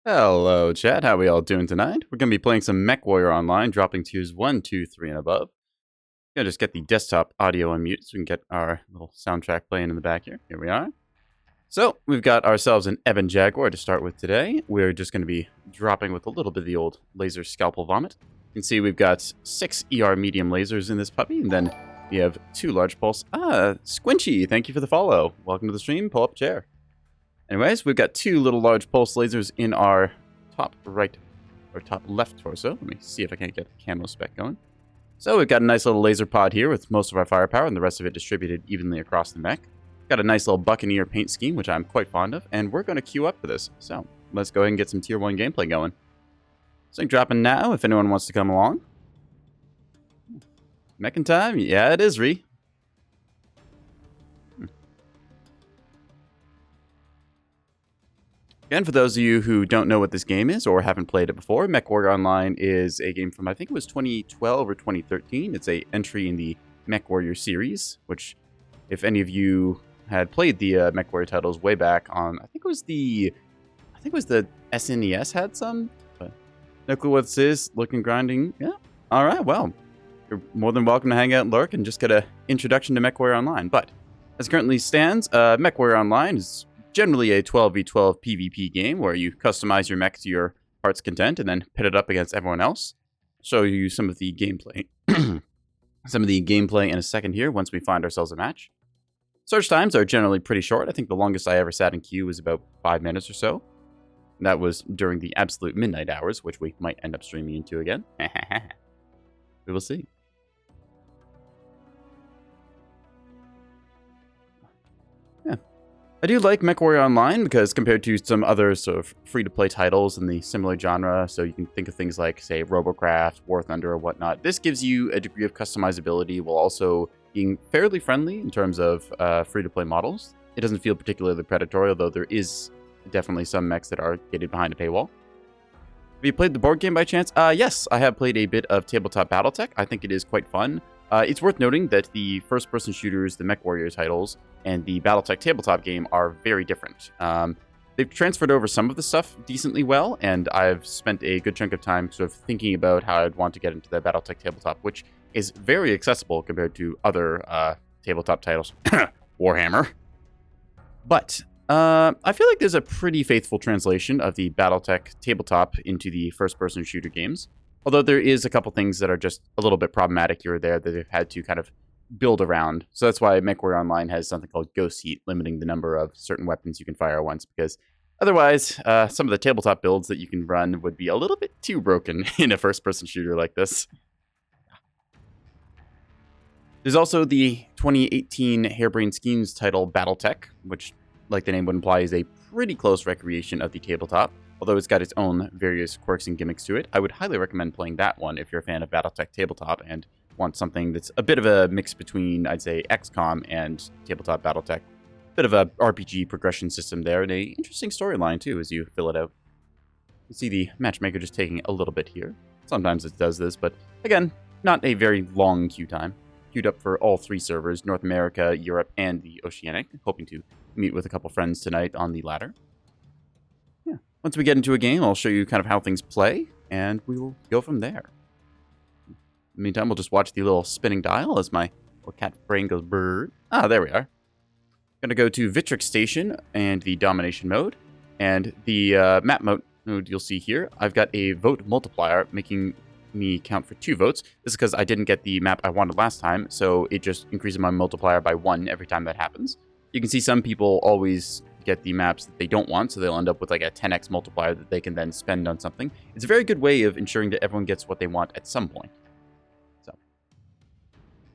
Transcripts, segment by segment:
Hello, chat. How we all doing tonight? We're going to be playing some Mechwarrior online, dropping tiers 1, 2, 3, and above. Gonna just get the desktop audio on mute so we can get our little soundtrack playing in the back here. Here we are. So, we've got ourselves an Ebon Jaguar to start with today. We're just going to be dropping with a little bit of the old laser scalpel vomit. You can see we've got 6 ER medium lasers in this puppy, and then we have 2 large pulse. Squinchy, thank you for the follow. Welcome to the stream. Pull up a chair. Anyways, we've got 2 little large pulse lasers in our top right or top left torso. Let me see if I can't get the camo spec going. So we've got a nice little laser pod here with most of our firepower and the rest of it distributed evenly across the mech. Got a nice little Buccaneer paint scheme, which I'm quite fond of, and we're going to queue up for this. So let's go ahead and get some tier 1 gameplay going. So dropping now if anyone wants to come along. Mech in time? Yeah, it is, Ree. And for those of you who don't know what this game is or haven't played it before, Mechwarrior Online is a game from, I think it was 2012 or 2013. It's a entry in the Mechwarrior series, which, if any of you had played the Mechwarrior titles way back on, I think it was the SNES had some, but no clue what this is. Looking grinding, yeah. All right, well, you're more than welcome to hang out and lurk and just get an introduction to Mechwarrior Online. But as it currently stands, Mechwarrior Online is generally a 12v12 PvP game where you customize your mech to your heart's content and then pit it up against everyone else. Show you some of the gameplay. Some of the gameplay in a second here once we find ourselves a match. Search times are generally pretty short. I think the longest I ever sat in queue was about 5 minutes or so. That was during the absolute midnight hours, which we might end up streaming into again. We will see. I do like Mechwarrior Online because compared to some other sort of free-to-play titles in the similar genre, so you can think of things like, say, Robocraft, War Thunder, or whatnot, this gives you a degree of customizability while also being fairly friendly in terms of free-to-play models. It doesn't feel particularly predatory, although there is definitely some mechs that are gated behind a paywall. Have you played the board game by chance? Yes, I have played a bit of Tabletop Battletech. I think it is quite fun. It's worth noting that the first-person shooters, the Mechwarrior titles, and the Battletech tabletop game are very different. They've transferred over some of the stuff decently well, and I've spent a good chunk of time sort of thinking about how I'd want to get into the Battletech tabletop, which is very accessible compared to other tabletop titles. Warhammer. But I feel like there's a pretty faithful translation of the Battletech tabletop into the first-person shooter games. Although there is a couple things that are just a little bit problematic here or there that they've had to kind of build around. So that's why Mechwarrior Online has something called Ghost Heat, limiting the number of certain weapons you can fire at once, because otherwise, some of the tabletop builds that you can run would be a little bit too broken in a first-person shooter like this. There's also the 2018 Harebrained Schemes title Battletech, which, like the name would imply, is a pretty close recreation of the tabletop. Although it's got its own various quirks and gimmicks to it, I would highly recommend playing that one if you're a fan of Battletech Tabletop and want something that's a bit of a mix between, I'd say, XCOM and Tabletop Battletech. Bit of a RPG progression system there, and a interesting storyline, too, as you fill it out. You see the matchmaker just taking a little bit here. Sometimes it does this, but again, not a very long queue time. Queued up for all 3 servers, North America, Europe, and the Oceanic. Hoping to meet with a couple friends tonight on the latter. Once we get into a game, I'll show you kind of how things play, and we will go from there. In the meantime, we'll just watch the little spinning dial as my little cat brain goes brrr. Ah, there we are. Gonna go to Vitrix Station and the Domination mode, and the map mode you'll see here. I've got a vote multiplier making me count for 2 votes. This is because I didn't get the map I wanted last time, so it just increases my multiplier by 1 every time that happens. You can see some people always get the maps that they don't want, so they'll end up with like a 10x multiplier that they can then spend on something. It's a very good way of ensuring that everyone gets what they want at some point. So,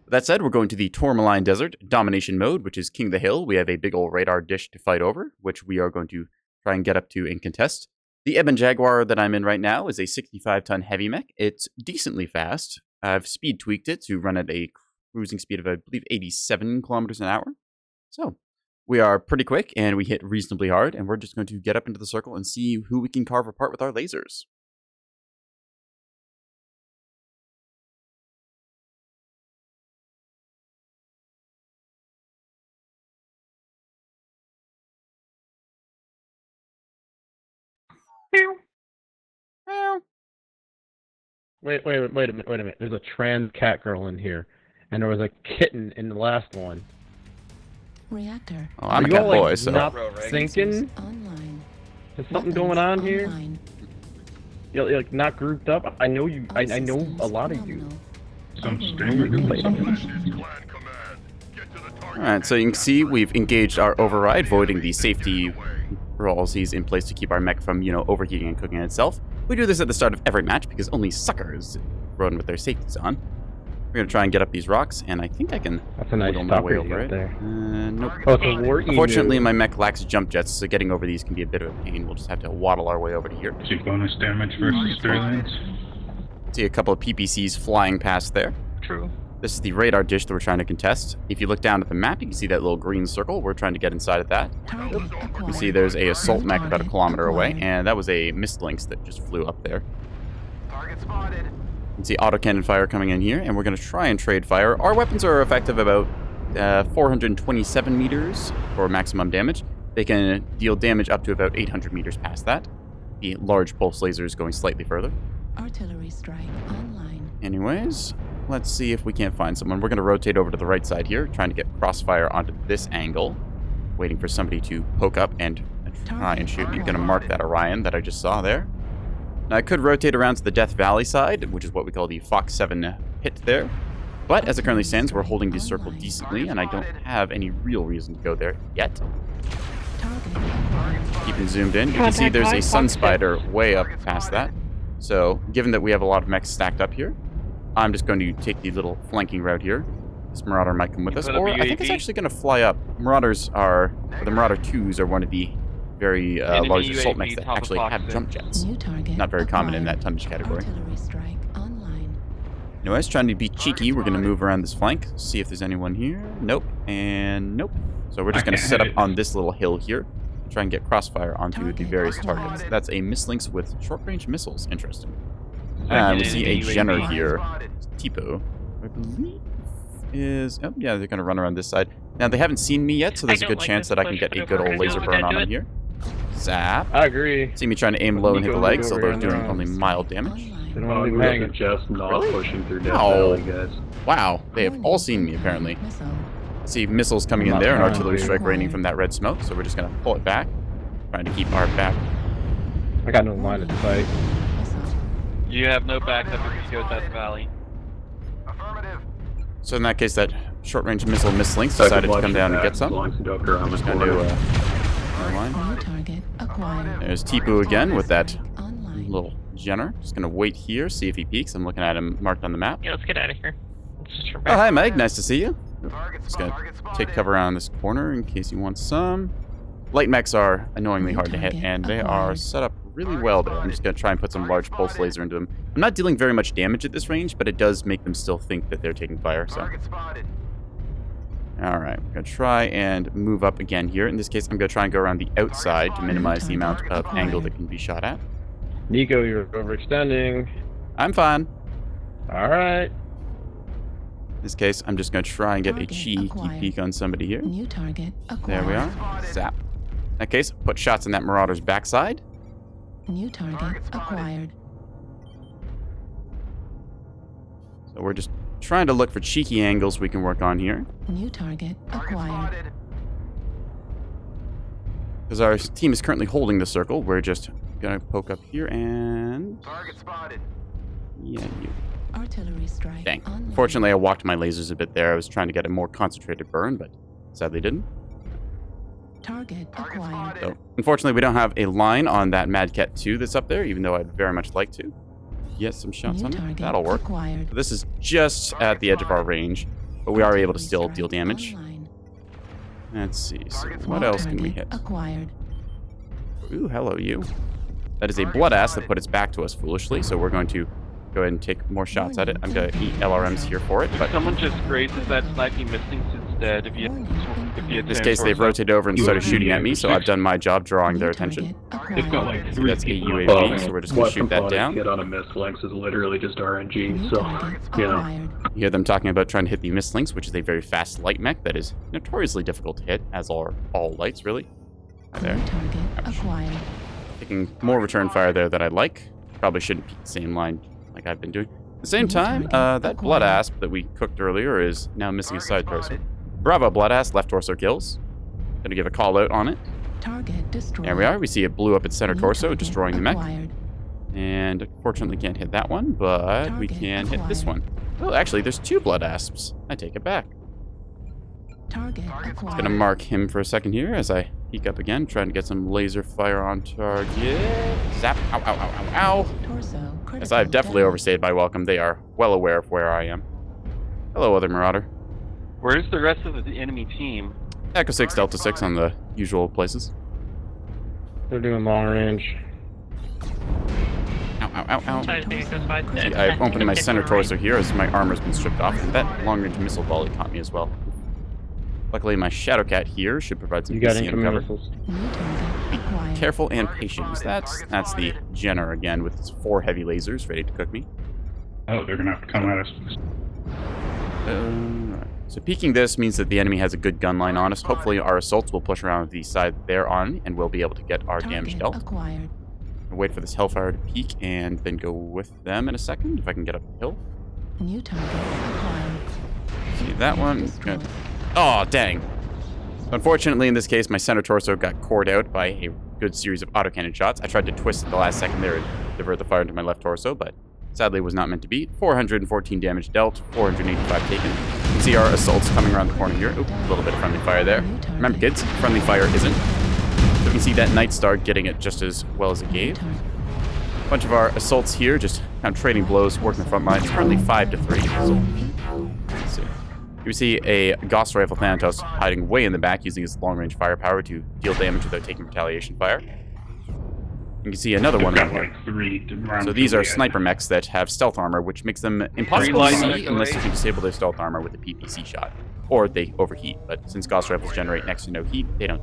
with that said, we're going to the Tourmaline Desert Domination mode, which is King of the Hill. We have a big old radar dish to fight over, which we are going to try and get up to and contest. The Ebon Jaguar that I'm in right now is a 65-ton heavy mech. It's decently fast. I've speed tweaked it to run at a cruising speed of, I believe, 87 kilometers an hour. So, we are pretty quick, and we hit reasonably hard, and we're just going to get up into the circle and see who we can carve apart with our lasers. Wait a minute. There's a trans cat girl in here, and there was a kitten in the last one. Reactor. Oh, I'm a Are you cat all, boy, like, so... not thinking? Online. There's something going on here? Online. You're like not grouped up? I know you. I know a lot of you. Alright, so you can see we've engaged our override, voiding the safety policies in place to keep our mech from, overheating and cooking itself. We do this at the start of every match because only suckers run with their safeties on. We're going to try and get up these rocks, and I think I can That's a nice wiggle my way stopper you over got it. there. Nope. Oh, it's a war emu. Unfortunately, my mech lacks jump jets, so getting over these can be a bit of a pain. We'll just have to waddle our way over to here. See bonus damage versus Sterlings. See a couple of PPCs flying past there. True. This is the radar dish that we're trying to contest. If you look down at the map, you can see that little green circle. We're trying to get inside of that. You can see there's a assault mech about 1 kilometer away, and that was a mist lynx that just flew up there. Target spotted. You can see autocannon fire coming in here, and we're going to try and trade fire. Our weapons are effective about 427 meters for maximum damage. They can deal damage up to about 800 meters past that. The large pulse laser is going slightly further. Artillery strike online. Anyways, let's see if we can't find someone. We're going to rotate over to the right side here, trying to get crossfire onto this angle. Waiting for somebody to poke up and try and shoot me. Going to mark that Orion that I just saw there. Now, I could rotate around to the Death Valley side, which is what we call the Fox 7 pit there. But as it currently stands, we're holding the circle decently, and I don't have any real reason to go there yet. Keeping zoomed in, you can see there's a Sun Spider way up past that. So, given that we have a lot of mechs stacked up here, I'm just going to take the little flanking route here. This Marauder might come with us, or I think it's actually going to fly up. Marauders are, or the Marauder 2s are one of the very large assault mechs that actually have jump jets. Not very common in that tonnage category. Anyways, trying to be cheeky, we're going to move around this flank, see if there's anyone here. Nope, and nope. So we're just going to set up on this little hill here, try and get crossfire onto the various targets. That's a Mist-Lynx with short-range missiles. Interesting. And we see a Jenner here. Tipo, I believe, is... Oh, yeah, they're going to run around this side. Now, they haven't seen me yet, so there's a good chance that I can get a good old laser burn on them here. Zap. I agree. See me trying to aim low and hit the legs, although it's doing only mild damage. Just not Really? pushing through Death Wow. Valley, guys. Wow, they have all seen me, apparently. See missiles coming in there, and artillery strike raining from that red smoke, so we're just going to pull it back. Trying to keep our back. I got no line of sight. You have no backup if you go Death Valley. Affirmative. So in that case, that short-range missile Mist-Lynx decided to come down and get some. I'm just going to do another line. There's Tipu again with that little Jenner. Just going to wait here, see if he peeks. I'm looking at him marked on the map. Yeah, let's get out of here. Let's just turn Oh, back. hi, Meg. Nice to see you. Just going to take cover around this corner in case you want some. Light mechs are annoyingly hard to hit, and they are set up really well there. I'm just going to try and put some large pulse laser into them. I'm not dealing very much damage at this range, but it does make them still think that they're taking fire, so... Alright, we're going to try and move up again here. In this case, I'm going to try and go around the outside to minimize the amount of angle that can be shot at. Neko, you're overextending. I'm fine. Alright. In this case, I'm just going to try and get a cheeky peek on somebody here. New target There we are. Zap. In that case, put shots in that Marauder's backside. New target acquired. So we're just trying to look for cheeky angles we can work on here. New target acquired. Because our team is currently holding the circle, we're just going to poke up here and... Target spotted. Yeah, you... Artillery strike. Dang. online. Unfortunately, I walked my lasers a bit there. I was trying to get a more concentrated burn, but sadly didn't. Target acquired. So, unfortunately, we don't have a line on that Mad Cat 2 that's up there, even though I'd very much like to. Get some shots New on it. target That'll work. acquired. This is just at the edge of our range, but we are able to still deal damage. Online. Let's see. So what else can we hit? Acquired. Ooh, hello, you. That is a blood ass that put its back to us foolishly, so we're going to go ahead and take more shots at it. I'm going to eat LRMs here for it, but Someone just grazes that sniping missing instead if you in this case, they've rotated over and started shooting at me, so I've done my job drawing their New attention. target They've got acquired. like So 3 that's a people UAV, above. so we're just gonna What shoot that components down. Hit on a Mist-Lynx is literally just RNG, New so, target you know. acquired. You hear them talking about trying to hit the Mist-Lynx, which is a very fast light mech that is notoriously difficult to hit, as are all lights, really. Right there. New target Ouch. acquired. Taking more return fire there than I'd like. Probably shouldn't peek the same line like I've been doing. At the same time, that Blood Asp that we cooked earlier is now missing a side torso. Bravo, Blood Asp, left torso kills. Gonna give a call out on it. Target destroyed. There we are. We see it blew up its center New torso, target destroying the mech. acquired. And unfortunately can't hit that one, but we Target can hit this acquired. one. Oh, actually, there's 2 Blood Asps. I take it back. Target acquired. Gonna mark him for a second here as I peek up again, trying to get some laser fire on target. Zap. Ow, ow, ow, ow, ow. Torso critical. As I've definitely damage. overstayed my welcome. They are well aware of where I am. Hello, other Marauder. Where's the rest of the enemy team? Echo 6, Delta 6 on the usual places. They're doing long range. Ow, ow, ow, ow. Torso See, I've opened my center torso here as my armor's been stripped off, and that long-range missile volley caught me as well. Luckily, my Shadowcat here should provide some You got PCM incoming cover. missiles. New target acquired. Careful and patient. That's the Jenner again with its 4 heavy lasers ready to cook me. Oh, they're gonna have to come at us. Right. So peeking this means that the enemy has a good gun line on us. Hopefully our assaults will push around the side they're on, and we'll be able to get our damage Target dealt. acquired. I'll wait for this Hellfire to peak and then go with them in a second, if I can get up the hill. New target acquired. See that one? Destroyed. Good. Oh, dang. Unfortunately, in this case, my center torso got cored out by a good series of autocannon shots. I tried to twist at the last second there and divert the fire into my left torso, but sadly was not meant to be. 414 damage dealt, 485 taken. You can see our assaults coming around the corner here. Oop, a little bit of friendly fire there. Remember, kids, friendly fire isn't. So you can see that Night Star getting it just as well as it gave. A bunch of our assaults here, just kind of trading blows, working the front line. It's currently 5-3. So, let's see. You see a Gauss Rifle Thanatos hiding way in the back, using his long-range firepower to deal damage without taking retaliation fire. You can see another one They've right got here. like 3 rounds. So these to are the sniper mechs that have stealth armor, which makes them impossible to light see mech unless you away. can disable their stealth armor with a PPC shot. Or they overheat, but since Gauss Rifles generate next to no heat, they don't.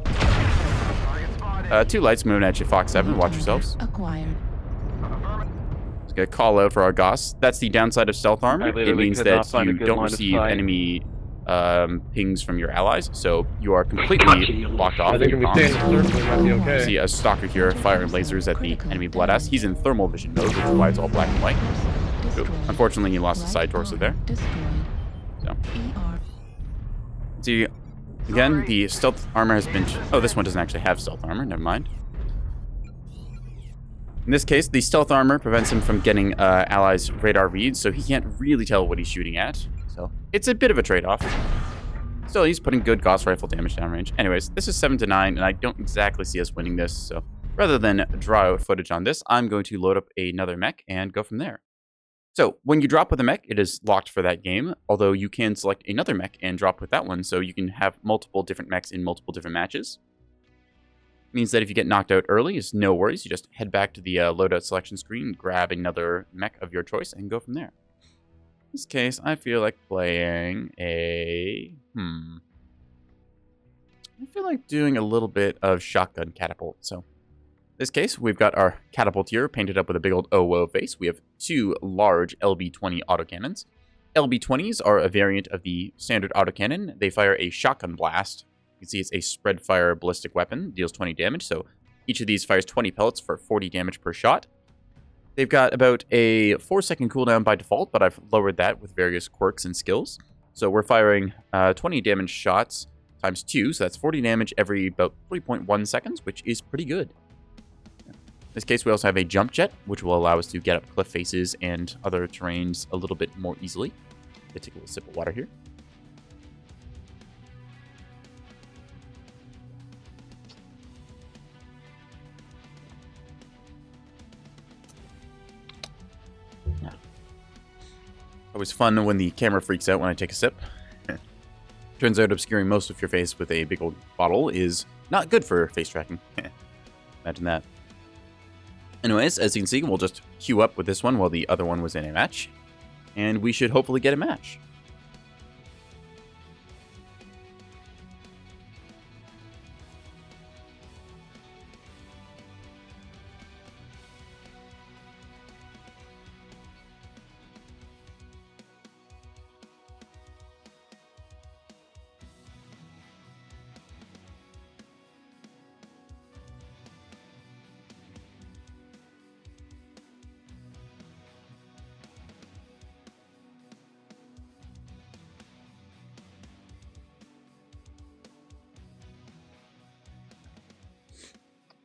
2 lights moving at you, Fox 7. Watch yourselves. Acquired. Just gonna call out for our Gauss. That's the downside of stealth armor. I It literally means could not that find a you good don't line of receive sight. enemy pings from your allies, so you are completely blocked off. I think if we stay in the circle, we might be You okay. see a stalker here firing lasers at the enemy Blood Ass. He's in thermal vision mode, which is why it's all black and white. Oop, unfortunately, he lost the side torso there. Destroyed. So, ER. see, again, the stealth armor has been... Oh, this one doesn't actually have stealth armor. Never mind. In this case, the stealth armor prevents him from getting allies' radar reads, so he can't really tell what he's shooting at. So, it's a bit of a trade-off. Still, he's putting good Gauss Rifle damage downrange. Anyways, this is 7-9, and I don't exactly see us winning this, so rather than draw out footage on this, I'm going to load up another mech and go from there. So, when you drop with a mech, it is locked for that game, although you can select another mech and drop with that one, so you can have multiple different mechs in multiple different matches. Means that if you get knocked out early, it's no worries. You just head back to the loadout selection screen, grab another mech of your choice, and go from there. In this case, I feel like playing a... I feel like doing a little bit of shotgun catapult, so... In this case, we've got our catapult here painted up with a big old oh-whoa face. We have 2 large LB-20 autocannons. LB-20s are a variant of the standard autocannon. They fire a shotgun blast. You can see it's a spread fire ballistic weapon, deals 20 damage, so each of these fires 20 pellets for 40 damage per shot. They've got about a 4-second cooldown by default, but I've lowered that with various quirks and skills. So we're firing 20 damage shots times 2, so that's 40 damage every about 3.1 seconds, which is pretty good. In this case, we also have a jump jet, which will allow us to get up cliff faces and other terrains a little bit more easily. Let's take a little sip of water here. Always fun when the camera freaks out when I take a sip. Turns out obscuring most of your face with a big old bottle is not good for face tracking. Imagine that. Anyways, as you can see, we'll just queue up with this one while the other one was in a match. And we should hopefully get a match.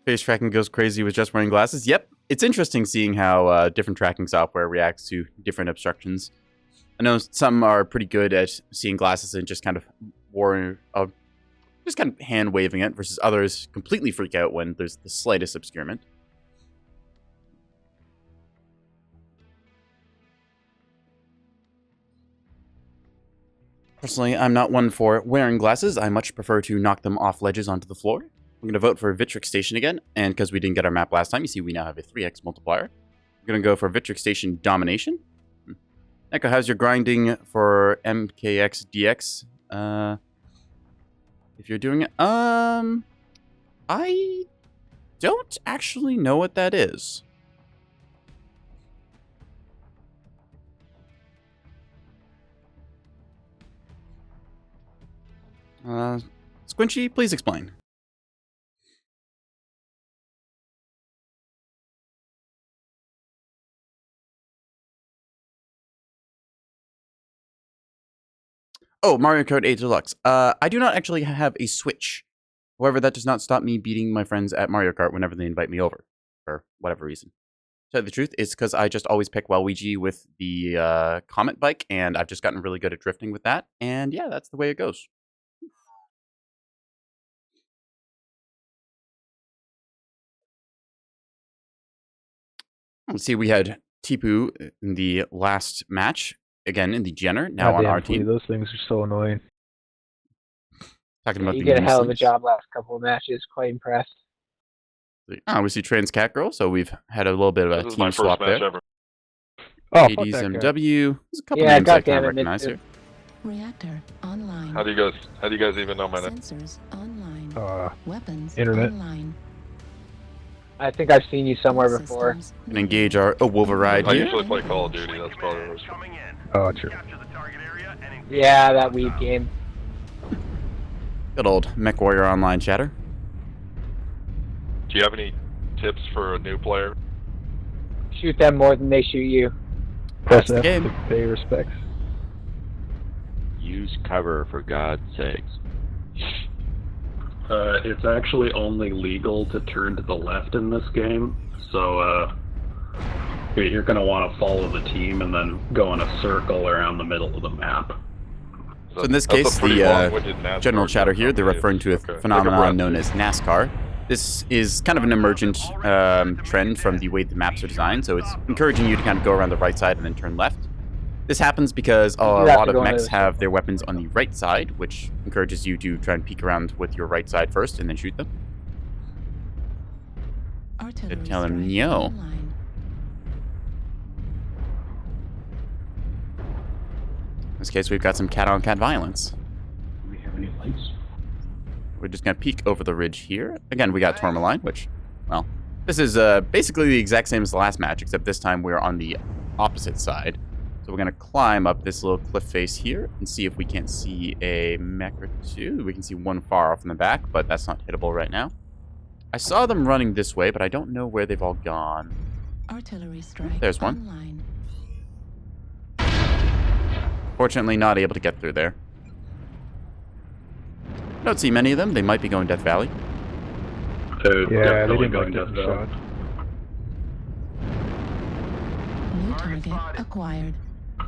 Face tracking goes crazy with just wearing glasses. Yep, it's interesting seeing how different tracking software reacts to different obstructions. I know some are pretty good at seeing glasses and just kind of just kind of hand waving it, versus others completely freak out when there's the slightest obscurement. Personally, I'm not one for wearing glasses. I much prefer to knock them off ledges onto the floor. I'm going to vote for Vitric Station again, and because we didn't get our map last time, you see we now have a 3x multiplier. We're going to go for Vitric Station Domination. Neko, how's your grinding for MKX DX? If you're doing it, I don't actually know what that is. Squinchy, please explain. Oh, Mario Kart 8 Deluxe. I do not actually have a Switch. However, that does not stop me beating my friends at Mario Kart whenever they invite me over, for whatever reason. To tell you the truth, it's because I just always pick Waluigi with the Comet bike, and I've just gotten really good at drifting with that, and yeah, that's the way it goes. Let's see, we had Tipu in the last match. Again, in the Jenner, now on our team. Those things are so annoying. Talking about You the did a hell of a Muslings. job last couple of matches. Quite impressed. We see Trans Cat Girl, so we've had a little bit of a This is my team first swap match there. ever. Oh, fuck Hades that guy. MW. There's a couple Yeah, names I goddamn kind of it, recognize Mitsu. here. Reactor online. How do you guys even know my name? Sensors online. Weapons Internet. online. I think I've seen you somewhere before. Systems And engage our Wolverine I here. usually play Call of Duty. That's probably what it was. Oh, true. Yeah, that weed game. Good old Mechwarrior online chatter. Do you have any tips for a new player? Shoot them more than they shoot you. Press the F game. to pay respects. Use cover, for God's sakes. It's actually only legal to turn to the left in this game, so you're going to want to follow the team and then go in a circle around the middle of the map. So in this That's a case, pretty the long-winded NASCAR general chatter here, they're term. referring to a Okay. phenomenon Take a known breath. as NASCAR. This is kind of an emergent trend from the way the maps are designed, so it's encouraging you to kind of go around the right side and then turn left. This happens because a You have lot to of go into mechs the have circle. their weapons on the right side, which encourages you to try and peek around with your right side first and then shoot them. Artillery tell him strike no. online. In this case, we've got some cat-on-cat violence. Do we have any lights? We're just going to peek over the ridge here. Again, we got Tourmaline, which, well, this is basically the exact same as the last match, except this time we're on the opposite side. So we're going to climb up this little cliff face here and see if we can't see a mech or two. We can see one far off in the back, but that's not hittable right now. I saw them running this way, but I don't know where they've all gone. Artillery strike There's one. online. Fortunately, not able to get through there. Don't see many of them. They might be going Death Valley. Yeah, they definitely didn't going like to getting shot. New target acquired.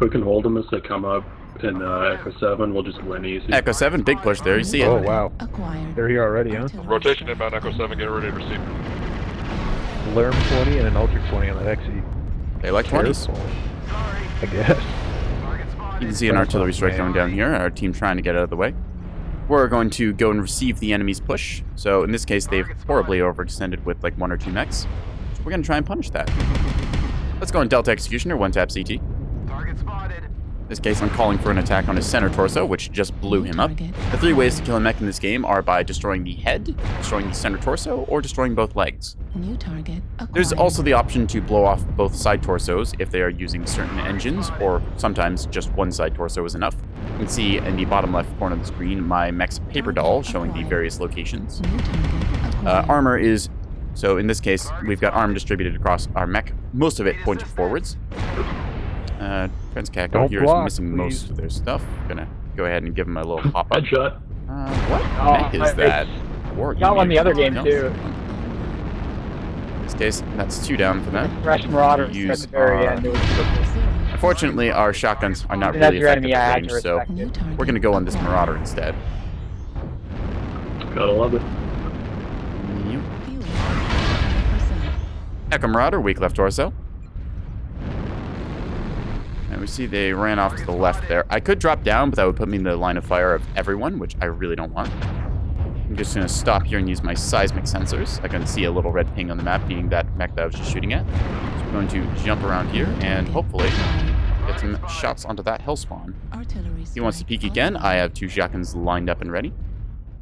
We can hold them as they come up in Echo 7. We'll just win easy. Echo 7, big push there. You see Oh, it. wow. Acquired. They're here already, huh? Artillery Rotation strike inbound Echo 7, get ready to receive. Lerm 20 and an Ultra 20 on that XE. They like 20s. Careful, I guess. You can see an artillery strike going down here. Our team trying to get out of the way. We're going to go and receive the enemy's push. So in this case, they've horribly overextended with like 1 or 2 mechs. So we're going to try and punish that. Let's go in Delta Executioner, 1-tap CT. Target spotted. In this case, I'm calling for an attack on his center torso, which just blew him up. Target. The 3 ways to kill a mech in this game are by destroying the head, destroying the center torso, or destroying both legs. New target acquired. There's also the option to blow off both side torsos if they are using certain engines, or sometimes just one side torso is enough. You can see in the bottom left corner of the screen my mech's paper doll showing the various locations. New target acquired. Armor is, so in this case, we've got armor distributed across our mech, most of it pointed forwards. Transcat Don't here is block, missing most please. of their stuff. Gonna go ahead and give him a little pop up. Headshot. What Oh, mech is that? War Got one the other game No. too. this case, that's 2 down for them. Fresh Marauder at Use the very our- end. It was beautiful. Unfortunately, our shotguns are not Even as really your effective enemy, I at had to range, so respect New it. target we're going to go on this acquired. Marauder instead. Gotta love it. Yep. Fuel 100%. Echo Marauder, weak left torso. And we see they ran off to the left there. I could drop down, but that would put me in the line of fire of everyone, which I really don't want. I'm just going to stop here and use my seismic sensors. I can see a little red ping on the map, being that mech that I was just shooting at. So I'm going to jump around here and hopefully get some shots onto that hell spawn. Artillery He wants to strike peek again. online. I have 2 shotguns lined up and ready.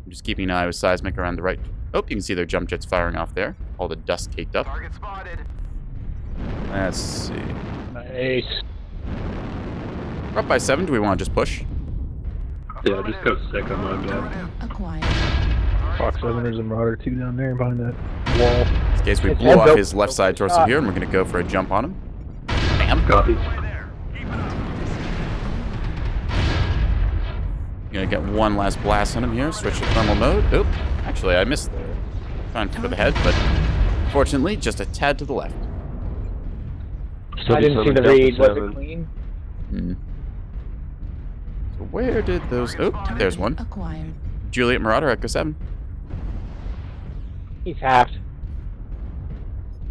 I'm just keeping an eye with seismic around the right. Oh, you can see their jump jets firing off there. All the dust caked up. Target spotted. Let's see. Nice. We're up by 7. Do we want to just push? Yeah, just go sick on mode, yeah. Target acquired. Fox 7, there's a Marauder 2 down there behind that wall. In this case, we It's blew heads off up. his left side torso Shot. here, and we're going to go for a jump on him. Bam. Copy. Gonna get one last blast on him here. Switch to thermal mode. Oop. Actually, I missed the trying for the head, but fortunately, just a tad to the left. I didn't see the read. Was it clean? Hmm. So where did those... Oh, there's one. Acquired. Juliet Marauder, Echo 7. He's halved.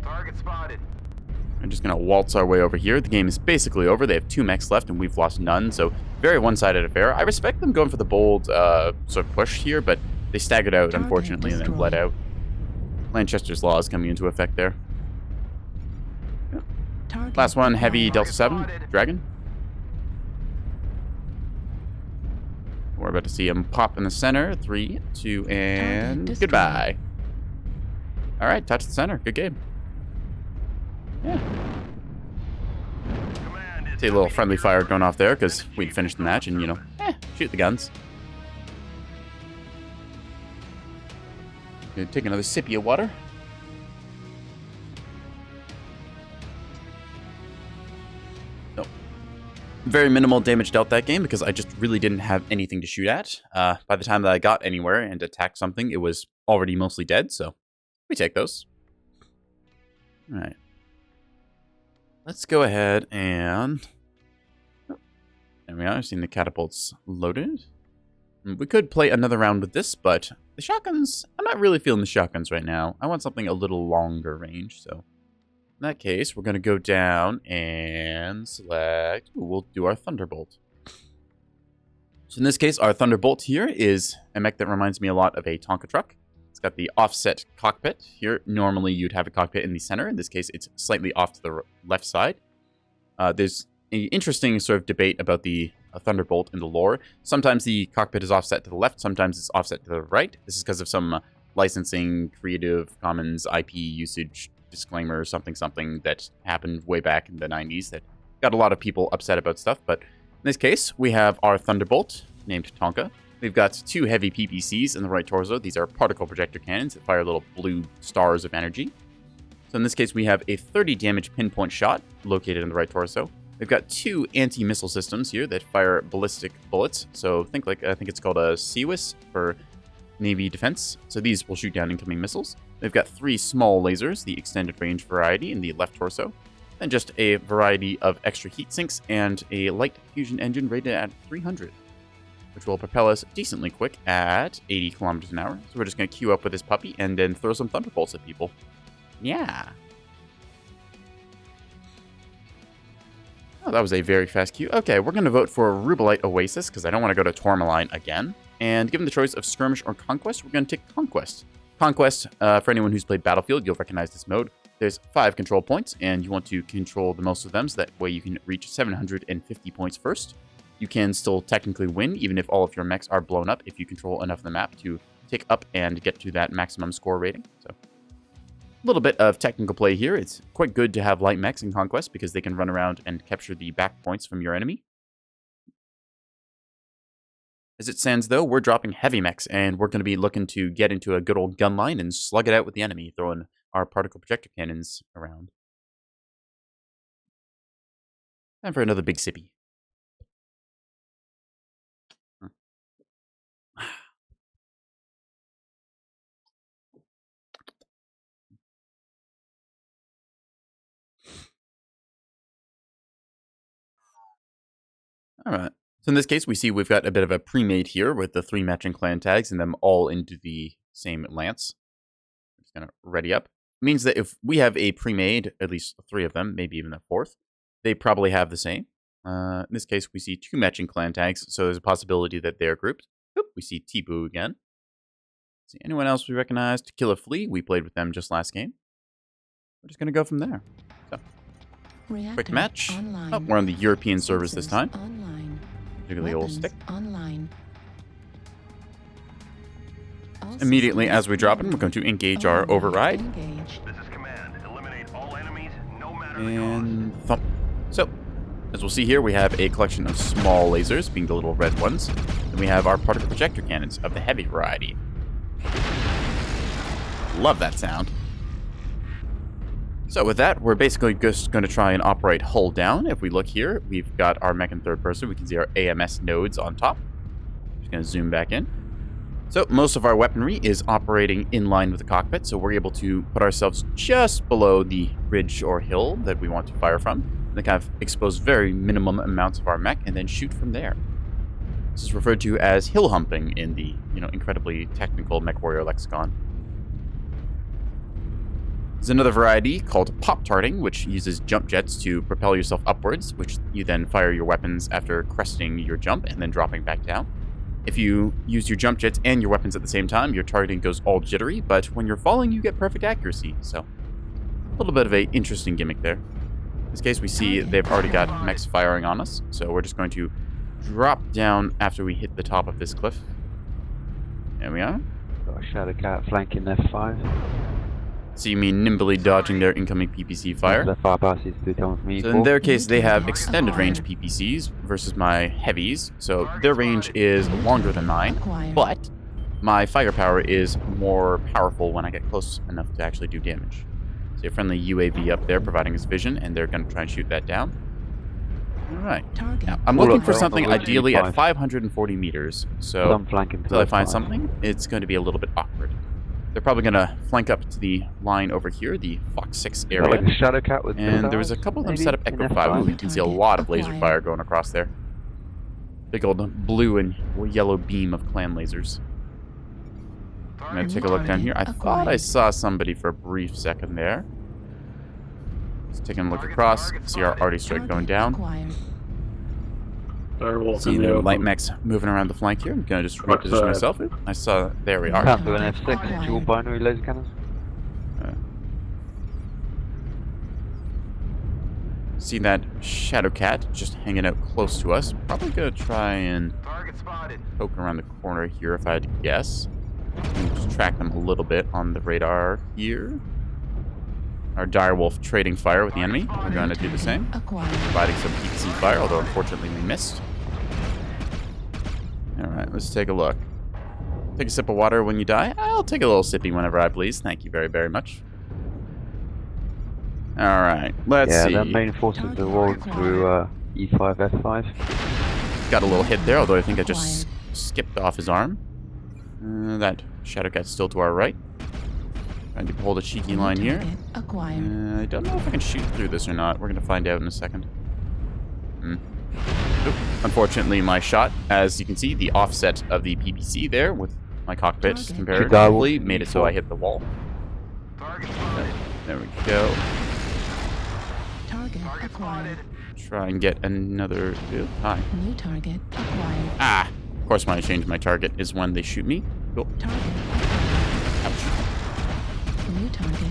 Target spotted. We're just gonna waltz our way over here. The game is basically over. They have 2 mechs left, and we've lost none, so very one-sided affair. I respect them going for the bold sort of push here, but they staggered out, Target unfortunately, and then bled destroyed. out. Lanchester's Law is coming into effect there. Target Last one, Heavy acquired. Delta 7, Dragon. We're about to see him pop in the center. 3, 2, and destroyed. goodbye. All right, touch the center. Good game. Yeah. See a little friendly fire going off there because we'd finished the match and, you know, shoot the guns. Gonna take another sippy of water. No. Very minimal damage dealt that game because I just really didn't have anything to shoot at. By the time that I got anywhere and attacked something, it was already mostly dead, so we take those. All right. Let's go ahead and... There we are, seeing the catapults loaded. We could play another round with this, but the shotguns... I'm not really feeling the shotguns right now. I want something a little longer range, so... In that case, we're going to go down and select... Ooh, we'll do our Thunderbolt. So in this case, our Thunderbolt here is a mech that reminds me a lot of a Tonka truck. It's got the offset cockpit. Here, normally you'd have a cockpit in the center. In this case, it's slightly off to the left side. There's an interesting sort of debate about the Thunderbolt in the lore. Sometimes the cockpit is offset to the left, sometimes it's offset to the right. This is because of some licensing, Creative Commons, IP usage disclaimer, something that happened way back in the 90s that got a lot of people upset about stuff. But in this case, we have our Thunderbolt, named Tonka. We've got 2 heavy PPCs in the right torso. These are particle projector cannons that fire little blue stars of energy. So in this case, we have a 30 damage pinpoint shot located in the right torso. We've got 2 anti-missile systems here that fire ballistic bullets. So I think it's called a CWIS for Navy defense. So these will shoot down incoming missiles. We've got 3 small lasers, the extended range variety in the left torso. And just a variety of extra heat sinks and a light fusion engine rated at 300. Which will propel us decently quick at 80 kilometers an hour. So we're just going to queue up with this puppy and then throw some thunderbolts at people. Yeah. Oh, that was a very fast queue. Okay, we're going to vote for Rubelite Oasis because I don't want to go to Tourmaline again. And given the choice of Skirmish or Conquest, we're going to take Conquest. Conquest, for anyone who's played Battlefield, you'll recognize this mode. There's 5 control points, and you want to control the most of them, so that way you can reach 750 points first. You can still technically win, even if all of your mechs are blown up, if you control enough of the map to tick up and get to that maximum score rating. So, a little bit of technical play here. It's quite good to have light mechs in Conquest, because they can run around and capture the back points from your enemy. As it stands, though, we're dropping heavy mechs, and we're going to be looking to get into a good old gun line and slug it out with the enemy, throwing our particle projector cannons around. Time for another big sippy. All right. So in this case, we see we've got a bit of a pre-made here with the 3 matching clan tags and them all into the same lance. I'm just going to ready up. It means that if we have a pre-made, at least 3 of them, maybe even a 4th, they probably have the same. In this case, we see 2 matching clan tags, so there's a possibility that they're grouped. Oop, we see T-Boo again. See anyone else we recognize? To Kill a Flea, we played with them just last game. We're just going to go from there. So, quick match. Oh, we're on the European servers this time. Particularly old stick. Immediately as we drop in, we're going to engage our override. This is command. Eliminate all enemies, no matter And thump. So, as we'll see here, we have a collection of small lasers, being the little red ones. Then we have our particle projector cannons of the heavy variety. Love that sound. So with that, we're basically just going to try and operate hull down. If we look here, we've got our mech in third person. We can see our AMS nodes on top. Just going to zoom back in. So most of our weaponry is operating in line with the cockpit, so we're able to put ourselves just below the ridge or hill that we want to fire from. And kind of expose very minimum amounts of our mech and then shoot from there. This is referred to as hill humping in the, incredibly technical Mechwarrior lexicon. There's another variety called pop-tarting, which uses jump jets to propel yourself upwards, which you then fire your weapons after cresting your jump and then dropping back down. If you use your jump jets and your weapons at the same time, your targeting goes all jittery, but when you're falling, you get perfect accuracy, so a little bit of an interesting gimmick there. In this case, we see they've already got mechs firing on us, so we're just going to drop down after we hit the top of this cliff. There we are. Got a Shadow Cat flanking F5. See me nimbly dodging their incoming PPC fire. Left 5 passes to come from So in their case, they have extended range PPCs versus my heavies. So their range is longer than mine, but my firepower is more powerful when I get close enough to actually do damage. See a friendly UAV up there providing us vision, and they're going to try and shoot that down. All right. Now, I'm looking for something ideally at 540 meters. So until I find something, it's going to be a little bit awkward. They're probably going to flank up to the line over here, the Fox 6 area. Like a Shadow Cat with and there was a couple of them set up Echo 5. Ooh, you can see a lot of laser fire going across there. Big old blue and yellow beam of clan lasers. I'm going to take a look down here. I thought I saw somebody for a brief second there. Just taking a look across. See our arty strike going down. See the light mechs moving around the flank here. I'm going to just reposition myself. I saw. There we are. Can't do an F6 dual binary laser cannons. See that Shadow Cat just hanging out close to us. Probably going to try and poke around the corner here if I had to guess. Just track them a little bit on the radar here. Our Direwolf trading fire with the enemy. We're going to do the same. Providing some PPC fire, although unfortunately we missed. Alright, let's take a look. Take a sip of water when you die. I'll take a little sippy whenever I please. Thank you very, very much. Alright, let's see. Yeah, the main forces are rolling through E5, F5. Got a little hit there, although I think I just skipped off his arm. That Shadow Cat's still to our right. Trying to hold a cheeky line here. I don't know if I can shoot through this or not. We're going to find out in a second. Oop. Unfortunately, my shot, as you can see, the offset of the PPC there with my cockpit comparatively made it so I hit the wall. There we go. Try and get another... Ooh, hi. New target acquired. Ah! Of course, when I change my target is when they shoot me. Cool. Ouch.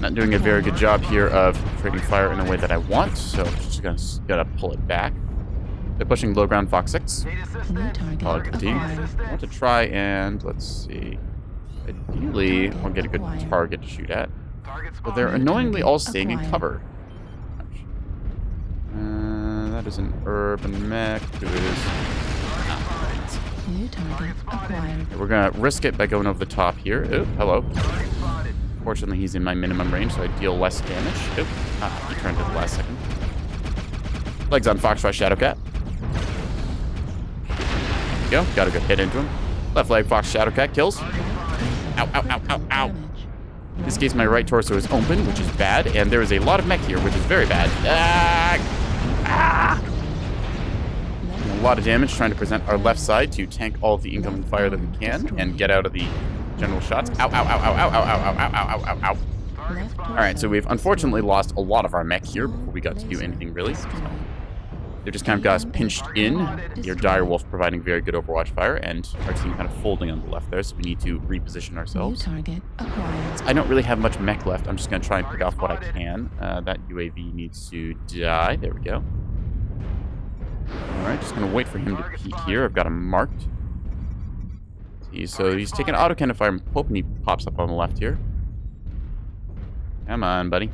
Not doing a very good job here of trading fire in the way that I want, so I'm just gonna pull it back. They're pushing low ground Fox 6. Call it fatigue. I want to try and, let's see. Ideally, we'll get a good target to shoot at. But they're annoyingly all staying in cover. That is an urban mech. Who is... New target acquired. We're gonna risk it by going over the top here. Ooh, hello. Fortunately, he's in my minimum range, so I deal less damage. Oop. Ah, he turned at the last second. Legs on Foxtrot Shadowcat. There we go. Got a good hit into him. Left leg Fox Shadowcat kills. Ow, ow, ow, ow, ow. In this case, my right torso is open, which is bad, and there is a lot of mech here, which is very bad. Ah! Ah! lot of damage trying to present our left side to tank all of the incoming fire that we can and get out of the general shots. Ow, ow, ow, ow, ow, ow, ow, ow, ow, ow, ow, ow. Alright, so we've unfortunately lost a lot of our mech here before we got to do anything really. So they just kind of got us pinched in. Your Direwolf providing very good Overwatch fire, and our team kind of folding on the left there, so we need to reposition ourselves. Target acquired. I don't really have much mech left. I'm just going to try and pick off what I can. That UAV needs to die. There we go. Alright, just going to wait for him to peek here. I've got him marked. So he's taking auto-cannon fire. I'm hoping he pops up on the left here. Come on, buddy.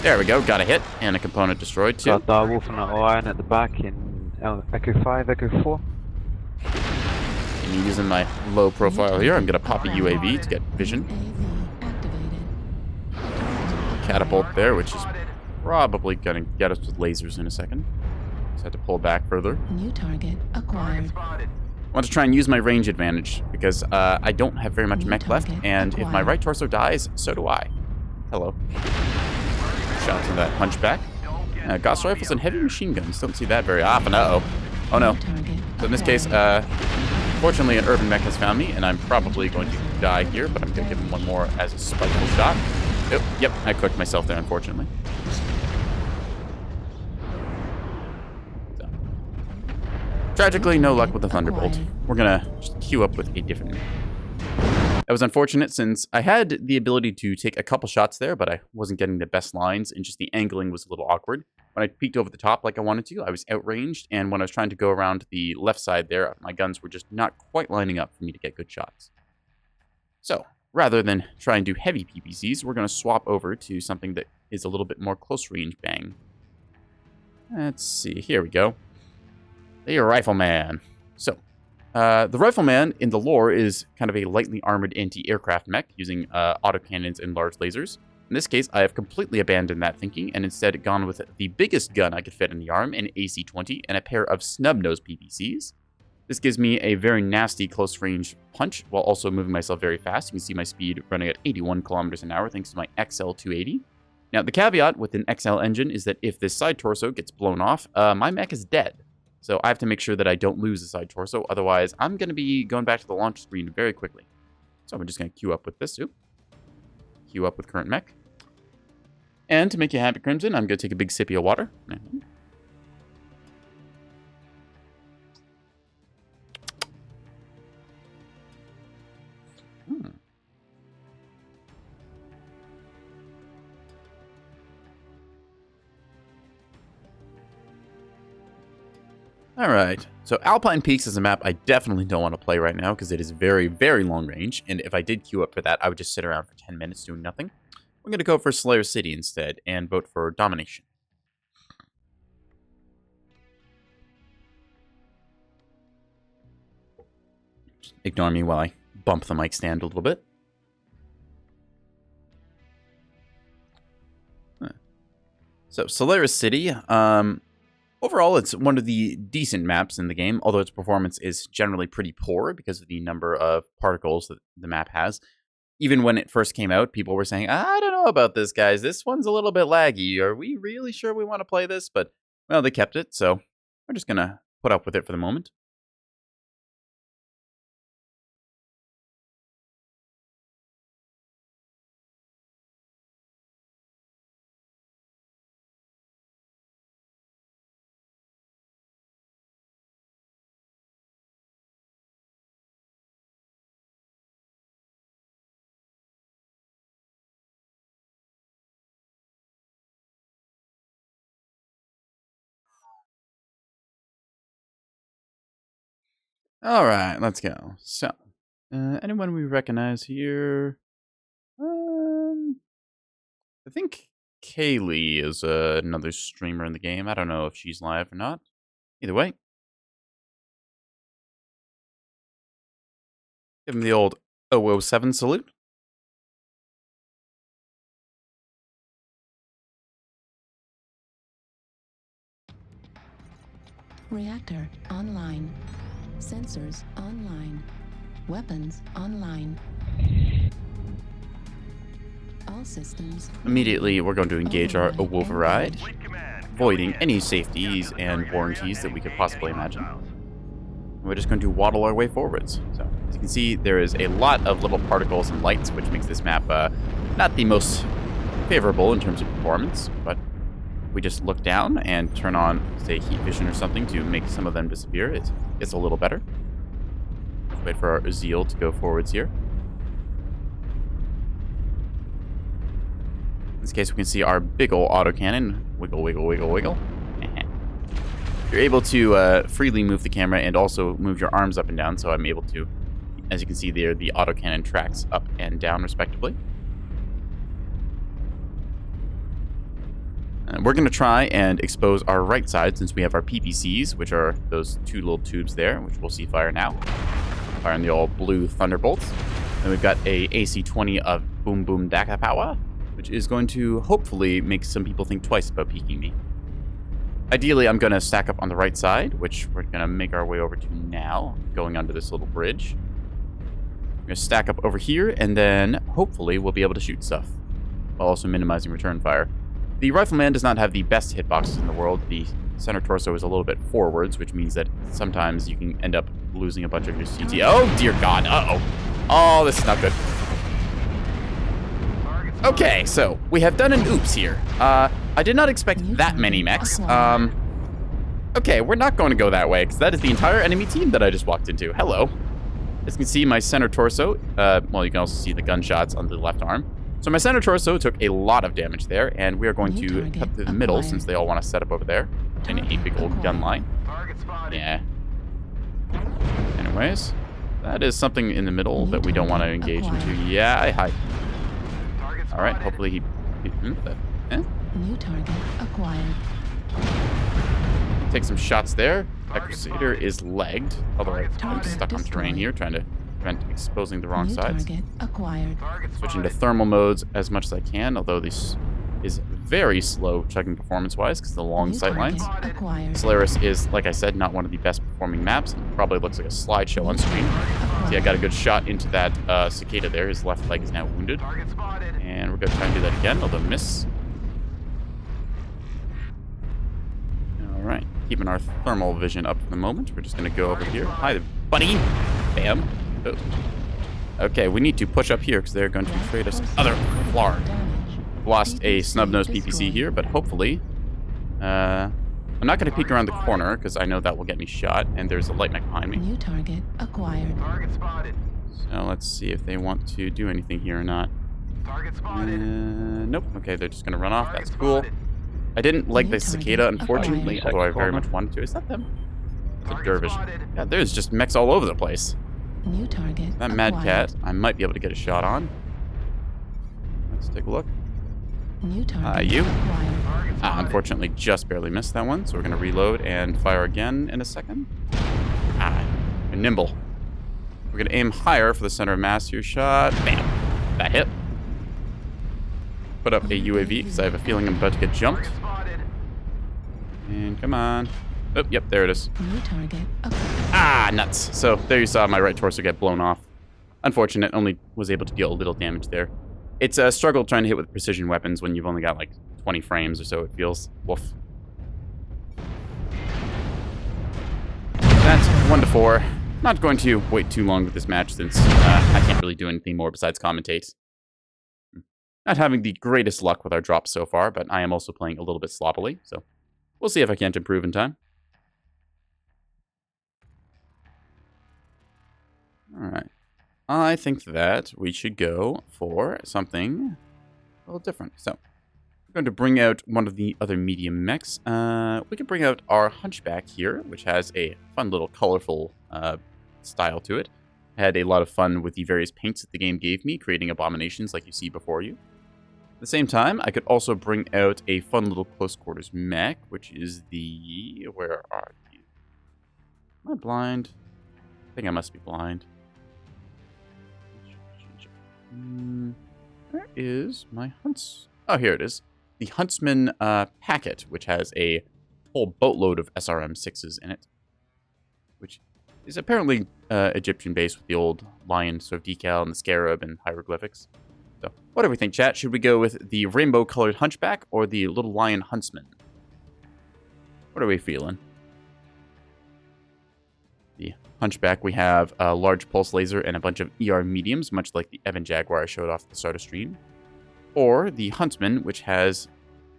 There we go, got a hit, and a component destroyed too. Got Direwolf and Orion at the back in Echo 5, Echo 4. And using my low profile here, I'm going to pop a UAV to get vision. UAV activated. Catapult there, which is probably going to get us with lasers in a second. Just had to pull back further. New target acquired. I want to try and use my range advantage, because I don't have very much mech left, and if my right torso dies, so do I. Hello. Shots in that hunchback. Gauss rifles and heavy machine guns. Don't see that very often. Uh-oh. Oh no. So in this case, fortunately an urban mech has found me, and I'm probably going to die here, but I'm going to give him one more as a spiteful shot. Oh, yep, I cooked myself there, unfortunately. So. Tragically, no luck with the Thunderbolt. We're going to just queue up with a different mech. That was unfortunate since I had the ability to take a couple shots there, but I wasn't getting the best lines, and just the angling was a little awkward. When I peeked over the top like I wanted to, I was outranged, and when I was trying to go around the left side there, my guns were just not quite lining up for me to get good shots. So, rather than try and do heavy PPCs, we're going to swap over to something that is a little bit more close-range bang. Let's see, here we go. The Rifleman. So, the Rifleman in the lore is kind of a lightly armored anti-aircraft mech using autocannons and large lasers. In this case, I have completely abandoned that thinking and instead gone with the biggest gun I could fit in the arm, an AC-20, and a pair of snub-nose PPCs. This gives me a very nasty close-range punch while also moving myself very fast. You can see my speed running at 81 kilometers an hour thanks to my XL280. Now, the caveat with an XL engine is that if this side torso gets blown off, my mech is dead. So I have to make sure that I don't lose the side torso, otherwise I'm going to be going back to the launch screen very quickly. So I'm just going to queue up with this. Queue up with current mech. And to make you happy, Crimson, I'm going to take a big sip of water. Alright, so Alpine Peaks is a map I definitely don't want to play right now because it is very, very long range, and if I did queue up for that, I would just sit around for 10 minutes doing nothing. I'm going to go for Slayer City instead and vote for Domination. Just ignore me while I bump the mic stand a little bit. So, Solaris City, overall, it's one of the decent maps in the game, although its performance is generally pretty poor because of the number of particles that the map has. Even when it first came out, people were saying, I don't know about this, guys. This one's a little bit laggy. Are we really sure we want to play this? But, well, they kept it, so we're just going to put up with it for the moment. All right, let's go. So, anyone we recognize here? I think Kaylee is another streamer in the game. I don't know if she's live or not. Either way, give him the old 007 salute. Reactor online. Sensors online. Weapons online. All systems. Immediately, we're going to engage our override, Fleet command. voiding any safeties and warranties that we could possibly imagine. We're just going to waddle our way forwards. So, as you can see, there is a lot of little particles and lights, which makes this map not the most favorable in terms of performance, but if we just look down and turn on, say, heat vision or something to make some of them disappear, it's a little better. Let's wait for our zeal to go forwards here. In this case, we can see our big ol' autocannon. Wiggle, wiggle, wiggle, wiggle. You're able to freely move the camera and also move your arms up and down, so I'm able to, as you can see there, the autocannon tracks up and down respectively. We're going to try and expose our right side since we have our PPCs, which are those two little tubes there, which we'll see fire now. Firing the old blue thunderbolts. Then we've got a AC-20 of Boom Boom Daka Power, which is going to hopefully make some people think twice about peeking me. Ideally, I'm going to stack up on the right side, which we're going to make our way over to now, going under this little bridge. We're going to stack up over here, and then hopefully we'll be able to shoot stuff, while also minimizing return fire. The Rifleman does not have the best hitboxes in the world. The center torso is a little bit forwards, which means that sometimes you can end up losing a bunch of your CT. Oh, dear God. Uh-oh. Oh, this is not good. Okay, so we have done an oops here. I did not expect that many mechs. Okay, we're not going to go that way, because that is the entire enemy team that I just walked into. Hello. As you can see, my center torso, well, you can also see the gunshots on the left arm. So my center torso took a lot of damage there, and we are going to cut through the middle since they all want to set up over there in a big old gun line. Yeah. Anyways, that is something in the middle that we don't want to engage into. Yeah, hi. All right, hopefully he New target acquired. Take some shots there. That Crusader is legged, although I'm stuck on terrain here, trying to prevent exposing the wrong sides. Target acquired. Switching to thermal modes as much as I can, although this is very slow chugging performance-wise because of the long sight lines. Acquired. Solaris is, like I said, not one of the best performing maps. Probably looks like a slideshow on screen. See, I got a good shot into that cicada there. His left leg is now wounded. And we're going to try and do that again, although miss. Alright, keeping our thermal vision up for the moment. We're just going to go over here. Hi, buddy. Bam. Oh. Okay, we need to push up here because they're going to trade us other flar. Lost a snub-nosed PPC here, but hopefully... I'm not going to peek around the corner because I know that will get me shot, and there's a light mech behind me. New target acquired. So let's see if they want to do anything here or not. Nope. Okay, they're just going to run off. That's cool. I didn't like the cicada, unfortunately, although I very much wanted to. Is that them? It's a dervish. Yeah, there's just mechs all over the place. New target That Mad Cat, I might be able to get a shot on. Let's take a look. New target You? acquired. Unfortunately, just barely missed that one, so we're going to reload and fire again in a second. You're nimble. We're going to aim higher for the center of mass here. Shot. Bam. That hit. Put up a UAV because I have a feeling I'm about to get jumped. And come on. Oh, yep, there it is. New target acquired. Nuts. So there you saw my right torso get blown off. Unfortunate, only was able to deal a little damage there. It's a struggle trying to hit with precision weapons when you've only got like 20 frames or so, it feels. Woof. That's 1-4. Not going to wait too long with this match since I can't really do anything more besides commentate. Not having the greatest luck with our drops so far, but I am also playing a little bit sloppily, so we'll see if I can't improve in time. Alright. I think that we should go for something a little different. So, we're going to bring out one of the other medium mechs. We can bring out our Hunchback here, which has a fun little colorful style to it. I had a lot of fun with the various paints that the game gave me, creating abominations like you see before you. At the same time, I could also bring out a fun little close quarters mech, which is the... Where are you? Am I blind? I think I must be blind. Where is my hunts? Oh, here it is. The Huntsman packet, which has a whole boatload of SRM-6s in it, which is apparently Egyptian-based with the old lion sort of decal and the scarab and hieroglyphics. So, what do we think, chat? Should we go with the rainbow-colored hunchback or the little lion huntsman? What are we feeling? The hunchback, we have a large pulse laser and a bunch of ER mediums, much like the Evan Jaguar I showed off at the start of stream. Or the huntsman, which has,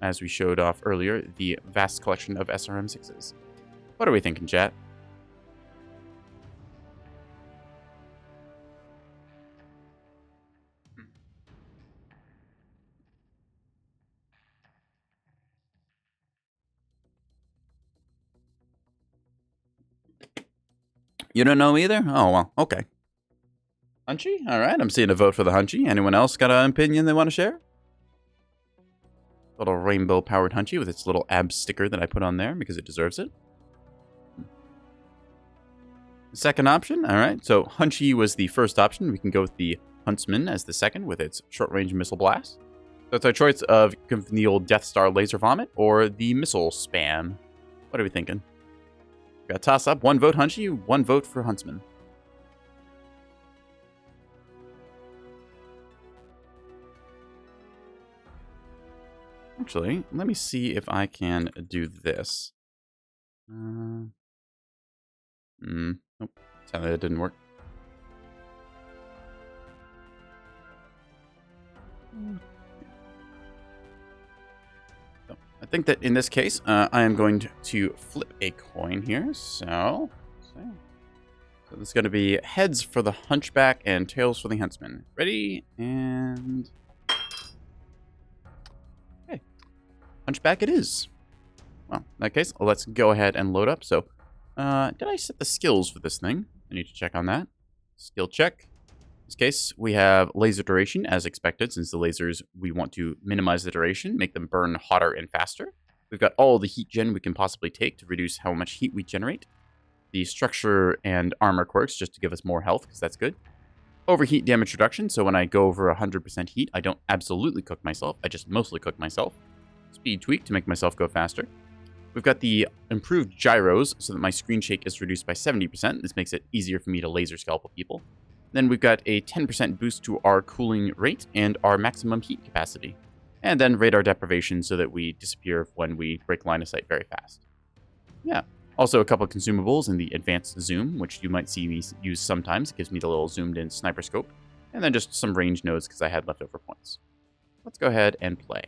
as we showed off earlier, the vast collection of SRM6s. What are we thinking, chat? You don't know either? Oh, well, okay. Hunchy? All right, I'm seeing a vote for the Hunchy. Anyone else got an opinion they want to share? Little rainbow-powered Hunchy with its little ab sticker that I put on there because it deserves it. Second option, all right. So Hunchy was the first option. We can go with the Huntsman as the second with its short-range missile blast. So it's our choice of the old Death Star laser vomit or the missile spam. What are we thinking? Got toss up. 1 vote Hunchy, 1 vote for Huntsman. Actually, let me see if I can do this. Nope. Sadly, that didn't work. So, I think that in this case, I am going to flip a coin here. So this is going to be heads for the hunchback and tails for the huntsman. Ready? And... okay. Hunchback it is. Well, in that case, let's go ahead and load up. So, did I set the skills for this thing? I need to check on that. Skill check. In this case, we have laser duration as expected, since the lasers, we want to minimize the duration, make them burn hotter and faster. We've got all the heat gen we can possibly take to reduce how much heat we generate. The structure and armor quirks just to give us more health, because that's good. Overheat damage reduction, so when I go over 100% heat, I don't absolutely cook myself, I just mostly cook myself. Speed tweak to make myself go faster. We've got the improved gyros, so that my screen shake is reduced by 70%. This makes it easier for me to laser scalpel people. Then we've got a 10% boost to our cooling rate and our maximum heat capacity. And then radar deprivation so that we disappear when we break line of sight very fast. Yeah. Also a couple of consumables in the advanced zoom, which you might see me use sometimes. It gives me the little zoomed in sniper scope. And then just some range nodes because I had leftover points. Let's go ahead and play.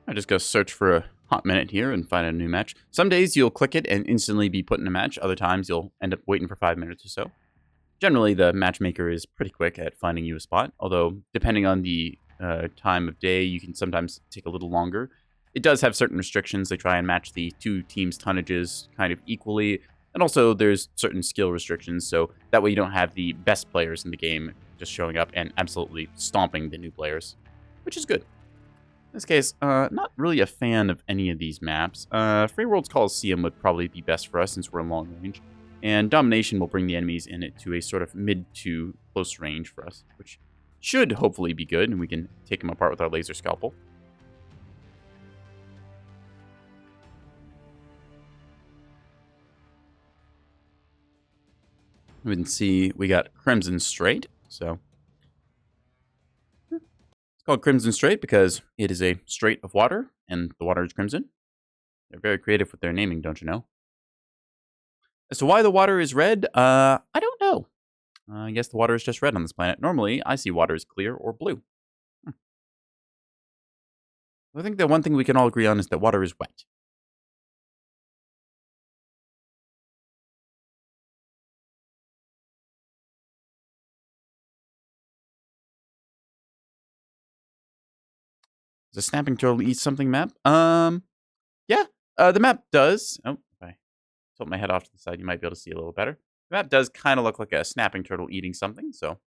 I just go search for a hot minute here and find a new match. Some days you'll click it and instantly be put in a match. Other times you'll end up waiting for 5 minutes or so. Generally, the matchmaker is pretty quick at finding you a spot, although depending on the time of day, you can sometimes take a little longer. It does have certain restrictions. They try and match the two teams' tonnages kind of equally, and also there's certain skill restrictions, so that way you don't have the best players in the game just showing up and absolutely stomping the new players, which is good. In this case, not really a fan of any of these maps. Free World's Coliseum would probably be best for us since we're in long range. And Domination will bring the enemies in it to a sort of mid to close range for us, which should hopefully be good, and we can take them apart with our laser scalpel. We can see we got Crimson Strait, so... it's called Crimson Strait because it is a strait of water, and the water is crimson. They're very creative with their naming, don't you know? As to why the water is red, I don't know. I guess the water is just red on this planet. Normally, I see water as clear or blue. I think the one thing we can all agree on is that water is wet. Does a snapping turtle eat something map? Yeah, the map does. Oh, if I tilt my head off to the side, you might be able to see a little better. The map does kind of look like a snapping turtle eating something, so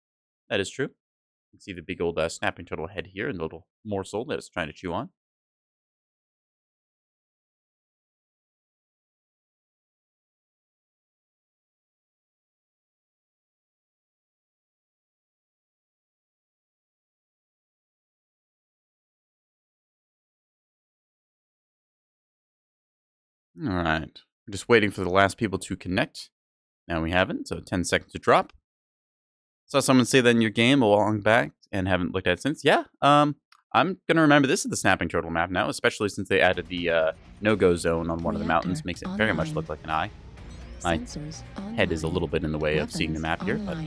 that is true. You can see the big old snapping turtle head here and the little morsel that it's trying to chew on. All right. We're just waiting for the last people to connect. Now we haven't, so 10 seconds to drop. Saw someone say that in your game a while back and haven't looked at it since. Yeah, I'm going to remember this is the snapping turtle map now, especially since they added the no-go zone on one of the mountains. Makes it very much look like an eye. My head is a little bit in the way of seeing the map here, but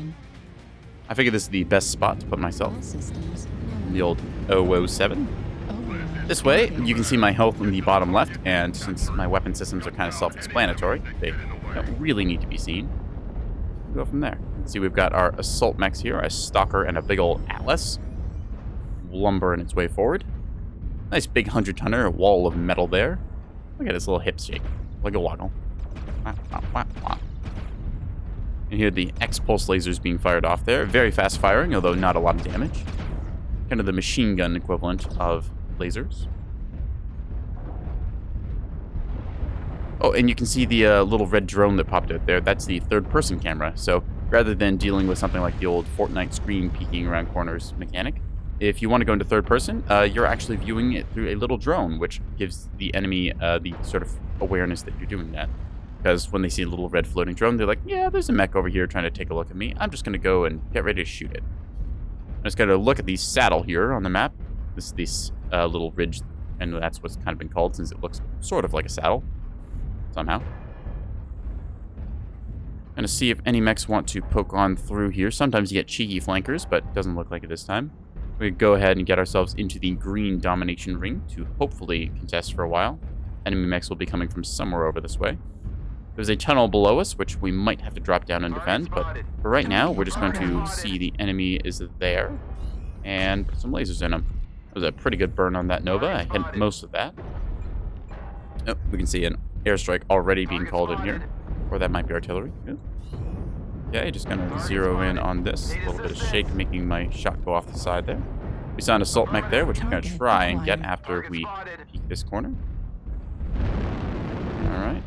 I figure this is the best spot to put myself. The old 007. This way, you can see my health in the bottom left, and since my weapon systems are kind of self-explanatory, they don't really need to be seen. We'll go from there. See, we've got our assault mechs here, a stalker and a big old atlas. Lumbering its way forward. Nice big 100-tonner, a wall of metal there. Look at his little hips shake, like a waggle. And here the X-pulse lasers being fired off there. Very fast firing, although not a lot of damage. Kind of the machine gun equivalent of lasers. Oh, and you can see the little red drone that popped out there. That's the third-person camera. So rather than dealing with something like the old Fortnite screen peeking around corners mechanic, if you want to go into third person, you're actually viewing it through a little drone, which gives the enemy the sort of awareness that you're doing that. Because when they see a little red floating drone, they're like, yeah, there's a mech over here trying to take a look at me. I'm just going to go and get ready to shoot it. I'm just going to look at the saddle here on the map. This is this little ridge, and that's what's kind of been called since it looks sort of like a saddle, somehow. Gonna see if any mechs want to poke on through here. Sometimes you get cheeky flankers, but it doesn't look like it this time. We go ahead and get ourselves into the green domination ring to hopefully contest for a while. Enemy mechs will be coming from somewhere over this way. There's a tunnel below us, which we might have to drop down and defend, but for right now, we're just going to see the enemy is there and put some lasers in them. That was a pretty good burn on that Nova. I hit most of that. Oh, we can see an airstrike already being called in here. Or that might be artillery. Good. Okay, just gonna zero in on this. A little bit of shake making my shot go off the side there. We saw an assault mech there, which we're gonna try and get after we peek this corner. Alright.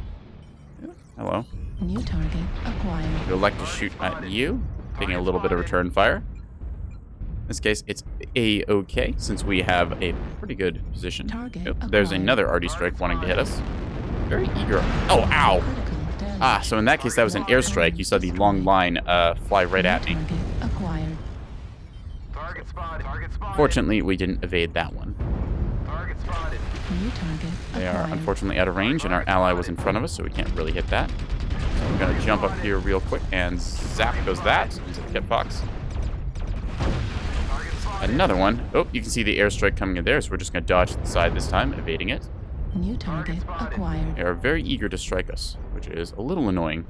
Yeah, hello. New target acquired. We'd like to shoot at you, taking a little bit of return fire. In this case, it's A-okay, since we have a pretty good position. There's another arty strike wanting to hit us. Very eager. Oh, ow! Ah, so in that case, that was an airstrike. You saw the long line fly right at me. Fortunately, we didn't evade that one. They are unfortunately out of range, and our ally was in front of us, so we can't really hit that. So we're going to jump up here real quick, and zap goes that into the Kit Fox. Another one. Oh, you can see the airstrike coming in there, so we're just going to dodge to the side this time, evading it. New target acquired. They are very eager to strike us, which is a little annoying.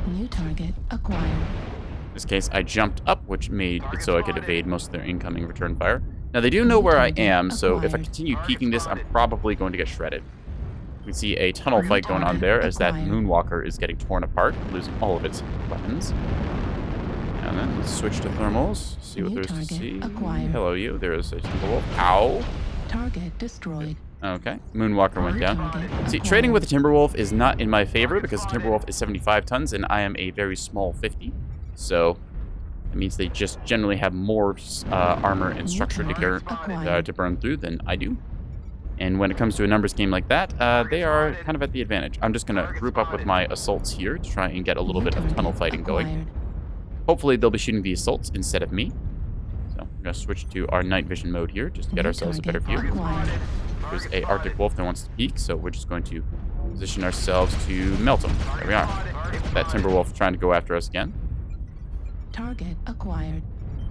New target acquired. In this case, I jumped up, which made it so I could evade most of their incoming return fire. Now, they do know where I am, so if I continue peeking this, I'm probably going to get shredded. We see a tunnel fight going on there as that Moonwalker is getting torn apart, losing all of its weapons. And then let's switch to thermals, see what there's to see. Hello, you. There is a Timberwolf. Ow! Target destroyed. Okay, Moonwalker went down. See, trading with a Timberwolf is not in my favor because the Timberwolf is 75 tons and I am a very small 50. So it means they just generally have more armor and structure to burn through than I do. And when it comes to a numbers game like that, they are kind of at the advantage. I'm just going to group up with my assaults here to try and get a little bit of tunnel fighting going. Hopefully they'll be shooting the assaults instead of me. So we're going to switch to our night vision mode here just to get ourselves a better view. There's a Arctic Wolf that wants to peek, so we're just going to position ourselves to melt him. There we are. That Timberwolf trying to go after us again. Target acquired.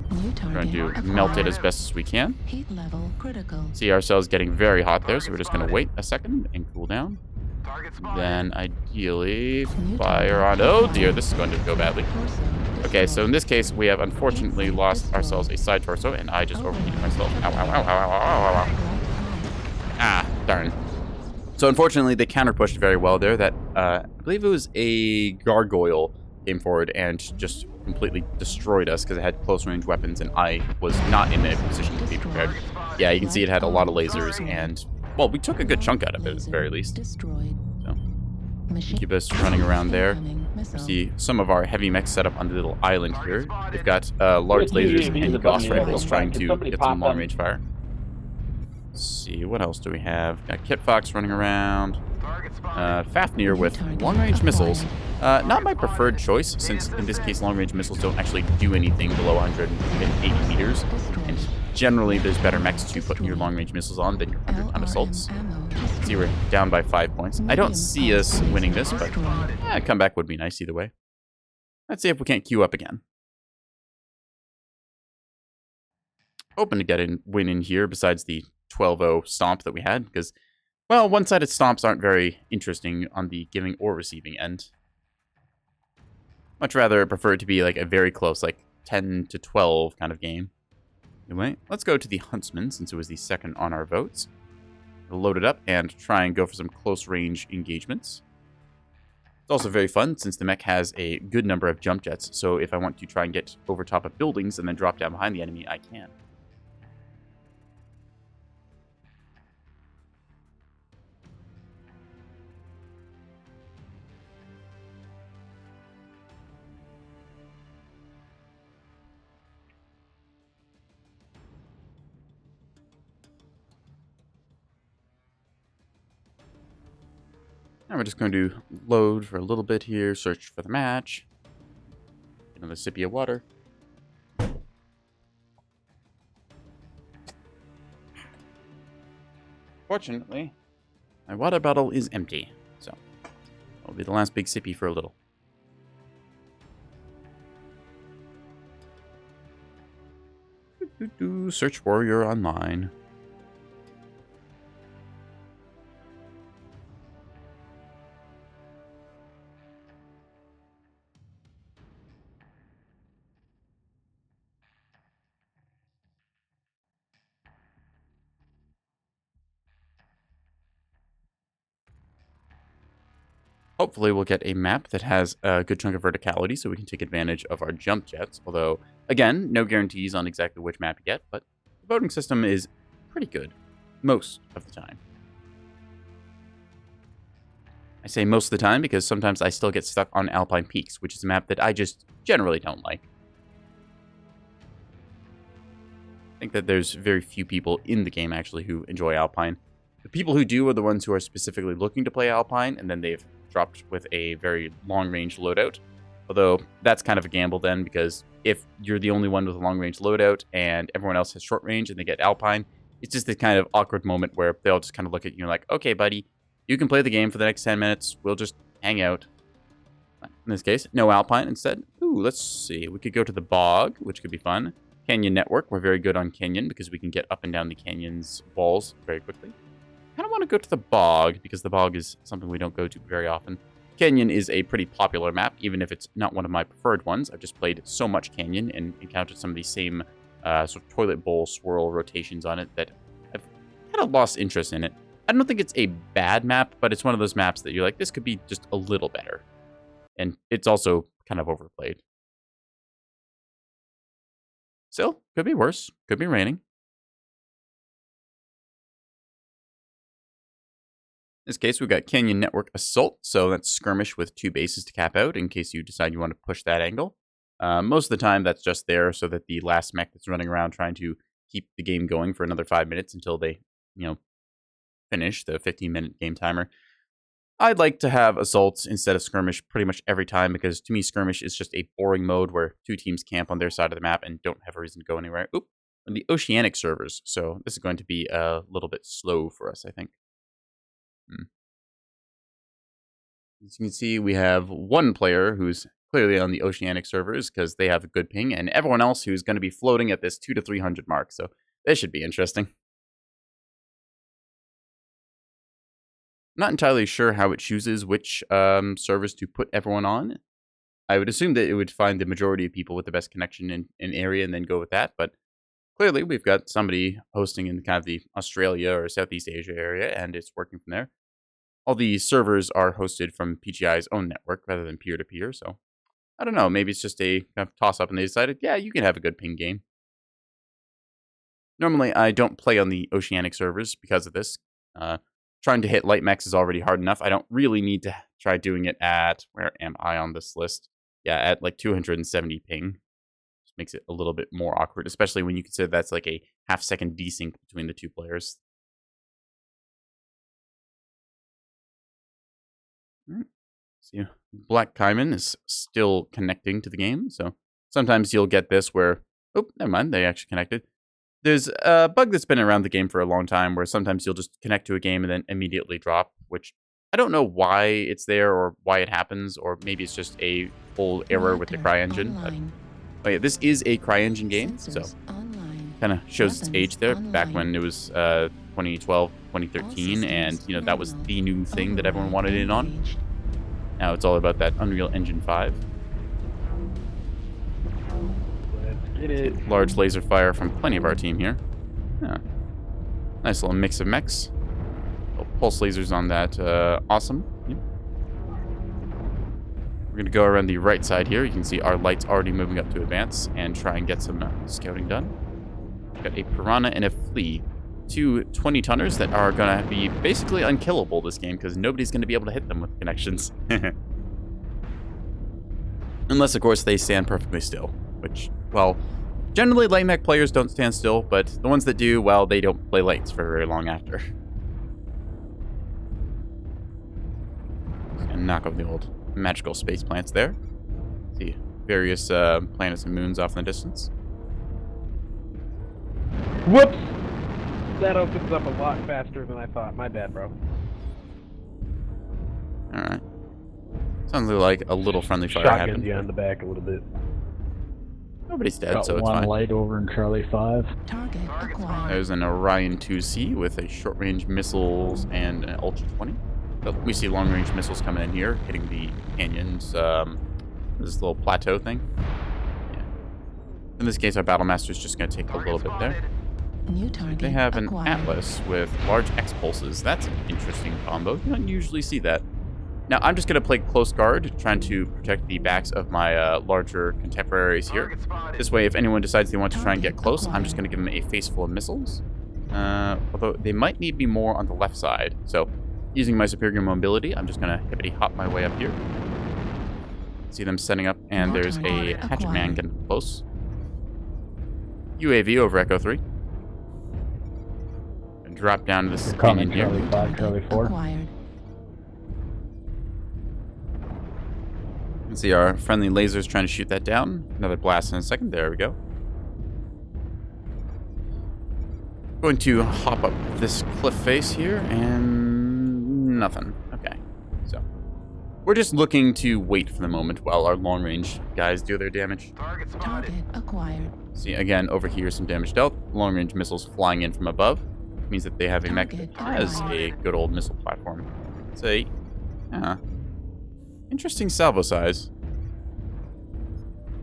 New target We're going to melt it as best as we can. Heat level critical. See ourselves getting very hot there, so we're just going to wait a second and cool down. Then ideally fire on. Oh dear, this is going to go badly. Okay, so in this case, we have unfortunately lost ourselves a side torso, and I just overheated myself. Ow, ow, ow, ow, ow, ow, ow, ow. Ah, darn. So unfortunately, they counter-pushed very well there. That I believe it was a gargoyle came forward and just completely destroyed us because it had close-range weapons, and I was not in a position to be prepared. Yeah, you can see it had a lot of lasers, and, well, we took a good chunk out of it, at the very least. Destroyed. So, Machine keep us running around there. incoming You missile. see some of our heavy mechs set up on the little island here. They've got large lasers and Gauss rifles trying to get some long-range fire. Let's see, what else do we have? Got Kit Fox running around. Fafnir with long-range missiles. Not my preferred choice, since in this case long-range missiles don't actually do anything below 180 meters. And generally there's better mechs to put your long-range missiles on than your 100-ton assaults. See, we're down by 5 points. I don't see us winning this, but a comeback would be nice either way. Let's see if we can't queue up again. Hoping to get a win in here besides the 12-0 stomp that we had, because, well, one-sided stomps aren't very interesting on the giving or receiving end. Much rather prefer it to be like a very close, like 10 to 12 kind of game. Anyway, let's go to the Huntsman, since it was the second on our votes. We'll load it up and try and go for some close-range engagements. It's also very fun, since the mech has a good number of jump jets, so if I want to try and get over top of buildings and then drop down behind the enemy, I can. Now we're just going to load for a little bit here, search for the match. Get another sippy of water. Fortunately, my water bottle is empty, so that'll be the last big sippy for a little. Search Warrior online. Hopefully we'll get a map that has a good chunk of verticality so we can take advantage of our jump jets. Although, again, no guarantees on exactly which map you get, but the voting system is pretty good most of the time. I say most of the time because sometimes I still get stuck on Alpine Peaks, which is a map that I just generally don't like. I think that there's very few people in the game actually who enjoy Alpine. The people who do are the ones who are specifically looking to play Alpine, and then they've dropped with a very long-range loadout. Although, that's kind of a gamble then, because if you're the only one with a long-range loadout and everyone else has short-range and they get Alpine, it's just this kind of awkward moment where they'll just kind of look at you like, okay, buddy, you can play the game for the next 10 minutes, we'll just hang out. In this case, no Alpine instead. Ooh, let's see, we could go to the Bog, which could be fun. Canyon Network, we're very good on Canyon because we can get up and down the canyon's walls very quickly. I kind of want to go to the Bog, because the Bog is something we don't go to very often. Canyon is a pretty popular map, even if it's not one of my preferred ones. I've just played so much Canyon and encountered some of these same sort of toilet bowl swirl rotations on it that I've kind of lost interest in it. I don't think it's a bad map, but it's one of those maps that you're like, this could be just a little better. And it's also kind of overplayed. Still, could be worse. Could be raining. In this case, we've got Canyon Network Assault, so that's skirmish with 2 bases to cap out in case you decide you want to push that angle. Most of the time, that's just there so that the last mech that's running around trying to keep the game going for another 5 minutes until they, finish the 15-minute game timer. I'd like to have assaults instead of skirmish pretty much every time, because to me, skirmish is just a boring mode where 2 teams camp on their side of the map and don't have a reason to go anywhere. Oop, on the oceanic servers, so this is going to be a little bit slow for us, I think. As you can see, we have one player who's clearly on the oceanic servers because they have a good ping, and everyone else who's going to be floating at this 200 to 300 mark, so this should be interesting. Not entirely sure how it chooses which servers to put everyone on. I would assume that it would find the majority of people with the best connection in an area and then go with that, but clearly we've got somebody hosting in kind of the Australia or Southeast Asia area, and it's working from there. all the servers are hosted from PGI's own network rather than peer-to-peer, so I don't know, maybe it's just a kind of toss-up and they decided, yeah, you can have a good ping game. Normally, I don't play on the Oceanic servers because of this. Trying to hit light mechs is already hard enough. I don't really need to try doing it at, where am I on this list? Yeah, at like 270 ping. Just makes it a little bit more awkward, especially when you consider that's like a half-second desync between the two players. See, Black Cayman is still connecting to the game, so sometimes you'll get this where, oh, never mind, they actually connected. There's a bug that's been around the game for a long time where sometimes you'll just connect to a game and then immediately drop, which I don't know why it's there or why it happens, or maybe it's just a full error with the CryEngine. But yeah, this is a CryEngine game, so kind of shows its age there. Back when it was 2012, 2013, and you know that was the new thing that everyone wanted in on. Now it's all about that Unreal Engine 5. Get it. Large laser fire from plenty of our team here. Yeah. Nice little mix of mechs. Little pulse lasers on that. Awesome. Yep. We're going to go around the right side here. You can see our lights already moving up to advance and try and get some scouting done. Got a Piranha and a Flea. Two 20-tonners that are going to be basically unkillable this game because nobody's going to be able to hit them with connections. Unless, of course, they stand perfectly still, which, well, generally light mech players don't stand still, but the ones that do, well, they don't play lights for very long after. And knock off the old magical space plants there. See various planets and moons off in the distance. Whoops! That opens up a lot faster than I thought. My bad, bro. Alright. Sounds like a little friendly fire Shotguns happened. you on the back a little bit. Nobody's dead, Got so it's one fine. light over in Charlie 5. Target acquired. There's an Orion 2C with a short-range missiles and an Ultra 20. Oh, we see long-range missiles coming in here, hitting the canyons. This little plateau thing. Yeah. In this case, our Battlemaster is just going to take a little bit there. New target They have an acquired. Atlas with large X-pulses. That's an interesting combo. You don't usually see that. Now, I'm just going to play close guard, trying to protect the backs of my larger contemporaries here. This way, if anyone decides they want to try and get close, I'm just going to give them a face full of missiles. Although they might need me more on the left side. So, using my superior mobility, I'm just going to hippity hop my way up here. See them setting up, and there's a hatchet man getting close. UAV over Echo 3. And drop down to this Coming, canyon here. Charlie 5, Charlie 4. Acquired. You can see our friendly lasers trying to shoot that down. Another blast in a second. There we go. Going to hop up this cliff face here, and nothing. Okay, so we're just looking to wait for the moment while our long-range guys do their damage. Target acquired. See, again, over here, some damage dealt. Long-range missiles flying in from above. Means that they have a mech that has a good old missile platform. It's a interesting salvo size.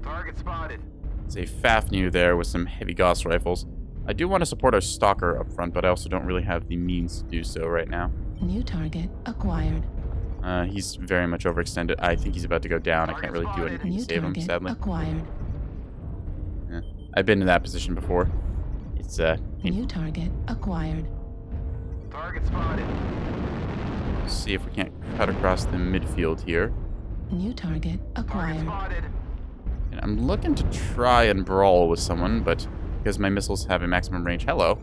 Target spotted. It's a Fafnir there with some heavy Gauss rifles. I do want to support our Stalker up front, but I also don't really have the means to do so right now. New target acquired. He's very much overextended. I think he's about to go down. I can't really do anything to New save him, target sadly. acquired. Yeah. I've been in that position before. It's New painful. target acquired. Target spotted. See if we can't cut across the midfield here. New target Target acquired. spotted. And I'm looking to try and brawl with someone, but because my missiles have a maximum range. Hello.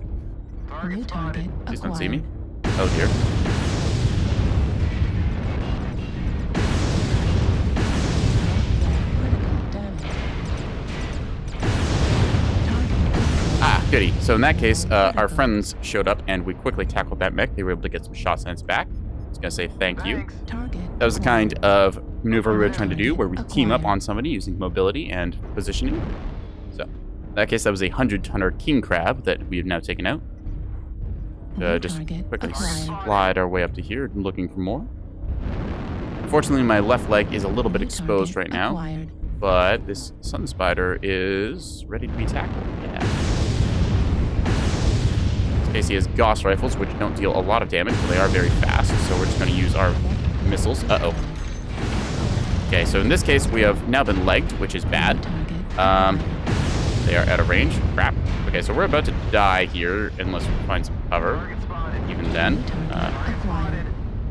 New target Please acquired. don't see me. Oh dear. Critical damage. Target Ah, goody. So in that case, our friends showed up and we quickly tackled that mech. They were able to get some shots in its back. I was going to say thank you. Thanks. target. That was the kind of maneuver we were trying to do where we team up Acquired. on somebody using mobility and positioning. So in that case, that was a 100-tonner king crab that we have now taken out. New Just target quickly acquired. slide our way up to here and looking for more. Unfortunately, my left leg is a little bit New exposed target right now, acquired. but this sun spider is ready to be tackled. Yeah. case he has Gauss rifles, which don't deal a lot of damage, but they are very fast, so we're just going to use our missiles. Uh-oh. Okay, so in this case, we have now been legged, which is bad. They are out of range. Crap. Okay, so we're about to die here, unless we find some cover. Even then.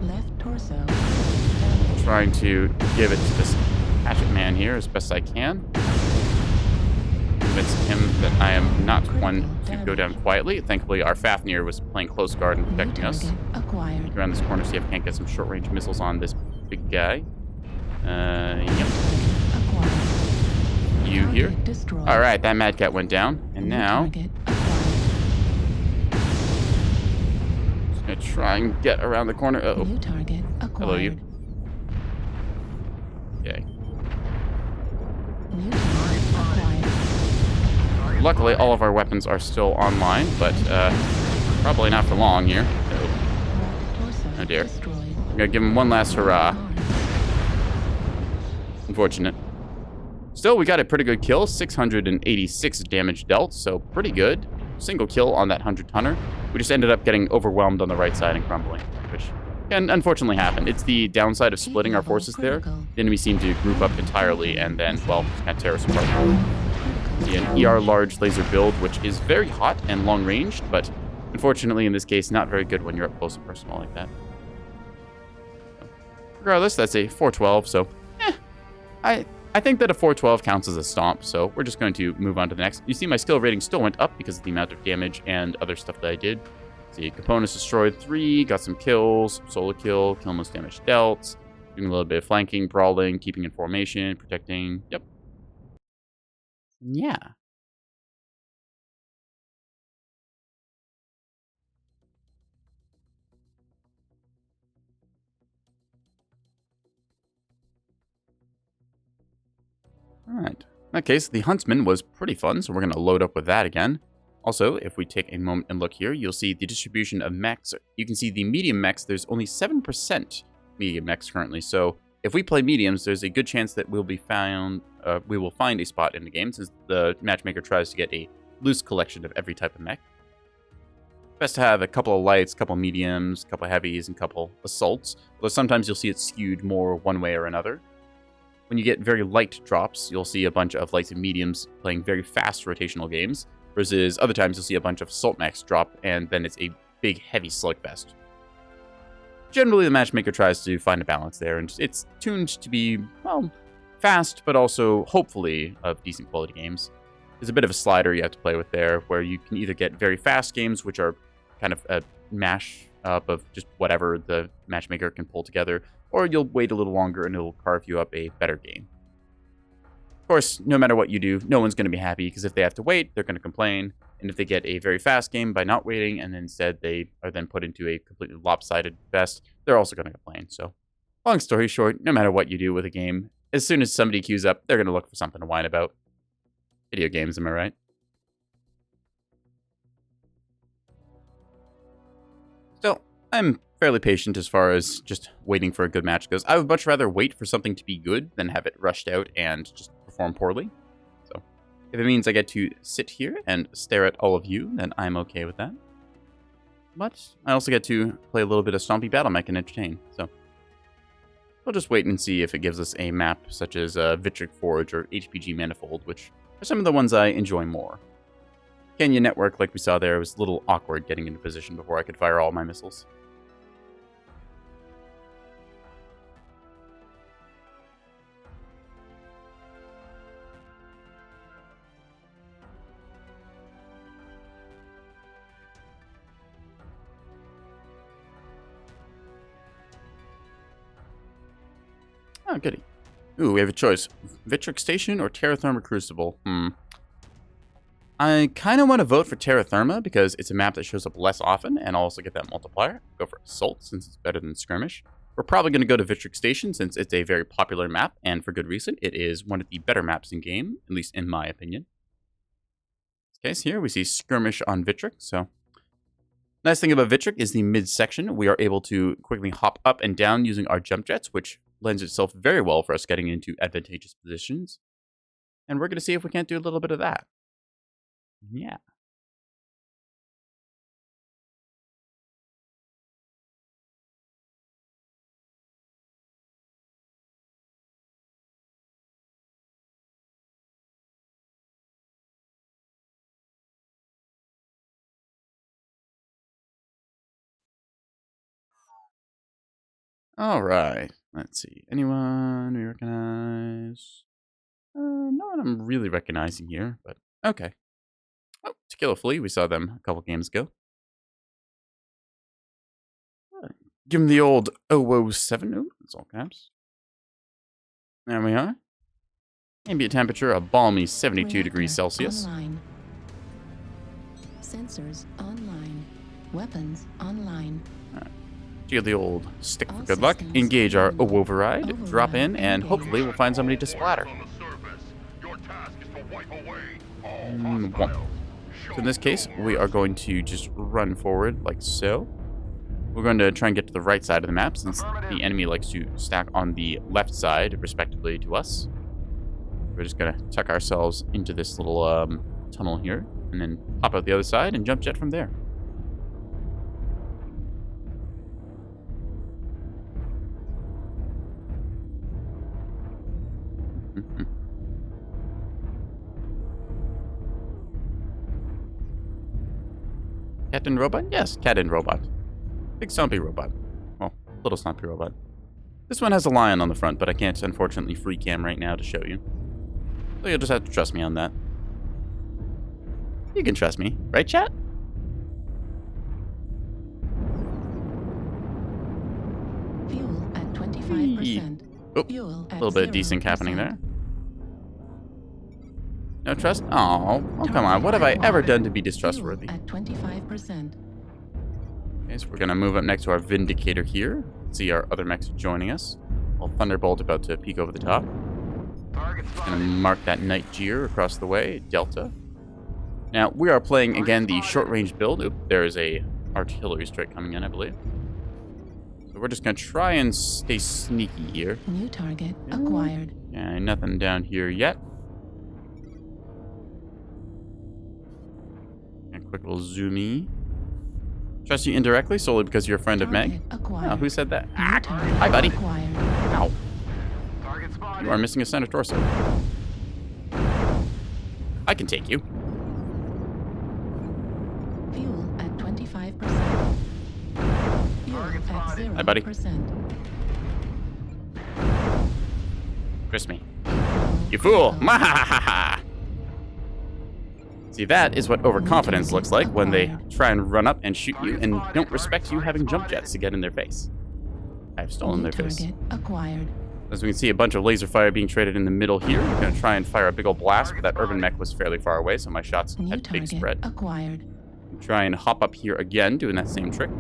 Left torso. Trying to give it to this hatchet man here as best I can. Convince him that I am not one to go down quietly. Thankfully, our Fafnir was playing close guard and protecting us. Look around this corner, see if I can't get some short-range missiles on this big guy. Yep. You here? All right, that Mad Cat went down, and now just gonna try and get around the corner. Uh-oh. New target acquired. Hello, you. Okay. New target acquired. Luckily, all of our weapons are still online, but probably not for long here. Uh-oh. Torso Oh dear. destroyed. I'm gonna give him one last hurrah. Unfortunate. Still, we got a pretty good kill. 686 damage dealt, so pretty good. Single kill on that 100-tonner. We just ended up getting overwhelmed on the right side and crumbling, which can unfortunately happen. It's the downside of splitting our forces there. The enemy seemed to group up entirely and then, well, just kind of tear us apart. See an ER large laser build, which is very hot and long-ranged, but unfortunately in this case, not very good when you're up close and personal like that. Regardless, that's a 412, so I think that a 412 counts as a stomp, so we're just going to move on to the next. You see my skill rating still went up because of the amount of damage and other stuff that I did. See, components destroyed 3, got some kills, solo kill most damage dealt, doing a little bit of flanking, brawling, keeping in formation, protecting, yep. Yeah. Alright. In that case, the Huntsman was pretty fun, so we're going to load up with that again. Also, if we take a moment and look here, you'll see the distribution of mechs. You can see the medium mechs, there's only 7% medium mechs currently, so if we play mediums, there's a good chance that we will find a spot in the game, since the matchmaker tries to get a loose collection of every type of mech. Best to have a couple of lights, a couple of mediums, a couple of heavies, and a couple assaults, although sometimes you'll see it skewed more one way or another. When you get very light drops, you'll see a bunch of lights and mediums playing very fast rotational games, versus other times you'll see a bunch of assault mechs drop, and then it's a big, heavy slugfest. Generally, the matchmaker tries to find a balance there, and it's tuned to be, well, fast, but also, hopefully, of decent quality games. There's a bit of a slider you have to play with there, where you can either get very fast games, which are kind of a mash up of just whatever the matchmaker can pull together, or you'll wait a little longer and it'll carve you up a better game. Of course, no matter what you do, no one's going to be happy, because if they have to wait, they're going to complain, and if they get a very fast game by not waiting, and instead they are then put into a completely lopsided fest, they're also going to complain. So, long story short, no matter what you do with a game, as soon as somebody queues up, they're going to look for something to whine about. Video games, am I right? Still, I'm fairly patient as far as just waiting for a good match goes. I would much rather wait for something to be good than have it rushed out and just perform poorly. So, if it means I get to sit here and stare at all of you, then I'm okay with that. But I also get to play a little bit of Stompy Battle Mech and entertain, so we'll just wait and see if it gives us a map such as Vitric Forge or HPG Manifold, which are some of the ones I enjoy more. Canyon Network, like we saw there, was a little awkward getting into position before I could fire all my missiles. Oh, goody. Ooh, we have a choice. Vitric Station or Terra Therma Crucible? I kind of want to vote for Terra Therma because it's a map that shows up less often, and I'll also get that multiplier. Go for Assault since it's better than Skirmish. We're probably going to go to Vitric Station since it's a very popular map, and for good reason. It is one of the better maps in game, at least in my opinion. In this case here, we see Skirmish on Vitric, so nice thing about Vitric is the midsection. We are able to quickly hop up and down using our jump jets, which lends itself very well for us getting into advantageous positions. And we're going to see if we can't do a little bit of that. Yeah. All right. Let's see. Anyone we recognize? No one I'm really recognizing here, but okay. Oh, Tequila Flea. We saw them a couple games ago. Give him the old 007. Oh, that's all caps. There we are. Ambient temperature, a balmy 72 degrees Celsius. Online. Sensors online. Weapons online. Do the old stick for All good luck. systems Engage our green. override, drop in, and Override hopefully we'll find somebody to splatter. On the surface, your task is to wipe away all Womp. hostiles. So in this case, we are going to just run forward like so. We're going to try and get to the right side of the map since the enemy likes to stack on the left side, respectively, to us. We're just going to tuck ourselves into this little tunnel here and then pop out the other side and jump jet from there. Cat and robot? Yes, cat and robot. Big stumpy robot. Well, little stumpy robot. This one has a lion on the front, but I can't, unfortunately, free cam right now to show you. So you'll just have to trust me on that. You can trust me, right, chat? Fuel at 25%. Oh, Fuel a at little bit of desync happening 0%. there. No trust? Oh, come on. What have I ever done to be distrustworthy? Fuel at 25%. Okay, so we're going to move up next to our Vindicator here. See our other mechs joining us. Well, Thunderbolt about to peek over the top. Going to mark that Night Jeer across the way, Delta. Now, we are playing, again, the short-range build. Oop, there is a artillery strike coming in, I believe. So we're just going to try and stay sneaky here. New target acquired. Yeah, nothing down here yet. A quick little zoomy. Trust you indirectly solely because you're a friend of Meg. Target acquired. Oh, who said that? New Ah, target hi, buddy. acquired. Ow. You are missing a center torso. I can take you. Fuel at 25%. Fuel at 0%. Hi, buddy. Chris me. You fool! Mahahaha! See, that is what overconfidence looks like when they try and run up and shoot you and don't respect you having jump jets to get in their face. I've stolen their face. Target acquired. As we can see, a bunch of laser fire being traded in the middle here. I'm going to try and fire a big old blast, but that urban mech was fairly far away, so my shots New had big target spread. acquired. Try and hop up here again, doing that same trick.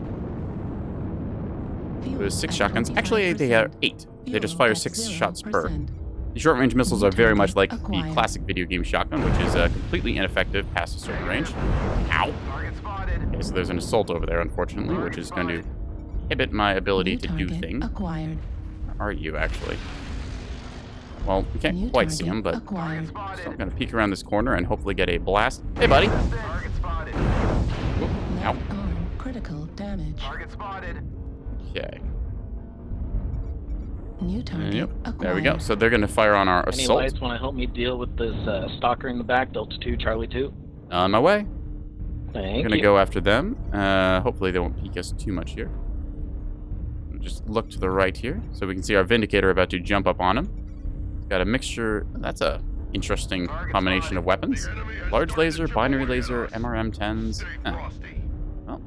Fuel There's 6 at shotguns. Actually, they are 8. They just fire 6 shots per. The short-range missiles are very much like the classic video game shotgun, which is completely ineffective past a certain range. Ow. Okay, so there's an assault over there, unfortunately, which is going to inhibit my ability to do things. Acquired. Where are you, actually? Well, we can't New quite see target him, but acquired. so I'm going to peek around this corner and hopefully get a blast. Hey, buddy. Oop, ow. Left arm critical damage. Okay. New target Yep. acquired. There we go. So they're going to fire on our Any assault. lights want to help me deal with this stalker in the back, Delta 2, Charlie 2? On my way. Thank I'm going to you. go after them. Hopefully they won't peek us too much here. Just look to the right here. So we can see our Vindicator about to jump up on him. It's got a mixture. That's a interesting combination of weapons. Large laser, binary laser, MRM-10s. Well, at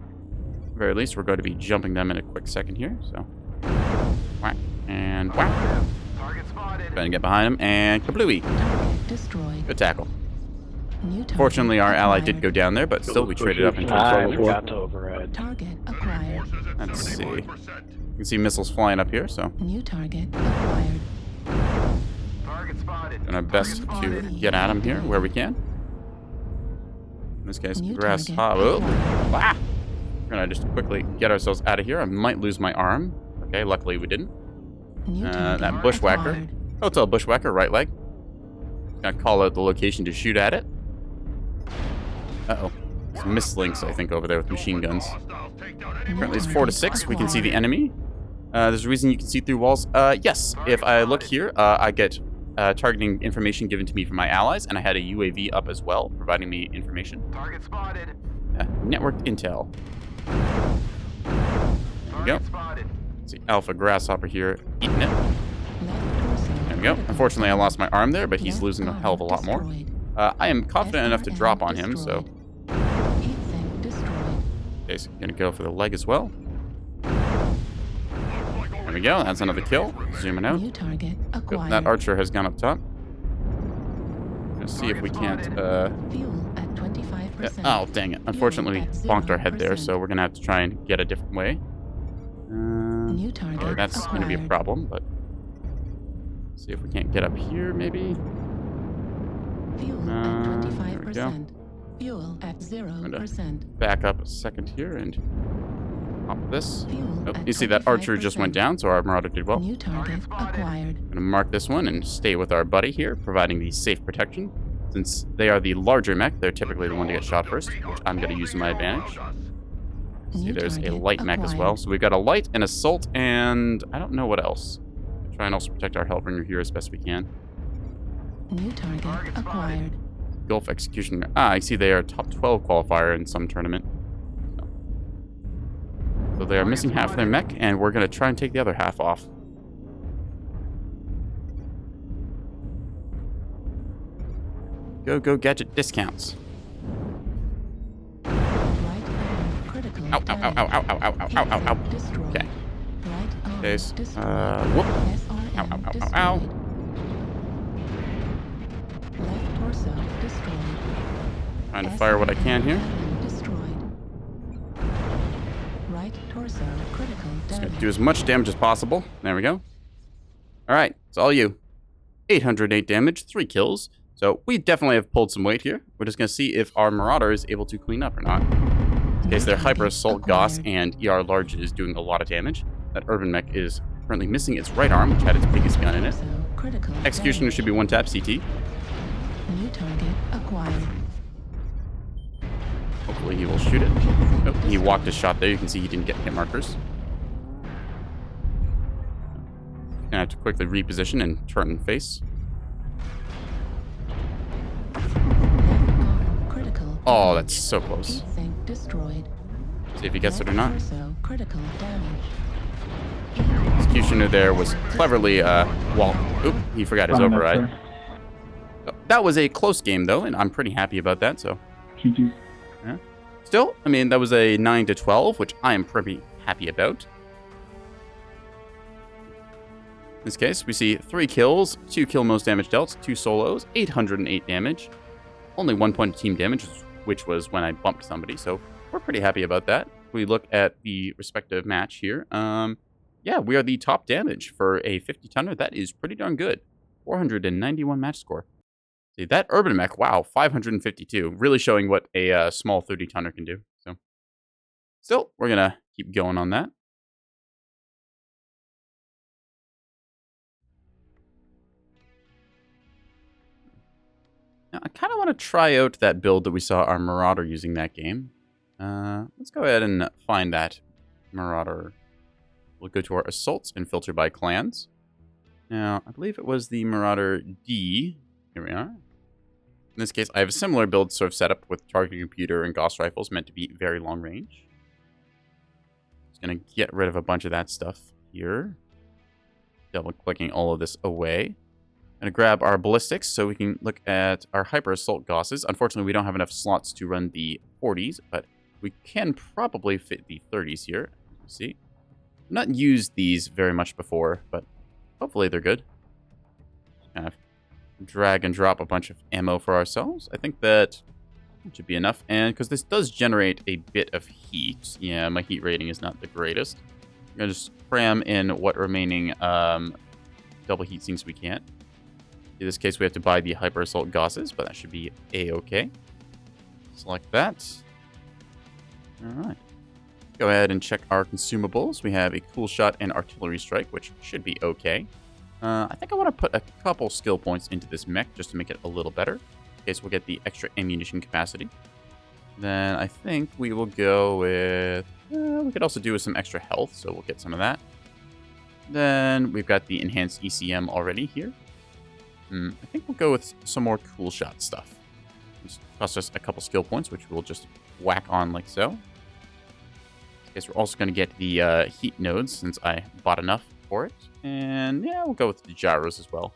the very least, we're going to be jumping them in a quick second here. So, whack and whack. Going to get behind him and kablooey. Target destroyed. Good tackle. New target Fortunately, our ally did acquired. go down there, but still we traded up into I control. forgot to override. Target acquired. Let's see. You can see missiles flying up here, so New target acquired. doing our best to get at him here where we can. In this case, New grass target hop. Oh, acquired. ah! We're gonna just quickly get ourselves out of here. I might lose my arm. Okay, luckily we didn't. New target That bushwhacker. acquired. Hotel bushwhacker, right leg. Gonna call out the location to shoot at it. Uh-oh. Some mislinks, I think, over there with machine guns. Currently it's 4 to 6. We can see the enemy. There's a reason you can see through walls. Yes, if I look here, I get targeting information given to me from my allies, and I had a UAV up as well, providing me information. Networked intel. There we go. Let's see, Alpha Grasshopper here eating it. Left torso. There we go. Unfortunately, I lost my arm there, but he's Left losing a arm hell of a lot more. destroyed. I am confident enough to drop on him, so... Destroyed. Heat sink destroyed. Okay, so gonna go for the leg as well. There we go. That's another kill. Zooming out. New target Oop, acquired. that archer has gone up top. Let's see if we can't... Fuel at 25%. Oh, dang it. Unfortunately, we at bonked our head there, 0%. so we're gonna have to try and get a different way. New target That's gonna be a acquired. problem, but... See if we can't get up here, maybe? Fuel there at we 25%. Fuel at 0%. Back up a second here and pop this. Fuel Oh, at you see that archer just went 25%. down, so our Marauder did well. New target acquired. I'm gonna mark this one and stay with our buddy here, providing the safe protection. Since they are the larger mech, they're typically the one to get shot first, which I'm gonna use to my advantage. See, New there's a target light mech as well. acquired. So we've got a light, an assault, and I don't know what else. Try and also protect our Hellbringer here as best we can. New target acquired. Gulf Executioner. Ah, I see they are top 12 qualifier in some tournament. So they are missing half their mech, and we're going to try and take the other half off. Go, go, gadget discounts. Right arm critical Ow, ow, ow, ow, ow, ow, ow, ow, ow, ow, ow. Destroyed. Okay. Right arm Case. destroyed. Whoop. SRM Ow, ow, ow, ow, destroyed. ow. Left torso destroyed. Trying to fire what I can here. SRM destroyed. Right torso critical Just damage. gonna do as much damage as possible. There we go. Alright, it's all you. 808 damage, 3 kills. So we definitely have pulled some weight here. We're just gonna see if our Marauder is able to clean up or not. In case their Hyper Assault Gauss and ER Large is doing a lot of damage. That Urban Mech is currently missing its right arm, which had its biggest gun in it. Torso critical Executioner damage. should be 1 tap CT. New target acquired. Hopefully he will shoot it. Oh, he walked his shot there. You can see he didn't get hit markers. Gonna have to quickly reposition and turn and face. Left arm critical. Oh, damage. that's so close. Heat sink destroyed. See if he gets it or Left not. torso critical damage. Executioner there was cleverly, oop, he forgot his override. So, that was a close game, though, and I'm pretty happy about that, so. Yeah. Still, I mean, that was a 9-12, which I am pretty happy about. In this case, we see 3 kills, 2 kill most damage dealt, 2 solos, 808 damage. Only 1 point of team damage, which was when I bumped somebody, so we're pretty happy about that. If we look at the respective match here, yeah, we are the top damage for a 50-tonner. That is pretty darn good. 491 match score. See, that Urban Mech, wow, 552. Really showing what a small 30-tonner can do. So, still, we're going to keep going on that. Now, I kind of want to try out that build that we saw our Marauder using that game. Let's go ahead and find that Marauder. We'll go to our assaults and filter by clans. Now, I believe it was the Marauder D. Here we are. In this case, I have a similar build sort of setup with targeting computer and Gauss rifles meant to be very long range. Just going to get rid of a bunch of that stuff here. Double clicking all of this away. Going to grab our ballistics so we can look at our hyper assault Gausses. Unfortunately, we don't have enough slots to run the 40s, but we can probably fit the 30s here. Let's see. I've not used these very much before, but hopefully they're good. Kind of drag and drop a bunch of ammo for ourselves. I think that should be enough. And because this does generate a bit of heat, yeah, my heat rating is not the greatest. I'm going to just cram in what remaining double heat sinks we can. In this case, we have to buy the Hyper Assault Gausses, but that should be A-okay. Select that. Alright. Go ahead and check our consumables. We have a Cool Shot and Artillery Strike, which should be okay. I think I want to put a couple skill points into this mech just to make it a little better. In case we'll get the extra ammunition capacity. Then I think we will go with... we could also do with some extra health, so we'll get some of that. Then we've got the enhanced ECM already here. I think we'll go with some more Cool Shot stuff. Just cost us a couple skill points, which we'll just whack on like so. Guess we're also going to get the heat nodes since I bought enough for it. And yeah, we'll go with the gyros as well.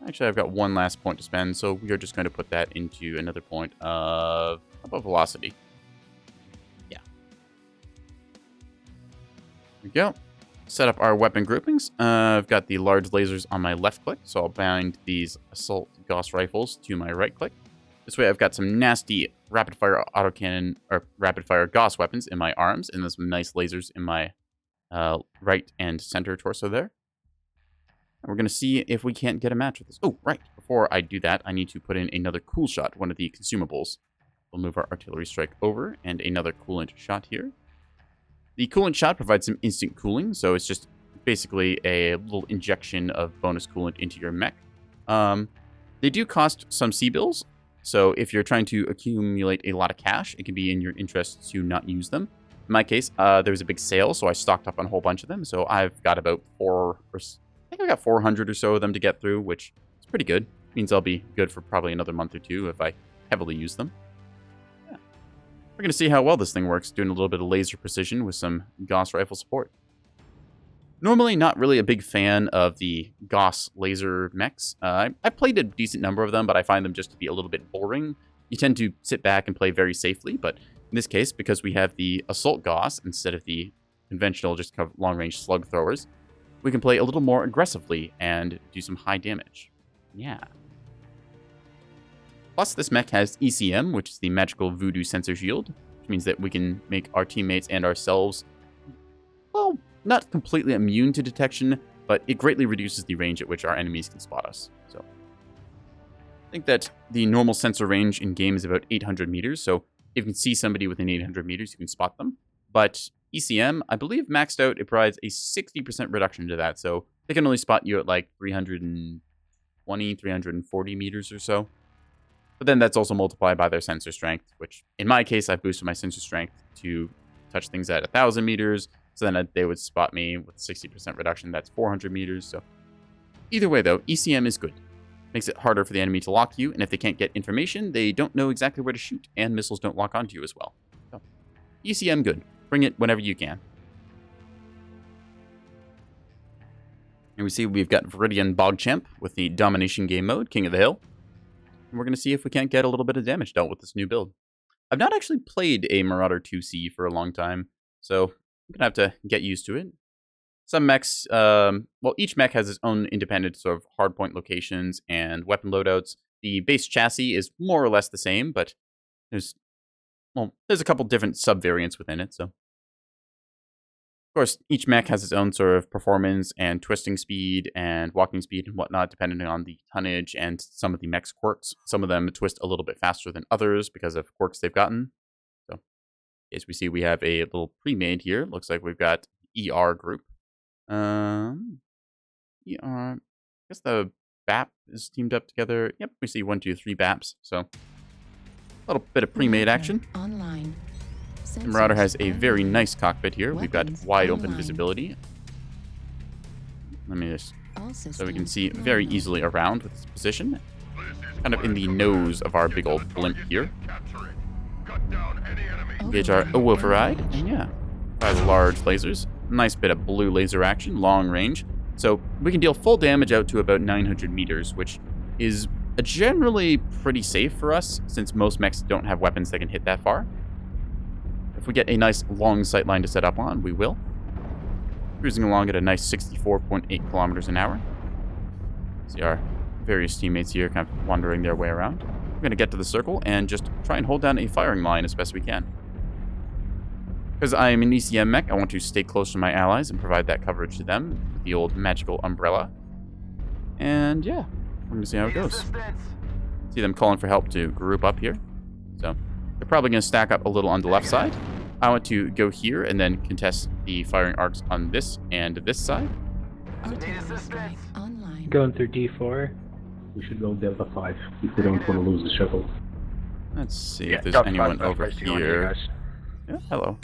Actually, I've got one last point to spend, so we are just going to put that into another point of above velocity. Yeah. There we go. Set up our weapon groupings. I've got the large lasers on my left click, so I'll bind these assault Gauss rifles to my right click. This way I've got some nasty rapid-fire autocannon, or rapid-fire Gauss weapons in my arms, and then some nice lasers in my right and center torso there. And we're going to see if we can't get a match with this. Oh, right. Before I do that, I need to put in another cool shot, one of the consumables. We'll move our artillery strike over, and another coolant shot here. The coolant shot provides some instant cooling, so it's just basically a little injection of bonus coolant into your mech. They do cost some C-bills, so if you're trying to accumulate a lot of cash, it can be in your interest to not use them. In my case, there was a big sale, so I stocked up on a whole bunch of them, so I've got about 400 or so of them to get through, which is pretty good. Means I'll be good for probably another month or two if I heavily use them. Yeah. We're going to see how well this thing works, doing a little bit of laser precision with some Gauss rifle support. Normally not really a big fan of the Gauss laser mechs. I played a decent number of them, but I find them just to be a little bit boring. You tend to sit back and play very safely, but in this case, because we have the assault Gauss instead of the conventional just long-range slug throwers, we can play a little more aggressively and do some high damage. Yeah. Plus, this mech has ECM, which is the Magical Voodoo Sensor Shield, which means that we can make our teammates and ourselves, well, not completely immune to detection, but it greatly reduces the range at which our enemies can spot us. So, I think that the normal sensor range in game is about 800 meters, so if you can see somebody within 800 meters, you can spot them. But ECM, I believe maxed out, it provides a 60% reduction to that, so they can only spot you at like 320, 340 meters or so. But then that's also multiplied by their sensor strength, which in my case, I boosted my sensor strength to touch things at 1,000 meters, so then they would spot me with 60% reduction, that's 400 meters, so either way though, ECM is good. Makes it harder for the enemy to lock you, and if they can't get information, they don't know exactly where to shoot, and missiles don't lock onto you as well. So, ECM good. Bring it whenever you can. And we see we've got Viridian Bogchamp with the Domination Game mode, King of the Hill. And we're going to see if we can't get a little bit of damage dealt with this new build. I've not actually played a Marauder 2C for a long time, so I'm going to have to get used to it. Some mechs, well, each mech has its own independent sort of hardpoint locations and weapon loadouts. The base chassis is more or less the same, but there's a couple different sub-variants within it, so. Of course, each mech has its own sort of performance and twisting speed and walking speed and whatnot, depending on the tonnage and some of the mech's quirks. Some of them twist a little bit faster than others because of quirks they've gotten. So, as we see, we have a little pre-made here. Looks like we've got ER group. ER, I guess the BAP is teamed up together. Yep, we see 1, 2, 3 BAPs. So, a little bit of pre-made action. Online. The Marauder has a very nice cockpit here. We've got wide open visibility. Let me just, so we can see very easily around with this position. Kind of in the nose of our big old blimp here. Engage our override. And yeah, 5 large lasers. Nice bit of blue laser action, long range. So we can deal full damage out to about 900 meters, which is generally pretty safe for us, since most mechs don't have weapons that can hit that far. If we get a nice long sightline to set up on, we will. Cruising along at a nice 64.8 kilometers an hour. See our various teammates here kind of wandering their way around. We're going to get to the circle and just try and hold down a firing line as best we can. Because I am an ECM mech, I want to stay close to my allies and provide that coverage to them with the old magical umbrella. And yeah, we're going to see how it goes. See them calling for help to group up here. So they're probably going to stack up a little on the left side. I want to go here and then contest the firing arcs on this and this side. Online. Going through D4. We should go Delta 5 if we don't want to lose the shuttle. Let's see if there's anyone over here. Yeah, hello.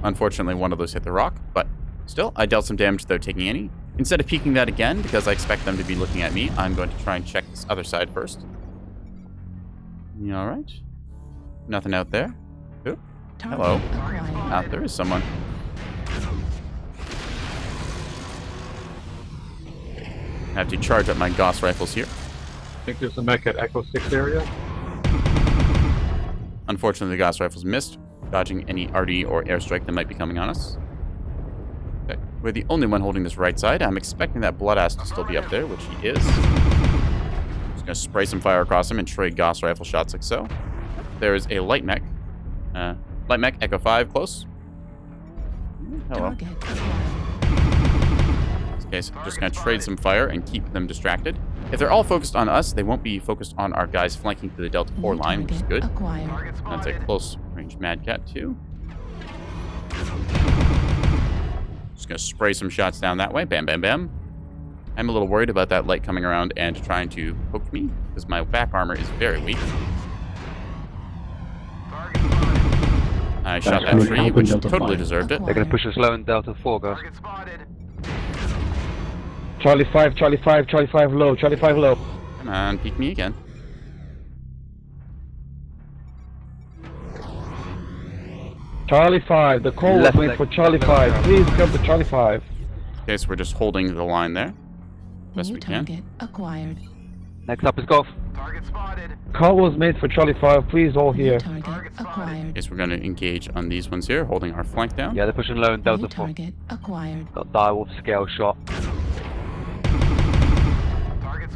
Unfortunately, one of those hit the rock, but still, I dealt some damage without taking any. Instead of peeking that again, because I expect them to be looking at me, I'm going to try and check this other side first. Alright. Nothing out there. Oop. Hello. Acquired. Ah, there is someone. I have to charge up my Gauss rifles here. I think there's a mech at Echo 6 area. Unfortunately, the Gauss rifles missed, dodging any RD or airstrike that might be coming on us. Okay. We're the only one holding this right side. I'm expecting that Bloodass to still be up there, which he is. Just gonna spray some fire across him and trade Gauss rifle shots like so. There is a light mech. Light mech, Echo 5, close. Hello. Target acquired. Okay, so I'm just gonna trade some fire and keep them distracted. If they're all focused on us, they won't be focused on our guys flanking through the Delta 4 New line, which is target good. acquired. That's a close range Mad Cat too. Just gonna spray some shots down that way. Bam, bam, bam. I'm a little worried about that light coming around and trying to poke me because my back armor is very weak. I shot that tree, which totally deserved it. They're going to push us low in Delta 4, guys. Charlie 5, Charlie 5, Charlie 5 low, Charlie 5 low. Come on, peek me again. Charlie 5, the call was Left made leg. for Charlie 5. Please come to Charlie 5. Okay, so we're just holding the line there. Best New we can. target acquired. Next up is Golf. Call was made for Charlie 5. Please all New here. target acquired. Guess we're gonna engage on these ones here, holding our flank down. Yeah, they're pushing low in New Delta 4. target acquired. Got Direwolf scale shot.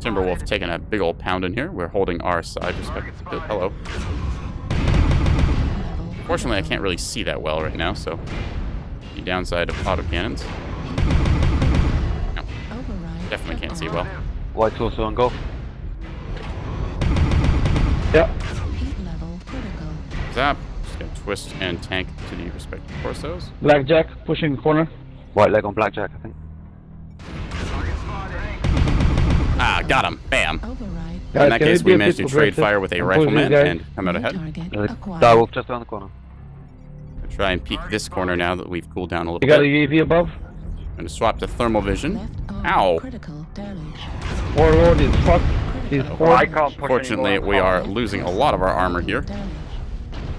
Timberwolf taking a big old pound in here. We're holding our side. Good. Hello. Level. Fortunately, I can't really see that well right now, so the downside of autocannons. Override. Definitely can't see well. White's also on Golf. Yep. Heat level critical. Zap. Just gonna twist and tank to the respective torsos. Blackjack pushing the corner. White leg on Blackjack, I think. Ah, got him. Bam. Override. In that case, we managed to trade fire with a rifleman and come out New ahead. target There's a acquired. Direwolf just around the corner. I'll try and peek this corner now that we've cooled down a You little got a bit. UAV above? I'm gonna swap to thermal vision. Left arm Ow. critical damage. Warlord is fucked. He's Critical forced. can't push Fortunately, we are losing a lot of our armor here. damage.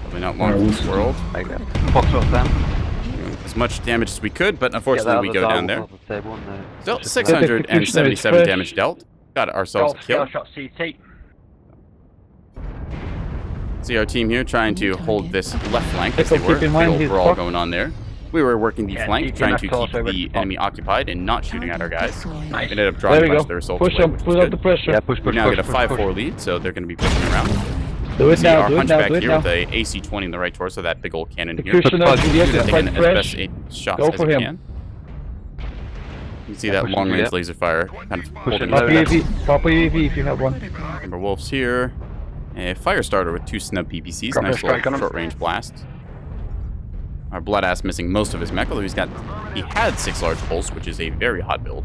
Probably not long for this world. There you go. Foxtrot's down. As much damage as we could, but Get unfortunately that we other go down Direwolf there. off the table and, Still push us 677 Execution damage dealt. Got ourselves a kill. shot CT. See our team here trying to hold this left flank as Echo, they were. keep in mind Big he's old brawl fucked. going on there. We were working the Yeah, flank, keep trying your to left keep torso the with- enemy occupied and not shooting at our guys. Destroyed. Nice. Ended up There drawing we much go. of their assault Push away, up, which is put up good. the pressure. Yeah, push, We push, now push, get a push, 5-4 push. lead, so they're going to be pushing around. Do it See now, our do it now, hunchback do it here now. with a AC-20 in the right torso, that big old cannon here. Execution of GDS is Taking quite as fresh. best shots Go as for it him. can. You can see that push long-range it. laser fire kind of holding it Pop low. us back. UAV. Pop a UAV if you have one. Timber Wolves here. A fire starter with 2 snub PPCs. Drop a Nice strike on little him. short-range blast. Our Bloodass missing most of his mech, although he had 6 large pulse, which is a very hot build.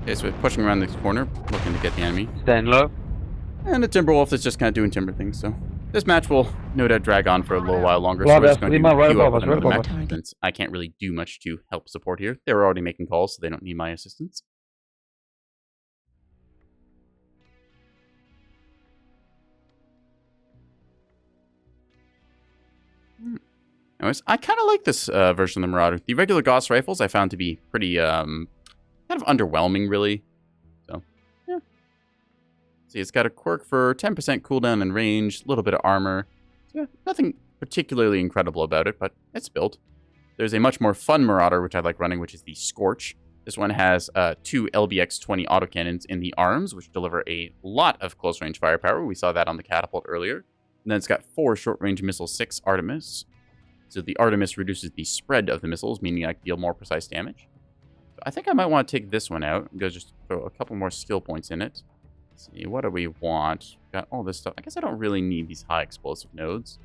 Okay, so we're pushing around this corner, looking to get the enemy. Staying low. And the Timberwolf is just kind of doing timber things, so this match will no doubt drag on for a little while longer. So we're just going to Lima, right queue up above with us, right another above mech, us. since I can't really do much to help support here. They were already making calls, so they don't need my assistance. Anyways, I kind of like this version of the Marauder. The regular Gauss rifles I found to be pretty kind of underwhelming, really. So, yeah. See, it's got a quirk for 10% cooldown and range, a little bit of armor. So, yeah, nothing particularly incredible about it, but it's built. There's a much more fun Marauder, which I like running, which is the Scorch. This one has 2 LBX-20 autocannons in the arms, which deliver a lot of close-range firepower. We saw that on the catapult earlier. And then it's got 4 short-range missile 6 Artemis. So the Artemis reduces the spread of the missiles, meaning I can deal more precise damage. So I think I might want to take this one out and go just throw a couple more skill points in it. Let's see, what do we want? Got all this stuff. I guess I don't really need these high explosive nodes.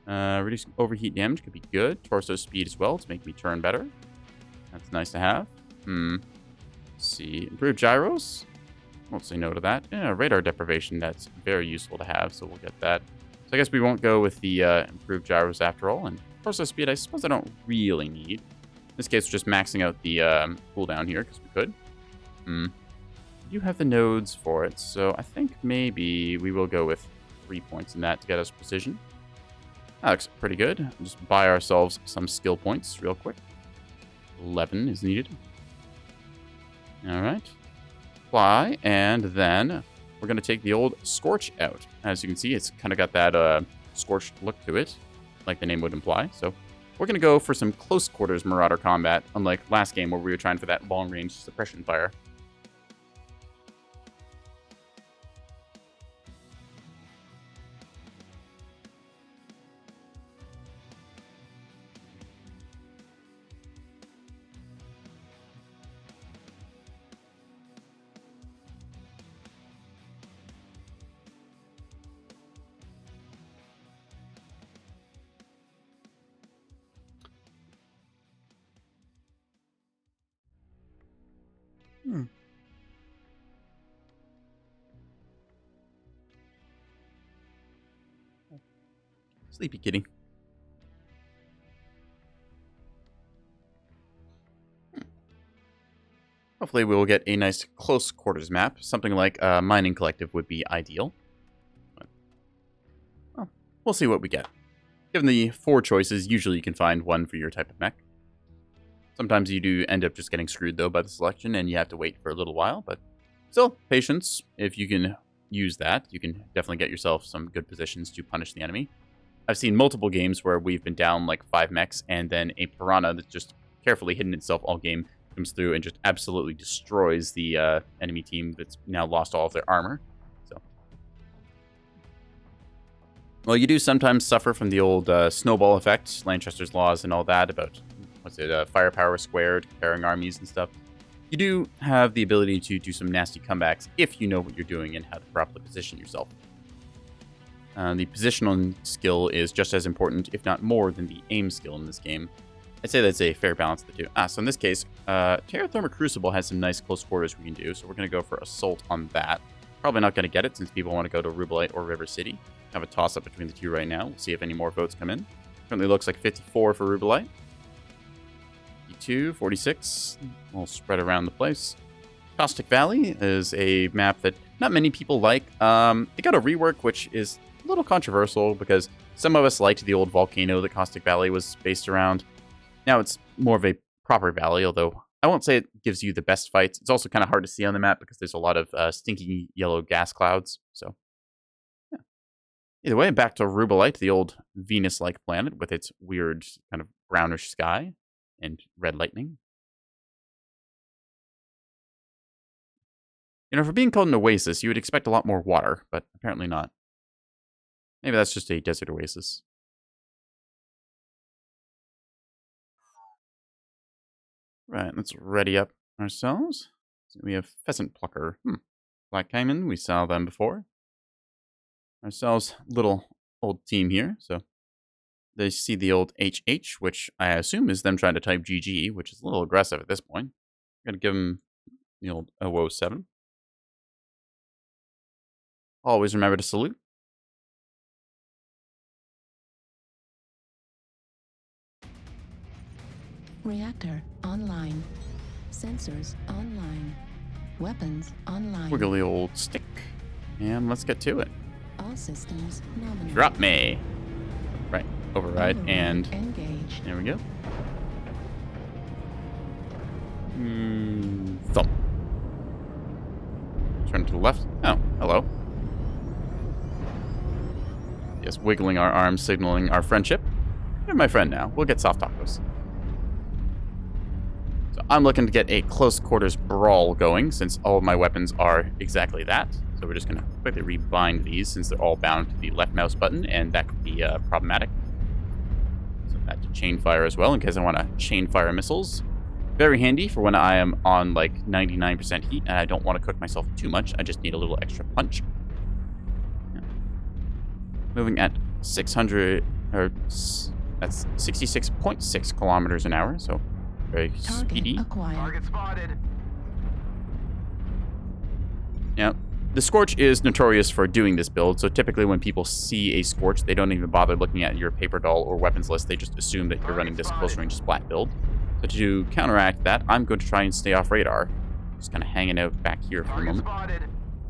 Reduce overheat damage could be good. Torso speed as well to make me turn better. That's nice to have. Let's see. Improved gyros. Won't say no to that. Yeah, radar deprivation. That's very useful to have, so we'll get that. So I guess we won't go with the improved gyros after all. And torso speed, I suppose I don't really need. In this case, we're just maxing out the cooldown here because we could. You have the nodes for it, so I think maybe we will go with 3 points in that to get us precision. That looks pretty good. Just buy ourselves some skill points real quick. 11 is needed. Alright. Fly, and then we're going to take the old Scorch out. As you can see, it's kind of got that scorched look to it, like the name would imply. So we're going to go for some close quarters Marauder combat, unlike last game where we were trying for that long-range suppression fire. Sleepy kitty. Hopefully we will get a nice close quarters map. Something like a mining collective would be ideal. But, well, we'll see what we get. Given the 4 choices, usually you can find one for your type of mech. Sometimes you do end up just getting screwed, though, by the selection, and you have to wait for a little while. But still, patience. If you can use that, you can definitely get yourself some good positions to punish the enemy. I've seen multiple games where we've been down like 5 mechs, and then a piranha that's just carefully hidden itself all game comes through and just absolutely destroys the enemy team that's now lost all of their armor. So, well, you do sometimes suffer from the old snowball effect, Lanchester's laws and all that about, firepower squared, comparing armies and stuff. You do have the ability to do some nasty comebacks if you know what you're doing and how to properly position yourself. The positional skill is just as important, if not more, than the aim skill in this game. I'd say that's a fair balance of the two. So in this case, Terra Therma Crucible has some nice close quarters we can do, so we're going to go for Assault on that. Probably not going to get it since people want to go to Rubelite or River City. Have a toss-up between the two right now. We'll see if any more votes come in. Currently looks like 54 for Rubelite. 52, 46. We'll spread around the place. Caustic Valley is a map that not many people like. It got a rework, which is a little controversial because some of us liked the old volcano that Caustic Valley was based around. Now it's more of a proper valley, although I won't say it gives you the best fights. It's also kind of hard to see on the map because there's a lot of stinky yellow gas clouds. So, yeah. Either way, back to Rubelite, the old Venus-like planet with its weird kind of brownish sky and red lightning. You know, for being called an oasis, you would expect a lot more water, but apparently not. Maybe that's just a desert oasis. Right, let's ready up ourselves. So we have Pheasant Plucker. Black Cayman, we saw them before. Ourselves, little old team here. So they see the old HH, which I assume is them trying to type GG, which is a little aggressive at this point. I'm going to give them the old 007. Always remember to salute. Reactor online. Sensors online. Weapons online. Wiggle the old stick. And let's get to it. All systems nominal. Drop me. Right. Override and engage. There we go. Thump. Turn to the left. Oh, hello. Yes, wiggling our arms, signaling our friendship. You're my friend now. We'll get soft tacos. So I'm looking to get a close quarters brawl going, since all of my weapons are exactly that. So we're just going to quickly rebind these, since they're all bound to the left mouse button, and that could be problematic. So that to chain fire as well, in case I want to chain fire missiles. Very handy for when I am on like 99% heat, and I don't want to cook myself too much. I just need a little extra punch. Yeah. Moving at 600, or that's 66.6 kilometers an hour, so very speedy. Target spotted. Now, the Scorch is notorious for doing this build, so typically when people see a Scorch, they don't even bother looking at your paper doll or weapons list. They just assume that you're running this close-range splat build. So to counteract that, I'm going to try and stay off radar. Just kind of hanging out back here for a moment.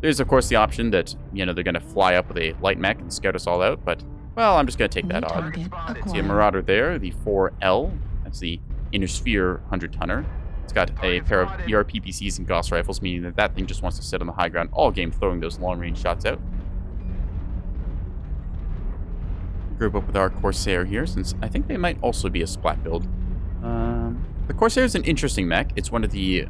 There's, of course, the option that, you know, they're going to fly up with a light mech and scout us all out, but Well, I'm just going to take that New odd. target See a acquired. Marauder there, the 4L. That's the Inner Sphere 100-tonner. It's got a pair of ERPPCs and Gauss rifles, meaning that that thing just wants to sit on the high ground all game, throwing those long-range shots out. Group up with our Corsair here, since I think they might also be a splat build. The Corsair is an interesting mech. It's one of the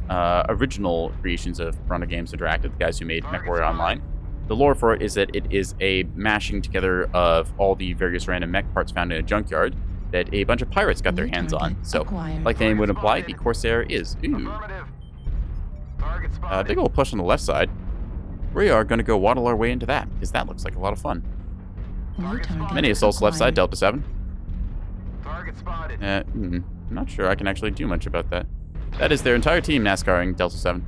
original creations of Piranha Games Interactive, the guys who made Mechwarrior Online. The lore for it is that it is a mashing together of all the various random mech parts found in a junkyard that a bunch of pirates got their New hands on. target So, acquired. like the name would imply, the Corsair is. Ooh. Big old push on the left side. We are going to go waddle our way into that, because that looks like a lot of fun. New target Many assaults left side, acquired. Delta 7. Target spotted. I'm not sure I can actually do much about that. That is their entire team NASCARing Delta 7.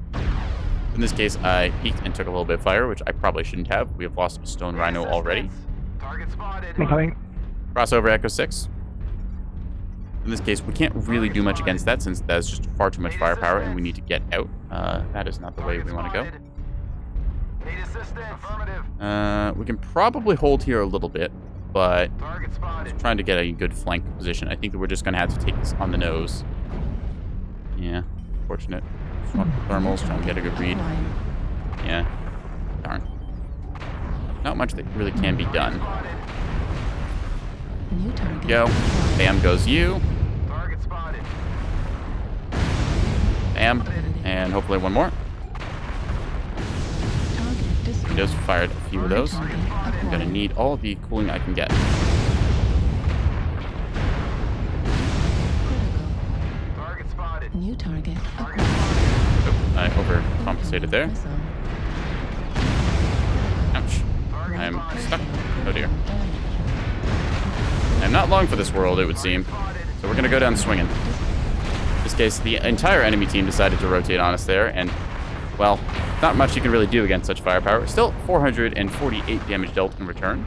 In this case, I peeked and took a little bit of fire, which I probably shouldn't have. We have lost a Stone Rhino already. Target spotted. Incoming. Crossover Echo 6. In this case, we can't really do much against that since that's just far too much firepower and we need to get out. That is not the way we want to go. Need assistance. Affirmative. We can probably hold here a little bit, but Target spotted. trying to get a good flank position. I think that we're just going to have to take this on the nose. Yeah, fortunate. Swap thermals, trying to get a good read. Acquired. Yeah, darn. Not much that really can be done. New target Go. acquired. Bam goes you. Target spotted. Bam. And hopefully one more. Target destroyed. We just fired a few of those. Target I'm going to acquired. need all the cooling I can get. Critical. Target spotted. New target acquired. Oh, I overcompensated there. Missile. Ouch. I'm Critical stuck. Oh dear. damage. I'm not long for this world, it would seem. So we're going to go down swinging. In this case, the entire enemy team decided to rotate on us there, and, well, not much you can really do against such firepower. Still 448 damage dealt in return,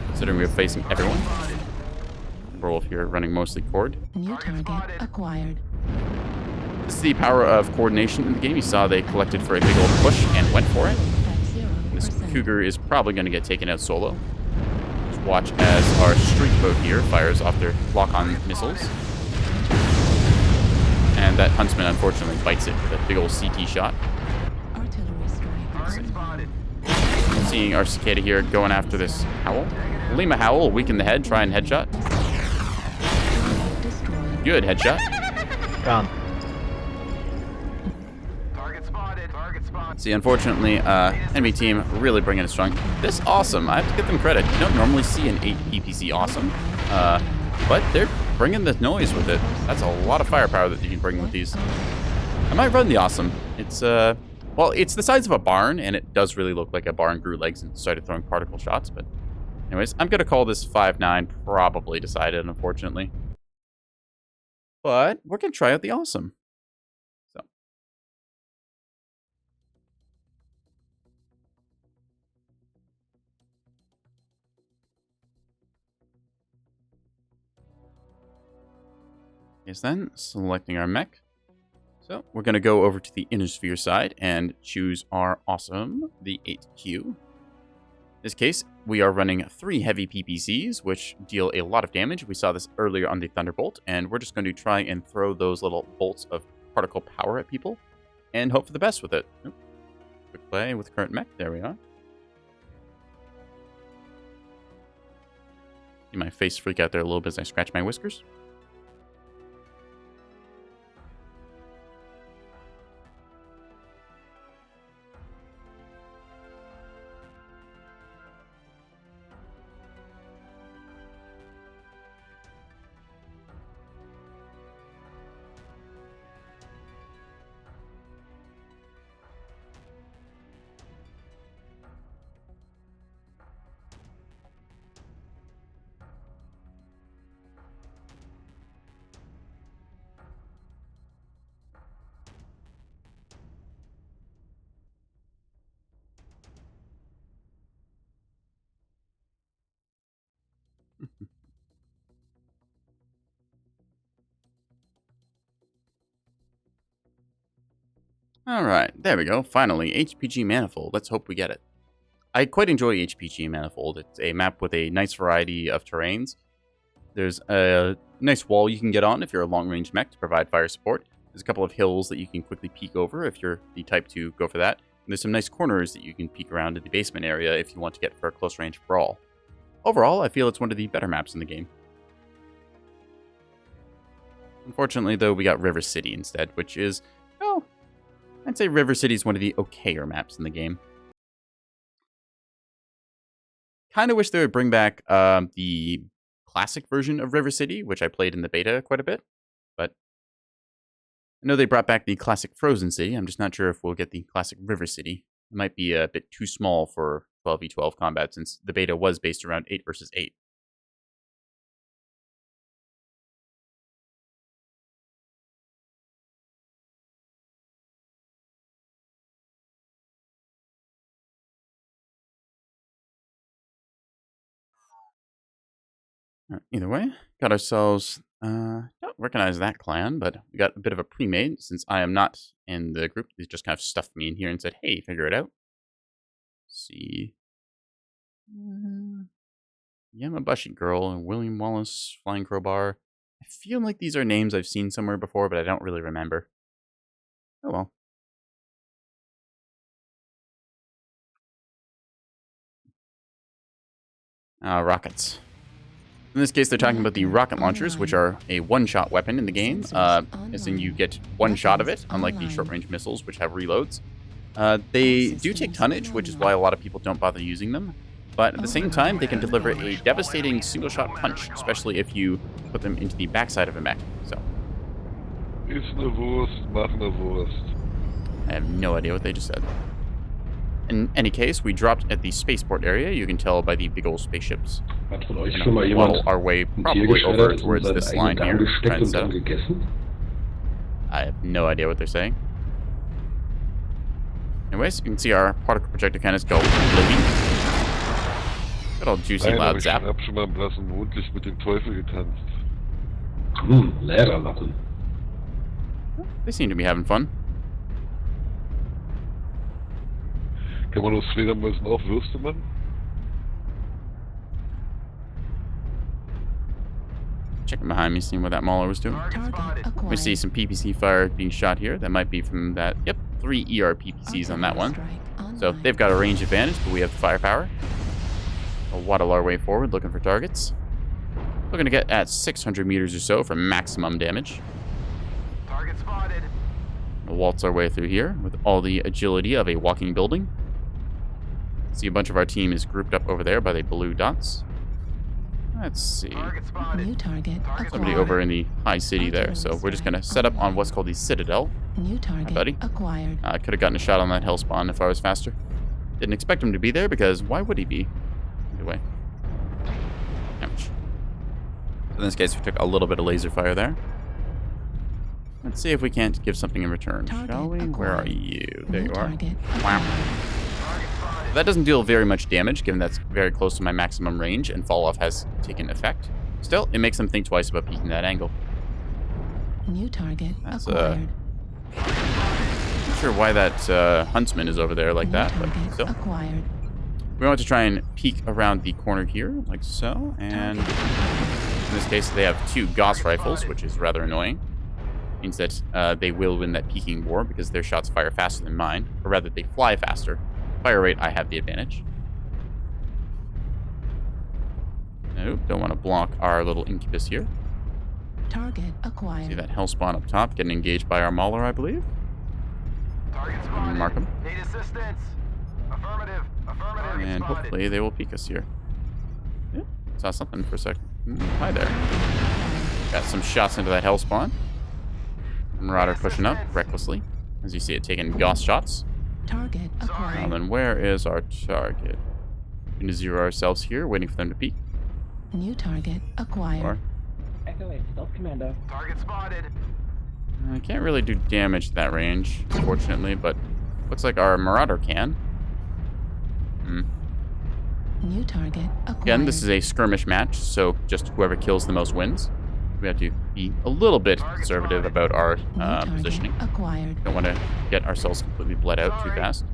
considering we were facing everyone. Werewolf here running mostly cord. New target acquired. This is the power of coordination in the game. You saw they collected for a big old push and went for it. At This 0%. Cougar is probably going to get taken out solo. Just watch as our streak boat here fires off their lock-on missiles. And that Huntsman, unfortunately, bites it with a big old CT shot. Artillery strike. Target spotted. Seeing our Cicada here going after this Howl. Lima Howl, weaken the head, try and headshot. Destroyed. Good headshot. Gone. Target spotted. Target spotted. See, unfortunately, enemy team really bringing it strong. This awesome, I have to give them credit. You don't normally see an 8 PPC awesome, but they're bringing the noise with it. That's a lot of firepower that you can bring with these. I might run the awesome. It's well, it's the size of a barn, and it does really look like a barn grew legs and started throwing particle shots. But anyways, I'm gonna call this 5-9 probably decided, unfortunately. But we're gonna try out the awesome. So. Is then selecting our mech. So we're going to go over to the inner sphere side and choose our awesome, the 8Q. In this case, we are running 3 heavy PPCs, which deal a lot of damage. We saw this earlier on the Thunderbolt, and we're just going to try and throw those little bolts of particle power at people and hope for the best with it. Oop. Quick play with current mech. There we are. See my face freak out there a little bit as I scratch my whiskers. All right, there we go. Finally, HPG manifold. Let's hope we get it. I quite enjoy HPG Manifold. It's a map with a nice variety of terrains. There's a nice wall you can get on if you're a long-range mech to provide fire support. There's a couple of hills that you can quickly peek over if you're the type to go for that. And there's some nice corners that you can peek around in the basement area if you want to get for a close-range brawl. Overall, I feel it's one of the better maps in the game. Unfortunately, though, we got River City instead, which is, well, I'd say River City is one of the okayer maps in the game. Kind of wish they would bring back the classic version of River City, which I played in the beta quite a bit. But I know they brought back the classic Frozen City. I'm just not sure if we'll get the classic River City. It might be a bit too small for 12v12 combat since the beta was based around 8 versus 8. Either way, got ourselves, don't recognize that clan, but we got a bit of a pre-made since I am not in the group. They just kind of stuffed me in here and said, hey, figure it out. Let's see. Yamabushi Girl and William Wallace, Flying Crowbar. I feel like these are names I've seen somewhere before, but I don't really remember. Oh well. Rockets. In this case, they're talking about the rocket launchers, which are a one-shot weapon in the game. As in, you get one shot of it, unlike the short-range missiles, which have reloads. They do take tonnage, which is why a lot of people don't bother using them. But at the same time, they can deliver a devastating single-shot punch, especially if you put them into the backside of a mech. So, Ist ne Wurst, mach ne Wurst. I have no idea what they just said. In any case, we dropped at the spaceport area. You can tell by the big old spaceships. Hat von euch We're schon mal gonna jemand waddle our way ein Tier probably over geschreddert und towards seinen this eigenen line Darm here. gesteckt Trying to und set dann up. gegessen? I have no idea what they're saying. Anyways, you can see our particle projector cannons go floating. Good old juicy Nein, aber loud ich zap. hab schon mal im blassen Mondlicht mit dem Teufel getanzt. Lehrerlappen. They seem to be having fun. Kann man aus Fledermäusen auch Würste machen? Checking behind me, seeing what that Mauler was doing. Target acquired. We see some PPC fire being shot here. That might be from that. Yep, 3 ER PPCs on that one. So they've got a range advantage, but we have the firepower. We'll waddle our way forward, looking for targets. Looking to get at 600 meters or so for maximum damage. Target spotted. We'll waltz our way through here with all the agility of a walking building. See a bunch of our team is grouped up over there by the blue dots. Let's see. Target spotted. New target Somebody acquired. over in the high city there. So we're just going to set up on what's called the Citadel. New target buddy. acquired. I could have gotten a shot on that hellspawn if I was faster. Didn't expect him to be there because why would he be? Either way. Ouch. In this case, we took a little bit of laser fire there. Let's see if we can't give something in return, Target shall we? Where are acquired. you? There New you are. target Wow. acquired. That doesn't deal very much damage, given that's very close to my maximum range, and fall-off has taken effect. Still, it makes them think twice about peeking that angle. New target That's, acquired. Not sure why that huntsman is over there like New that, but target still. acquired. We want to try and peek around the corner here, like so, and in this case they have 2 Gauss rifles, which is rather annoying. Means that they will win that peeking war because their shots fire faster than mine, or rather they fly faster. Fire rate, I have the advantage. Nope, don't want to block our little incubus here. Target acquired. See that hellspawn up top getting engaged by our Mauler, I believe. Target spotted. Mark 'em. Need assistance. Affirmative. Affirmative. And Spotted. hopefully they will peek us here. Yep, saw something for a second. Hi there. Got some shots into that hellspawn. Marauder pushing up recklessly. As you see it taking Gauss shots. Target Now acquired. then, where is our target? We're going to zero ourselves here, waiting for them to peek. New target acquired. Or Echo 8, Stealth Commando. Target spotted. I can't really do damage at that range, unfortunately, but looks like our Marauder can. New target acquired. Again, this is a skirmish match, so just whoever kills the most wins. We have to be a little bit conservative about our New target positioning. acquired. Don't want to get ourselves completely bled out too fast.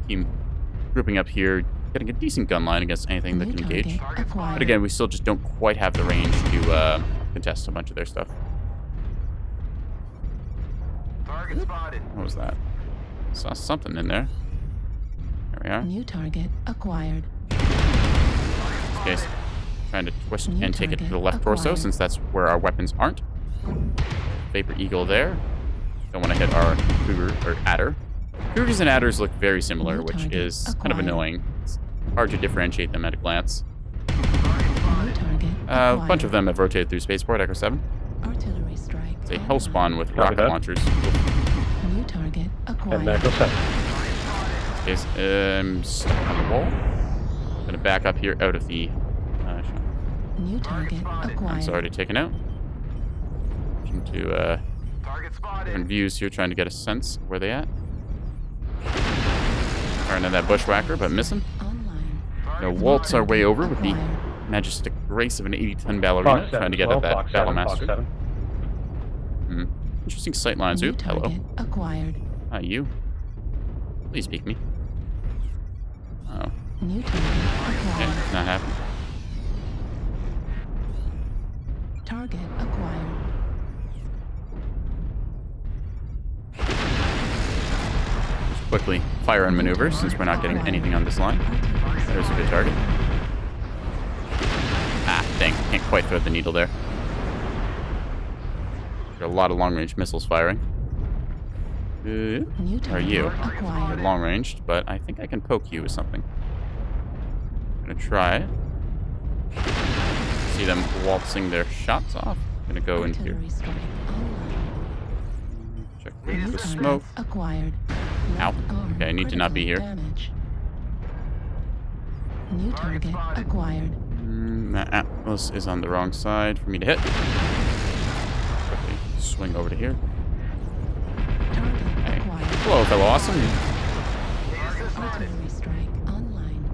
Team grouping up here, getting a decent gun line against anything that New can engage. target acquired. But again, we still just don't quite have the range to contest a bunch of their stuff. Target spotted. What was that? Saw something in there. There we are. New target acquired. In this case, trying to twist New and take it to target the left torso acquired. since that's where our weapons aren't. Vapor Eagle there. Don't want to hit our Cougar or Adder. Cougars and Adders look very similar, New which target is kind of acquired. annoying. It's hard to differentiate them at a glance. New target A acquired. bunch of them have rotated through spaceport, Echo 7. Artillery strike. It's a online. Hellspawn with Copy rocket that. launchers. New target And acquired. Echo 7. In this case, stuck on the wall. Gonna back up here out of the shot. New target acquired. It's already taken out. Into Target spotted. different views here, trying to get a sense of where they at. Firing at that bushwhacker, but missing. Online. Now waltz our way over with the Acquired. majestic grace of an 80-ton ballerina, Fox trying 7, to get at that Fox battle 7, Fox master. 7. Interesting sight lines. New Ooh, hello. target acquired. Hi, you. Please speak me. Oh, New target okay, acquired. not happening. Target acquired. Just quickly fire and maneuver since we're not getting anything on this line. Artillery strike. There's a good target. Ah, dang. Can't quite thread the needle there. Got a lot of long-range missiles firing. New Are target you? acquired. Long-ranged, but I think I can poke you with something. Gonna try it. See them waltzing their shots off. Gonna go in here. Artillery strike online. Check New the target smoke. acquired. Ow. Left arm Okay, I need to not be critical here. Damage. New target acquired. That Atlas is on the wrong side for me to hit. Quickly swing over to here. Target Hey. acquired. Hello, fellow awesome. Artillery strike online.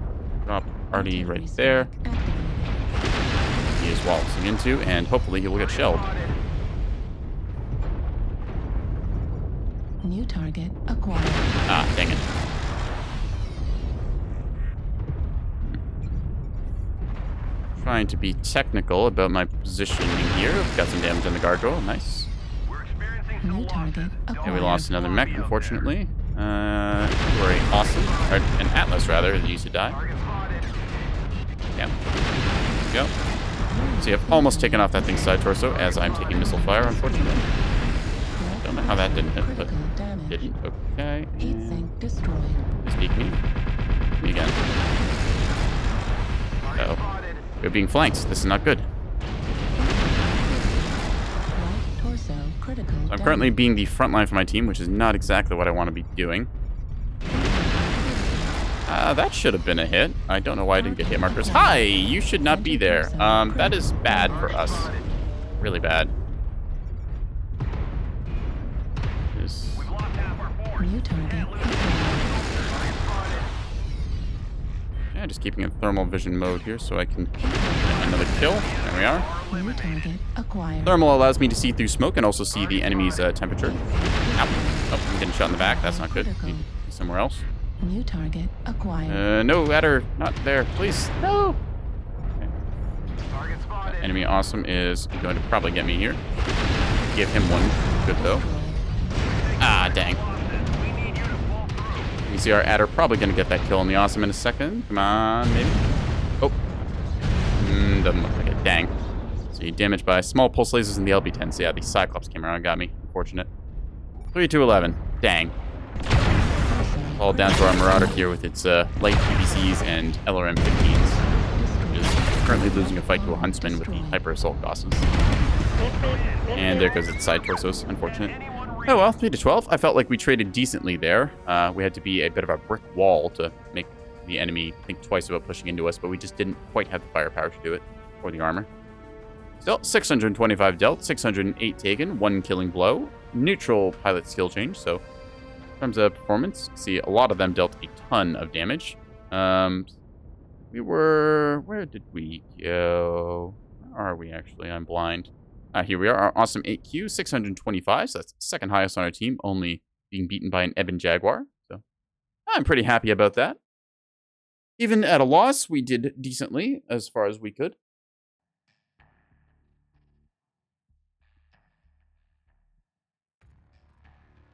Drop Artie Artillery right there. strike activated. He is waltzing into, and hopefully he will get shelled. New target acquired. Ah, dang it. Trying to be technical about my positioning here. Got some damage on the gargoyle. Nice. We're experiencing some New target losses. acquired. And we lost another mech, unfortunately. Very awesome. Or an Atlas, rather, that used to die. Target spotted. Yeah. There we go. See, I've almost taken off that thing's side torso as I'm taking missile fire, unfortunately. Left Don't know how that didn't hit, but critical damage. didn't. Okay. Heat and sink destroyed. Speak me. Me again. Uh-oh. Spotted. We're being flanked. This is not good. Right torso critical So I'm currently being the front line for my team, which is not exactly what I want to be doing. That should have been a hit. I don't know why I didn't get hit markers. Hi! You should not be there. That is bad for us. Really bad. This... We've lost half our force. New target acquired. Yeah, just keeping in thermal vision mode here so I can get another kill. There we are. New target acquired. Thermal allows me to see through smoke and also see the enemy's temperature. Ow. Oh, I'm getting shot in the back. That's not good. Need to be somewhere else. New target acquired. No, Adder, not there. Please, no. Okay. Target spotted. Enemy awesome is going to probably get me here. Give him one. Good though. Ah, dang. We need you to pull through. You see our Adder probably going to get that kill on the awesome in a second. Come on, maybe. Oh. Doesn't look like it. Dang. So you damaged by small pulse lasers in the LB-10. So yeah, the Cyclops came around and got me. Unfortunate. 3-2-11. Dang. All down to our Marauder here with its light PVCs and LRM-15s. Which is currently losing a fight to a Huntsman with the Hyper Assault Gaussies. And there goes its side torsos. Unfortunate. Oh well, 3-12. I felt like we traded decently there. We had to be a bit of a brick wall to make the enemy think twice about pushing into us, but we just didn't quite have the firepower to do it, or the armor. Still, 625 dealt, 608 taken, 1 killing blow. Neutral pilot skill change, so in terms of performance, see a lot of them dealt a ton of damage. We were... Where did we go? Where are we actually? I'm blind. Here we are, our awesome 8Q, 625, so that's second highest on our team, only being beaten by an Ebon Jaguar. So I'm pretty happy about that. Even at a loss, we did decently as far as we could.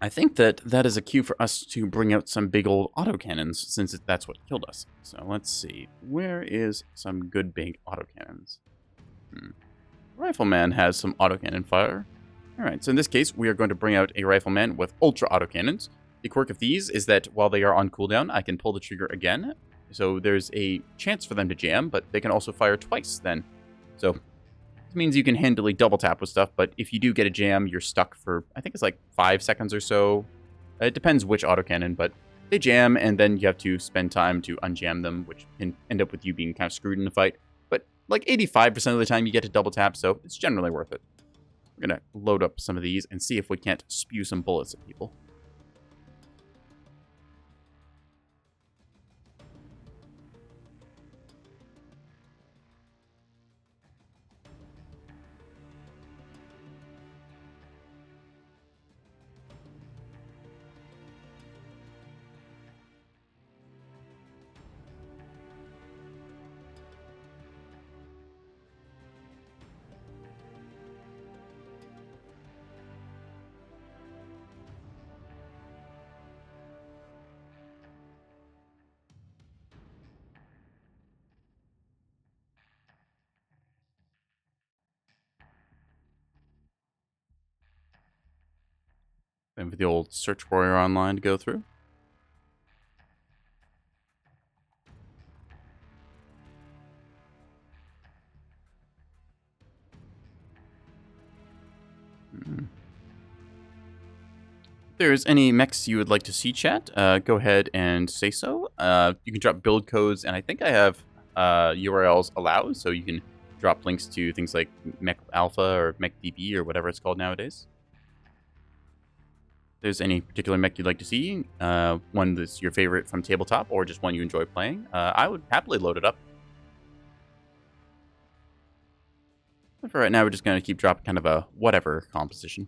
I think that is a cue for us to bring out some big old autocannons, since that's what killed us. So let's see. Where is some good big autocannons? Rifleman has some autocannon fire. Alright, so in this case, we are going to bring out a Rifleman with ultra autocannons. The quirk of these is that while they are on cooldown, I can pull the trigger again. So there's a chance for them to jam, but they can also fire twice then. So this means you can handily double tap with stuff, but if you do get a jam, you're stuck for, I think it's like 5 seconds or so. It depends which autocannon, but they jam, and then you have to spend time to unjam them, which can end up with you being kind of screwed in the fight. But like 85% of the time you get to double tap, so it's generally worth it. We're going to load up some of these and see if we can't spew some bullets at people. And for the old Search Warrior Online to go through. If there's any mechs you would like to see, chat, go ahead and say so. You can drop build codes, and I think I have URLs allowed, so you can drop links to things like Mech Alpha or MechDB or whatever it's called nowadays. If there's any particular mech you'd like to see, one that's your favorite from tabletop, or just one you enjoy playing, I would happily load it up. But for right now, we're just going to keep dropping kind of a whatever composition.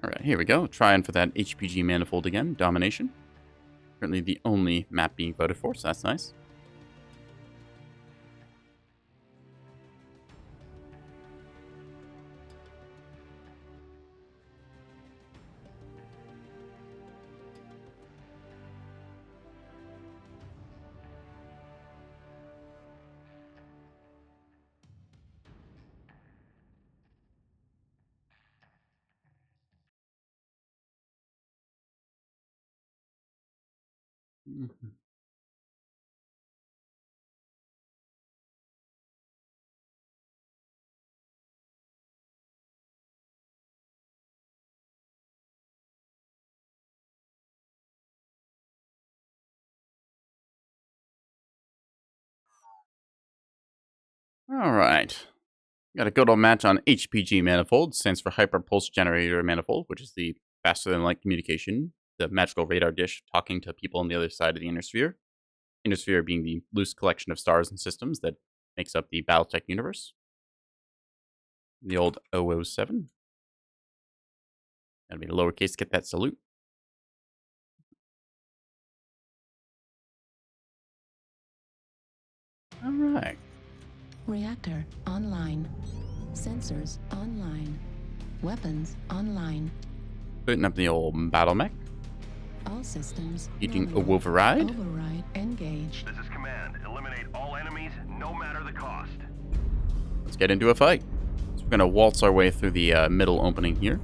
Alright, here we go. Trying for that HPG manifold again. Domination. Currently the only map being voted for, so that's nice. Alright. Got a good old match on HPG manifold, stands for Hyper Pulse Generator Manifold, which is the faster than light communication, the magical radar dish talking to people on the other side of the inner sphere. Inner sphere being the loose collection of stars and systems that makes up the Battletech universe. The old 007. Gotta be the lowercase to get that salute. Alright. Reactor online. Sensors online. Weapons online. Putting up the old battle mech. All systems Eating a nominal. override. Override engaged. This is command. Eliminate all enemies, no matter the cost. Let's get into a fight. So we're gonna waltz our way through the middle opening here.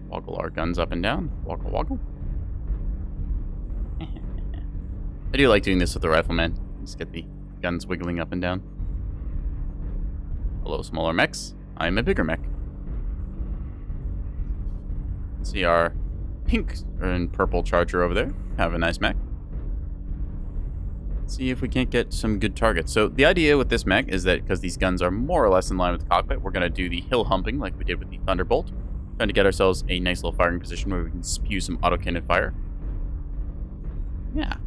Woggle our guns up and down. Woggle, woggle. I do like doing this with the Rifleman. Just get the guns wiggling up and down. Hello, smaller mechs. I'm a bigger mech. See our pink and purple charger over there. Have a nice mech. Let's see if we can't get some good targets. So the idea with this mech is that because these guns are more or less in line with the cockpit, we're going to do the hill humping like we did with the Thunderbolt. Trying to get ourselves a nice little firing position where we can spew some autocannon fire. Yeah.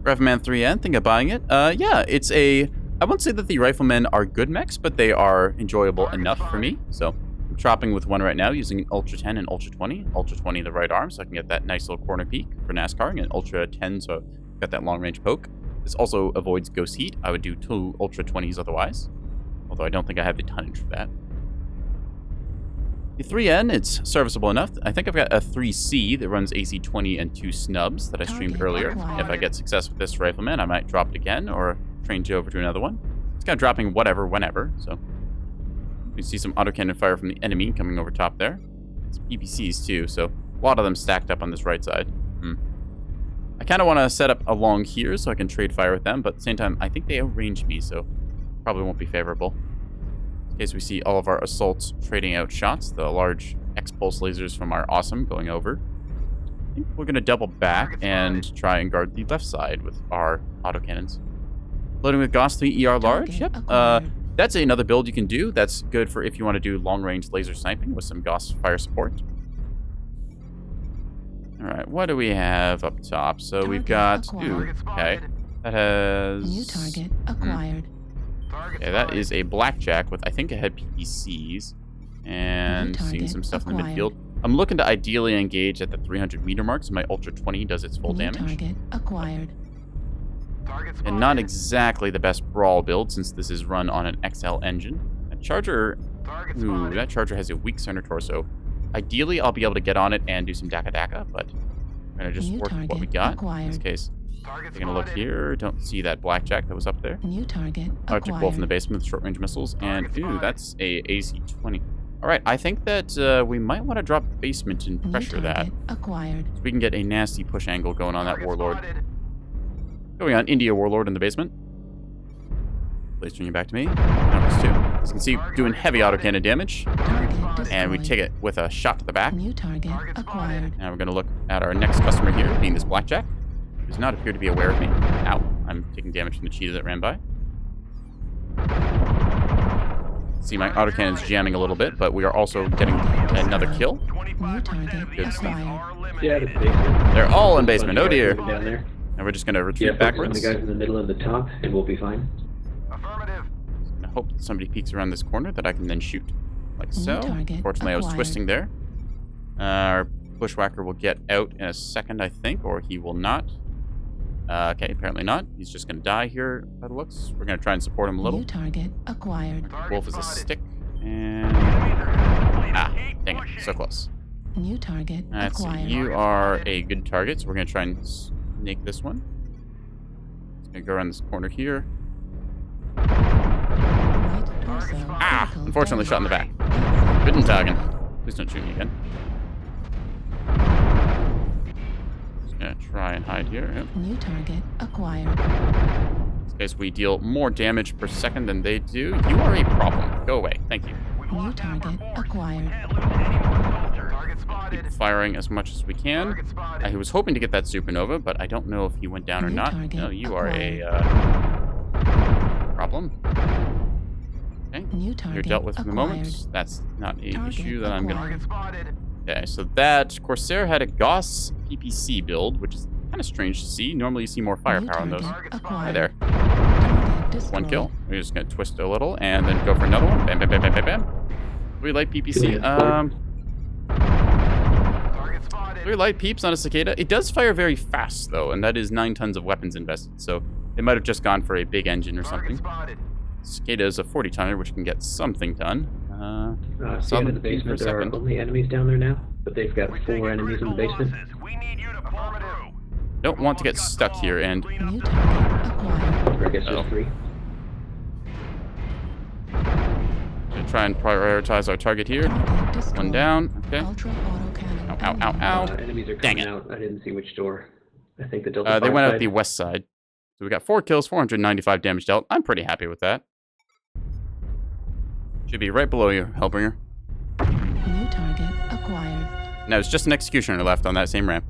Rifleman 3N, think of buying it. Yeah, it's a... I won't say that the Riflemen are good mechs, but they are enjoyable enough for me. So I'm chopping with one right now using Ultra 10 and Ultra 20. Ultra 20 the right arm, so I can get that nice little corner peek for NASCAR, and Ultra 10, so I've got that long range poke. This also avoids ghost heat. I would do 2 Ultra 20s otherwise, although I don't think I have the tonnage for that. The 3N, it's serviceable enough. I think I've got a 3C that runs AC 20 and 2 snubs that I streamed earlier. If I get success with this Rifleman, I might drop it again, or change over to another one. It's kind of dropping whatever, whenever, so you can see some autocannon fire from the enemy coming over top there. Some PPCs too, so a lot of them stacked up on this right side. I kind of want to set up along here so I can trade fire with them, but at the same time, I think they outrange me, so probably won't be favorable. In case we see all of our assaults trading out shots, the large X-pulse lasers from our awesome going over. I think we're going to double back and try and guard the left side with our autocannons. Loading with Gauss 3 ER large. Yep. That's another build you can do. That's good for if you want to do long-range laser sniping with some Gauss fire support. All right, what do we have up top? So we've got... Ooh, okay. That has... New target acquired. Yeah, that is a blackjack with, I think it had PPCs. And seeing some stuff in the midfield. I'm looking to ideally engage at the 300 meter mark, so my Ultra 20 does its full damage. Target acquired. And not exactly the best brawl build, since this is run on an XL engine. That Charger... Ooh, that Charger has a weak center torso. Ideally, I'll be able to get on it and do some Daka, but I'm going to just work with what we got in this case. Taking a look here, don't see that blackjack that was up there. New target Arctic Wolf in the basement with short-range missiles, and ooh, that's a AC-20. Alright, I think that we might want to drop basement and pressure that. Acquired. So we can get a nasty push angle going on that Warlord. Going on India Warlord in the basement. Please turn you back to me. Numbers 2. As you can see, doing heavy autocannon damage. And we take it with a shot to the back. New target acquired. Now we're going to look at our next customer here, being this blackjack. Who does not appear to be aware of me. Ow. I'm taking damage from the cheetah that ran by. See, my autocannon's jamming a little bit, but we are also getting another kill. New target Good stuff. Yeah, the basement. They're all in basement. Oh dear. Down there. And we're just going to retreat Yeah, backwards. the guys in the middle and the top, and we'll be fine. Affirmative. I hope that somebody peeks around this corner that I can then shoot. Like so. target Fortunately, I was acquired. twisting there. Our bushwhacker will get out in a second, I think, or he will not. Okay, apparently not. He's just going to die here by the looks. We're going to try and support him a little. New target acquired. Wolf is a stick. And... Ah, dang it. So close. New target Let's see. acquired. You are a good target, so we're going to try and snake this one. It's going to go around this corner here. Right torso. Ah! critical Unfortunately, shot in the back. damage. Good target. Please don't shoot me again. Just gonna try and hide here. Yep. New target acquired. In this case, we deal more damage per second than they do. You are a problem. Go away. Thank you. New target acquired. Keep firing as much as we can. I was hoping to get that supernova, but I don't know if he went down or New not. target No, you are a problem. Okay. New target You're dealt with for the acquired. moment. That's not an Target issue that I'm gonna... acquired. Okay, so that Corsair had a Gauss PPC build, which is kind of strange to see. Normally you see more firepower on those. Hi there. Target One destroyed. kill. We're just gonna twist it a little and then go for another one. Bam, bam, bam, bam, bam, bam. We like PPC. We light peeps on a cicada. It does fire very fast though, and that is 9 tons of weapons invested. So they might have just gone for a big engine or something. Cicada is a 40 tonner, which can get something done. See in the basement, there are only enemies down there now, but they've got 4 enemies in the basement. We need you to pull through. Don't want to get stuck here and New target acquired. Or I guess Uh-oh. there's 3. gonna try and prioritize our target here. Target destroyed. One down. Okay. Ultra autocannon. Ow, ow, ow, ow. Enemies are Dang coming it. out. I didn't see which door. I think the Delta They went out side. the west side. So we got 4 kills, 495 damage dealt. I'm pretty happy with that. Should be right below you, Hellbringer. New target acquired. No, it's just an Executioner left on that same ramp.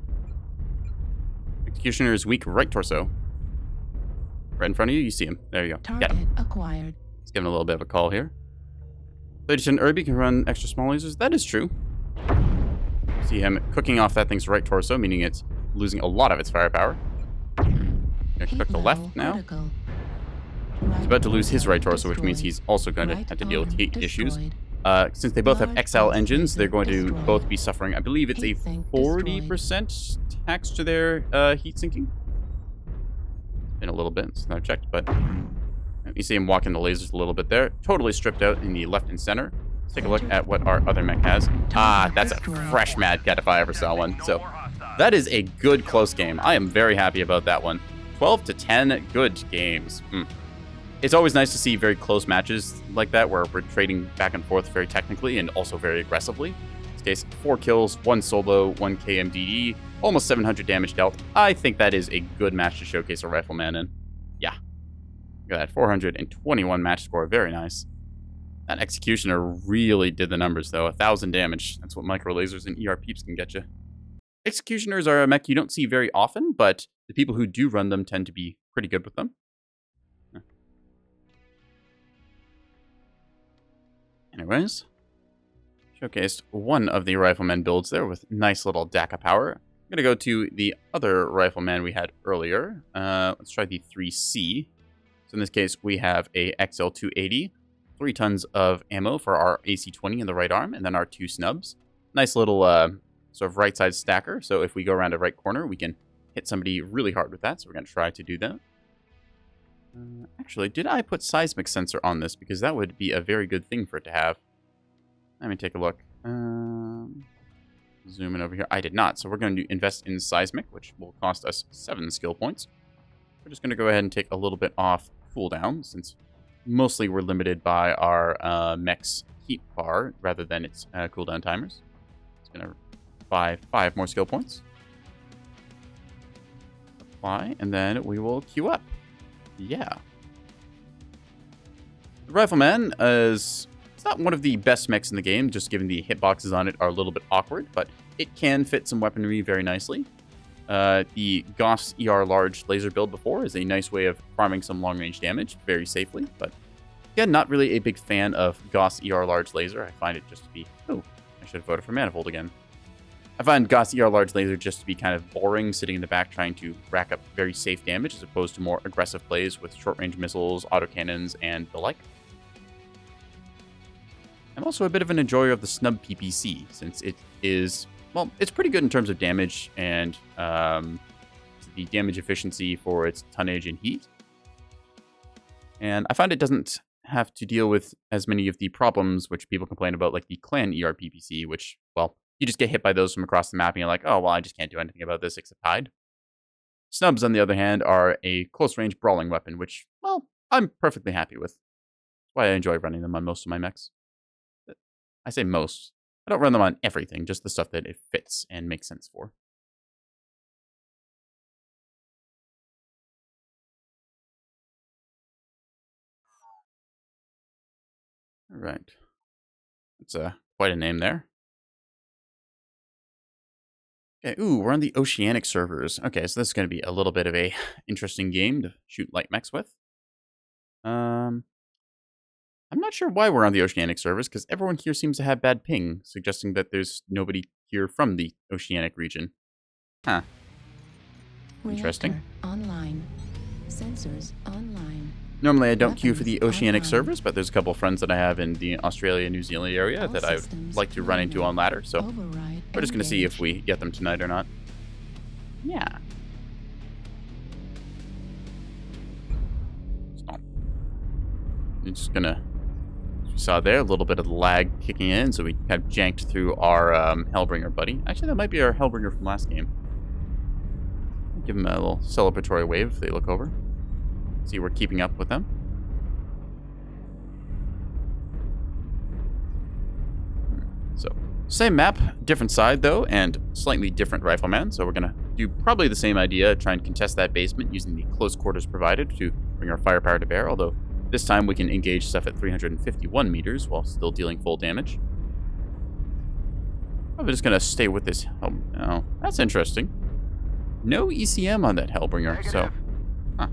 Executioner is weak right torso. Right in front of you, you see him. There you go. Got Target him. acquired. He's giving a little bit of a call here. Lieutenant Irby can run extra small lasers. That is true. See him cooking off that thing's right torso, meaning it's losing a lot of its firepower. Gonna click the left now. He's about to lose his right torso, which means he's also going to have to deal with heat issues. Since they both have XL engines, they're going to both be suffering, I believe it's a 40% tax to their heat sinking. Been a little bit, it's not checked, but you see him walking the lasers a little bit there. Totally stripped out in the left and center. Let's take a look at what our other mech has. Ah, that's a fresh Mad Cat if I ever saw one. So that is a good close game. I am very happy about that one. 12 to 10 good games. It's always nice to see very close matches like that where we're trading back and forth very technically and also very aggressively. In this case, 4 kills, 1 solo, 1 KMDD, almost 700 damage dealt. I think that is a good match to showcase a rifleman in. Yeah. Look at that, 421 match score. Very nice. That Executioner really did the numbers, though. 1,000 damage. That's what micro lasers and ER peeps can get you. Executioners are a mech you don't see very often, but the people who do run them tend to be pretty good with them. Anyways, showcased one of the rifleman builds there with nice little DACA power. I'm going to go to the other rifleman we had earlier. Let's try the 3C. So in this case, we have a XL280, 3 tons of ammo for our AC-20 in the right arm, and then our 2 snubs. Nice little sort of right side stacker. So if we go around a right corner, we can hit somebody really hard with that. So we're going to try to do that. Actually, did I put seismic sensor on this? Because that would be a very good thing for it to have. Let me take a look. Zoom in over here. I did not. So we're going to invest in seismic, which will cost us 7 skill points. We're just going to go ahead and take a little bit off cooldown, since mostly we're limited by our mech's heat bar rather than its cooldown timers. It's going to buy 5 more skill points. Apply, and then we will queue up. Yeah. The Rifleman is it's not one of the best mechs in the game, just given the hitboxes on it are a little bit awkward, but it can fit some weaponry very nicely. The Goss ER large laser build before is a nice way of farming some long-range damage very safely, but again, not really a big fan of Goss ER large laser. I find it just to be... Oh, I should have voted for Manifold again. I find Goss ER large laser just to be kind of boring, sitting in the back trying to rack up very safe damage as opposed to more aggressive plays with short-range missiles, autocannons, and the like. I'm also a bit of an enjoyer of the snub PPC, since it is, well, it's pretty good in terms of damage and the damage efficiency for its tonnage and heat. And I find it doesn't have to deal with as many of the problems which people complain about, like the clan ER PPC, which, well, you just get hit by those from across the map and you're like, oh, well, I just can't do anything about this except hide. Snubs, on the other hand, are a close-range brawling weapon, which, well, I'm perfectly happy with. That's why I enjoy running them on most of my mechs. I say most. I don't run them on everything, just the stuff that it fits and makes sense for. All right. That's quite a name there. Okay, ooh, we're on the Oceanic servers. Okay, so this is going to be a little bit of a interesting game to shoot light mechs with. I'm not sure why we're on the Oceanic servers, because everyone here seems to have bad ping, suggesting that there's nobody here from the Oceanic region. Huh. Interesting. Reactor online. Sensors online. Normally I don't queue for the Oceanic servers, but there's a couple of friends that I have in the Australia-New Zealand area that I would like to run into on ladder, so we're just going to see if we get them tonight or not. Yeah. Stomp. I'm just going to... As we saw there, a little bit of the lag kicking in, so we kind of janked through our Hellbringer buddy. Actually, that might be our Hellbringer from last game. Give them a little celebratory wave if they look over. See, we're keeping up with them. So, same map, different side though, and slightly different rifleman. So we're gonna do probably the same idea, try and contest that basement using the close quarters provided to bring our firepower to bear, although this time we can engage stuff at 351 meters while still dealing full damage. I'm just gonna stay with this. Oh, that's interesting. No ECM on that Hellbringer, so... Huh.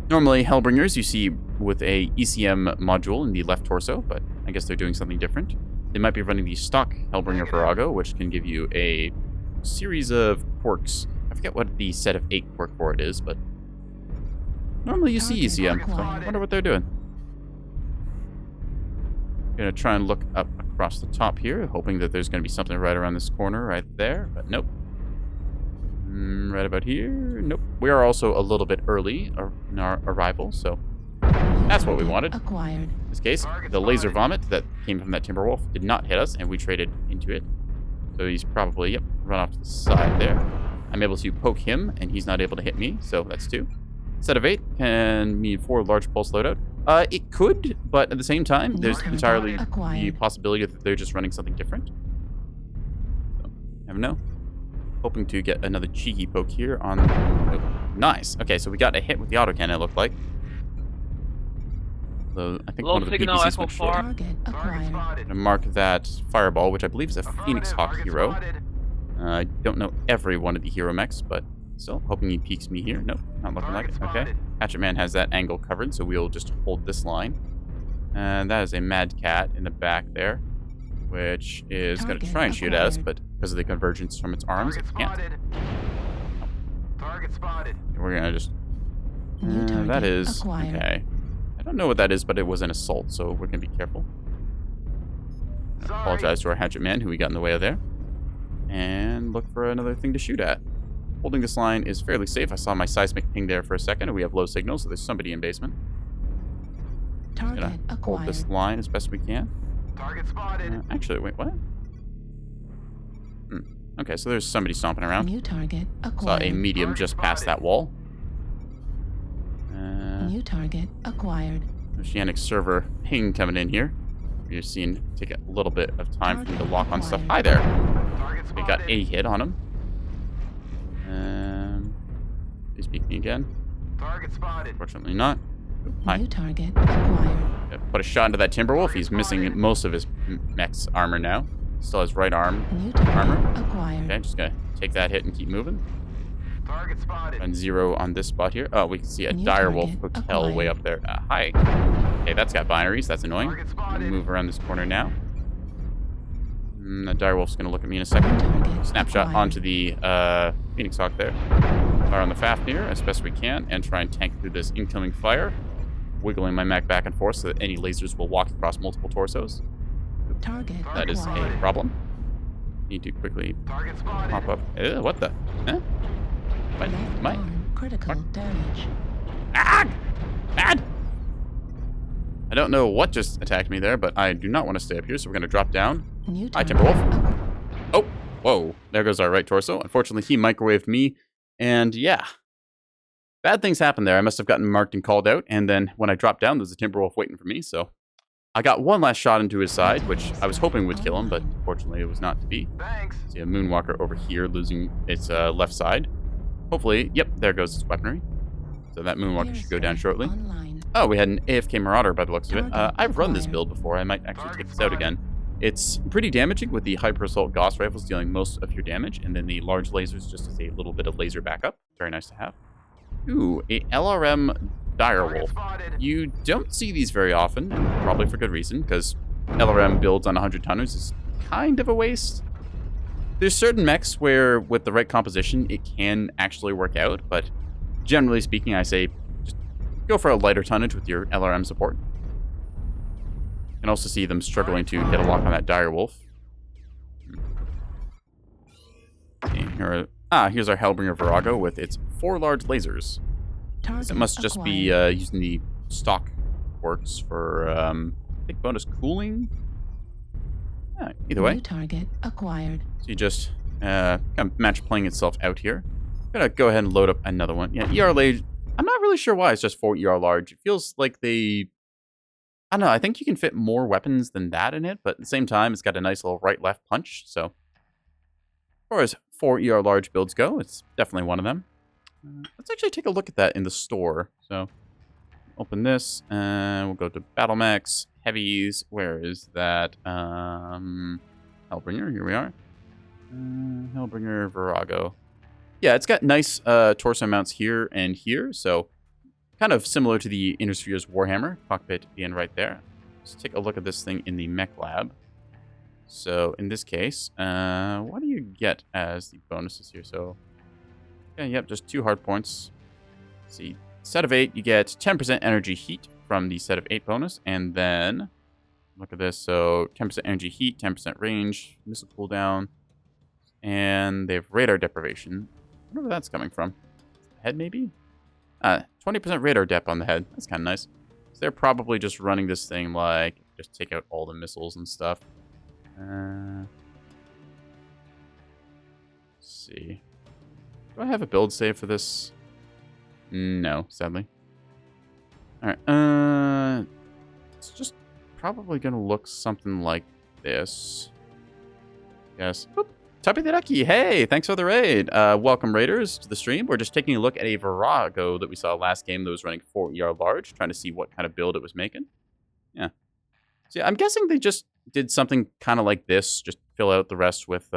Normally, Hellbringers you see with a ECM module in the left torso, but I guess they're doing something different. They might be running the stock Hellbringer Virago, which can give you a series of quirks I forget what the set of 8 quirk for it is, but normally you see ECM. So I wonder what they're doing. Gonna try and look up across the top here, hoping that there's gonna be something right around this corner right there, but nope. Right about here, nope. We are also a little bit early in our arrival, so that's what we wanted. Acquired. In this case, the laser vomit that came from that Timberwolf did not hit us, and we traded into it. So he's probably, yep, run off to the side there. I'm able to poke him, and he's not able to hit me, so that's 2. Set of 8 can mean 4 large pulse loadout. It could, but at the same time, there's entirely the possibility that they're just running something different. So, never know. Hoping to get another cheeky poke here on... Oh, nice. Okay, so we got a hit with the autocannon, it looked like. Though I think one of the PPCs went short. Target acquired. I'm gonna mark that fireball, which I believe is a Phoenix Hawk hero. I don't know every one of the hero mechs, but still, hoping he peeks me here. Nope, not looking like it. Okay. Hatchet Man has that angle covered, so we'll just hold this line. And that is a Mad Cat in the back there, which is going to try and shoot at us, but because of the convergence from its arms, it can't. Target spotted. We're going to just... that is... Okay. I don't know what that is, but it was an assault, so we're going to be careful. I apologize to our Hatchet Man, who we got in the way of there. And look for another thing to shoot at. Holding this line is fairly safe. I saw my seismic ping there for a second, and we have low signal, so there's somebody in basement. Just gonna hold this line as best we can. Target spotted. Actually, wait, what? Okay, so there's somebody stomping around. New target acquired. Saw a medium just past that wall. New target acquired. Oceanic server ping coming in here. We're seeing take a little bit of time for me to lock on stuff. Hi there. We got a hit on him. Please peek me again. Target spotted. Fortunately not. Hi. New target acquired. Put a shot into that Timberwolf. He's missing most of his mech's armor now. Still has right arm armor. Acquired. Okay, just gonna take that hit and keep moving. Target spotted. And 0 on this spot here. Oh, we can see a Direwolf Hotel way up there. Hi. Okay, that's got binaries. That's annoying. I'm gonna move around this corner now. The Direwolf's gonna look at me in a second. Snapshot onto the Phoenix Hawk there. Fire on the Fafnir as best we can and try and tank through this incoming fire. Wiggling my mech back and forth so that any lasers will walk across multiple torsos. That is a problem. Need to quickly pop up. What the? Huh? What? Critical damage. Ah! Bad! I don't know what just attacked me there, but I do not want to stay up here, so we're going to drop down. Hi, Timberwolf. Oh, whoa. There goes our right torso. Unfortunately, he microwaved me, and yeah. Bad things happened there. I must have gotten marked and called out, and then when I dropped down, there was a Timberwolf waiting for me, so... I got one last shot into his side, which I was hoping would kill him, but unfortunately it was not to be. Thanks. See a Moonwalker over here losing its left side. Hopefully, yep, there goes its weaponry. So that Moonwalker should go down shortly. Oh, we had an AFK Marauder by the looks of it. I've run this build before. I might actually take this out again. It's pretty damaging with the Hyper Assault Gauss rifles dealing most of your damage, and then the large lasers just as a little bit of laser backup. Very nice to have. Ooh, a LRM Direwolf. You don't see these very often, and probably for good reason, because LRM builds on 100 tonners is kind of a waste. There's certain mechs where, with the right composition, it can actually work out, but generally speaking, I say just go for a lighter tonnage with your LRM support. You can also see them struggling to get a lock on that Direwolf. Here's our Hellbringer Virago with its 4 large lasers. It must just be using the stock works for, I think, bonus cooling. Either way. New target acquired. So you just kind of match playing itself out here. I'm gonna go ahead and load up another one. Yeah, ER large. I'm not really sure why it's just 4 ER large. It feels like they... I don't know, I think you can fit more weapons than that in it, but at the same time, it's got a nice little right-left punch, so... As far as 4 ER large builds go, it's definitely one of them. Let's actually take a look at that in the store. So, open this, and we'll go to Battle Mechs, Heavies. Where is that? Hellbringer, here we are. Hellbringer, Virago. Yeah, it's got nice torso mounts here and here, so kind of similar to the Inner Sphere's Warhammer. Cockpit being right there. Let's take a look at this thing in the Mech Lab. So, in this case, what do you get as the bonuses here? So, Okay, yep, just 2 hard points. Let's see, set of 8, you get 10% energy heat from the set of 8 bonus, and then look at this. So 10% energy heat, 10% range, missile cooldown, and they have radar deprivation. I wonder where that's coming from. Head maybe? 20% radar dep on the head. That's kind of nice. So they're probably just running this thing like just take out all the missiles and stuff. Let's see. Do I have a build save for this? No, sadly. Alright, it's just probably gonna look something like this. Yes. Oop. Tuppy the Ducky, hey, thanks for the raid. Welcome, raiders, to the stream. We're just taking a look at a Virago that we saw last game that was running 4 ER large, trying to see what kind of build it was making. Yeah. So yeah, I'm guessing they just did something kind of like this, just fill out the rest with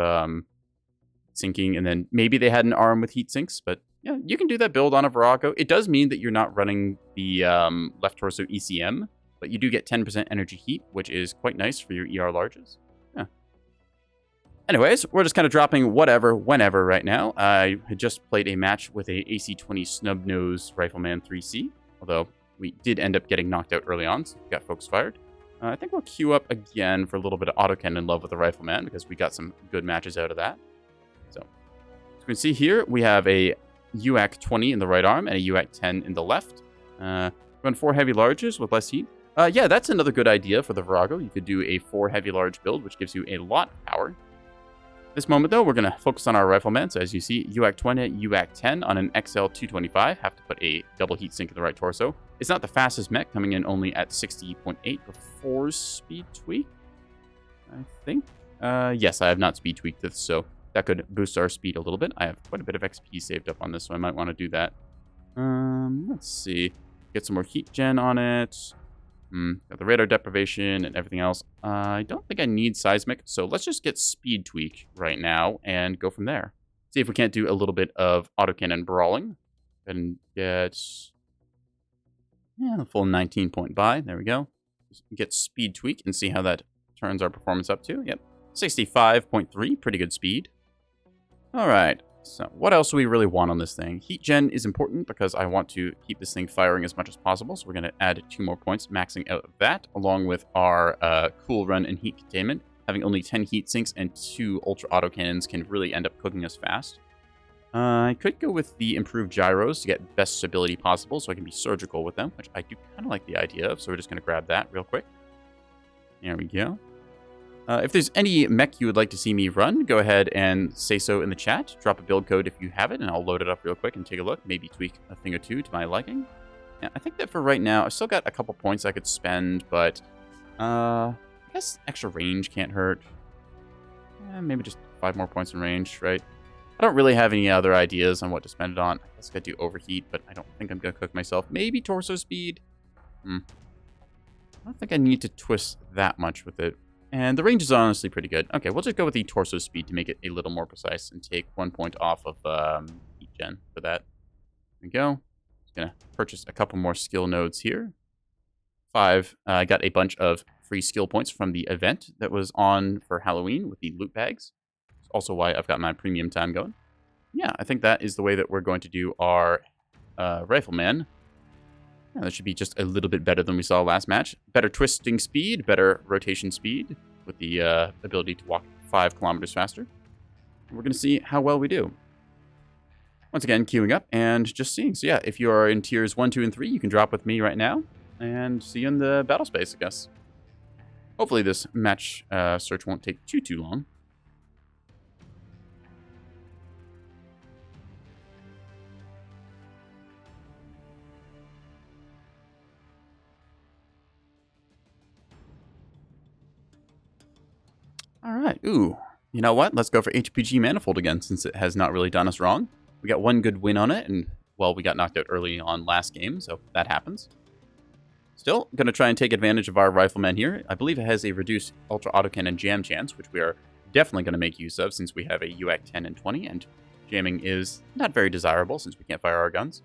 sinking, and then maybe they had an arm with heat sinks, but yeah, you can do that build on a Virago. It does mean that you're not running the left torso ECM, but you do get 10% energy heat, which is quite nice for your ER larges. Yeah. Anyways, we're just kind of dropping whatever, whenever right now. I had just played a match with a AC-20 Snub-Nose Rifleman 3C, although we did end up getting knocked out early on, so we got folks fired. I think we'll queue up again for a little bit of autocannon love with the Rifleman, because we got some good matches out of that. So, as you can see here, we have a UAC 20 in the right arm and a UAC 10 in the left. Run 4 heavy larges with less heat. Yeah, that's another good idea for the Virago. You could do a 4 heavy large build, which gives you a lot of power. This moment, though, we're going to focus on our Rifleman. So as you see, UAC 20, UAC 10 on an XL 225. Have to put a double heat sink in the right torso. It's not the fastest mech, coming in only at 60.8 before speed tweak, I think. Yes, I have not speed tweaked this, so that could boost our speed a little bit. I have quite a bit of XP saved up on this, so I might want to do that. Let's see. Get some more heat gen on it. Got the radar deprivation and everything else. I don't think I need seismic, so let's just get speed tweak right now and go from there. See if we can't do a little bit of autocannon brawling. And get the full 19 point buy. There we go. Just get speed tweak and see how that turns our performance up to. Yep, 65.3, pretty good speed. All right. So what else do we really want on this thing? Heat gen is important because I want to keep this thing firing as much as possible. So we're going to add 2 more points, maxing out that, along with our cool run and heat containment. Having only 10 heat sinks and 2 ultra autocannons can really end up cooking us fast. I could go with the improved gyros to get best stability possible, so I can be surgical with them, which I do kind of like the idea of. So we're just going to grab that real quick. There we go. If there's any mech you would like to see me run, go ahead and say so in the chat. Drop a build code if you have it, and I'll load it up real quick and take a look. Maybe tweak a thing or two to my liking. Yeah, I think that for right now, I've still got a couple points I could spend, but I guess extra range can't hurt. Maybe just 5 more points in range, right? I don't really have any other ideas on what to spend it on. I guess I could do overheat, but I don't think I'm going to cook myself. Maybe torso speed. I don't think I need to twist that much with it. And the range is honestly pretty good. Okay, we'll just go with the torso speed to make it a little more precise and take 1 point off of heat gen for that. There we go. Just going to purchase a couple more skill nodes here. 5. I got a bunch of free skill points from the event that was on for Halloween with the loot bags. That's also why I've got my premium time going. Yeah, I think that is the way that we're going to do our Rifleman. Yeah, that should be just a little bit better than we saw last match. Better twisting speed, better rotation speed, with the ability to walk 5 kilometers faster. We're going to see how well we do. Once again, queuing up and just seeing. So yeah, if you are in tiers 1, 2, and 3, you can drop with me right now. And see you in the battle space, I guess. Hopefully this match search won't take too long. All right. Ooh, you know what? Let's go for HPG Manifold again, since it has not really done us wrong. We got 1 good win on it, and, well, we got knocked out early on last game, so that happens. Still, going to try and take advantage of our Rifleman here. I believe it has a reduced Ultra Autocannon jam chance, which we are definitely going to make use of, since we have a UAC 10 and 20, and jamming is not very desirable, since we can't fire our guns.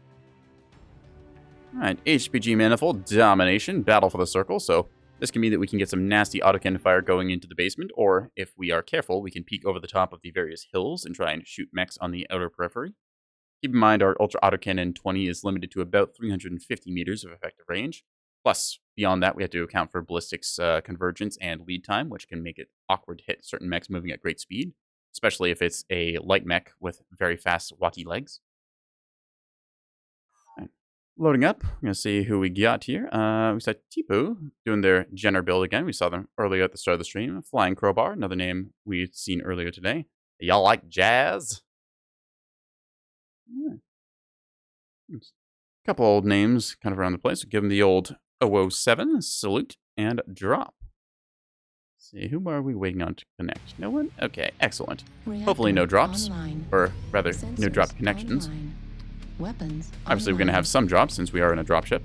All right, HPG Manifold, Domination, Battle for the Circle, so this can mean that we can get some nasty autocannon fire going into the basement, or if we are careful, we can peek over the top of the various hills and try and shoot mechs on the outer periphery. Keep in mind our Ultra Autocannon 20 is limited to about 350 meters of effective range. Plus, beyond that, we have to account for ballistics convergence and lead time, which can make it awkward to hit certain mechs moving at great speed, especially if it's a light mech with very fast, walky legs. Right. Loading up, I'm going to see who we got here. We saw Tipu doing their Jenner build again. We saw them earlier at the start of the stream. Flying Crowbar, another name we'd seen earlier today. Y'all like jazz? Yeah. A couple old names kind of around the place. We'll give them the old 007, salute, and drop. Let's see, who are we waiting on to connect? No one? Okay, excellent. Hopefully no drops, or rather, no drop connections. Weapons Obviously, we're going to have some drops since we are in a dropship.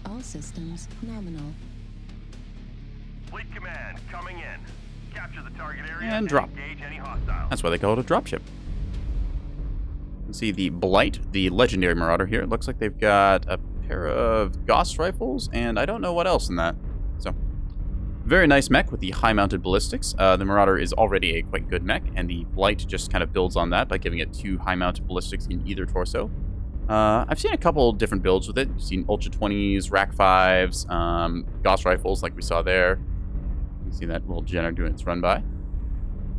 All systems nominal. Fleet command coming in. Capture the target area And drop. engage any hostiles. That's why they call it a dropship. You can see the Blight, the legendary Marauder here. It looks like they've got a pair of Gauss rifles, and I don't know what else in that. So, very nice mech with the high-mounted ballistics. The Marauder is already a quite good mech, and the Blight just kind of builds on that by giving it 2 high-mounted ballistics in either torso. I've seen a couple different builds with it. I've seen Ultra 20s, Rack 5s, Gauss rifles like we saw there. You can see that little Jenner doing its run by.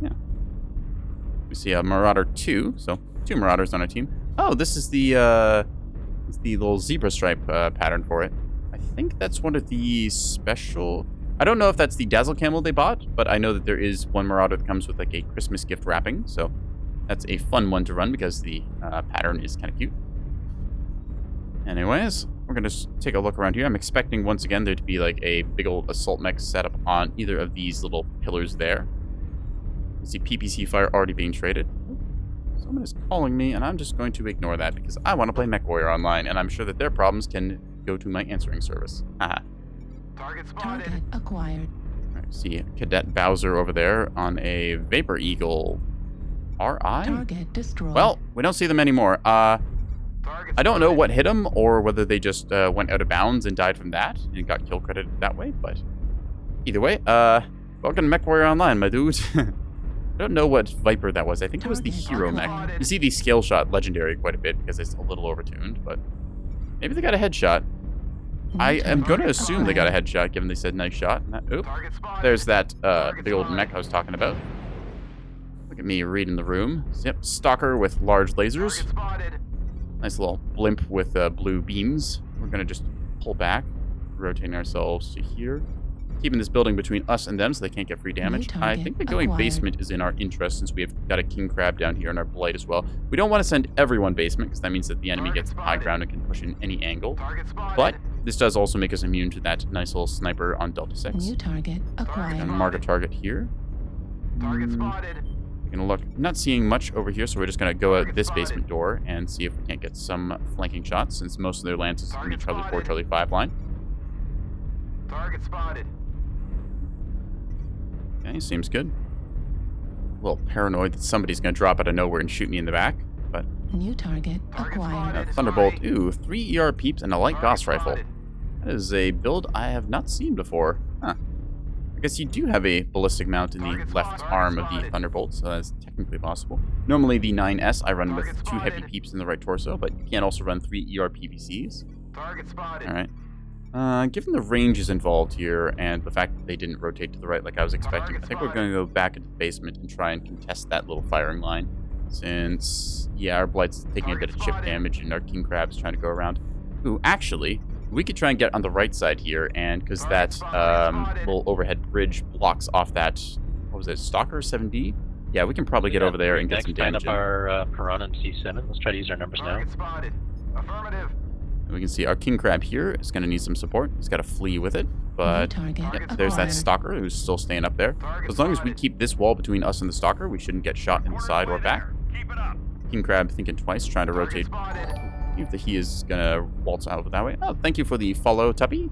Yeah. We see a Marauder 2, so 2 Marauders on our team. Oh, this is the little zebra stripe pattern for it. I think that's one of the special... I don't know if that's the Dazzle Camel they bought, but I know that there is one Marauder that comes with like a Christmas gift wrapping, so that's a fun one to run because the pattern is kind of cute. Anyways, we're going to take a look around here. I'm expecting once again there to be like a big old assault mech set up on either of these little pillars there. You see PPC fire already being traded. Someone is calling me, and I'm just going to ignore that because I want to play Mechwarrior online, and I'm sure that their problems can go to my answering service. Haha. Target spotted. Target acquired. Alright, see Cadet Bowser over there on a Vapor Eagle RI? Target destroyed. Well, we don't see them anymore. Target I don't know spotted. what hit them, or whether they just went out of bounds and died from that, and got kill credited that way, but either way, welcome to Mechwarrior Online, my dude. I don't know what Viper that was. I think it was the Hero Mech. You see the Scale Shot Legendary quite a bit because it's a little overtuned, but maybe they got a headshot. I am going to assume they got a headshot, given they said nice shot. Oop. Target spotted. There's that big old mech I was talking about. Look at me reading the room. Yep, Stalker with large lasers. Target spotted. Nice little blimp with blue beams. We're going to just pull back, rotating ourselves to here. Keeping this building between us and them so they can't get free damage. I think that going basement is in our interest since we have got a King Crab down here in our Blight as well. We don't want to send everyone basement because that means that the enemy gets high ground and can push in any angle. Target spotted. But this does also make us immune to that nice little sniper on Delta 6. New target acquired. And mark a target here. Target spotted. We're gonna look, not seeing much over here, so we're just gonna go out this basement door and see if we can't get some flanking shots, since most of their lances is gonna be Charlie 4, Charlie 5 line. Target spotted. Okay, seems good. A little paranoid that somebody's gonna drop out of nowhere and shoot me in the back, but New target acquired. Thunderbolt, ooh, 3 ER peeps and a light Gauss rifle. That is a build I have not seen before. Huh. I guess you do have a ballistic mount in the left arm of the Thunderbolt, so that's technically possible. Normally the 9S I run with 2 heavy peeps in the right torso, but you can also run 3 ER PVCs. Target spotted. Alright. Given the ranges involved here and the fact that they didn't rotate to the right like I was expecting, I think we're going to go back into the basement and try and contest that little firing line. Since, yeah, our Blight's taking a bit of chip damage and our King Crab's trying to go around. Ooh, actually, we could try and get on the right side here, and because that little overhead bridge blocks off that, what was it, Stalker 7D? Yeah, we can probably get over there and get some damage Line up our Piranha and C7. Let's try to use our numbers now. Target spotted. Affirmative. We can see our King Crab here is going to need some support. He's got to flee with it, but yeah, there's that Stalker who's still staying up there. So as long as we keep this wall between us and the Stalker, we shouldn't get shot in the side or back. Keep it up. King Crab thinking twice, trying to rotate. See if he is going to waltz out that way. Oh, thank you for the follow, Tuppy.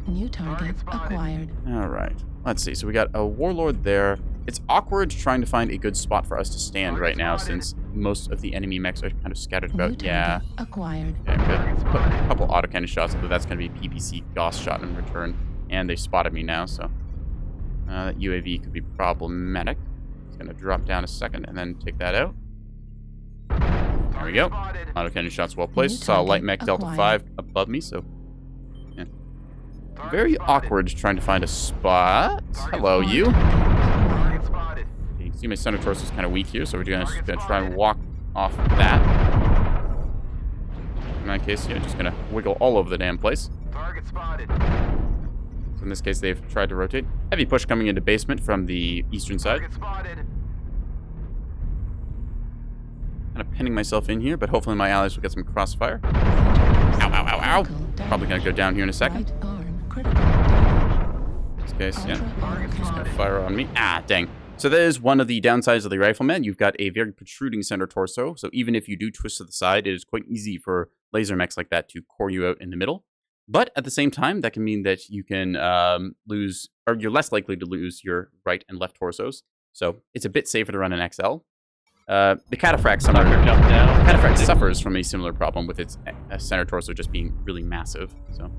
New target acquired. All right. Let's see. So we got a Warlord there. It's awkward trying to find a good spot for us to stand right now since most of the enemy mechs are kind of scattered about. New Yeah. target acquired. Okay, I'm good. Put a couple autocannon shots, but that's going to be PPC Gauss shot in return. And they spotted me now, so that UAV could be problematic. It's going to drop down a second and then take that out. There we go. Autocannon shots well placed. Saw a light mech Delta 5 above me, so... Yeah. Very awkward trying to find a spot. Hello, you. You can see my center torso is kind of weak here, so we're gonna try and walk off that. In that case, yeah, just gonna wiggle all over the damn place. Target spotted. So in this case, they've tried to rotate. Heavy push coming into basement from the eastern side. Target spotted. Kind of pinning myself in here, but hopefully my allies will get some crossfire. Ow, ow, ow, ow. Probably gonna go down here in a second. In this case, yeah. Just gonna fire on me. Ah, dang. So that is one of the downsides of the rifleman. You've got a very protruding center torso, so even if you do twist to the side, it is quite easy for laser mechs like that to core you out in the middle. But at the same time, that can mean that you can lose, or you're less likely to lose your right and left torsos. So it's a bit safer to run an XL. The Cataphract suffers from a similar problem with its center torso just being really massive. So,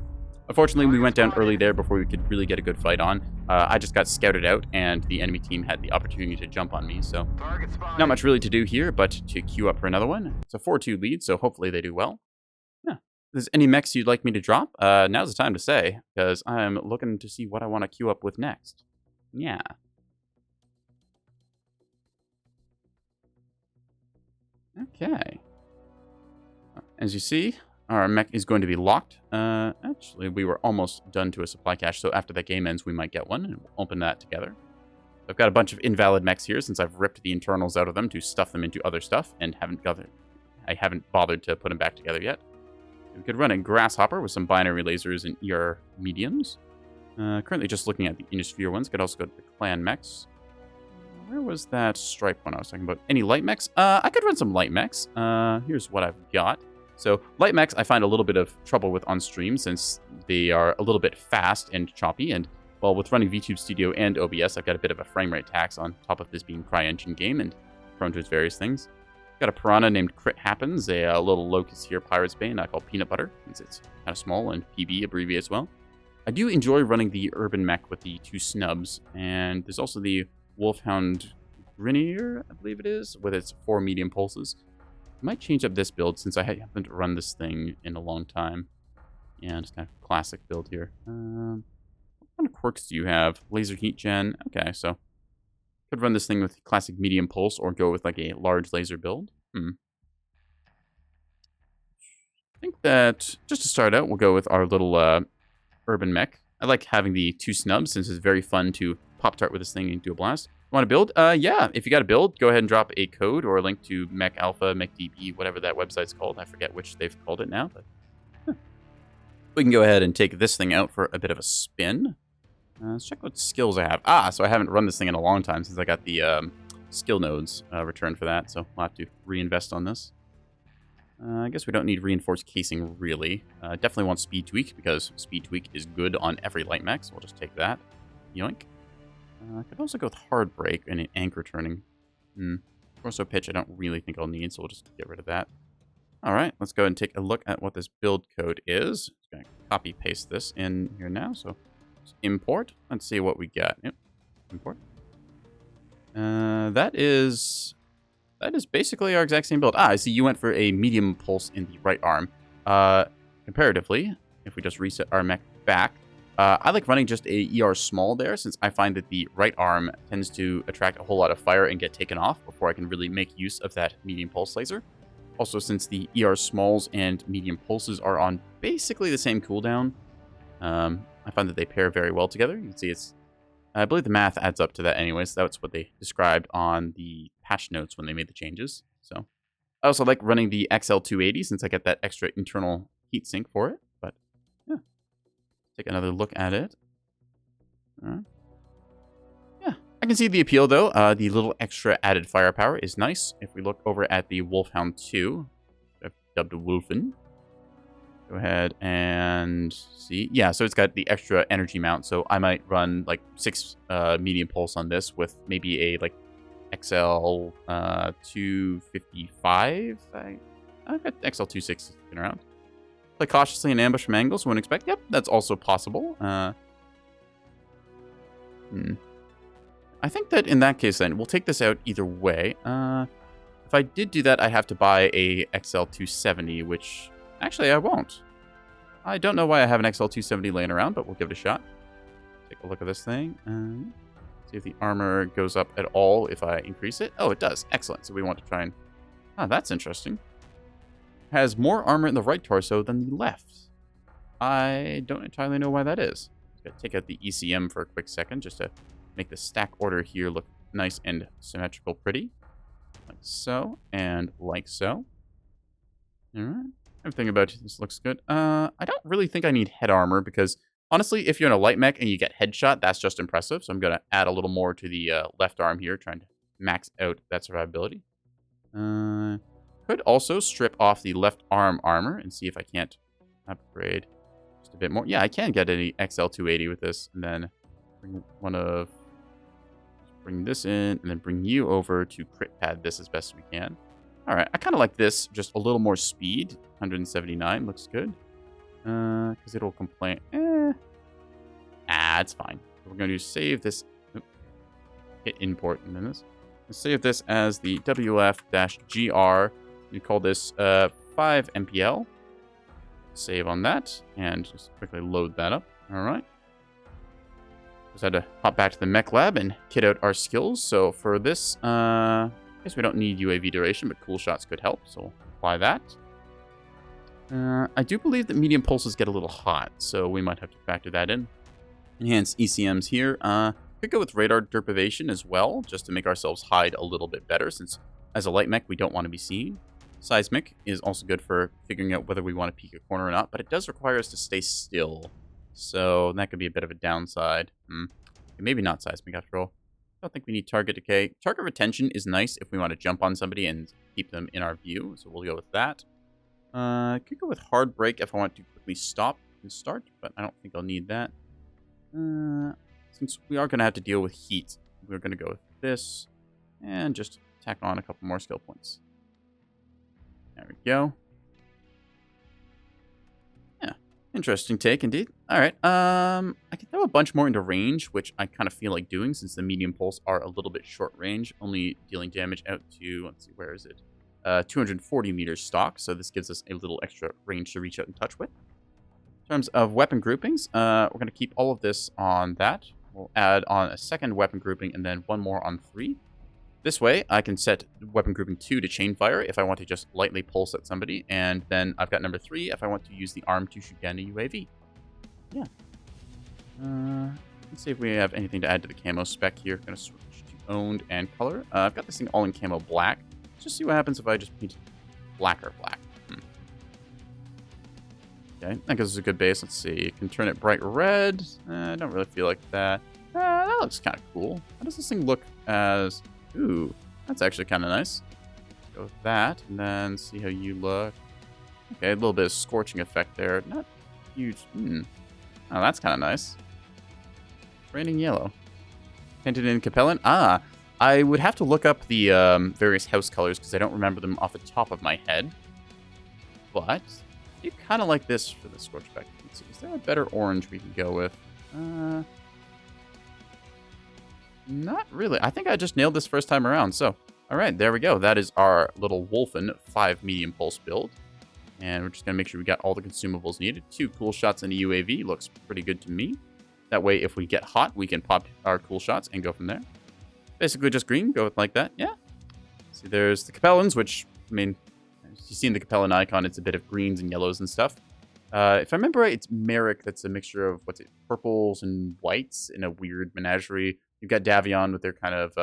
unfortunately, we went down early there before we could really get a good fight on. I just got scouted out, and the enemy team had the opportunity to jump on me. So, not much really to do here, but to queue up for another one. It's a 4-2 lead, so hopefully they do well. Yeah. If there's any mechs you'd like me to drop, now's the time to say, because I'm looking to see what I want to queue up with next. Yeah. Okay. As you see, our mech is going to be locked. Actually, we were almost done to a supply cache, so after that game ends, we might get one, and we'll open that together. I've got a bunch of invalid mechs here, since I've ripped the internals out of them to stuff them into other stuff, and I haven't bothered to put them back together yet. We could run a Grasshopper with some binary lasers and ER mediums. Currently just looking at the Innisphere ones. Could also go to the Clan mechs. Where was that Stripe one I was talking about? Any light mechs? I could run some light mechs. Here's what I've got. So, light mechs I find a little bit of trouble with on stream since they are a little bit fast and choppy. And, well, with running VTube Studio and OBS, I've got a bit of a frame rate tax on top of this being CryEngine game and prone to its various things. Got a Piranha named Crit Happens, a little Locust here, Pirate's Bane, I call Peanut Butter, since it's kind of small and PB abbreviates well. I do enjoy running the Urban Mech with the 2 snubs, and there's also the Wolfhound Grinier, I believe it is, with its 4 medium pulses. I might change up this build since I haven't run this thing in a long time. Yeah, just kind of classic build here. What kind of quirks do you have? Laser heat gen. Okay, so could run this thing with classic medium pulse or go with like a large laser build. I think that just to start out, we'll go with our little Urban Mech. I like having the 2 snubs since it's very fun to Pop-Tart with this thing and do a blast. Want to build? Yeah, if you got a build, go ahead and drop a code or a link to Mech Alpha, MechDB, whatever that website's called. I forget which they've called it now, but we can go ahead and take this thing out for a bit of a spin. Let's check what skills I have. So I haven't run this thing in a long time since I got the skill nodes returned for that, so we'll have to reinvest on this. I guess we don't need reinforced casing, really. Definitely want speed tweak, because speed tweak is good on every light mech, so we'll just take that. Yoink. I could also go with hard break and an anchor turning. Torso pitch I don't really think I'll need, so we'll just get rid of that. Alright, let's go ahead and take a look at what this build code is. Just going to copy paste this in here now, so just import. Let's see what we got. Yep, import. That is basically our exact same build. I see you went for a medium pulse in the right arm. Comparatively, if we just reset our mech back, I like running just a ER small there, since I find that the right arm tends to attract a whole lot of fire and get taken off before I can really make use of that medium pulse laser. Also, since the ER smalls and medium pulses are on basically the same cooldown, I find that they pair very well together. You can see I believe the math adds up to that anyways. That's what they described on the patch notes when they made the changes. So, I also like running the XL280 since I get that extra internal heatsink for it. But, yeah. Take another look at it. Yeah, I can see the appeal though. The little extra added firepower is nice. If we look over at the Wolfhound 2, I've dubbed Wolfen. Go ahead and see. Yeah, so it's got the extra energy mount. So I might run like 6 medium pulse on this with maybe a like XL 255. I've got XL 26 around. Play cautiously and ambush from angles. Wouldn't expect. Yep, that's also possible. I think that in that case, then we'll take this out either way. If I did do that, I'd have to buy a XL270, which actually I won't. I don't know why I have an XL270 laying around, but we'll give it a shot. Take a look at this thing. See if the armor goes up at all if I increase it. Oh, it does. Excellent. So we want to try and... Oh, that's interesting. Has more armor in the right torso than the left. I don't entirely know why that is. Gotta take out the ECM for a quick second just to make the stack order here look nice and symmetrical pretty. Like so, and like so. Alright. Everything about this looks good. I don't really think I need head armor because, honestly, if you're in a light mech and you get headshot, that's just impressive. So I'm going to add a little more to the left arm here, trying to max out that survivability. Could also strip off the left arm armor and see if I can't upgrade just a bit more. Yeah, I can get an XL280 with this, and then bring this in, and then bring you over to crit pad this as best as we can. All right, I kind of like this, just a little more speed. 179 looks good. Because it'll complain. It's fine. We're going to save this. Hit import in this. Let's save this as the WF-GR. We call this 5 MPL. Save on that, and just quickly load that up. All right. Just had to hop back to the mech lab and kit out our skills. So for this, I guess we don't need UAV duration, but cool shots could help. So we'll apply that. I do believe that medium pulses get a little hot, so we might have to factor that in. Enhance ECMs here. Could go with radar derpivation as well, just to make ourselves hide a little bit better, since as a light mech, we don't want to be seen. Seismic is also good for figuring out whether we want to peek a corner or not, but it does require us to stay still. So that could be a bit of a downside. Maybe not seismic after all. I don't think we need target decay. Target retention is nice if we want to jump on somebody and keep them in our view, so we'll go with that. Could go with hard break if I want to quickly stop and start, but I don't think I'll need that. Since we are going to have to deal with heat, we're going to go with this and just tack on a couple more skill points. There we go. Yeah, interesting take indeed. All right, I can throw a bunch more into range, which I kind of feel like doing since the medium pulse are a little bit short range, only dealing damage out to, let's see, where is it? 240 meters stock, so this gives us a little extra range to reach out and touch with. In terms of weapon groupings, we're going to keep all of this on that. We'll add on a second weapon grouping and then one more on 3. This way, I can set weapon grouping 2 to chain fire if I want to just lightly pulse at somebody, and then I've got number 3 if I want to use the arm to shoot down a UAV. Yeah. Let's see if we have anything to add to the camo spec here. Going to switch to owned and color. I've got this thing all in camo black. Let's just see what happens if I just paint black or black. Okay, that gives us a good base. Let's see. You can turn it bright red. I don't really feel like that. That looks kind of cool. How does this thing look as... Ooh, that's actually kind of nice. Go with that, and then see how you look. Okay, a little bit of scorching effect there. Not huge. Oh, that's kind of nice. Raining yellow. Painted in Capellan. I would have to look up the various house colors because I don't remember them off the top of my head. But you kind of like this for the scorch effect. Let's see, is there a better orange we can go with? Not really. I think I just nailed this first time around. So, all right, there we go. That is our little Wolfen 5 medium pulse build. And we're just going to make sure we got all the consumables needed. 2 cool shots in a UAV. Looks pretty good to me. That way, if we get hot, we can pop our cool shots and go from there. Basically just green. Go with like that. Yeah. See, there's the Capellans, which, I mean, you've seen the Capellan icon. It's a bit of greens and yellows and stuff. If I remember right, it's Merrick that's a mixture of, what's it, purples and whites in a weird menagerie. You've got Davion with their kind of,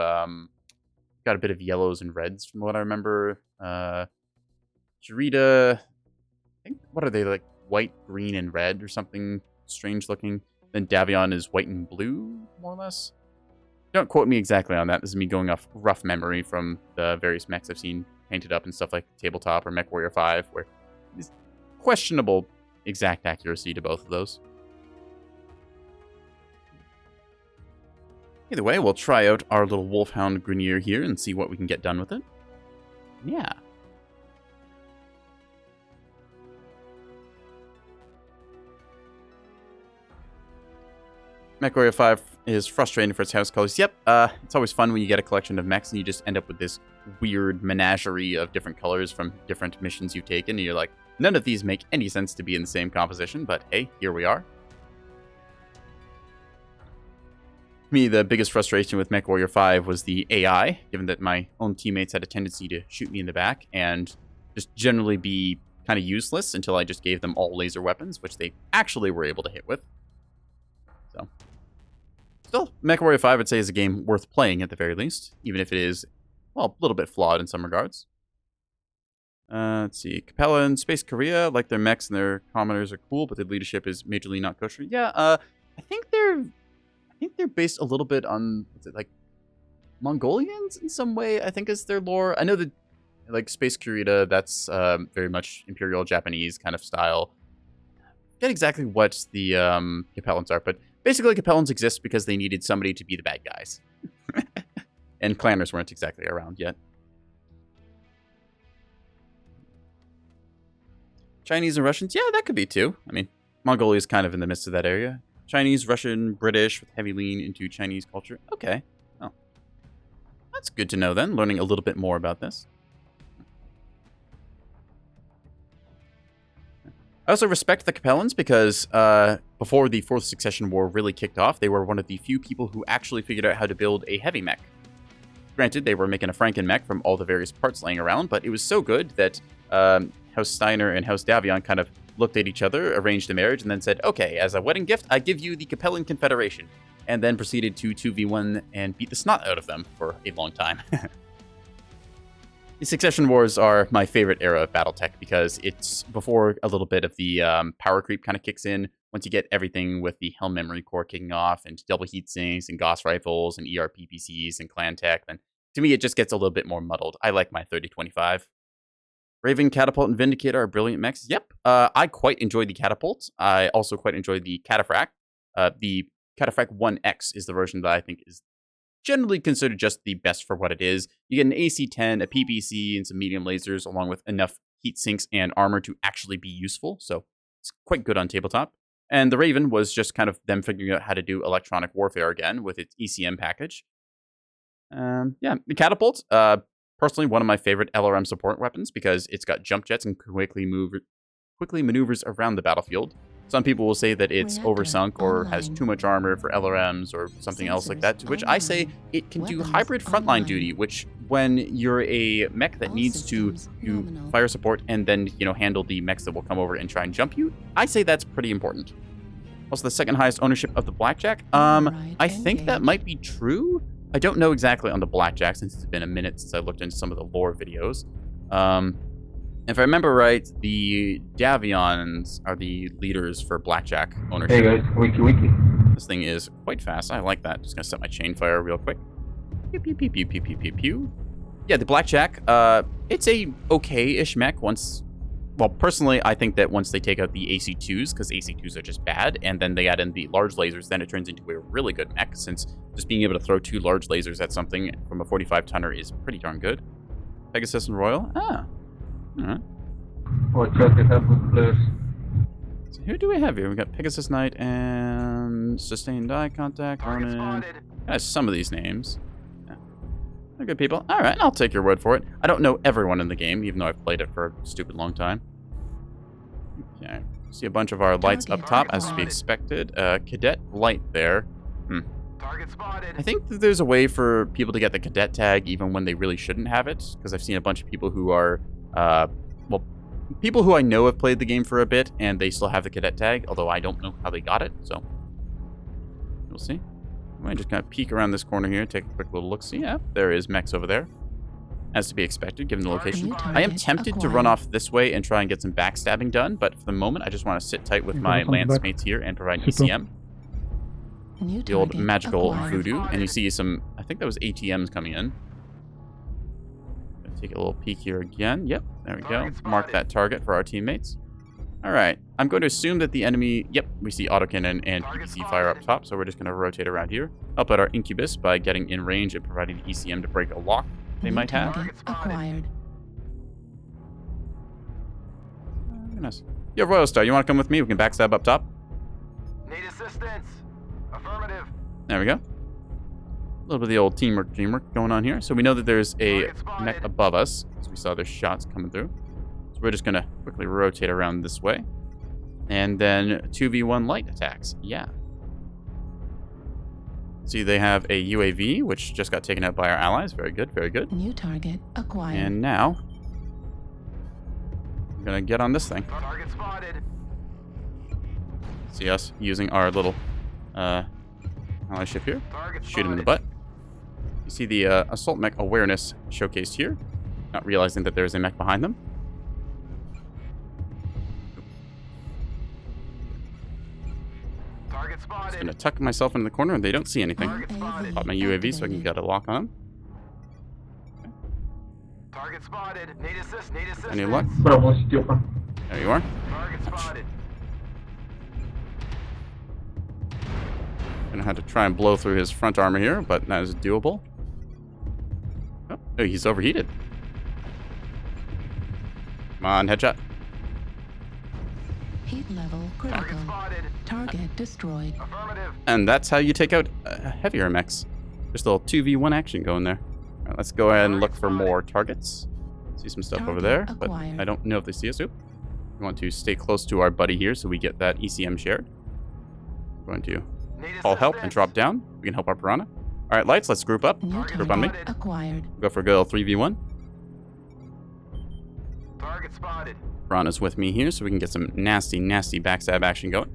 got a bit of yellows and reds from what I remember. Jarita, I think, what are they, like white, green, and red or something strange looking. Then Davion is white and blue, more or less. Don't quote me exactly on that. This is me going off rough memory from the various mechs I've seen painted up and stuff like Tabletop or Mechwarrior 5, where there's questionable exact accuracy to both of those. Either way, we'll try out our little Wolfhound Grenier here and see what we can get done with it. Yeah. Mechwarrior 5 is frustrating for its house colors. Yep, it's always fun when you get a collection of mechs and you just end up with this weird menagerie of different colors from different missions you've taken, and you're like, none of these make any sense to be in the same composition, but hey, here we are. For me, the biggest frustration with Mechwarrior 5 was the AI, given that my own teammates had a tendency to shoot me in the back and just generally be kind of useless until I just gave them all laser weapons, which they actually were able to hit with. So, still, Mechwarrior 5, I'd say, is a game worth playing at the very least, even if it is, well, a little bit flawed in some regards. Let's see, Capella and Space Korea, like their mechs and their commoners are cool, but their leadership is majorly not kosher. Yeah, I think they're based a little bit on, what's it, like, Mongolians in some way, I think is their lore. I know that, like, Space Korea, that's very much Imperial Japanese kind of style. I forget exactly what the Capellans are, but basically Capellans exist because they needed somebody to be the bad guys. And clanners weren't exactly around yet. Chinese and Russians, yeah, that could be too. I mean, Mongolia is kind of in the midst of that area. Chinese, Russian, British, with heavy lean into Chinese culture. Okay. Oh. That's good to know then, learning a little bit more about this. I also respect the Capellans because before the Fourth Succession War really kicked off, they were one of the few people who actually figured out how to build a heavy mech. Granted, they were making a Franken mech from all the various parts laying around, but it was so good that House Steiner and House Davion kind of looked at each other, arranged a marriage, and then said, okay, as a wedding gift, I give you the Capellan Confederation, and then proceeded to 2v1 and beat the snot out of them for a long time. The Succession Wars are my favorite era of Battletech because it's before a little bit of the power creep kind of kicks in. Once you get everything with the Helm Memory Core kicking off and double heat sinks and Gauss rifles and ERPPCs and clan tech, then to me it just gets a little bit more muddled. I like my 3025. Raven, Catapult, and Vindicator are brilliant mechs. Yep, I quite enjoy the Catapult. I also quite enjoy the Cataphract. The Cataphract 1X is the version that I think is generally considered just the best for what it is. You get an AC-10, a PPC, and some medium lasers, along with enough heat sinks and armor to actually be useful, so it's quite good on tabletop. And the Raven was just kind of them figuring out how to do electronic warfare again with its ECM package. Yeah, the Catapult, personally one of my favorite LRM support weapons because it's got jump jets and quickly maneuvers around the battlefield. Some people will say that it's oversunk or has too much armor for LRMs or something else like that, to which I say it can do hybrid frontline duty, which when you're a mech that needs to do fire support and then, you know, handle the mechs that will come over and try and jump you, I say that's pretty important. Also, the second highest ownership of the Blackjack. I think that might be true. I don't know exactly on the Blackjack since it's been a minute since I looked into some of the lore videos. If I remember right, the Davions are the leaders for Blackjack ownership. Hey guys, wiki. This thing is quite fast. I like that. Just gonna set my chain fire real quick. Pew, pew, pew, pew, pew, pew, pew, pew. Yeah, the Blackjack, it's a okay-ish mech once... Well, personally, I think that once they take out the AC-2s, because AC-2s are just bad, and then they add in the large lasers, then it turns into a really good mech, since just being able to throw 2 large lasers at something from a 45-tonner is pretty darn good. Pegasus and Royal? Ah. Alright. What truck is that with players? So who do we have here? We got Pegasus Knight and Sustained Eye Contact. Ronin. Some of these names. Yeah. They're good people. Alright, I'll take your word for it. I don't know everyone in the game, even though I've played it for a stupid long time. Okay. See a bunch of our lights up top, as to be expected. Cadet light there. I think that there's a way for people to get the cadet tag even when they really shouldn't have it, because I've seen a bunch of people who are, well, people who I know have played the game for a bit, and they still have the cadet tag, although I don't know how they got it, so we'll see. I might just kind of peek around this corner here, take a quick little look. See, yeah, there is mechs over there, as to be expected, given the location. I am tempted to run off this way and try and get some backstabbing done, but for the moment, I just want to sit tight with my lance mates here and provide ECM. The old magical voodoo, and you see some, I think that was ATMs coming in. Take a little peek here again. Yep, there we go. Mark that target for our teammates. Alright, I'm going to assume that the enemy, yep, we see autocannon and PPC fire up top, so we're just going to rotate around here. Help out our Incubus by getting in range and providing the ECM to break a lock they might have. Acquired. Goodness. Yo, Royal Star, you want to come with me? We can backstab up top. Need assistance. Affirmative. There we go. A little bit of the old teamwork going on here. So we know that there's a mech above us, as we saw their shots coming through. So we're just going to quickly rotate around this way. And then 2v1 light attacks. Yeah. See, they have a UAV, which just got taken out by our allies. Very good, very good. New target acquired. And now, I'm going to get on this thing. Target spotted. See us using our little ally ship here. Target Shoot him in the spotted. butt. You see the assault mech awareness showcased here, not realizing that there's a mech behind them. Target Just spotted. gonna tuck myself into the corner and they don't see anything. Target spotted. Pop my UAV so I can get a lock on them. Target spotted. Need assist. Need assistance. Any luck? Bravo, sitio qua. There you are. Target spotted. Gonna have to try and blow through his front armor here, but that is doable. Oh, he's overheated. Come on, headshot. Heat level critical. Target spotted. Target destroyed. Affirmative. And that's how you take out heavier mechs. Just a little 2v1 action going there. All right, let's go ahead and look for more targets. See some stuff over there, but I don't know if they see us. Oop. We want to stay close to our buddy here so we get that ECM shared. We're going to Need call help and assistance. drop down. We can help our piranha. All right, lights, let's group up. New Group on me. target acquired. Go for a good old 3v1. Target spotted. Piranha's with me here so we can get some nasty, nasty backstab action going.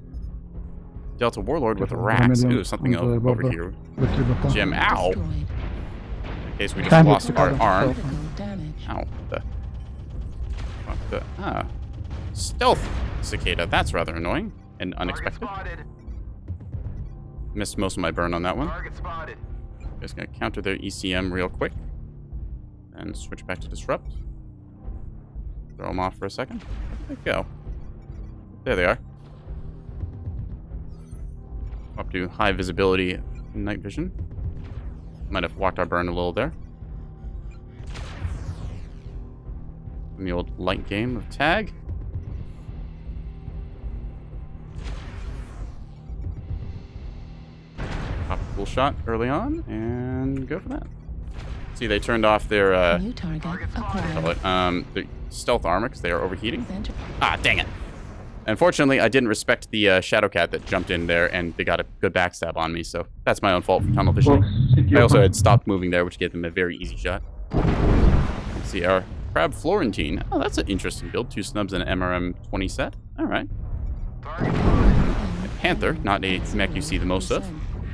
Delta Warlord with a Rax. Ooh, something over here. Jim, ow! Destroyed. In case we just lost our arm. Critical damage. Ow. What the? Stealth cicada. That's rather annoying and Target unexpected. spotted. Missed most of my burn on that one. Target spotted. Just gonna counter their ECM real quick. And switch back to Disrupt. Throw them off for a second. Where'd they go? There they are. Up to high visibility night vision. Might have walked our burn a little there. In the old light game of tag. Pop a cool shot early on and go for that. See, they turned off their New target call acquired. it, the stealth armor because they are overheating. Center. Ah, dang it. Unfortunately, I didn't respect the Shadowcat that jumped in there, and they got a good backstab on me, so that's my own fault for tunnel vision. I also had stopped moving there, which gave them a very easy shot. Let's see, our Crab Florentine. Oh, that's an interesting build. 2 snubs and an MRM-20 set. All right. Target spotted. Panther, not a mech you see the most of.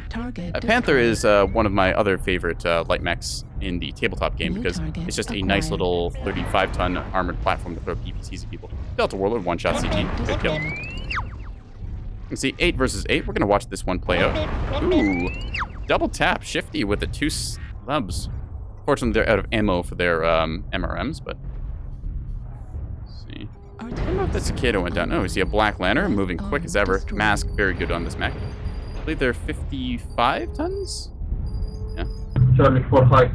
Target Panther is one of my other favorite light mechs in the tabletop game because it's just a nice little 35-ton armored platform to throw PPCs at people. Delta Warlord, one-shot CT. Good kill. You can see 8 versus 8. We're going to watch this one play out. Ooh. Double tap. Shifty with the 2 snubs. Fortunately, they're out of ammo for their MRMs, but... Let's see. I don't know if the cicada went down. Oh, we see a Black Lantern moving quick as ever. Mask, very good on this mech. I believe they're 55 tons? Yeah. Charlie 4-5.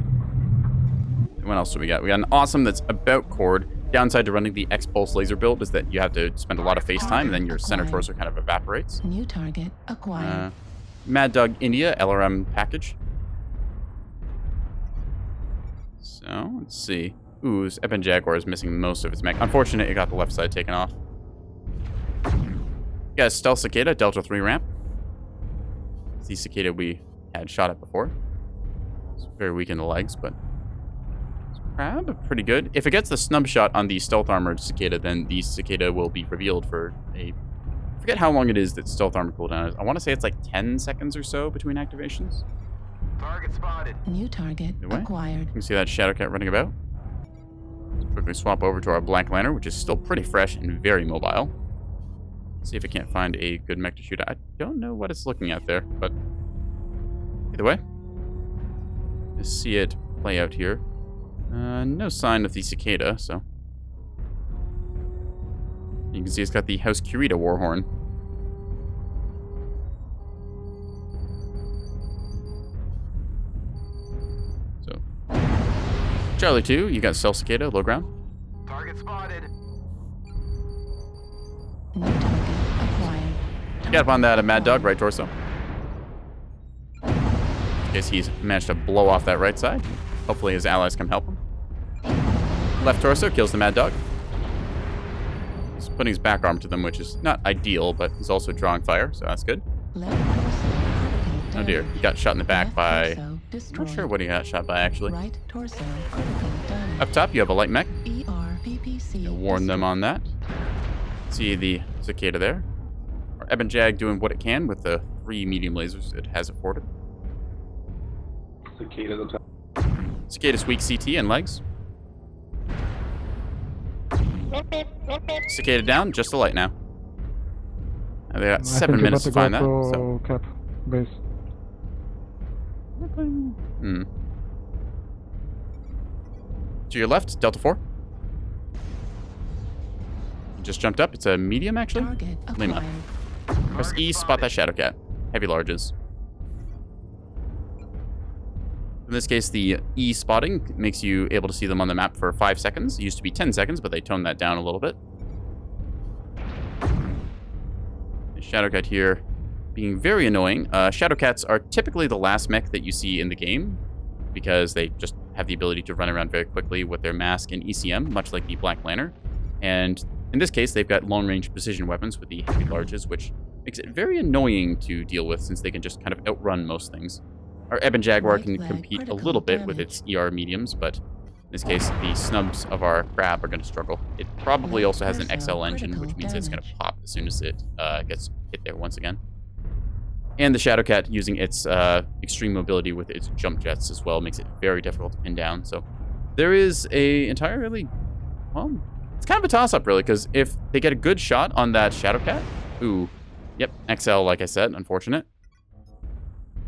What else do we got? We got an awesome that's about cord. Downside to running the X-Pulse laser build is that you have to spend a lot of face time, and then your center torso kind of evaporates. New target acquired. Mad Dog India LRM package. So, let's see. Ooh, this Epen Jaguar is missing most of its mech. Unfortunately, it got the left side taken off. Got a Stealth Cicada, Delta 3 ramp. It's the Cicada we had shot at before. It's very weak in the legs, but... Crab, pretty good. If it gets the snub shot on the Stealth Armored Cicada, then the Cicada will be revealed for a... I forget how long it is that Stealth Armor cooldown is. I want to say it's like 10 seconds or so between activations. Target spotted. New target acquired. You can see that Shadowcat running about. Let's quickly swap over to our Black Lantern, which is still pretty fresh and very mobile. See if it can't find a good mech to shoot at. I don't know what it's looking at there, but either way, just see it play out here. No sign of the Cicada, so you can see it's got the House Kurita Warhorn. So, Charlie 2, you got Stealth Cicada, low ground. Target spotted. New target acquired. Get up on that Mad Dog, right torso. I guess he's managed to blow off that right side. Hopefully his allies come help him. Left torso kills the Mad Dog. He's putting his back arm to them, which is not ideal, but he's also drawing fire, so that's good. Oh dear, he got shot in the back by... I'm not sure what he got shot by, actually. Up top, you have a light mech. I'll warn them on that. See the Cicada there. Our Ebon Jag doing what it can with the 3 medium lasers it has afforded. Cicada's up top. Cicada's weak CT and legs. Cicada down, just a light now. They got 7 minutes to find that. So. Cap base. To your left, Delta 4. You just jumped up. It's a medium, actually. Lima. Press E, spot that Shadow Cat. Heavy larges. In this case, the E spotting makes you able to see them on the map for 5 seconds. It used to be 10 seconds, but they toned that down a little bit. Shadowcat here being very annoying. Shadowcats are typically the last mech that you see in the game because they just have the ability to run around very quickly with their mask and ECM, much like the Black Lantern. And in this case, they've got long-range precision weapons with the heavy larges, which makes it very annoying to deal with since they can just kind of outrun most things. Our Ebon Jaguar can compete a little bit with its ER mediums, but in this case, the snubs of our Crab are going to struggle. It probably also has an XL engine, which means it's going to pop as soon as it gets hit there once again. And the Shadowcat using its extreme mobility with its jump jets as well makes it very difficult to pin down. So there is a entirely, well, it's kind of a toss-up really, because if they get a good shot on that Shadowcat, ooh, yep, XL like I said, unfortunate.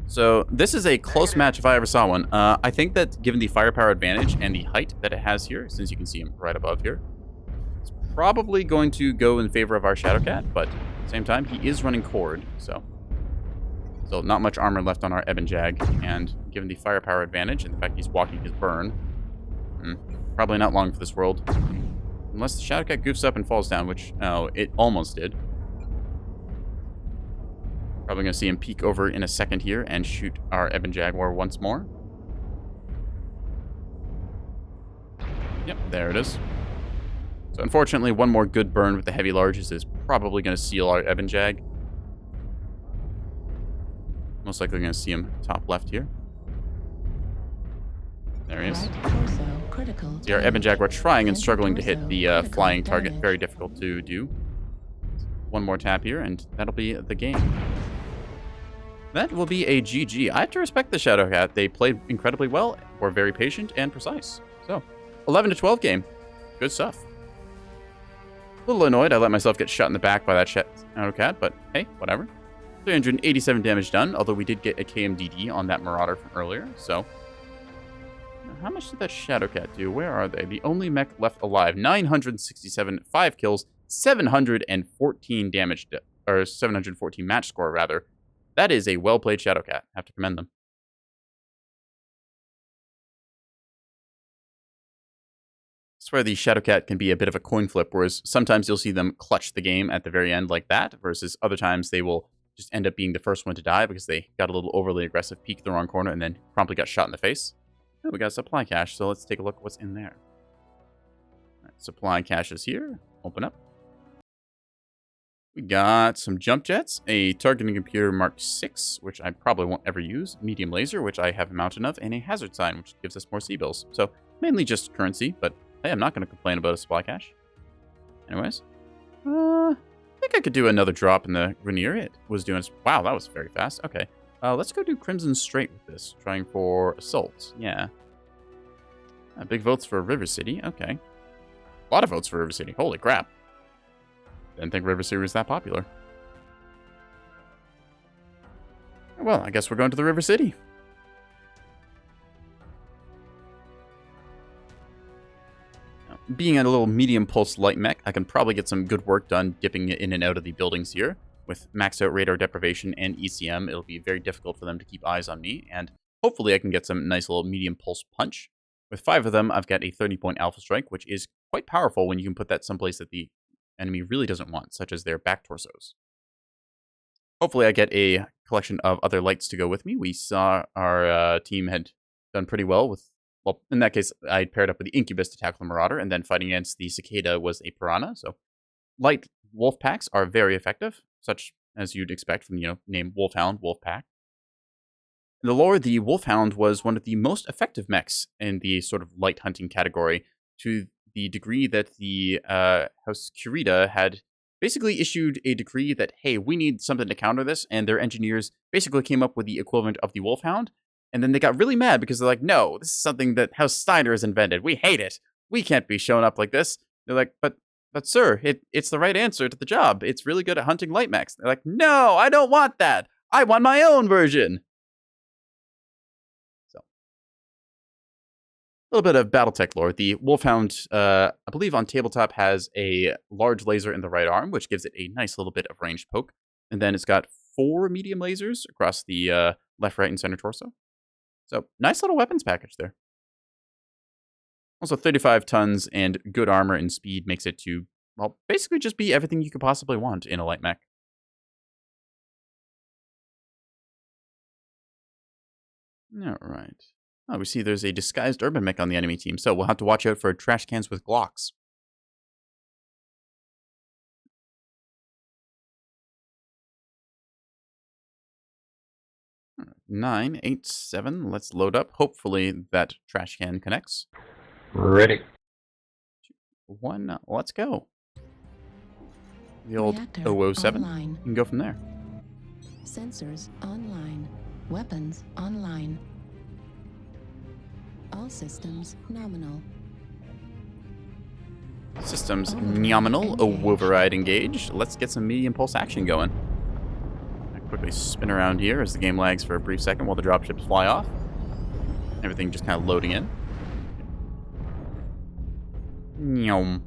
So this is a close match if I ever saw one. I think that given the firepower advantage and the height that it has here, since you can see him right above here, it's probably going to go in favor of our Shadowcat, but at the same time, he is running Cord, so not much armor left on our Ebon Jag, and given the firepower advantage and the fact he's walking his burn, probably not long for this world. Unless the Shadowcat goofs up and falls down, which, oh, it almost did. Probably going to see him peek over in a second here and shoot our Ebon Jaguar once more. Yep, there it is. So unfortunately, one more good burn with the heavy larges is probably going to seal our Ebon Jag. Most likely going to see him top left here. There he is. See our Ebon Jaguar trying and struggling to hit the flying target. Very difficult to do. One more tap here, and that'll be the game. That will be a GG. I have to respect the Shadowcat. They played incredibly well, were very patient and precise. So, 11-12 game. Good stuff. A little annoyed I let myself get shot in the back by that Shadowcat, but hey, whatever. 387 damage done, although we did get a KMDD on that Marauder from earlier, so... How much did that Shadowcat do? Where are they? The only mech left alive. 967, 5 kills, 714 damage, or 714 match score, rather. That is a well-played Shadowcat. Have to commend them. I swear the Shadowcat can be a bit of a coin flip, whereas sometimes you'll see them clutch the game at the very end like that, versus other times they will just end up being the first one to die because they got a little overly aggressive, peeked the wrong corner, and then promptly got shot in the face. Oh, we got a supply cache, so let's take a look at what's in there. All right, supply cache is here. Open up. We got some jump jets, a targeting computer Mark 6, which I probably won't ever use, medium laser, which I have a mountain of, and a hazard sign, which gives us more C-bills. So, mainly just currency, but hey, I'm not going to complain about a supply cache. Anyways, I think I could do another drop in the Grenier. It was doing... Wow, that was very fast. Okay, let's go do Crimson Straight with this, trying for Assault. Yeah. Big votes for River City. Okay. A lot of votes for River City. Holy crap. Didn't think River City was that popular. Well, I guess we're going to the River City. Now, being a little medium pulse light mech, I can probably get some good work done dipping in and out of the buildings here. With maxed out radar deprivation and ECM, it'll be very difficult for them to keep eyes on me, and hopefully I can get some nice little medium pulse punch. With 5 of them, I've got a 30-point Alpha Strike, which is quite powerful when you can put that someplace that the enemy really doesn't want, such as their back torsos. Hopefully I get a collection of other lights to go with me. We saw our team had done pretty well with, well, in that case, I paired up with the Incubus to tackle the Marauder, and then fighting against the Cicada was a Piranha. So light wolf packs are very effective, such as you'd expect from, name Wolfhound, Wolf Pack. In the lore, the Wolfhound was one of the most effective mechs in the sort of light hunting category, to the degree that the House Kurita had basically issued a decree that, hey, we need something to counter this, and their engineers basically came up with the equivalent of the Wolfhound, and then they got really mad because they're like, no, this is something that House Steiner has invented. We hate it. We can't be showing up like this. They're like, but sir, it's the right answer to the job. It's really good at hunting light mechs. They're like, no, I don't want that. I want my own version. A little bit of BattleTech lore. The Wolfhound, I believe on tabletop, has a large laser in the right arm, which gives it a nice little bit of ranged poke. And then it's got 4 medium lasers across the left, right, and center torso. So, nice little weapons package there. Also, 35 tons and good armor and speed makes it to, well, basically just be everything you could possibly want in a light mech. All right. Oh, we see there's a disguised urban mech on the enemy team, so we'll have to watch out for trash cans with Glocks. All right, 9, 8, 7. Let's load up. Hopefully that trash can connects. Ready. 2, 1. Let's go. The old Reactor 007. online. You can go from there. Sensors online. Weapons online. All systems nominal. Systems nominal. A Wolveride engaged. Let's get some medium pulse action going. I quickly spin around here as the game lags for a brief second while the dropships fly off. Everything just kind of loading in. Nyom.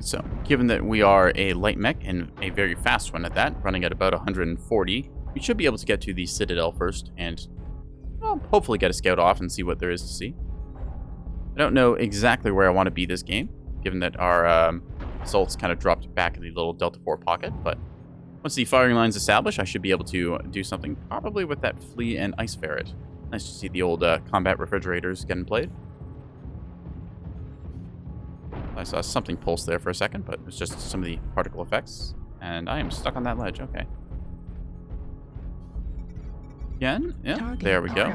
So, given that we are a light mech and a very fast one at that, running at about 140, we should be able to get to the Citadel first and, well, hopefully get a scout off and see what there is to see. I don't know exactly where I want to be this game, given that our assaults kind of dropped back in the little Delta 4 pocket, but once the firing line's established, I should be able to do something probably with that Flea and Ice Ferret. Nice to see the old combat refrigerators getting played. I saw something pulse there for a second, but it was just some of the particle effects. And I am stuck on that ledge. Okay. Again. Yeah, there we go.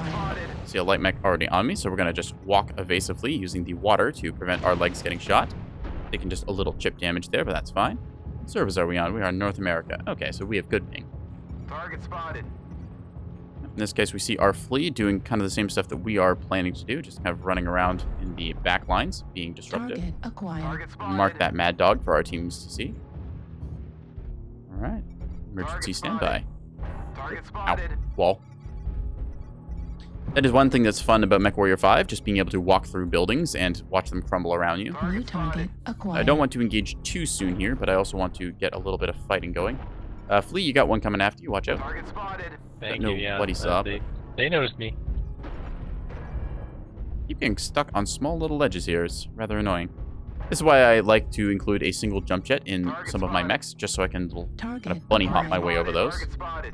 See a light mech already on me, so we're going to just walk evasively using the water to prevent our legs getting shot. Taking just a little chip damage there, but that's fine. What service are we on? We are in North America. Okay, so we have good ping. Target spotted. In this case, we see our Flea doing kind of the same stuff that we are planning to do, just kind of running around in the back lines, being disruptive. Target acquired. Mark that Mad Dog for our teams to see. All right. Emergency standby. Target spotted. Ow. Wall. That is one thing that's fun about Mechwarrior 5, just being able to walk through buildings and watch them crumble around you. New target acquired. I don't want to engage too soon here, but I also want to get a little bit of fighting going. Flea, you got one coming after you. Watch out. Target spotted. Thank No you, yeah. bloody sob. They noticed me. Keep getting stuck on small little ledges here. It's rather annoying. This is why I like to include a single jump jet in some of my mechs, just so I can kind of bunny hop my way over those. Target spotted.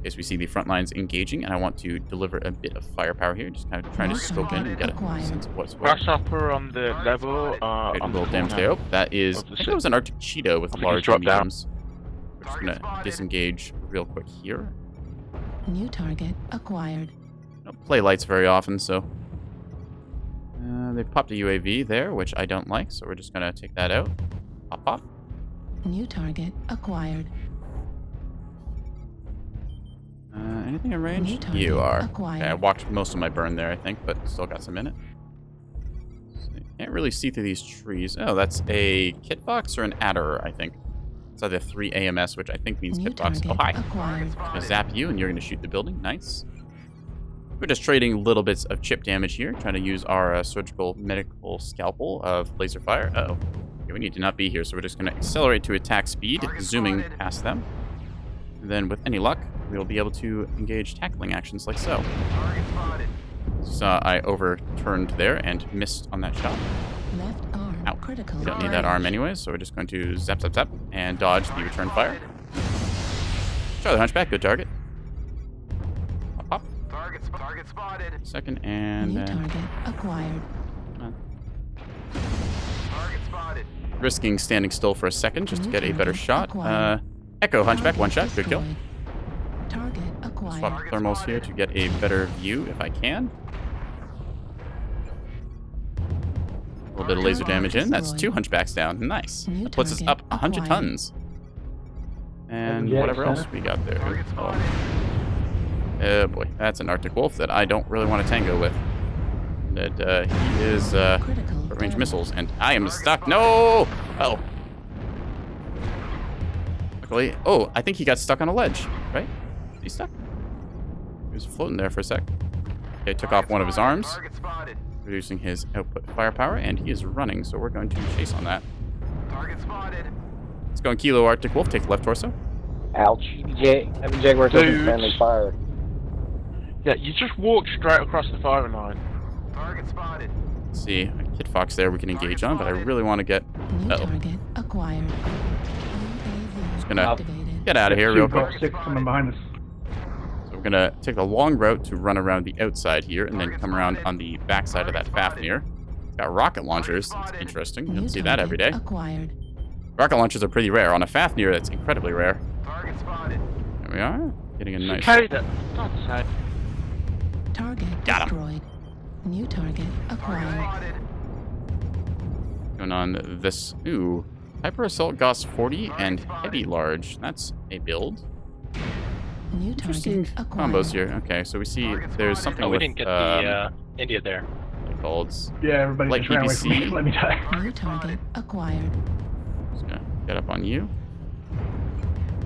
As we see the front lines engaging, and I want to deliver a bit of firepower here, just kind of trying to scope in and get a sense of what's what. Grasshopper on the level. Okay, On a little the damage there. Oh, that is, of the I think ship. it was an Arctic Cheetah with I think large he's dropped down. mediums. We're just going to disengage real quick here. New target acquired. I don't play lights very often, so... they've popped a UAV there, which I don't like, so we're just going to take that out. Pop, pop. New target acquired. Anything in range? New target You are. acquired. Okay, I walked most of my burn there, I think, but still got some in it. So you can't really see through these trees. Oh, that's a kit box or an adder, I think. It's either 3 AMS, which I think means New kit box. Oh, target hi. acquired. I'm gonna zap you, and you're going to shoot the building. Nice. We're just trading little bits of chip damage here, trying to use our surgical medical scalpel of laser fire. Uh-oh. Okay, we need to not be here, so we're just going to accelerate to attack speed, zooming past them. And then, with any luck, we'll be able to engage tackling actions like so. Target spotted. Saw I overturned there and missed on that shot. Left arm Ow. critical. We don't need that arm anyways, so we're just going to zap, zap, zap, and dodge the return fire. Try the hunchback, good target. Pop, pop. Target spotted. Second, and New then... target acquired. Come on. Target spotted. Risking standing still for a second just to New get a better target shot. acquired. Echo hunchback, Target one shot, good kill. destroyed. Target acquired. Swap thermals here to get a better view if I can. A little bit of laser damage in. That's 2 hunchbacks down. Nice. New That puts us target up 100 acquired. tons. And Yeah, whatever else center. we got there. Oh boy, that's an Arctic Wolf that I don't really want to tango with. That he is Critical range damage. missiles, and I am stuck. No! Oh. Luckily, oh, I think he got stuck on a ledge, right? Is he stuck? He was floating there for a sec. Okay, took off one of his arms, Target spotted. reducing his output firepower, and he is running, so we're going to chase on that. Target spotted. Let's go on Kilo Arctic Wolf, take the left torso. Ouch. Heavy Jaguar taking friendly fire. Yeah, you just walk straight across the firing line. Target spotted. Let's see, a Kid Fox there we can engage on, but I really want to get... New Uh-oh. target acquired. Just gonna Activated. get out of here real quick. Got 6 coming behind us. So we're gonna take the long route to run around the outside here, and then come around on the back side of that Fafnir. It's got rocket launchers. That's interesting. You New don't see that every day. target Acquired. Rocket launchers are pretty rare. On a Fafnir, that's incredibly rare. Target spotted. There we are. Getting a nice... Cicada. God's sake. Target Got 'em. destroyed. New target acquired. Spotted. Going on this... Ooh. Hyper Assault Gauss 40 and Heavy Large. That's a build. New Interesting target acquired. combos here. Okay, so we see there's something Oh, we with... didn't get the India there. called... Yeah, everybody Like just ran away from me. BBC? Let me die. New target acquired. Just gonna get up on you.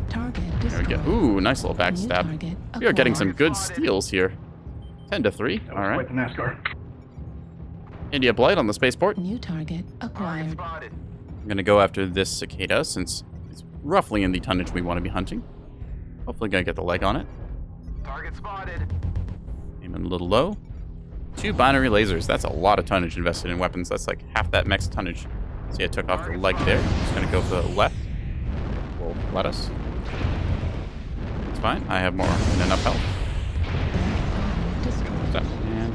Target There we destroyed. go. Ooh, nice little New backstab. target We are getting acquired. some good steals here. 10-3. That All was right. quite the NASCAR. India Blight on the spaceport. New target acquired. Spotted. I'm gonna go after this cicada since it's roughly in the tonnage we want to be hunting. Hopefully gonna get the leg on it. Target spotted. Aiming a little low. 2 binary lasers. That's a lot of tonnage invested in weapons. That's like half that mech's tonnage. See, I took off the leg there. Just gonna go for the left. Will let us. It's fine. I have more than enough health. Destroyed. Zap, and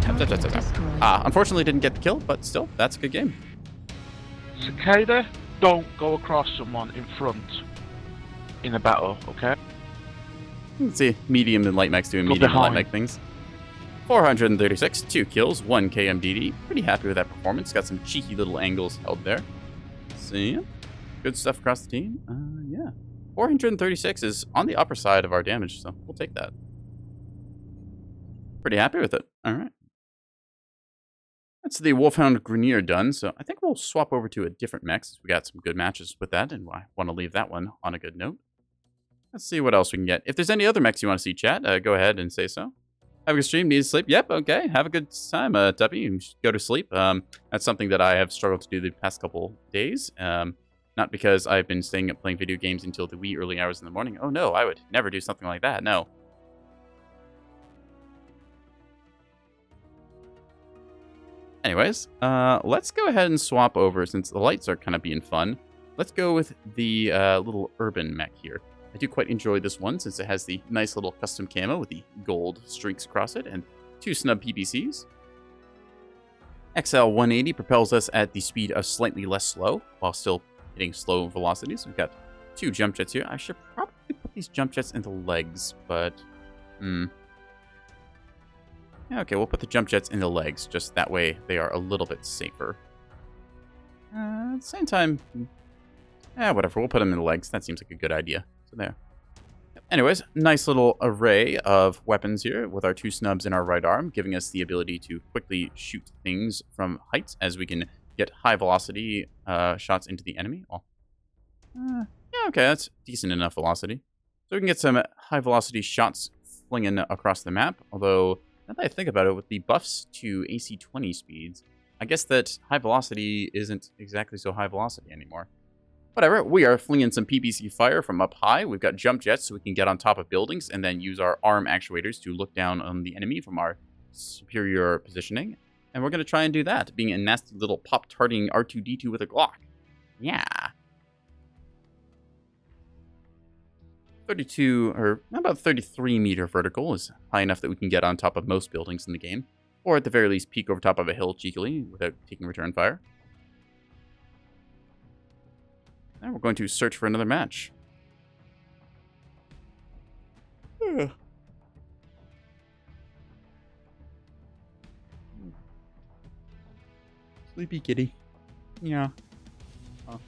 Target zap, zap, zap. destroyed. Unfortunately, didn't get the kill, but still, that's a good game. Cicada, don't go across someone in front in a battle, okay? Let's see, medium and light mechs doing Go medium and light behind. mech things. 436, 2 kills, 1 KMDD. Pretty happy with that performance. Got some cheeky little angles held there. See, good stuff across the team. Yeah, 436 is on the upper side of our damage, so we'll take that. Pretty happy with it. All right. That's the Wolfhound Grenier done, so I think we'll swap over to a different mech since we got some good matches with that, and I want to leave that one on a good note. Let's see what else we can get. If there's any other mechs you want to see, chat, go ahead and say so. Have a good stream, need to sleep? Yep, okay. Have a good time, Tuppy. You should go to sleep. That's something that I have struggled to do the past couple days. Not because I've been staying up playing video games until the wee early hours in the morning. Oh no, I would never do something like that, no. Anyways, let's go ahead and swap over since the lights are kind of being fun. Let's go with the little urban mech here. I do quite enjoy this one since it has the nice little custom camo with the gold streaks across it and 2 snub PPCs. XL 180 propels us at the speed of slightly less slow while still hitting slow velocities. We've got 2 jump jets here. I should probably put these jump jets into legs, but yeah, okay, we'll put the jump jets in the legs, just that way they are a little bit safer. At the same time, whatever, we'll put them in the legs. That seems like a good idea. So there. Anyways, nice little array of weapons here with our 2 snubs in our right arm, giving us the ability to quickly shoot things from heights as we can get high velocity shots into the enemy. Oh. Yeah, okay, that's decent enough velocity. So we can get some high velocity shots flinging across the map, although now that I think about it, with the buffs to AC-20 speeds, I guess that high velocity isn't exactly so high velocity anymore. Whatever, we are flinging some PPC fire from up high. We've got jump jets so we can get on top of buildings and then use our arm actuators to look down on the enemy from our superior positioning. And we're going to try and do that, being a nasty little pop-tarting R2-D2 with a Glock. Yeah. 32, or about 33 meter vertical is high enough that we can get on top of most buildings in the game. Or at the very least, peek over top of a hill cheekily without taking return fire. Now we're going to search for another match. Sleepy kitty. Yeah. Oh.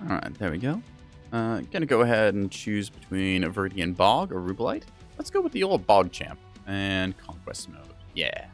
Alright, there we go. Gonna go ahead and choose between Viridian Bog or Rubelite. Let's go with the old Bog Champ and Conquest mode. Yeah.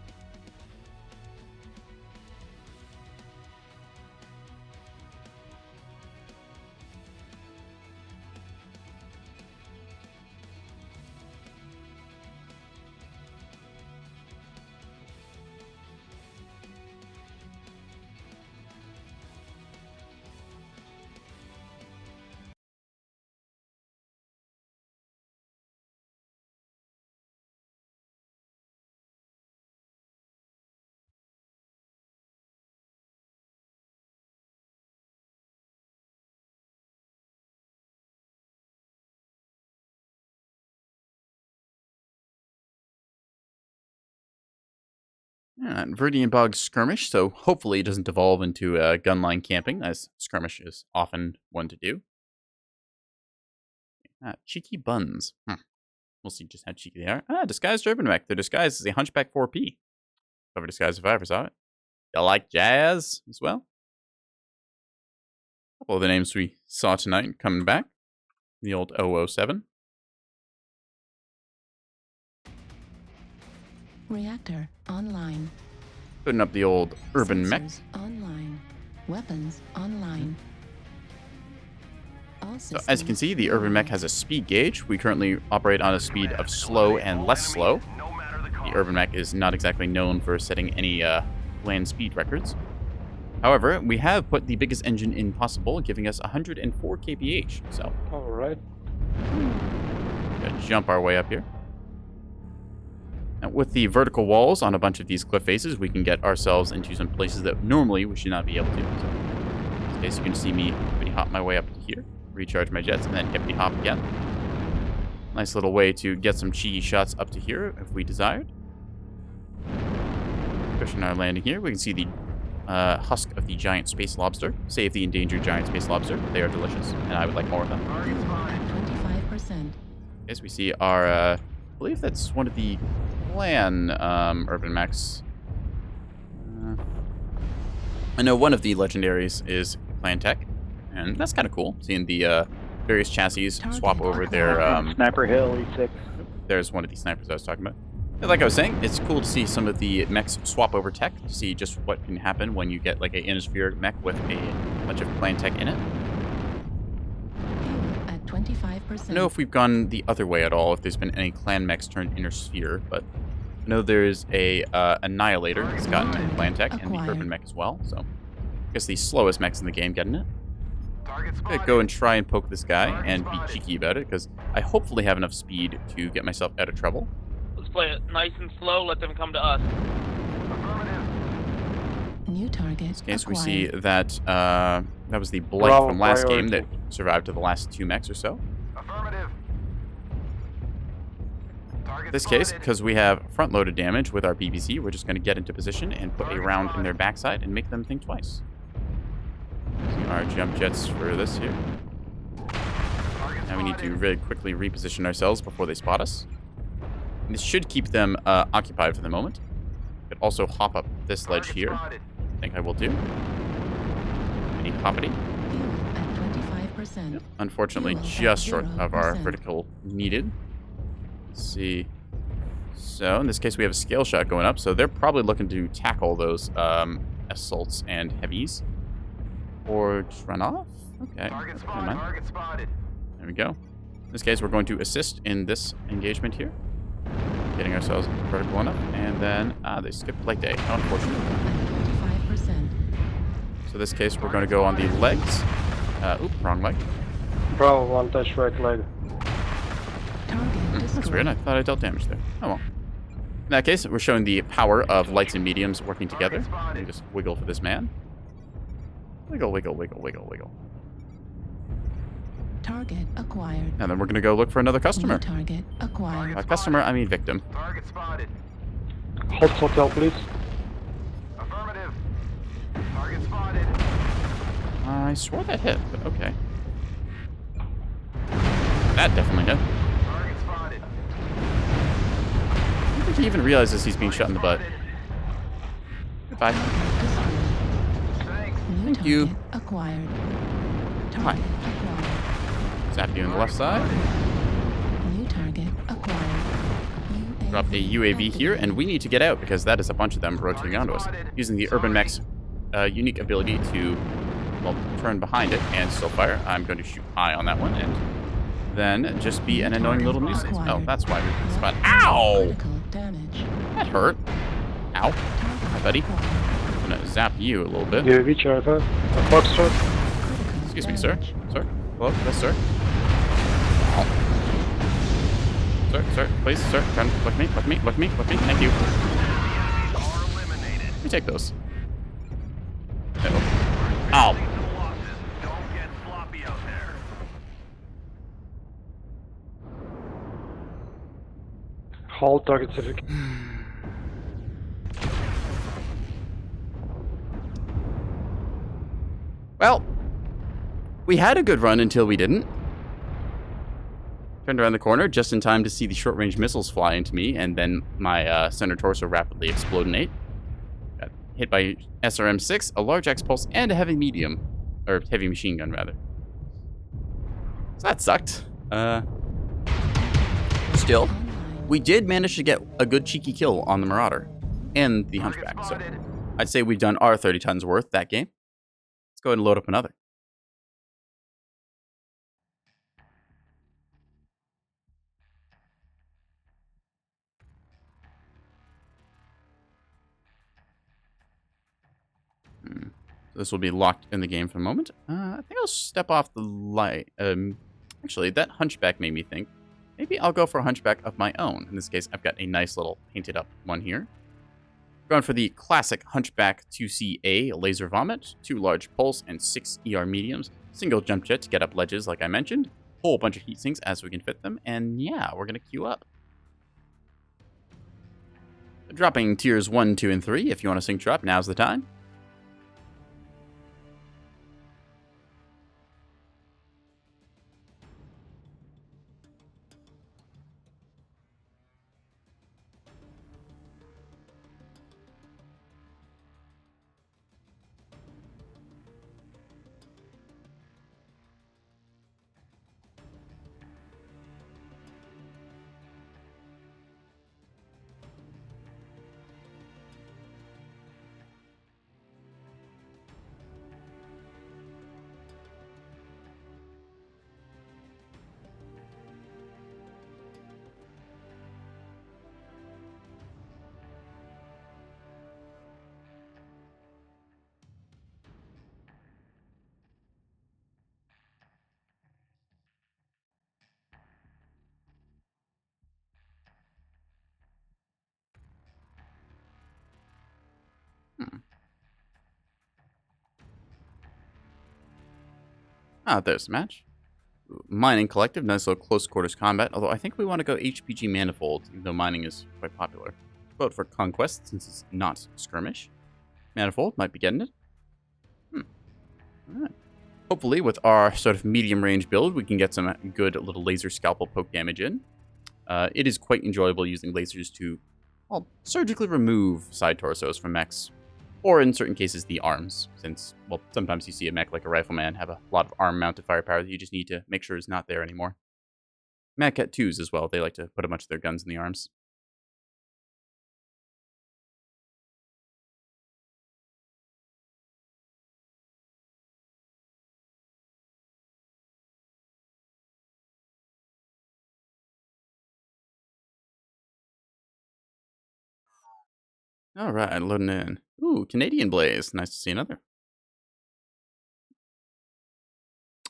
Viridian Bog Skirmish, so hopefully it doesn't devolve into gunline camping, as Skirmish is often one to do. Cheeky Buns. We'll see just how cheeky they are. Disguised Urban Mech. Their disguise is a Hunchback 4P. Cover disguise if I ever saw it. You like jazz as well? A couple of the names we saw tonight coming back. The old 007. Reactor online. Putting up the old Urban Mech. Sensors online. Weapons online. All So as you can see, the Urban Mech has a speed gauge. We currently operate on a speed of slow and less slow. The Urban Mech is not exactly known for setting any land speed records. However, we have put the biggest engine in possible, giving us 104 kph. So, Alright. gotta jump our way up here. Now, with the vertical walls on a bunch of these cliff faces, we can get ourselves into some places that normally we should not be able to. So, in this case, you can see me hippity hop my way up to here, recharge my jets, and then hippity hop again. Nice little way to get some cheeky shots up to here if we desired. Pushing our landing here, we can see the husk of the giant space lobster. Save the endangered giant space lobster. They are delicious, and I would like more of them. 25%. As we see our, I believe that's one of the clan Urban Mechs. I know one of the legendaries is Clan Tech, and that's kind of cool, seeing the various chassis swap over their... Sniper Hill, E6. There's one of the snipers I was talking about. Like I was saying, it's cool to see some of the mechs swap over tech, to see just what can happen when you get like an Innisphere mech with a bunch of Clan Tech in it. At 25%. I don't know if we've gone the other way at all, if there's been any Clan mechs turned Innisphere, but I know there's a Annihilator that's gotten Clan Tech, and the Urban Mech as well, so I guess the slowest mechs in the game getting it. I'm gonna go and try and poke this guy and be cheeky about it, because I hopefully have enough speed to get myself out of trouble. Let's play it nice and slow, let them come to us. New target. In this case, we see that that was the Blight from last game that survived to the last 2 mechs or so. In this case, because we have front-loaded damage with our BBC, we're just going to get into position and put a round in their backside and make them think twice. See our jump jets for this here. Now we need to really quickly reposition ourselves before they spot us. And this should keep them occupied for the moment. Could also hop up this ledge here. I think I will do. Any hoppity. At 25%. Yep. Unfortunately, just short of our vertical needed. Let's see. So in this case, we have a scale shot going up. So they're probably looking to tackle those assaults and heavies, or just run off. Okay. Target spotted. Target spotted. There we go. In this case, we're going to assist in this engagement here. Getting ourselves vertical enough, and then they skipped plate day. Unfortunately. So in this case, we're going to go on the legs. Oop, wrong leg. Bravo, one touch right leg. That's weird. I thought I dealt damage there. Oh well. In that case, we're showing the power of lights and mediums working together. Let me just wiggle for this man. Wiggle, wiggle, wiggle, wiggle, wiggle. Target acquired. And then we're going to go look for another customer. New target acquired. By customer, I mean victim. Target spotted. Hold hotel, please. Affirmative. Target spotted. I swore that hit, but okay. That definitely hit. Target spotted. I don't think he even realizes he's being shot in the butt. Goodbye. New Thank you. target acquired. Hi. Target acquired. Zap you on the left side. New target acquired. Drop a UAV here, and we need to get out because that is a bunch of them rotating onto us. Using the Urban Mech's unique ability to, well, turn behind it and still fire. I'm going to shoot high on that one, and then just be an annoying little nuisance. Oh, that's why we can spot. Ow! Critical damage. That hurt. Ow. Hi, buddy. I'm gonna zap you a little bit. UAV charter. Foxtrot. Excuse me, sir. Sir. Hello? Yes, sir. Ow. Sir, sir, please, sir. Come, look me, look me, look me, look me. Thank you. Let me take those. Ow. Don't get sloppy out there. Hold target certificate. Well, we had a good run until we didn't. Turned around the corner just in time to see the short-range missiles fly into me, and then my center torso rapidly explodinate. Got hit by SRM-6, a large X-Pulse, and a heavy medium. Or heavy machine gun, rather. So that sucked. Still, we did manage to get a good cheeky kill on the Marauder and the Hunchback, so I'd say we've done our 30 tons worth that game. Let's go ahead and load up another. This will be locked in the game for a moment. I think I'll step off the light. Actually, that Hunchback made me think. Maybe I'll go for a Hunchback of my own. In this case, I've got a nice little painted up one here. Going for the classic Hunchback 2CA Laser Vomit, 2 large pulse and 6 ER mediums, single jump jet to get up ledges like I mentioned, whole bunch of heat sinks as we can fit them, and yeah, we're going to queue up. Dropping tiers 1, 2, and 3. If you want to sync drop, now's the time. Ah, there's the match. Mining Collective, nice little close quarters combat, although I think we want to go HPG Manifold, even though mining is quite popular. Vote for Conquest, since it's not skirmish. Manifold, might be getting it. Alright. Hopefully, with our sort of medium range build, we can get some good little laser scalpel poke damage in. It is quite enjoyable using lasers to, well, surgically remove side torsos from mechs. Or in certain cases, the arms, since, well, sometimes you see a mech like a rifleman have a lot of arm-mounted firepower that you just need to make sure is not there anymore. Mech at 2s as well, they like to put a bunch of their guns in the arms. Alright, loading in. Ooh, Canadian Blaze. Nice to see another.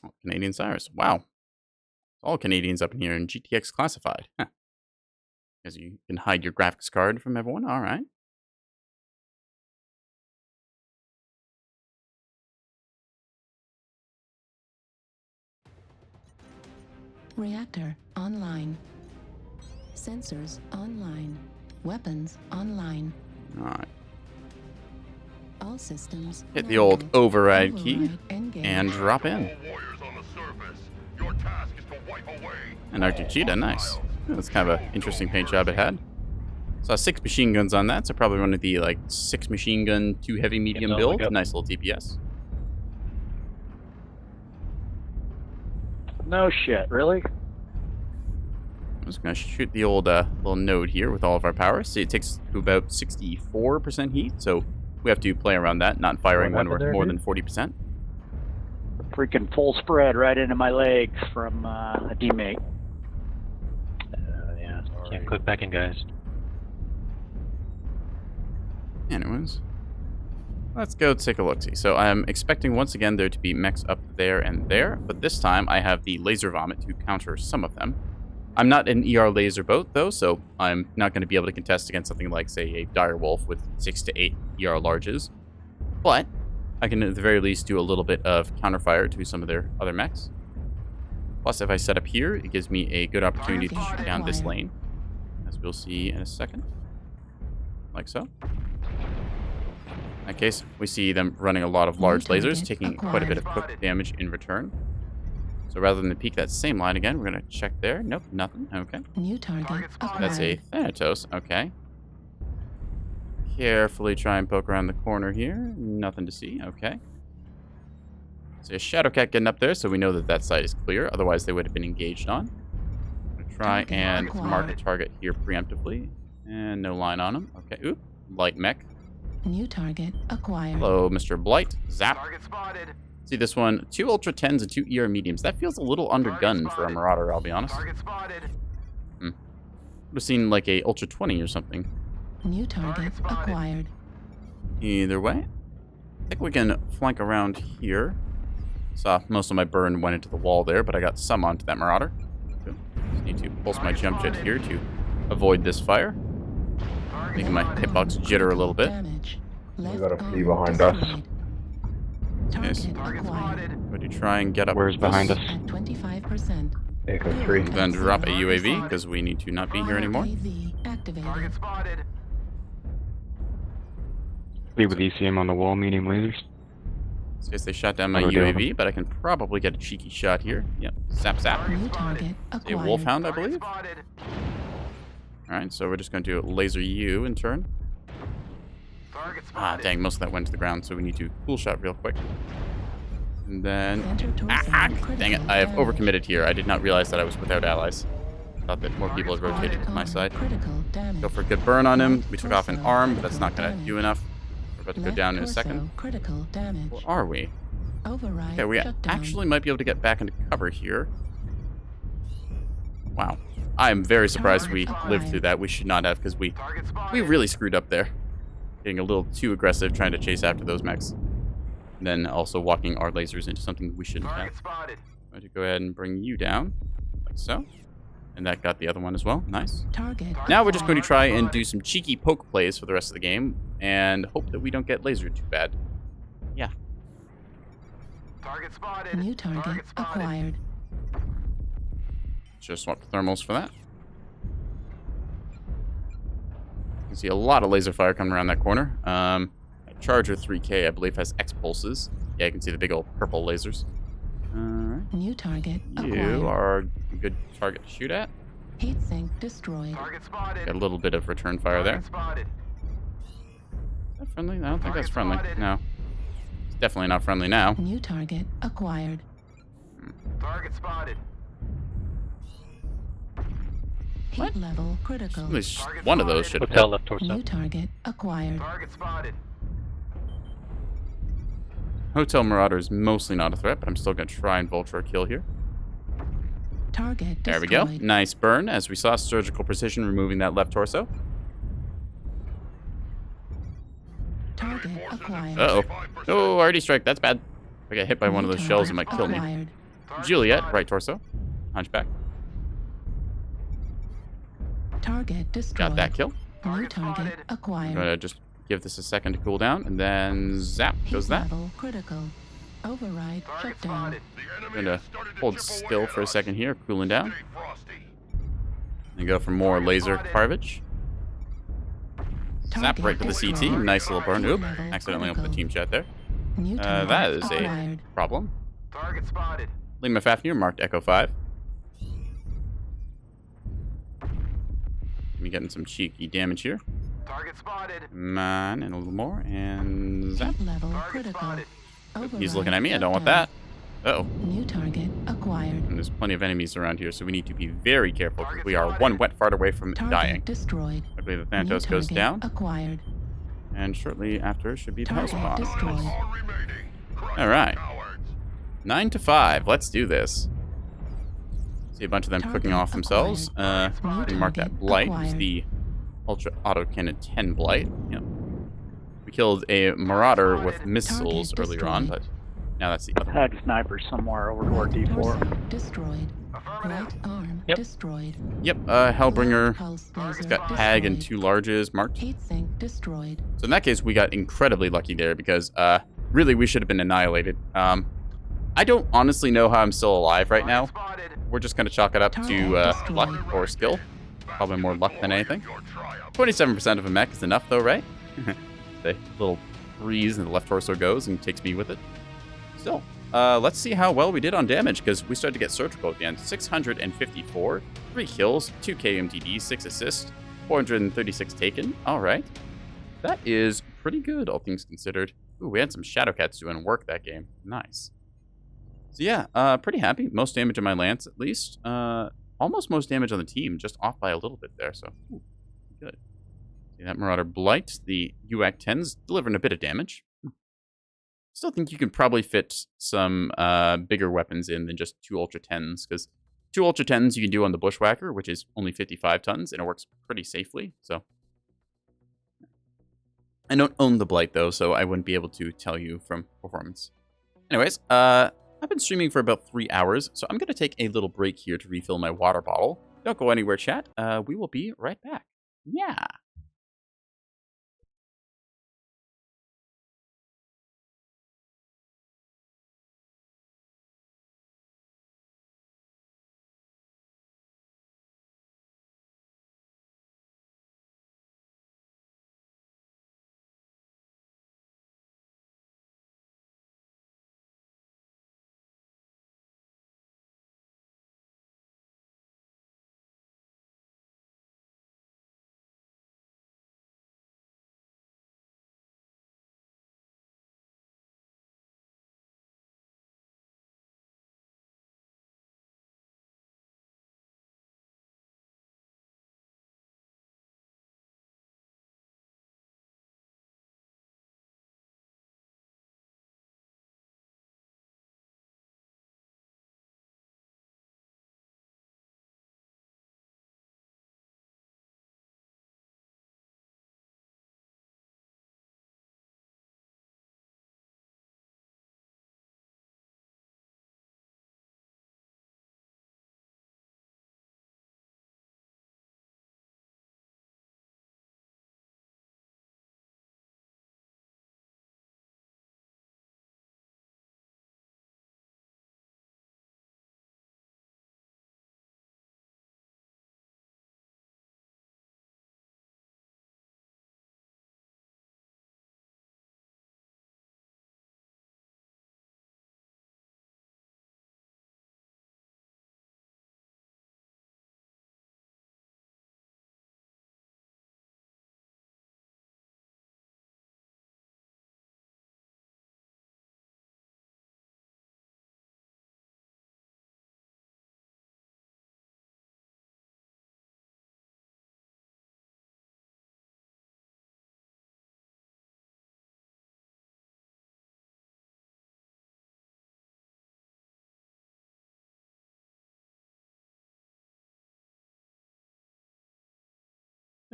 Oh, Canadian Cyrus. Wow. All Canadians up in here in GTX Classified. Huh. Because you can hide your graphics card from everyone. All right. Reactor online. Sensors online. Weapons online. All right. All systems. Hit the old override key engaged. and drop in. Warriors on the surface. Your task is to wipe away. And Arctic Cheetah, nice. That's kind of an interesting paint job it had. Saw 6 machine guns on that, so probably one of the like 6 machine gun, 2 heavy medium Yep, build. yep. Nice little DPS. No shit, really? I'm just gonna shoot the old little node here with all of our power. See, it takes to about 64% heat, so we have to play around that, not firing when we're more than 40%. Freaking full spread right into my legs from a teammate. Yeah. Can't click back in, guys. Anyways, let's go take a look-see. So I'm expecting once again there to be mechs up there and there, but this time I have the laser vomit to counter some of them. I'm not an ER laser boat though, so I'm not going to be able to contest against something like, say, a direwolf with 6 to 8 ER larges. But I can at the very least do a little bit of counterfire to some of their other mechs. Plus, if I set up here, it gives me a good opportunity to shoot down this lane, as we'll see in a second. Like so. In that case, we see them running a lot of large lasers, taking quite a bit of quick damage in return. So rather than peek that same line again, we're going to check there. Nope, nothing. Okay. New target acquired. That's a Thanatos. Okay. Carefully try and poke around the corner here. Nothing to see. Okay. So a Shadowcat getting up there, so we know that that side is clear. Otherwise, they would have been engaged on. I'm going to try and mark a target here preemptively. And no line on him. Okay. Oop. Light mech. New target acquired. Hello, Mr. Blight. Zap. Target spotted. See this one. 2 Ultra 10s and 2 ER mediums. That feels a little undergunned for a Marauder, I'll be honest. Target spotted. Would have seen like a Ultra 20 or something. New target acquired. Either way, I think we can flank around here. Saw most of my burn went into the wall there, but I got some onto that Marauder. So just need to pulse my jump jet here to avoid this fire. Making my hitbox jitter a little bit. We got a flea behind us. Yes. Going to try and get up. Where's behind us? At 25%. Echo 3. Then drop a UAV because we need to not be here anymore. UAV activated. Target spotted. Lead with ECM on the wall, medium lasers. In this case, they shot down my I'll go down. UAV, but I can probably get a cheeky shot here. Yep. Zap, zap. New target A acquired. Wolfhound, I believe. Spotted. Alright, so we're just going to laser you in turn. Target Ah, spotted. dang, most of that went to the ground, so we need to cool shot real quick. And then... Center torso Dang it, critical I have damage. overcommitted here. I did not realize that I was without allies. Thought that more people had rotated to my side. Critical damage. Go for a good burn on him. We took off an arm, but that's not going to do enough. We're about to go Left down in a torso second. critical damage. Where are we? Override Okay, we shutdown. actually might be able to get back into cover here. Wow. I am very surprised we lived through that. We should not have, because we Target spotted. we really screwed up there. Getting a little too aggressive trying to chase after those mechs. And then also walking our lasers into something we shouldn't Target have. spotted. I'm going to go ahead and bring you down, like so. And that got the other one as well. Nice. Target. Now we're just going to try and do some cheeky poke plays for the rest of the game and hope that we don't get lasered too bad. Yeah. Target spotted. New target acquired. Just swap the thermals for that. You can see a lot of laser fire coming around that corner. Charger 3K, I believe, has X pulses. Yeah, you can see the big old purple lasers. Alright. New target acquired. You are a good target to shoot at. Heat sink destroyed. Target spotted. Got a little bit of return fire there. Target spotted. Is that friendly? I don't think that's Target friendly. spotted. No. It's definitely not friendly now. New target acquired. Target spotted. Heat What? level critical. At least one of those should have Hotel hit. left torso. New target acquired. Target spotted. Hotel Marauder is mostly not a threat, but I'm still going to try and vulture a kill here. Target There we go. destroyed. Nice burn. As we saw, surgical precision removing that left torso. Target acquired. Uh-oh. Oh, already strike. That's bad. If I get hit by one of those shells, it might kill me. Acquired. Juliet, right torso. Hunchback. Target destroyed. Got that kill. New target I'm acquired. gonna just give this a second to cool down, and then zap goes Heat that. level critical. Override shut down. I'm gonna hold still for a second here, cooling down. And go for more laser carvage. Zap right to the CT. Nice little burn. Oop, accidentally opened the team chat there. New target That is a acquired. problem. Target spotted. Lima Fafnir marked Echo 5. Me getting some cheeky damage here. Target spotted. Come on, and a little more, and zap. Heat level Target critical. spotted. He's looking at me. I Override don't want shut that. Uh-oh. New target acquired. And there's plenty of enemies around here, so we need to be very careful because we are Target one wet fart away from Target dying. destroyed. I believe the New Thanatos goes target down, acquired. and shortly after should be the house Target bomb. destroyed. All right. 9 to 5. Let's do this. See a bunch of them Target cooking off themselves. New We mark that target blight. It's acquired. the Ultra Autocannon 10 blight. Yep. We killed a Marauder with missiles Target earlier on, but destroyed. now that's the other one. Had snipers somewhere over toward Right D4. torso destroyed. Right arm Yep. destroyed. Yep, Hellbringer. Pulse He's laser got Hag and destroyed. 2 larges marked. Heat sink destroyed. So in that case, we got incredibly lucky there because really we should have been annihilated. I don't honestly know how I'm still alive right now. We're just going to chalk it up to luck or skill. Probably more luck than anything. 27% of a mech is enough though, right? The little breeze in the left torso goes and takes me with it. Still, let's see how well we did on damage because we started to get surgical again. 654, 3 kills, 2 KMTD, 6 assists, 436 taken. All right. That is pretty good, all things considered. Ooh, we had some Shadowcats doing work that game. Nice. So yeah, pretty happy. Most damage on my lance, at least. Almost most damage on the team, just off by a little bit there, so ooh, good. See that Marauder Blight, the UAC 10s, delivering a bit of damage. Still think you can probably fit some bigger weapons in than just 2 Ultra 10s, because 2 Ultra 10s you can do on the Bushwhacker, which is only 55 tons, and it works pretty safely, so. I don't own the Blight, though, so I wouldn't be able to tell you from performance. Anyways, I've been streaming for about 3 hours, so I'm going to take a little break here to refill my water bottle. Don't go anywhere, chat. We will be right back. Yeah.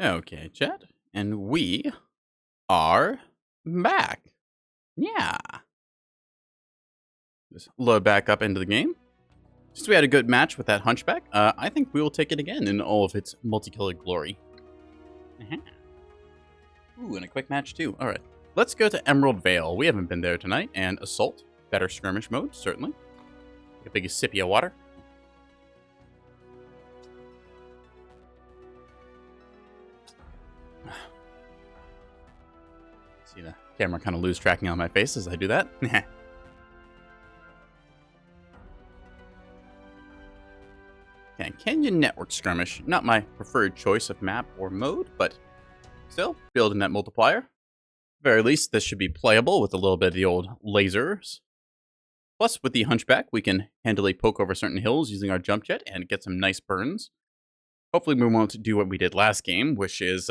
Okay, chat. And we are back. Yeah. Just load back up into the game. Since we had a good match with that Hunchback, I think we will take it again in all of its multicolored glory. Ooh, and a quick match too. All right, let's go to Emerald Vale. We haven't been there tonight. And Assault, better skirmish mode, certainly. Take a big sippy of water. See the camera kind of lose tracking on my face as I do that. Okay, Canyon Network Skirmish. Not my preferred choice of map or mode, but still, building that multiplier. At the very least, this should be playable with a little bit of the old lasers. Plus, with the Hunchback, we can handily poke over certain hills using our jump jet and get some nice burns. Hopefully, we won't do what we did last game, which is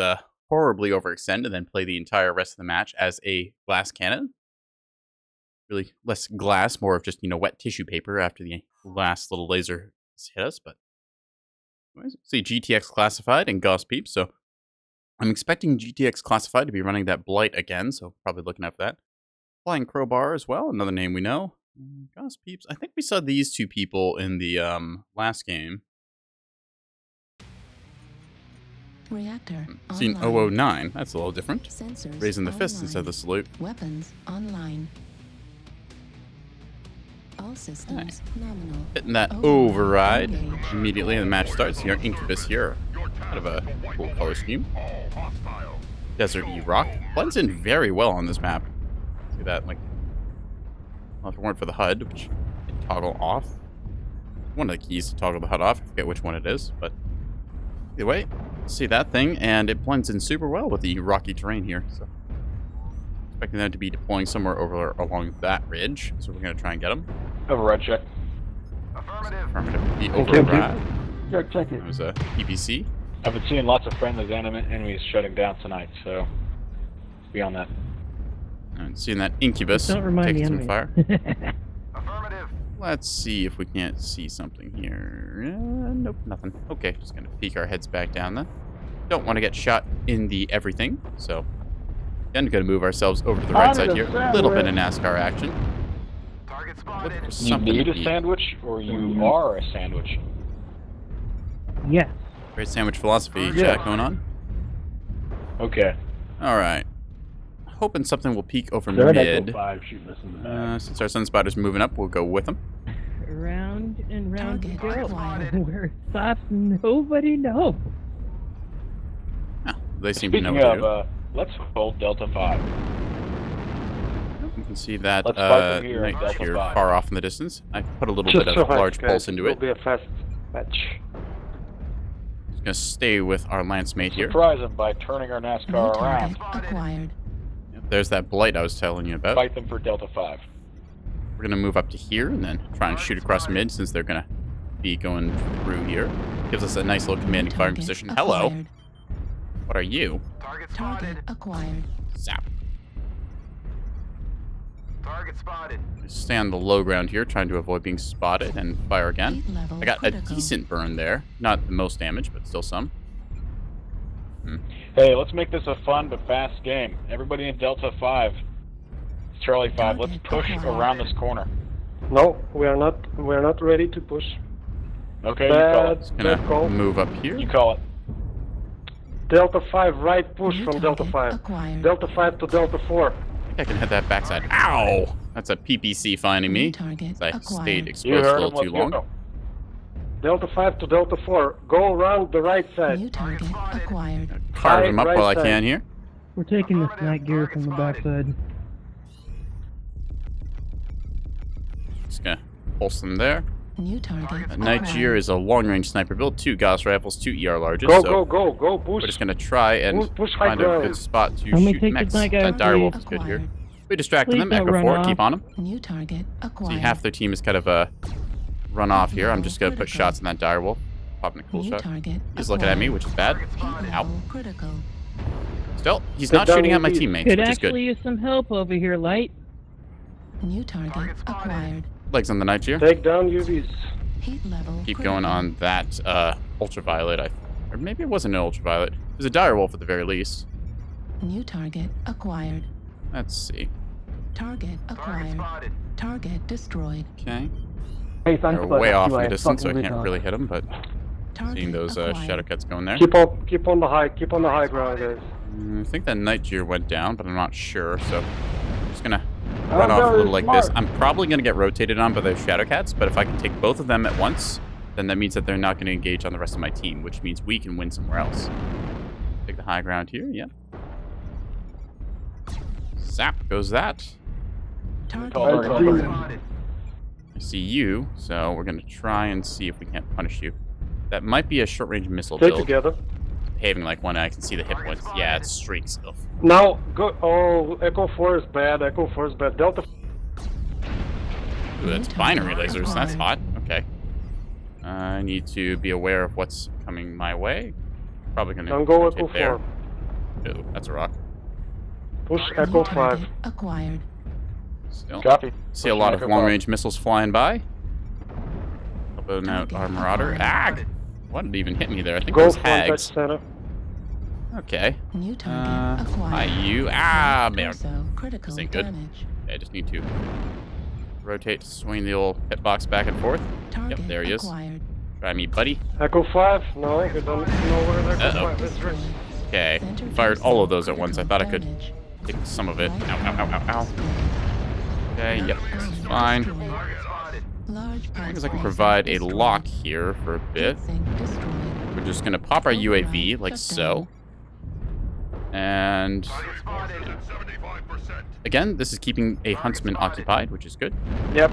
horribly overextend and then play the entire rest of the match as a glass cannon. Really less glass, more of just, wet tissue paper after the last little laser hit us, but see GTX Classified and Gauss Peeps, so I'm expecting GTX Classified to be running that Blight again, so probably looking out for that. Flying Crowbar as well, another name we know. Gauss Peeps, I think we saw these two people in the last game. Reactor Seen online. 009, that's a little different. Sensors Raising the fist online. instead of the salute. Weapons online. All systems nominal. Hitting that Override. override immediately and the match starts. Here, Incubus here. Kind of a cool color scheme. Desert E Rock. Blends in very well on this map. See that, like, well, if it weren't for the HUD, which can toggle off. One of the keys to toggle the HUD off. I forget which one it is, but either way, see that thing, and it blends in super well with the rocky terrain here. So, expecting them to be deploying somewhere over along that ridge, so we're going to try and get them. Override check. Affirmative. The override. Check it. That was a PPC. I've been seeing lots of friendly enemies shutting down tonight, so be on that. And seeing that Incubus Don't remind taking me some enemy. fire. Let's see if we can't see something here. Nope, nothing. Okay, just gonna peek our heads back down then. Don't want to get shot in the everything, so again, gonna move ourselves over to the right side here. A little bit of NASCAR action. Look for You something need to a eat. sandwich, or you are a sandwich? Yes. Great sandwich philosophy Yeah. chat going on. Okay. All right. Hoping something will peek over They're at mid. Echo 5 shooting us in the back. Since our Sun Spider's moving up, we'll go with them. Round and round we Target go. acquired. Where it stops, nobody knows. Oh, they seem to know Speaking what to do. of, let's hold Delta 5. You can see that Let's fight from here, Knight Delta here 5. far off in the distance. I put a little bit of large pulse into it. Be a fast match. Just gonna stay with our lance mate here. Surprise them by turning our NASCAR New around. target acquired. Yep, there's that blight I was telling you about. Fight them for Delta 5. We're gonna move up to here and then try and shoot across mid since they're gonna be going through here. Gives us a nice little commanding firing Target position. Hello. acquired. What are you? Target acquired. Zap. Target spotted. Stay on the low ground here, trying to avoid being spotted and fire again. Heat level I got critical. a decent burn there. Not the most damage, but still some. Hey, let's make this a fun but fast game. Everybody in Delta 5. It's Charlie 5. Let's push around this corner. No, we are not ready to push. Okay, you call it. Just gonna move up here. You call it. Delta 5, right push New from Delta target 5. acquired. Delta 5 to Delta 4. I think I can hit that backside. Ow! That's a PPC finding me. New target As I acquired. stayed You exposed a heard him. little too Let's long. go. Delta 5 to Delta 4. Go around the right side. New target acquired. Carve him up Right while I side. can here. We're taking this night gear from the backside. Just gonna pulse them there. New target Night acquired. Gear is a long-range sniper build, 2 Gauss rifles, 2 ER larges. Go, so go, push. we're just gonna try and Push high find a ground. good spot to Let me shoot take mechs. the night guy, That direwolf please. is good here. Acquired. We distracted Please them. don't Echo run 4, off. keep on them. New target acquired. See, half their team is kind of run off here. I'm just gonna put Critical. shots in that direwolf. Popping a cool New shot. target He's looking at me, which is bad. Heat Ow. level critical. Still, he's Get not down shooting at my with these. teammates, Could which is actually good. use some help over here, Light. New target acquired. Legs on the Night Gear. Take down UVs. Heat level Keep critical. going on that ultraviolet. Or maybe it wasn't an ultraviolet. It was a direwolf at the very least. New target acquired. Let's see. Target acquired. Target destroyed. Okay. They're way off in the distance, so I can't really hit them, but seeing those shadow cats going there. Keep on the high ground, guys. I think that Night Gear went down, but I'm not sure, so I'm just gonna run off a little like this. I'm probably gonna get rotated on by those shadow cats, but if I can take both of them at once, then that means that they're not gonna engage on the rest of my team, which means we can win somewhere else. Take the high ground here, yep. Zap goes that. I see you, so we're gonna try and see if we can't punish you. That might be a short-range missile Stay build. together. Behaving like one, I can see the hit points. Yeah, it's streak stuff. Now, go. Oh, Echo 4 is bad. Echo 4 is bad. Delta. Ooh, that's binary lasers. That's hot. Okay. I need to be aware of what's coming my way. Probably gonna Don't go rotate Echo 4. there. Ooh, that's a rock. Push Echo 5. Acquired. Still. Copy. See a lot of long-range missiles flying by. Helping out our Marauder. Ah! What did even hit me there? I think it Go was front touch Hags. center. Hi, Okay. You. Ah, man. Critical This ain't good. damage. Okay, I just need to rotate, swing the old hitbox back and forth. Yep, there he is. Acquired. Try me, buddy. Echo 5. No, you don't know where Echo 5 is. Okay. Fired all of those at once. I thought I could take some of it. Ow, ow, ow, ow, ow. Okay, yep, this is fine. As long as I can provide a lock here for a bit. We're just going to pop our UAV, like so. And again, this is keeping a huntsman occupied, which is good. Yep,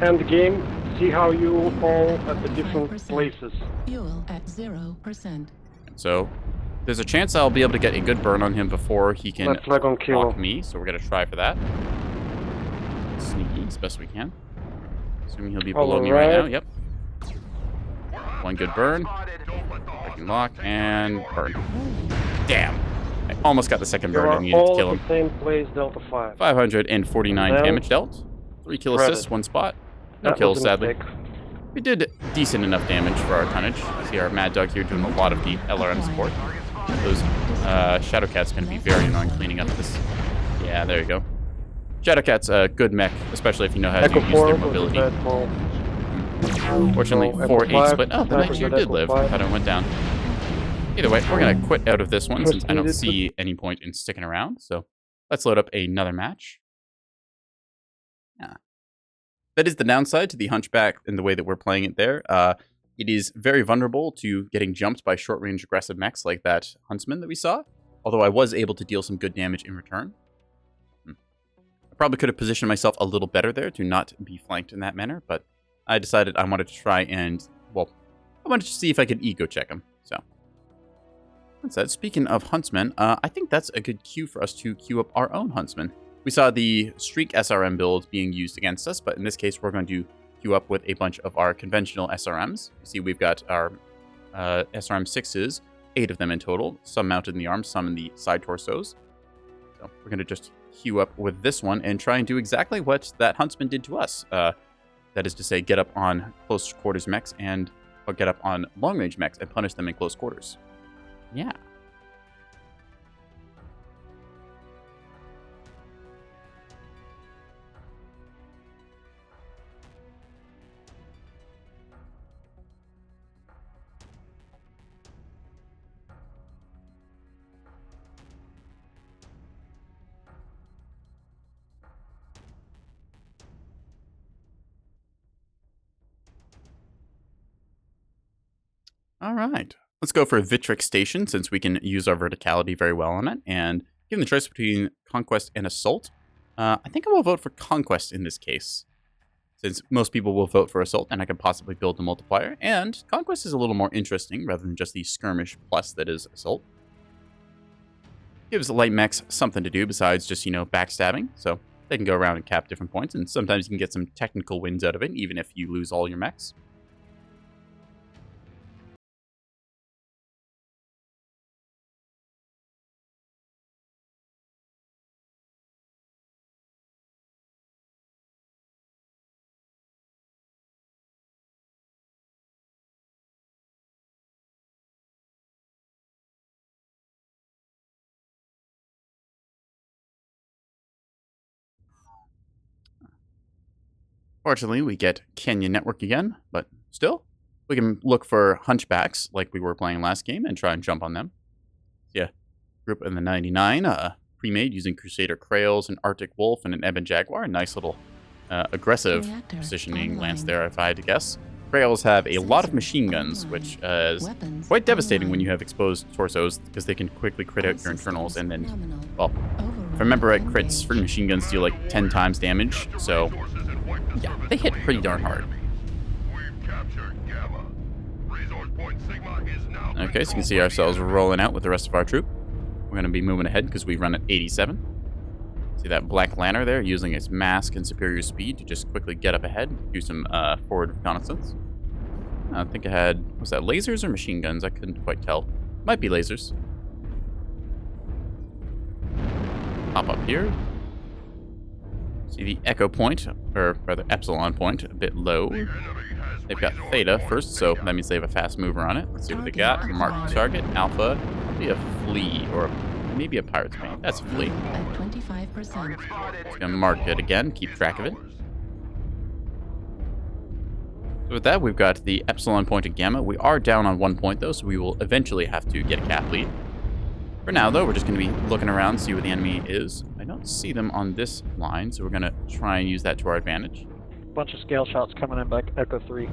end game. See how you all at the different places. Fuel at 0%. So there's a chance I'll be able to get a good burn on him before he can block me, so we're going to try for that. Sneaky as best we can. Assuming he'll be below me right now. Yep. One good burn. Breaking lock and burn. Damn. I almost got the second burn and needed to kill him. Same place, Delta 5. 549 damage dealt. 3 kill assists, 1 spot. No kills, sadly. We did decent enough damage for our tonnage. See our Mad Dog here doing a lot of the LRM support. Those Shadow Cat's going to be very annoying cleaning up this. Yeah, there you go. Shadow Cat's a good mech, especially if you know how to use their mobility. Fortunately, 4-8 split. Oh, the Night Gear did live. I thought it went down. Either way, we're going to quit out of this one since I don't see any point in sticking around. So let's load up another match. Yeah. That is the downside to the Hunchback and the way that we're playing it there. It is very vulnerable to getting jumped by short-range aggressive mechs like that Huntsman that we saw. Although I was able to deal some good damage in return. I probably could have positioned myself a little better there to not be flanked in that manner, but I decided I wanted to try and, well, I wanted to see if I could ego check him, so. That said, speaking of Huntsmen, I think that's a good cue for us to queue up our own Huntsman. We saw the Streak SRM build being used against us, but in this case, we're going to queue up with a bunch of our conventional SRMs. You see, we've got our SRM 6s, 8 of them in total, some mounted in the arms, some in the side torsos. So we're going to just queue up with this one and try and do exactly what that Huntsman did to us. That is to say, get up on close quarters mechs or get up on long range mechs and punish them in close quarters. Yeah. All right. Let's go for Vitrix Station, since we can use our verticality very well on it. And given the choice between Conquest and Assault, I think I will vote for Conquest in this case, since most people will vote for Assault, and I can possibly build a multiplier. And Conquest is a little more interesting, rather than just the skirmish plus that is Assault. Gives light mechs something to do besides just, backstabbing. So they can go around and cap different points, and sometimes you can get some technical wins out of it, even if you lose all your mechs. Fortunately, we get Canyon Network again, but still, we can look for hunchbacks like we were playing last game and try and jump on them. Yeah, group in the 99, pre-made using Crusader Krails, an Arctic Wolf, and an Ebon Jaguar. A nice little aggressive positioning lance there, if I had to guess. Krails have a lot of machine guns, which is quite devastating when you have exposed torsos, because they can quickly crit out your internals, and then, well, if I remember right, crits for machine guns deal like 10 times damage, so yeah, they hit pretty darn hard. Okay, so you can see ourselves rolling out with the rest of our troop. We're going to be moving ahead because we run at 87. See that Black Lantern there using its mask and superior speed to just quickly get up ahead, do some forward reconnaissance. I think I had, was that lasers or machine guns? I couldn't quite tell. Might be lasers. Pop up here. See the Echo Point, or rather Epsilon Point, a bit low. They've got Theta first, so that means they have a fast mover on it. Let's see what they got. Mark the target. Alpha. Probably a flea, or maybe a pirate's paint. That's a flea. At 25%. Just gonna mark it again, keep track of it. So with that, we've got the Epsilon Point and Gamma. We are down on 1 point though, so we will eventually have to get a cap lead. For now though, we're just gonna be looking around, see where the enemy is. I don't see them on this line, so we're gonna try and use that to our advantage. Bunch of scale shots coming in back Echo 3.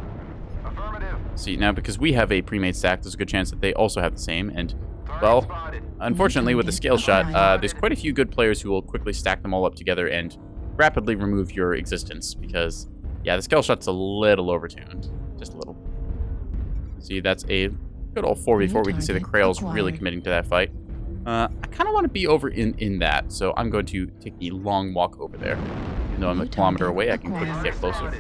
See, now because we have a pre-made stack, there's a good chance that they also have the same, and, well, unfortunately with the scale shot, there's quite a few good players who will quickly stack them all up together and rapidly remove your existence, because, yeah, the scale shot's a little overtuned. Just a little. See, that's a good old 4v4. We can see the Krail's really committing to that fight. I kind of want to be over in that, so I'm going to take the long walk over there. Even though I'm a kilometer away, I can quickly get closer.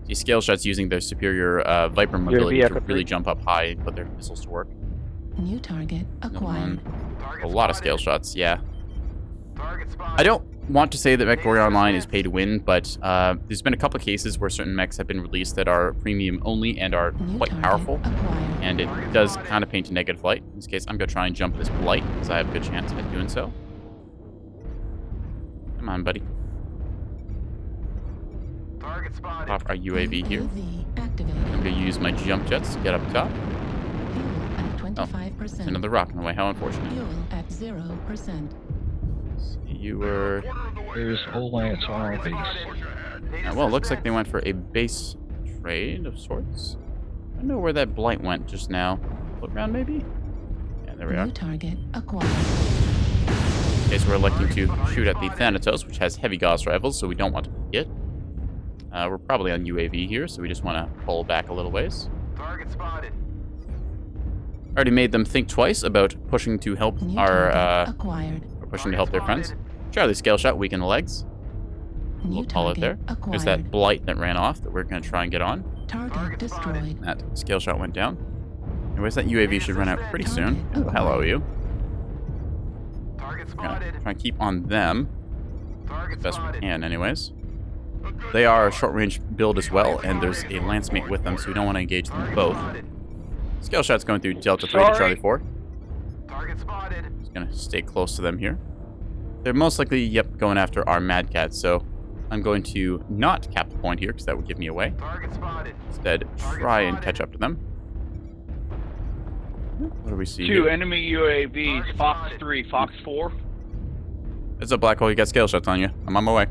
See, scale shots using their superior Viper mobility to really jump up high and put their missiles to work. New target acquired. A lot of scale shots, yeah. I don't want to say that Mechwarrior Online is pay to win, but there's been a couple of cases where certain mechs have been released that are premium only and are quite powerful, and it does kind of paint a negative light. In this case, I'm going to try and jump this Blight, because I have a good chance at doing so. Come on, buddy. Pop our UAV here. I'm going to use my jump jets to get up top. Oh, there's another rock in the way. How unfortunate. Fuel at 0%. You were... There's all lands on our base. Well, it looks like they went for a base trade of sorts. I don't know where that Blight went just now. Look around, maybe? Yeah, there we are. New target acquired. Okay, so we're electing to shoot at the Thanatos, which has heavy Gauss rifles, so we don't want to hit. We're probably on UAV here, so we just want to pull back a little ways. Target spotted. Already made them think twice about pushing to help Acquired. or pushing to help their friends. Charlie scale shot, weaken the legs. We'll call it there. There's that Blight that ran off that we're going to try and get on. Target destroyed. That scale shot went down. Anyways, that UAV should run out pretty soon. Oh, hello, you. Target We're gonna spotted. try and keep on them Target as best we spotted. can, anyways. They are a short-range build as well, and there's a lance mate with them, so we don't want to engage them both. Scale shot's going through Delta 3 to Charlie 4. Target spotted. Just gonna stay close to them here. They're most likely, yep, going after our Mad Cats, so I'm going to not cap the point here, because that would give me away. Target spotted. Instead, try and catch up to them. What do we see Two here? enemy UAVs, Fox 3, Fox 4. It's a black hole, you got scale shots on you. I'm on my way.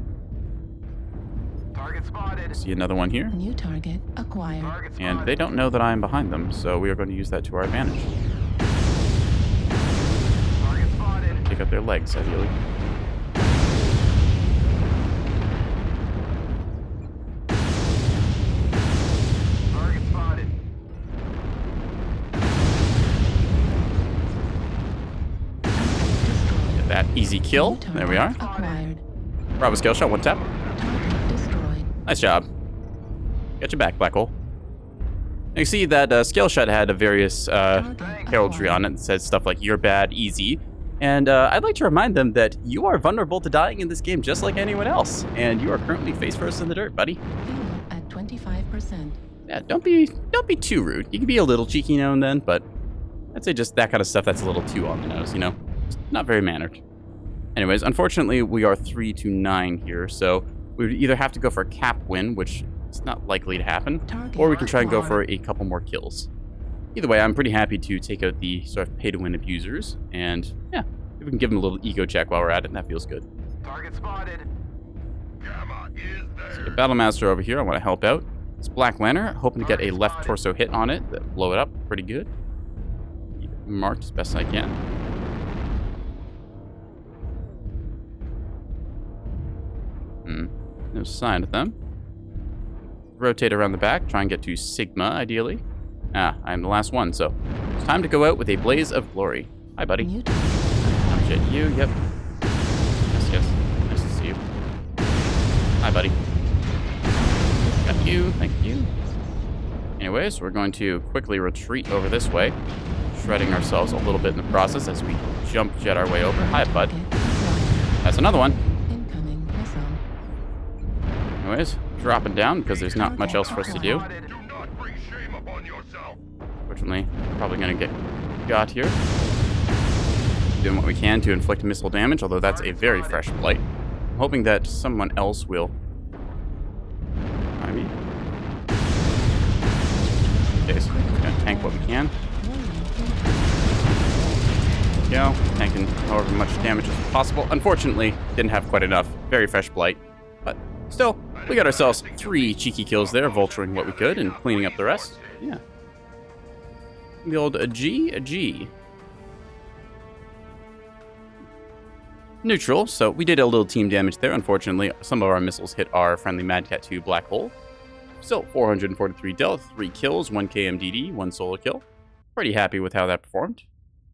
Target spotted. See another one here. New target acquired. Target spotted. And they don't know that I'm behind them, so we are going to use that to our advantage. Target spotted. Take out their legs, ideally. Target spotted. Get that easy kill. New There we are. target Acquired. Bravo scale shot, one tap. Target destroyed. Nice job. Got you back, black hole. You see that scale shot had a various heraldry on it that says stuff like "you're bad, easy," and I'd like to remind them that you are vulnerable to dying in this game just like anyone else, and you are currently face first in the dirt, buddy. Fuel at 25%. Yeah, don't be too rude. You can be a little cheeky now and then, but I'd say just that kind of stuff that's a little too on the nose, you know? Just not very mannered. Anyways, unfortunately, we are 3-9 here, so we would either have to go for a cap win, which is not likely to happen, or we can try and go for a couple more kills. Either way, I'm pretty happy to take out the sort of pay-to-win abusers, and yeah, if we can give them a little ego check while we're at it, that feels good. Target spotted. Gamma is there. So Battlemaster over here, I want to help out. This Black Lantern, hoping to get a left torso hit on it, that blow it up pretty good. Keep it marked as best I can. No sign of them. Rotate around the back, try and get to Sigma, ideally. I'm the last one, so it's time to go out with a blaze of glory. Hi, buddy. Oh, shit, you, yep. Yes, nice to see you. Hi, buddy. Got you, thank you. Anyways, we're going to quickly retreat over this way, shredding ourselves a little bit in the process as we jump jet our way over. Hi, bud. That's another one. Anyways, dropping down because there's not much else for us to do. Fortunately, probably going to get got here. Doing what we can to inflict missile damage, although that's a very fresh blight. I'm hoping that someone else will... I mean... Okay, so we're going to tank what we can. There we go. Tanking however much damage as possible. Unfortunately, didn't have quite enough. Very fresh blight. But still, we got ourselves 3 cheeky kills there, vulturing what we could and cleaning up the rest. Yeah. The old a G. Neutral, so we did a little team damage there. Unfortunately, some of our missiles hit our friendly Mad Cat 2 black hole. Still, 443 death, 3 kills, 1 KMDD, 1 solo kill. Pretty happy with how that performed.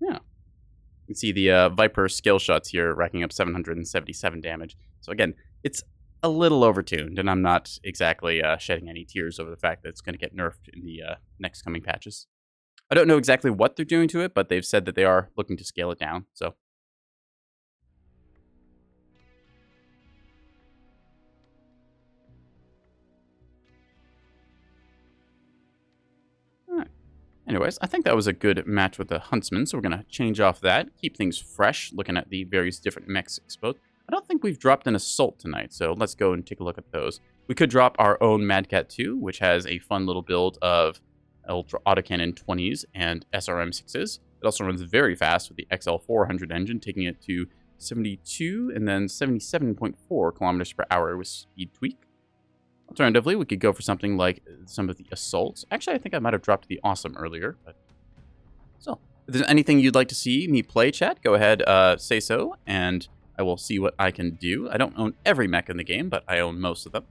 Yeah. You can see the Viper skill shots here racking up 777 damage. So again, it's a little overtuned, and I'm not exactly shedding any tears over the fact that it's going to get nerfed in the next coming patches. I don't know exactly what they're doing to it, but they've said that they are looking to scale it down, so... Alright. Anyways, I think that was a good match with the Huntsman, so we're going to change off that, keep things fresh, looking at the various different mechs exposed. I don't think we've dropped an Assault tonight, so let's go and take a look at those. We could drop our own Mad Cat 2, which has a fun little build of Ultra Autocannon 20s and SRM 6s. It also runs very fast with the XL400 engine, taking it to 72 and then 77.4 kilometers per hour with speed tweak. Alternatively, we could go for something like some of the Assaults. Actually, I think I might have dropped the Awesome earlier. But so, if there's anything you'd like to see me play, chat, go ahead, say so, and I will see what I can do. I don't own every mech in the game, but I own most of them.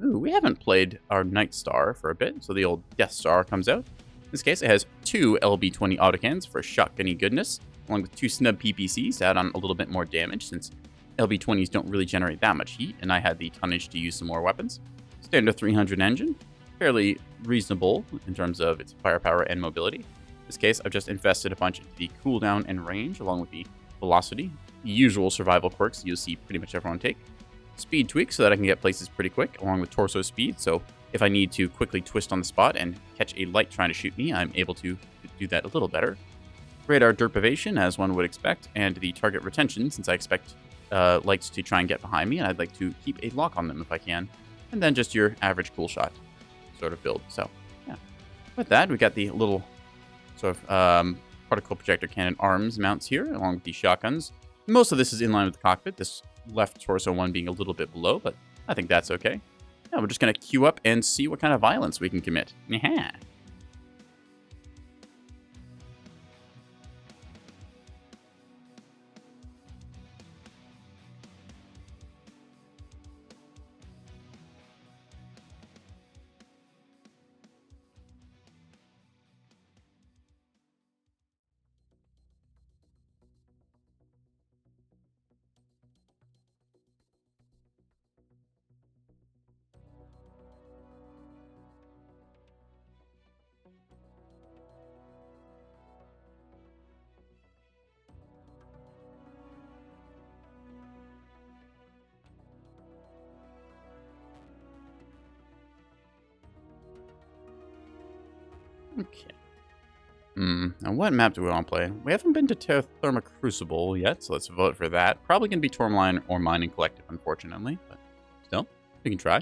Ooh, we haven't played our Night Star for a bit, so the old Death Star comes out. In this case, it has 2 LB20 autocannons for shotgunny goodness, along with 2 snub PPCs to add on a little bit more damage, since LB20s don't really generate that much heat, and I had the tonnage to use some more weapons. Standard 300 engine, fairly reasonable in terms of its firepower and mobility. In this case, I've just invested a bunch into the cooldown and range, along with the velocity, the usual survival quirks you'll see pretty much everyone take. Speed tweak so that I can get places pretty quick, along with torso speed, so if I need to quickly twist on the spot and catch a light trying to shoot me, I'm able to do that a little better. Radar derpivation, as one would expect, and the target retention, since I expect lights to try and get behind me, and I'd like to keep a lock on them if I can. And then just your average cool shot sort of build. So, yeah. With that, we got the little sort of particle projector cannon arms mounts here, along with the shotguns. Most of this is in line with the cockpit, this left torso one being a little bit below, but I think that's okay. Yeah, we're just going to queue up and see what kind of violence we can commit. Yeah. Okay. Now what map do we want to play? We haven't been to Terra Therma Crucible yet, so let's vote for that. Probably going to be Tourmaline or Mining Collective, unfortunately, but No? We can try.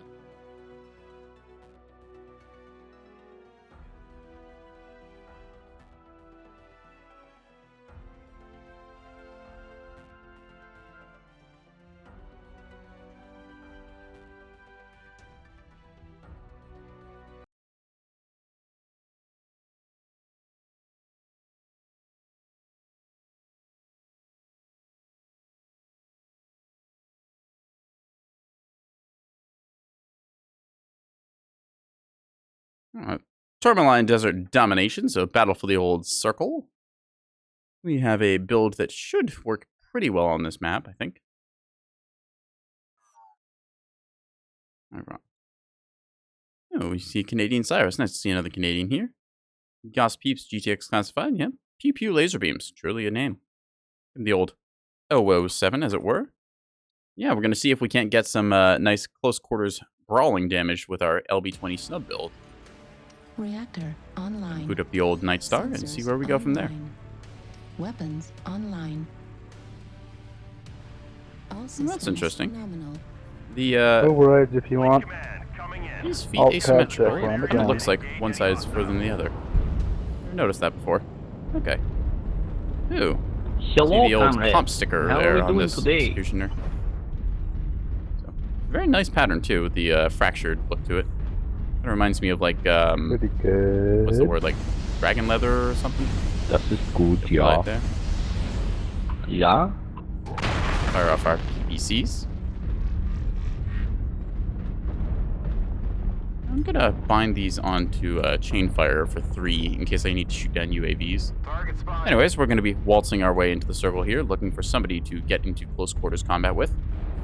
Tourmaline Desert Domination, so Battle for the Old Circle. We have a build that should work pretty well on this map, I think. Oh, we see Canadian Cyrus. Nice to see another Canadian here. Goss Peeps, GTX Classified, yeah. Pew Pew Laser Beams, truly a name. The old 007, as it were. Yeah, we're going to see if we can't get some nice close quarters brawling damage with our LB20 snub build. Reactor online. Boot up the old Night Star and see where we go from there. Weapons online. That's interesting. Nominal. The Overrides if you want. these feet asymmetrical. It looks like one side is further than the other. Never noticed that before. Okay. Ooh. Hello, see the old comrade. pump sticker How there are we on doing this today? executioner. So, very nice pattern too, with the fractured look to it. It reminds me of like Pretty good. what's the word, like dragon leather or something? Das ist gut, Something ja. like that. Ja? Fire off our PCs. I'm gonna bind these onto chain fire for 3 in case I need to shoot down UAVs. Anyways, we're gonna be waltzing our way into the circle here, looking for somebody to get into close quarters combat with.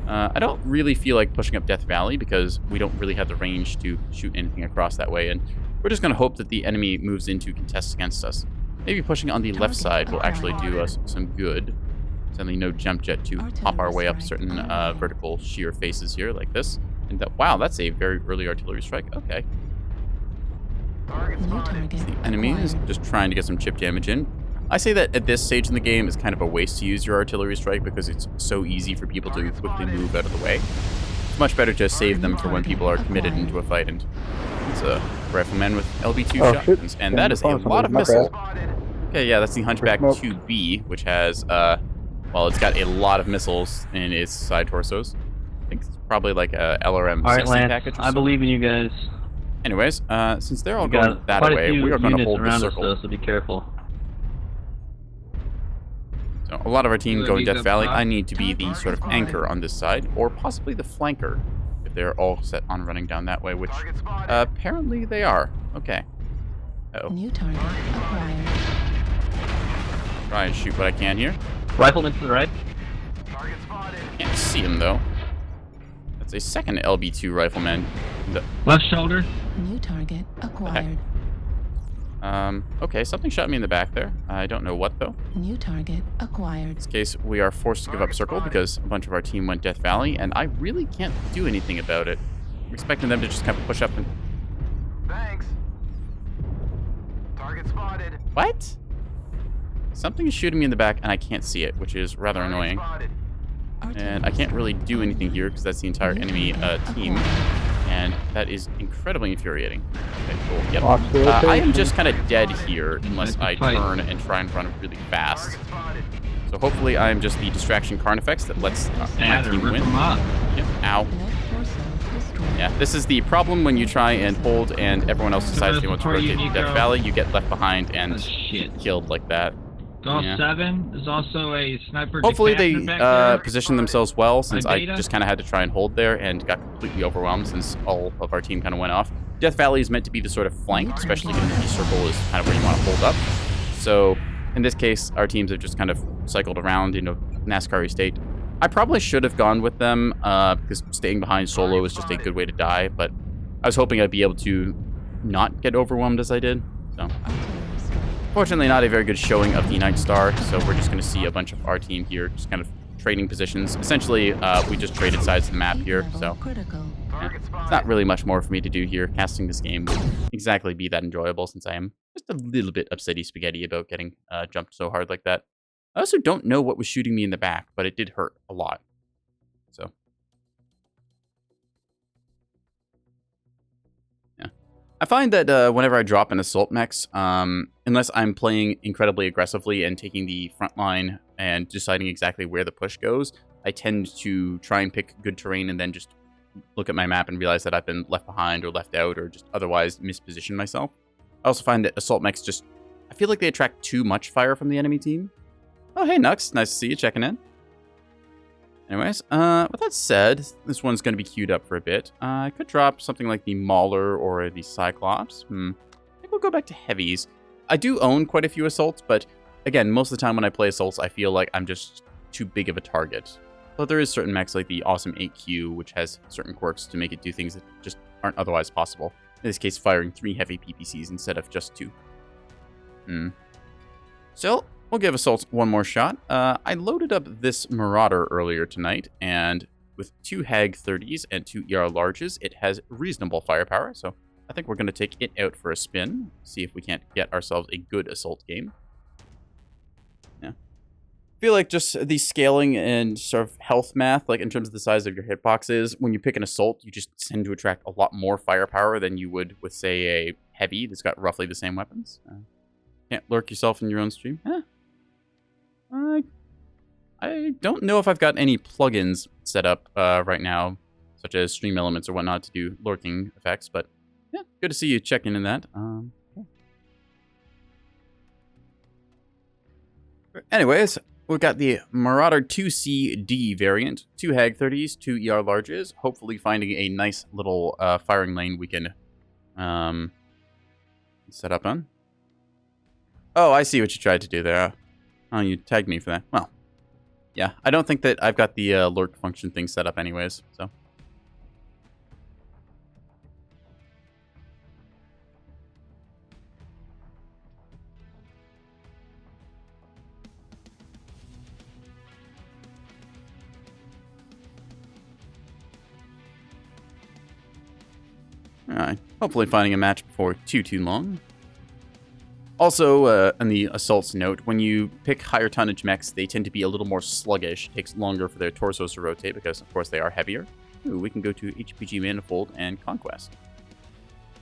I don't really feel like pushing up Death Valley because we don't really have the range to shoot anything across that way, and we're just gonna hope that the enemy moves into contests against us. Maybe pushing on the left side will actually do us some good. Certainly no jump jet to pop our way up certain vertical sheer faces here like this. And wow, that's a very early artillery strike. Okay. New target. The enemy is just trying to get some chip damage in. I say that at this stage in the game, it's kind of a waste to use your artillery strike because it's so easy for people to quickly move out of the way. It's much better to save them for when people are committed into a fight. And it's a rifleman with LB2 shotguns. And that is a lot of missiles. Okay, yeah, that's the Hunchback 2B, which has, well, it's got a lot of missiles in its side torsos. I think it's probably like a LRM Alright, 60 Lance, package or I something. believe in you guys. Anyways, since they're all We going got that quite a way, few we are going to units hold the around us, circle. though, so be careful. So a lot of our team Who going needs Death up Valley. top? I need to be the sort of anchor on this side, or possibly the flanker, if they're all set on running down that way, which apparently they are. Okay. Uh-oh. New target acquired. Try and shoot what I can here. Rifleman to the right. Can't see him, though. That's a second LB2 rifleman. Left shoulder. New target acquired. Okay, something shot me in the back there. I don't know what, though. New target acquired. In this case, we are forced to give up circle because a bunch of our team went Death Valley, and I really can't do anything about it. I'm expecting them to just kind of push up and... Thanks. Target spotted. What? Something is shooting me in the back, and I can't see it, which is rather annoying. And I can't really do anything here because that's the entire enemy team. And that is incredibly infuriating. Okay, cool. Yep. I am just kind of dead here unless I turn and try and run really fast. So hopefully I am just the distraction Carnifex that lets my team win. Yep. Ow. Yeah, this is the problem when you try and hold and everyone else decides they want to rotate to Death Valley. You get left behind and killed like that. Golf Yeah. 7, there's also a sniper. Hopefully they detachment back there. position themselves well, since I Beta. just kind of had to try and hold there and got completely overwhelmed since all of our team kind of went off. Death Valley is meant to be the sort of flank, especially when the circle is kind of where you want to hold up. So in this case, our teams have just kind of cycled around in a NASCAR state. I probably should have gone with them because staying behind solo is just a good way to die, but I was hoping I'd be able to not get overwhelmed as I did. So fortunately, not a very good showing of the Night Star, so we're just going to see a bunch of our team here just kind of trading positions. Essentially, we just traded sides of the map here, so yeah, it's not really much more for me to do here. Casting this game wouldn't exactly be that enjoyable since I am just a little bit upsetty spaghetti about getting jumped so hard like that. I also don't know what was shooting me in the back, but it did hurt a lot. So I find that whenever I drop an assault mechs, unless I'm playing incredibly aggressively and taking the front line and deciding exactly where the push goes, I tend to try and pick good terrain and then just look at my map and realize that I've been left behind or left out or just otherwise misposition myself. I also find that assault mechs just, I feel like they attract too much fire from the enemy team. Oh, hey, Nux. Nice to see you checking in. Anyways, with that said, this one's going to be queued up for a bit. I could drop something like the Mauler or the Cyclops. I think we'll go back to heavies. I do own quite a few assaults, but again, most of the time when I play assaults, I feel like I'm just too big of a target. But there is certain mechs like the awesome 8Q, which has certain quirks to make it do things that just aren't otherwise possible. In this case, firing 3 heavy PPCs instead of just 2. So, we'll give assaults one more shot. I loaded up this Marauder earlier tonight, and with 2 Hag 30s and 2 ER larges, it has reasonable firepower, so I think we're going to take it out for a spin, see if we can't get ourselves a good assault game. Yeah. I feel like just the scaling and sort of health math, like in terms of the size of your hitboxes, when you pick an assault, you just tend to attract a lot more firepower than you would with, say, a heavy that's got roughly the same weapons. Can't lurk yourself in your own stream. I don't know if I've got any plugins set up right now, such as stream elements or whatnot to do lurking effects, but yeah, good to see you checking in that. Anyways, we've got the Marauder 2CD variant, 2 Hag 30s, 2 ER larges, hopefully finding a nice little firing lane we can set up on. Oh, I see what you tried to do there. Oh, you tagged me for that. Well, yeah, I don't think that I've got the lurk function thing set up anyways, so. Alright, hopefully finding a match before too long. Also, on the assaults note, when you pick higher tonnage mechs, they tend to be a little more sluggish. It takes longer for their torsos to rotate because, of course, they are heavier. Ooh, we can go to HPG Manifold and Conquest.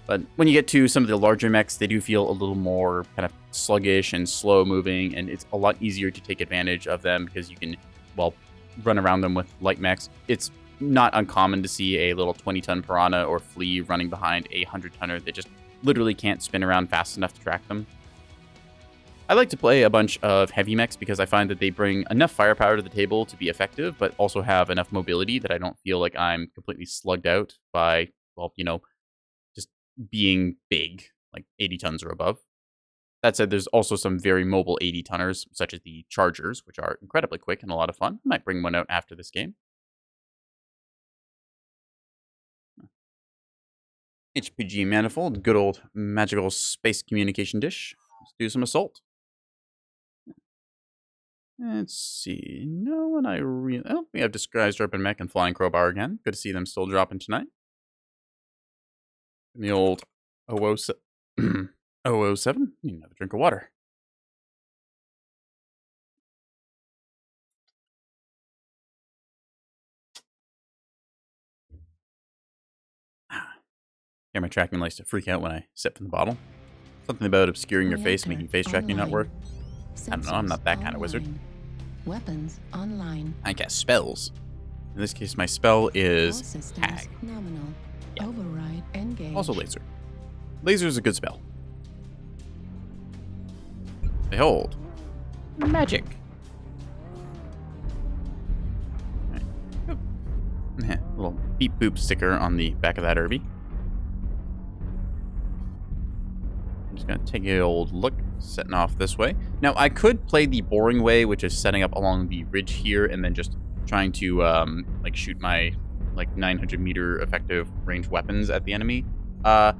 But when you get to some of the larger mechs, they do feel a little more kind of sluggish and slow moving, and it's a lot easier to take advantage of them because you can, well, run around them with light mechs. It's not uncommon to see a little 20-ton Piranha or Flea running behind a 100-tonner that just literally can't spin around fast enough to track them. I like to play a bunch of heavy mechs because I find that they bring enough firepower to the table to be effective, but also have enough mobility that I don't feel like I'm completely slugged out by, well, you know, just being big, like 80 tons or above. That said, there's also some very mobile 80-tonners, such as the Chargers, which are incredibly quick and a lot of fun. I might bring one out after this game. HPG Manifold, good old magical space communication dish. Let's do some assault. Let's see. No one I really... Oh, we have Disguised Urban Mech and Flying Crowbar again. Good to see them still dropping tonight. And the old 007. 007. You can have a drink of water. Camera tracking likes to freak out when I sip from the bottle. Something about obscuring your face, making face tracking not work. I don't know, I'm not that kind of wizard. Weapons online. I cast spells. In this case, my spell is Hag. Nominal. Yeah. Override engage. Also laser. Laser is a good spell. Behold. Magic. Right. Little beep boop sticker on the back of that Irby. I'm just going to take an old look, setting off this way. Now, I could play the boring way, which is setting up along the ridge here and then just trying to like shoot my like 900 meter effective range weapons at the enemy. I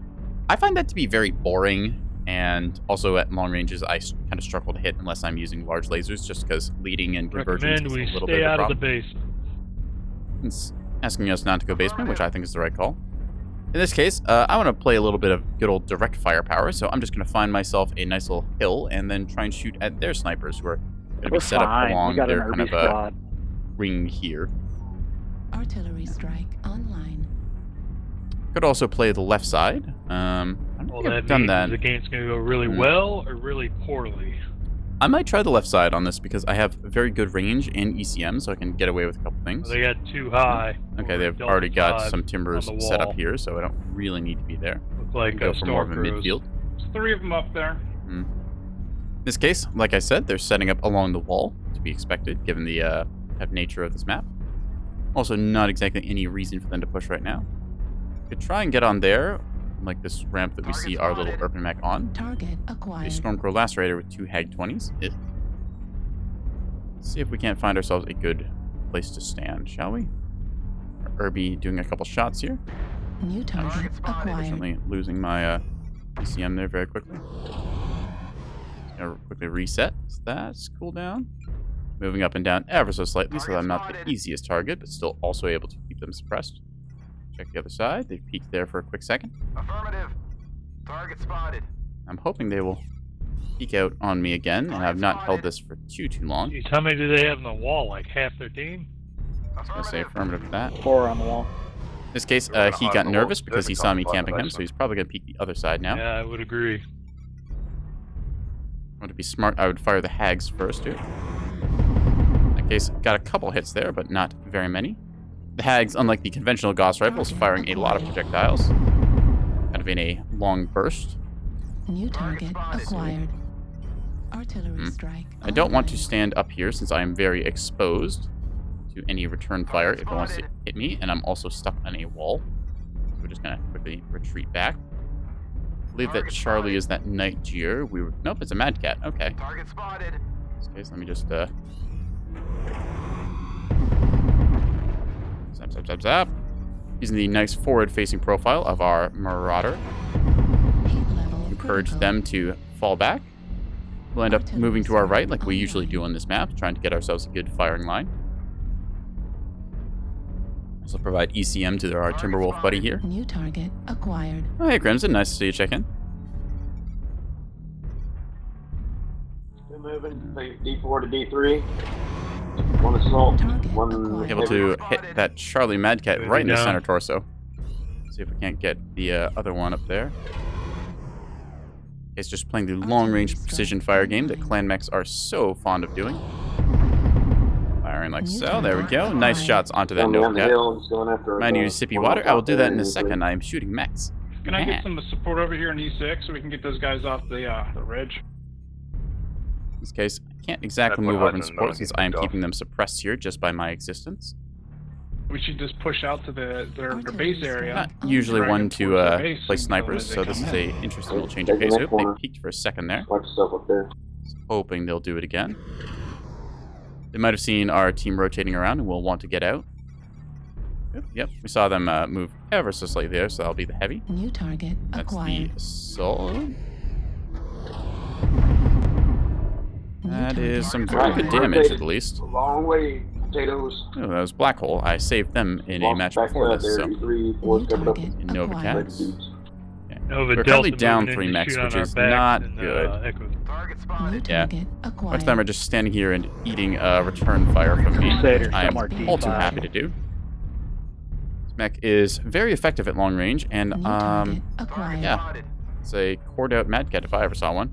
find that to be very boring, and also at long ranges I kind of struggle to hit unless I'm using large lasers, just because leading and convergence is a little bit of a problem. Stay out of the base. It's asking us not to go basement, which I think is the right call. In this case, I want to play a little bit of good old direct firepower, so I'm just going to find myself a nice little hill and then try and shoot at their snipers who are going to be set up along their kind of ring here. Artillery strike online. Could also play the left side. I don't Well, think that I've done means that. the game's going to go really well or really poorly. I might try the left side on this because I have very good range and ECM, so I can get away with a couple things. Well, they got too high. Okay, they've Delta already got 5 some timbers on the set up wall. here, so I don't really need to be there. Look like Go for more of a Starcrows. midfield. There's 3 of them up there. In this case, like I said, they're setting up along the wall, to be expected, given the kind of nature of this map. Also, not exactly any reason for them to push right now. Could try and get on there, like this ramp that we see our little urban mech on. Target A acquired. Stormcrow Lacerator with 2 Hag 20s. See if we can't find ourselves a good place to stand, shall we? Irby doing a couple shots here. New target acquired. Unfortunately, losing my ECM there very quickly. Just gonna quickly reset that cooldown. Moving up and down ever so slightly, so that I'm not the easiest target, but still also able to keep them suppressed. Check the other side. They peeked there for a quick second. Affirmative. Target spotted. I'm hoping they will peek out on me again, and I've not held this for too long. Geez, how many do they have on the wall? Like half their team? I was gonna say affirmative to that. 4 on the wall. In this case, he got nervous because he saw me camping him, so he's probably gonna peek the other side now. Yeah, I would agree. Want to be smart, I would fire the hags first, too. In that case, got a couple hits there, but not very many. The hags, unlike the conventional Gauss rifles, firing a lot of projectiles, kind of in a long burst. New target acquired. Artillery strike. I don't want to stand up here since I am very exposed to any return fire if it wants to hit me, and I'm also stuck on a wall. So we're just gonna quickly retreat back. I believe that Charlie is that Night Gear. Nope, it's a Mad Cat. Okay. Target spotted. In this case, let me just zap. Using the nice forward-facing profile of our Marauder. Encourage them to fall back. We'll end up moving to our right like we usually do on this map, trying to get ourselves a good firing line. Also provide ECM to our Timberwolf buddy here. New target acquired. Oh, hey, Crimson. Nice to see you check in. Still moving. D4 to D3. One assault. One. Able to hit that Charlie Mad Cat right in the center torso. See if we can't get the other one up there. It's just playing the long-range precision fire game that clan mechs are so fond of doing. Firing like so. There we go. Nice shots onto that Novacat. Might need to sippy water. I will do that in a second. I am shooting mechs. Can I get some support over here in E6 so we can get those guys off the ridge? In this case, I can't exactly move over and support since I am keeping them suppressed here just by my existence. We should just push out to their base area. Not usually one to play snipers, so this is a interesting little change of pace. Oop, they peeked for a second there. Hoping they'll do it again. They might have seen our team rotating around and will want to get out. Yep, we saw them move ever so slightly there, so that'll be the heavy. New target acquired. That's the assault. That is some very good damage, at least. Long way, potatoes. Oh, that was Black Hole. I saved them in a match before this, so. In Nova Cats. Okay. We're currently down 3 mechs, which is not good. Yeah. A bunch of them are just standing here and eating return fire from me, which I am all too happy to do. This mech is very effective at long range, and yeah, it's a cored out Mad Cat if I ever saw one.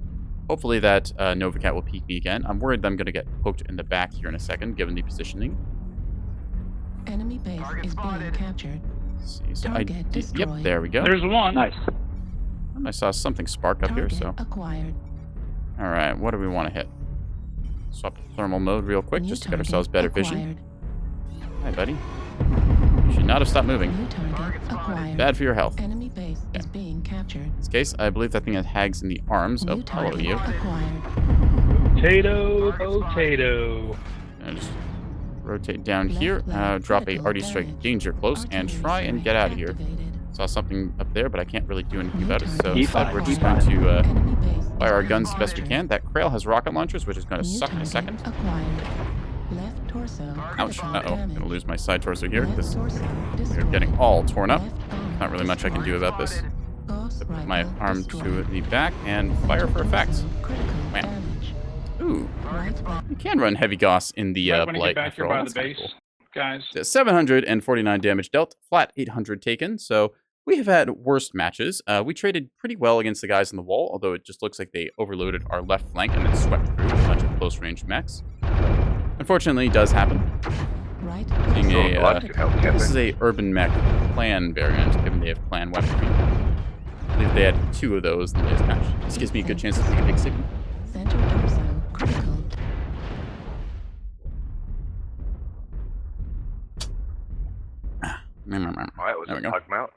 Hopefully that Nova Cat will peek me again. I'm worried that I'm going to get poked in the back here in a second, given the positioning. Enemy base is being captured. Let's see. So yep, there we go. There's one. Nice. I saw something spark up here, so. Acquired. All right, what do we want to hit? Swap to thermal mode real quick, just to get ourselves better vision. Hi, buddy. You should not have stopped moving. Bad for your health. Enemy base is being captured. In this case, I believe that thing has hags in the arms. Oh, hello you. Potato. I'll just rotate down here, drop a Arty Strike Danger Close, and try and get out of here. Saw something up there, but I can't really do anything about it, so instead we're just going to fire our guns as best we can. That Krail has rocket launchers, which is going to suck in a second. Left torso. Ouch. Uh-oh. I'm going to lose my side torso here because we're getting all torn up. Not really much I can do about this. So put my arm to the back and fire for effect. Wham. Ooh. You can run heavy Gauss in the Blight after all. That's kind of cool. Guys. 749 damage dealt, flat 800 taken, so We have had worse matches. We traded pretty well against the guys on the wall, although it just looks like they overloaded our left flank and then swept through with a bunch of close-range mechs. Unfortunately, it does happen. Right. Seeing this is a urban mech clan variant, given they have clan weaponry. I believe they had 2 of those in the latest match. This gives me a good chance to take a big signal. Center torso critical. Alright, was it Pug Mount?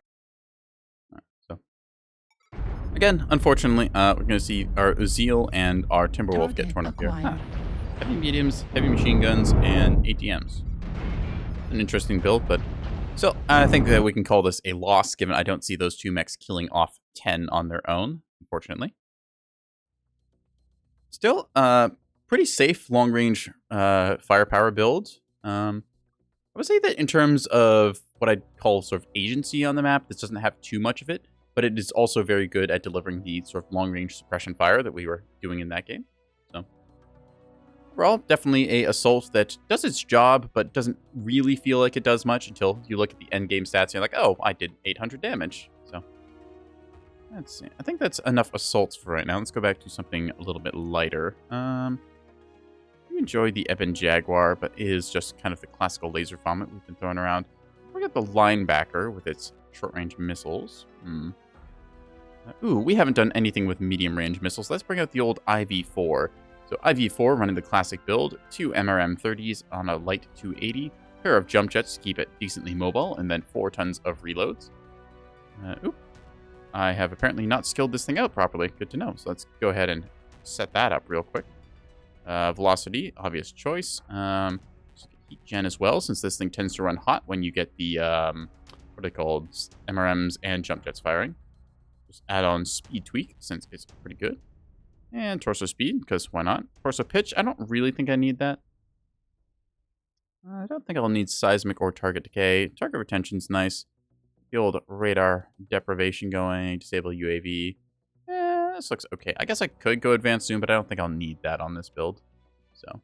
So, again, unfortunately, we're going to see our Uziel and our Timberwolf get torn up here. Heavy mediums, heavy machine guns, and ATMs. An interesting build, but still, I think that we can call this a loss, given I don't see those 2 mechs killing off 10 on their own, unfortunately. Still, pretty safe long-range firepower build. I would say that in terms of what I'd call sort of agency on the map, this doesn't have too much of it, but it is also very good at delivering the sort of long-range suppression fire that we were doing in that game. So, overall, definitely a assault that does its job, but doesn't really feel like it does much until you look at the end game stats and you're like, oh, I did 800 damage. So, let's see. I think that's enough assaults for right now. Let's go back to something a little bit lighter. I enjoy the Ebon Jaguar, but it is just kind of the classical laser vomit we've been throwing around. We got the Linebacker with its short-range missiles. Ooh, we haven't done anything with medium-range missiles. Let's bring out the old IV-4. So IV-4 running the classic build, 2 MRM-30s on a light 280, pair of jump jets to keep it decently mobile, and then 4 tons of reloads. Oop. I have apparently not skilled this thing out properly. Good to know. So let's go ahead and set that up real quick. Velocity, obvious choice. Heat gen as well, since this thing tends to run hot when you get the, what are they called? MRMs and jump jets firing. Just add on speed tweak, since it's pretty good. And torso speed, because why not? Torso pitch, I don't really think I need that. I don't think I'll need seismic or target decay. Target retention's nice. The old radar deprivation going, disable UAV. This looks okay. I guess I could go advanced soon, but I don't think I'll need that on this build. So,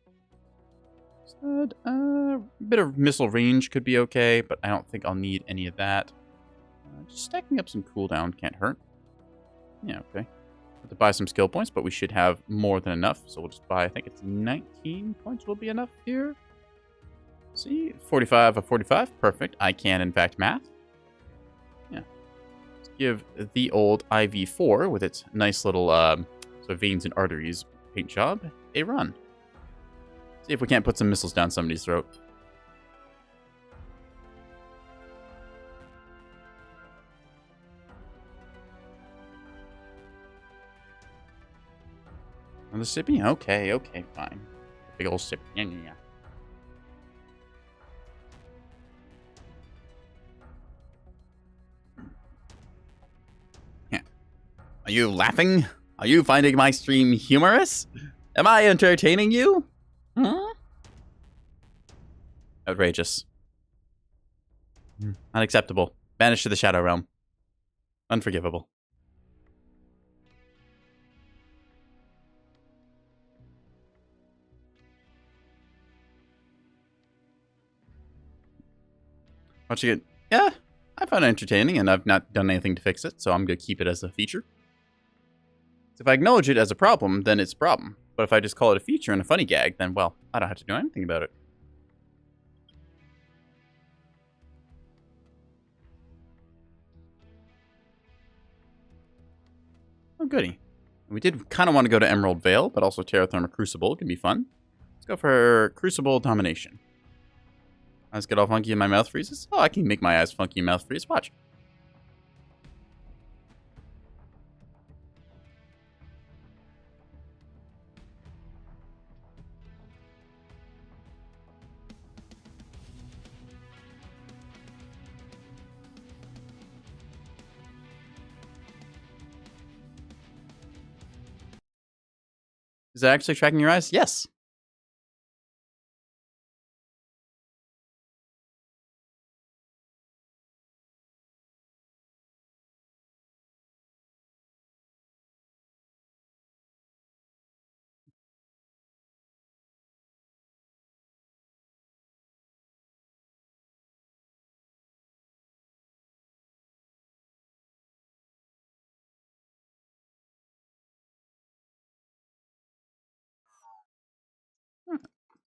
a bit of missile range could be okay, but I don't think I'll need any of that. Just stacking up some cooldown can't hurt. Yeah, okay. Have to buy some skill points, but we should have more than enough. So we'll just buy, I think it's 19 points will be enough here. See, 45 of 45. Perfect. I can, in fact, math. Yeah. Let's give the old IV-4 with its nice little sort of veins and arteries paint job a run. See if we can't put some missiles down somebody's throat. The sippy? Okay, okay, fine. Big old sip. Yeah. Are you laughing? Are you finding my stream humorous? Am I entertaining you? Huh? Outrageous. Unacceptable. Banished to the Shadow Realm. Unforgivable. Watch it. Yeah, I found it entertaining, and I've not done anything to fix it, so I'm going to keep it as a feature. If I acknowledge it as a problem, then it's a problem. But if I just call it a feature and a funny gag, then, well, I don't have to do anything about it. Oh, goody. We did kind of want to go to Emerald Vale, but also Terra Therma Crucible can be fun. Let's go for Crucible Domination. Eyes get all funky and my mouth freezes? Oh, I can make my eyes funky and mouth freeze. Watch. Is it actually tracking your eyes? Yes.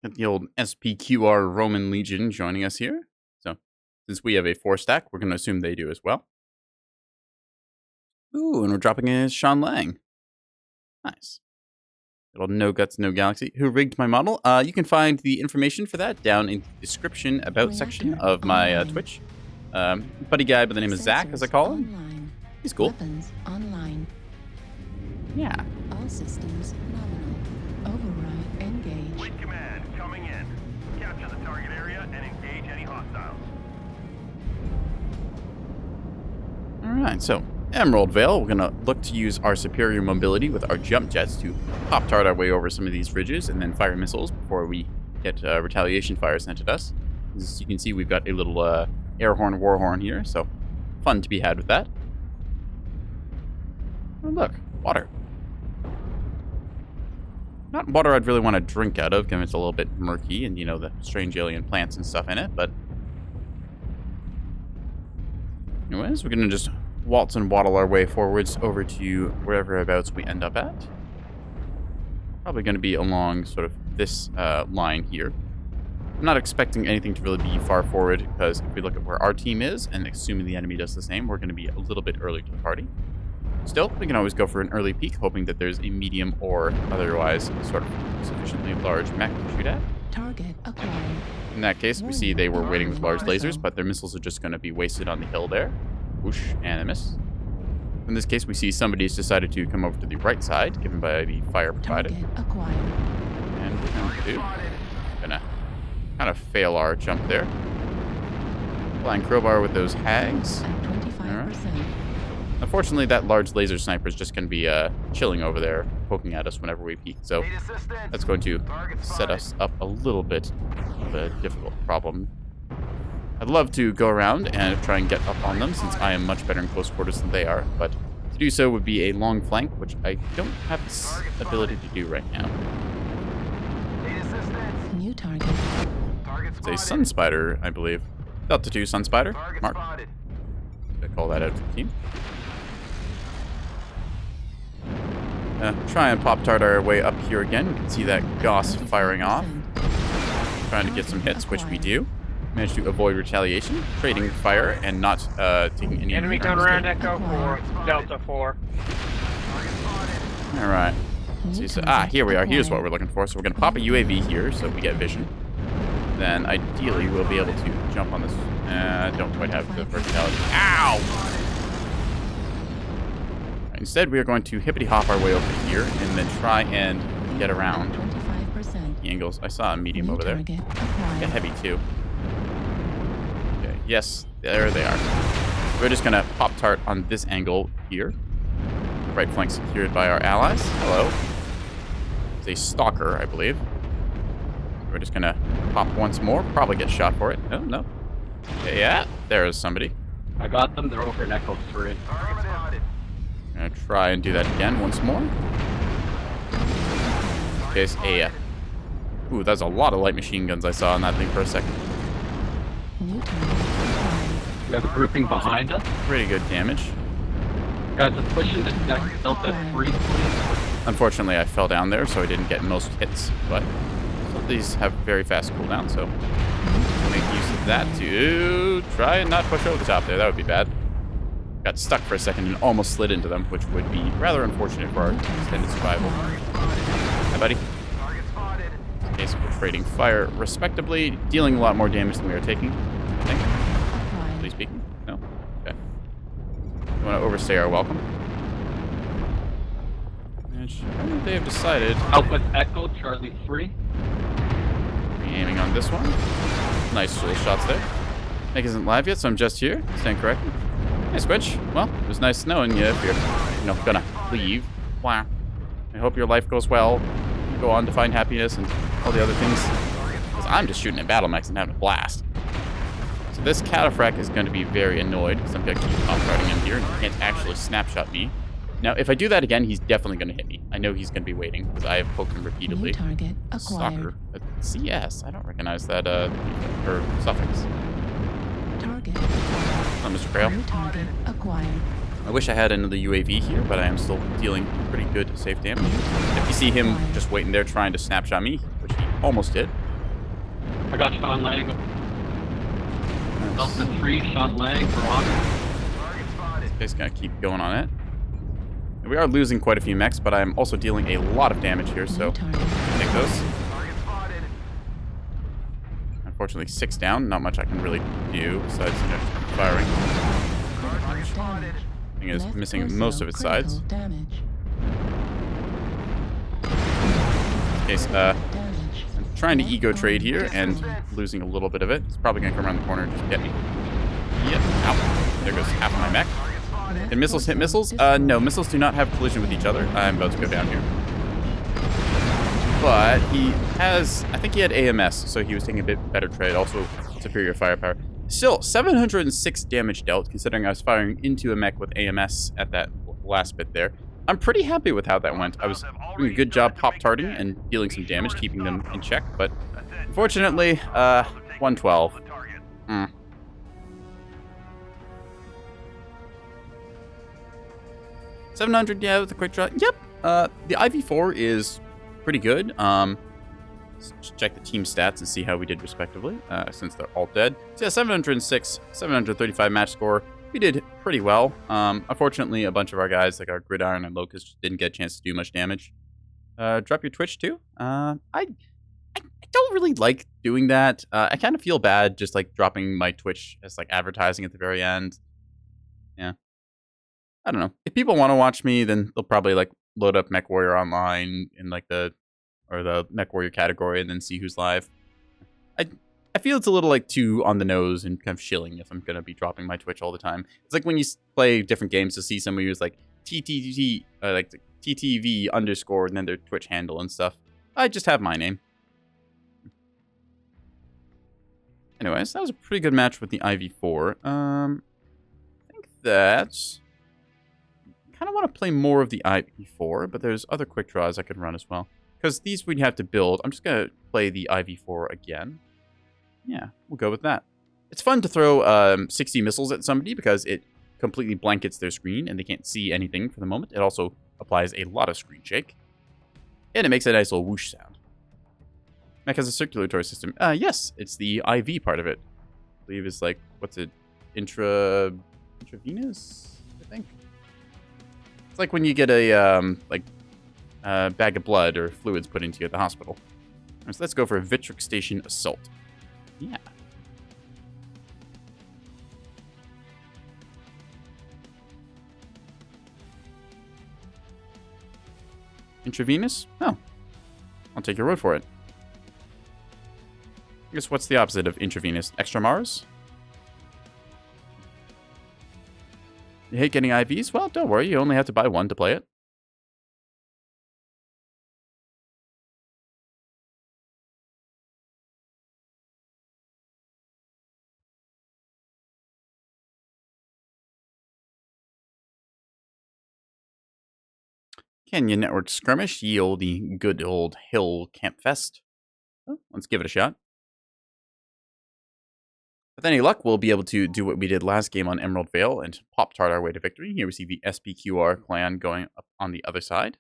Got the old SPQR Roman Legion joining us here. So, since we have a 4-stack, we're going to assume they do as well. Ooh, and we're dropping in Sean Lang. Nice. Little No Guts, No Galaxy. Who rigged my model? You can find the information for that down in the description about section of my Twitch. Buddy guy by the name of Zach, as I call him. He's cool. Weapons online. Yeah. All systems nominal. Override engaged. Fleet command coming in. Capture the target area and engage any hostiles. Alright, so Emerald Vale, we're going to look to use our superior mobility with our jump jets to pop-tart our way over some of these ridges and then fire missiles before we get retaliation fire sent at us. As you can see, we've got a little air horn, war horn here, so fun to be had with that. Oh, look, water. Not water I'd really want to drink out of, given it's a little bit murky and, you know, the strange alien plants and stuff in it, but anyways, we're going to just waltz and waddle our way forwards over to wherever abouts we end up at. Probably going to be along sort of this line here. I'm not expecting anything to really be far forward, because if we look at where our team is, and assuming the enemy does the same, we're going to be a little bit early to the party. Still, we can always go for an early peek, hoping that there's a medium or otherwise sort of sufficiently large mech to shoot at. Target acquired. In that case, we see they were waiting with large lasers, but their missiles are just going to be wasted on the hill there. Whoosh, and a miss. In this case, we see somebody's decided to come over to the right side, given by the fire provided. And we're going to gonna kind of fail our jump there. Flying crowbar with those hags. Alright. Unfortunately, that large laser sniper is just going to be chilling over there, poking at us whenever we peek. So that's going to set us up a little bit of a difficult problem. I'd love to go around and try and get up on them, since I am much better in close quarters than they are, but to do so would be a long flank, which I don't have the ability to do right now. New target. It's a Sun Spider, I believe. Delta 2 Sun Spider. Mark. I call that out to the team. Try and pop-tart our way up here again. We can see that Goss firing off. Trying to get some hits, which we do. Managed to avoid retaliation, trading fire, and not taking any... Enemy coming around Echo 4, Delta 4. Alright. See, so, here we are. Here's what we're looking for. So we're going to pop a UAV here so we get vision. Then, ideally, we'll be able to jump on this. I don't quite have the verticality. Ow! Instead, we are going to hippity-hop our way over here and then try and get around the angles. I saw a medium over there. Get heavy, too. Okay, yes, there they are. We're just going to pop-tart on this angle here. Right flank secured by our allies. Hello. It's a stalker, I believe. We're just going to pop once more. Probably get shot for it. Oh, no. Okay, yeah, there is somebody. I got them. They're over in Echo 3. Gonna try and do that again once more. Case A. Ooh, that's a lot of light machine guns I saw on that thing for a second. We have a grouping behind us. Pretty good damage. Guys are pushing the Delta 3, please. Unfortunately, I fell down there, so I didn't get most hits. But some of these have very fast cooldown, so make use of that to try and not push over the top there. That would be bad. Got stuck for a second and almost slid into them, which would be rather unfortunate for our extended survival. Hi, buddy. In this case, we're trading fire respectably, dealing a lot more damage than we are taking, I think. Really speaking? No? Okay. We want to overstay our welcome. And they have decided... Out with Echo, Charlie 3. Aiming on this one. Nice little shots there. Nick isn't live yet, so I'm just here. Stand corrected. Hey, Squitch. Well, it was nice knowing you if you're, gonna leave. Wow. I hope your life goes well. You go on to find happiness and all the other things. Because I'm just shooting at battle mechs and having a blast. So this Cataphracts is going to be very annoyed because I'm going to keep pop-darting him here and he can't actually snapshot me. Now, if I do that again, he's definitely going to hit me. I know he's going to be waiting because I have poked him repeatedly. New target acquired. Stalker. CS. I don't recognize that or suffix. Target. Oh, Mr. Trail. New target acquired. I wish I had another UAV here, but I am still dealing pretty good safe damage. If you see him just waiting there trying to snapshot me, which he almost did, I got shot on leg. Delta 3 shot leg for August. Just gonna keep going on it. We are losing quite a few mechs, but I'm also dealing a lot of damage here, so take those. Unfortunately, 6 down. Not much I can really do besides firing. Thing is missing most of its sides. In this case, I'm trying to ego trade here and losing a little bit of it. It's probably gonna come around the corner and just get me. Yep. Ow. There goes half of my mech. Can missiles hit missiles? No, missiles do not have collision with each other. I'm about to go down here. But he has, I think he had AMS, so he was taking a bit better trade. Also, superior firepower. Still, 706 damage dealt, considering I was firing into a mech with AMS at that last bit there. I'm pretty happy with how that went. I was doing a good job pop-tarting and dealing some damage, keeping them in check, but unfortunately, 112. 700, yeah, with a quick draw. Yep. The IV4 is pretty good. Let's check the team stats and see how we did respectively, since they're all dead. So yeah, 706, 735 match score. We did pretty well. Unfortunately, a bunch of our guys, like our Gridiron and Locust, didn't get a chance to do much damage. Drop your Twitch too? I don't really like doing that. I kind of feel bad just like dropping my Twitch as like advertising at the very end. Yeah. I don't know. If people want to watch me, then they'll probably like load up Mechwarrior online in like the Mechwarrior category and then see who's live. I feel it's a little like too on the nose and kind of shilling if I'm gonna be dropping my Twitch all the time. It's like when you play different games to see somebody who's like TTT like TTV underscore and then their Twitch handle and stuff. I just have my name. Anyways, that was a pretty good match with the IV4. I think that's. I kind of want to play more of the IV4, but there's other quick draws I could run as well. Because these we'd have to build. I'm just going to play the IV4 again. Yeah, we'll go with that. It's fun to throw 60 missiles at somebody because it completely blankets their screen and they can't see anything for the moment. It also applies a lot of screen shake. And it makes a nice little whoosh sound. Mech has a circulatory system. Yes, it's the IV part of it. I believe it's like, what's it? Intravenous, I think. It's like when you get a bag of blood or fluids put into you at the hospital. So let's go for a Vitric Station Assault. Yeah. Intravenous? Oh. I'll take your word for it. I guess what's the opposite of intravenous? Extra Mars? You hate getting IVs? Well, don't worry. You only have to buy one to play it. Canyon Network Skirmish, ye olde good old hill campfest. Well, let's give it a shot. With any luck, we'll be able to do what we did last game on Emerald Vale and pop-tart our way to victory. Here we see the SPQR clan going up on the other side.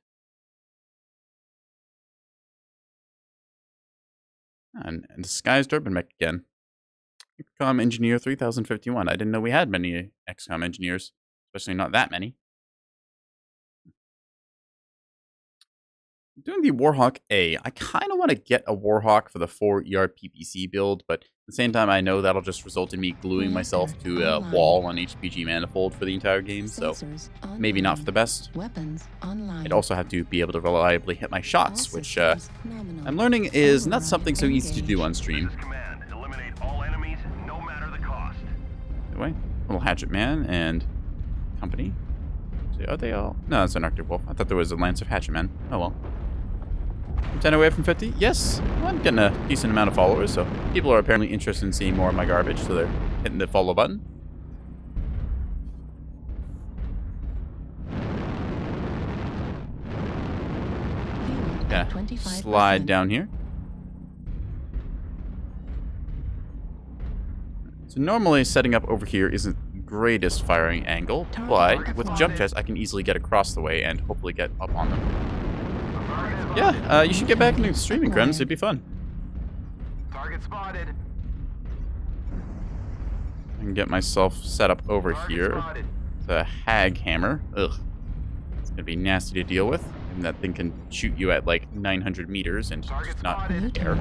And disguised Urban Mech again. XCOM Engineer 3051. I didn't know we had many XCOM engineers, especially not that many. Doing the Warhawk A. I kind of want to get a Warhawk for the 4 ERPPC build, but at the same time, I know that'll just result in me gluing myself to a wall on HPG Manifold for the entire game, so maybe not for the best. I'd also have to be able to reliably hit my shots, which I'm learning is not something so easy to do on stream. Anyway, little Hatchet Man and company. So are they all? No, it's an Arctic Wolf. I thought there was a Lance of Hatchet Men. Oh well. 10 away from 50? Yes. Well, I'm getting a decent amount of followers, so people are apparently interested in seeing more of my garbage, so they're hitting the follow button. Yeah, slide down here. So normally setting up over here isn't the greatest firing angle, but with jump jets I can easily get across the way and hopefully get up on them. Yeah, you should get back into streaming, Krems. It'd be fun. Target spotted. I can get myself set up over here. The hag hammer. Ugh. It's gonna be nasty to deal with. And that thing can shoot you at like 900 meters and just not care.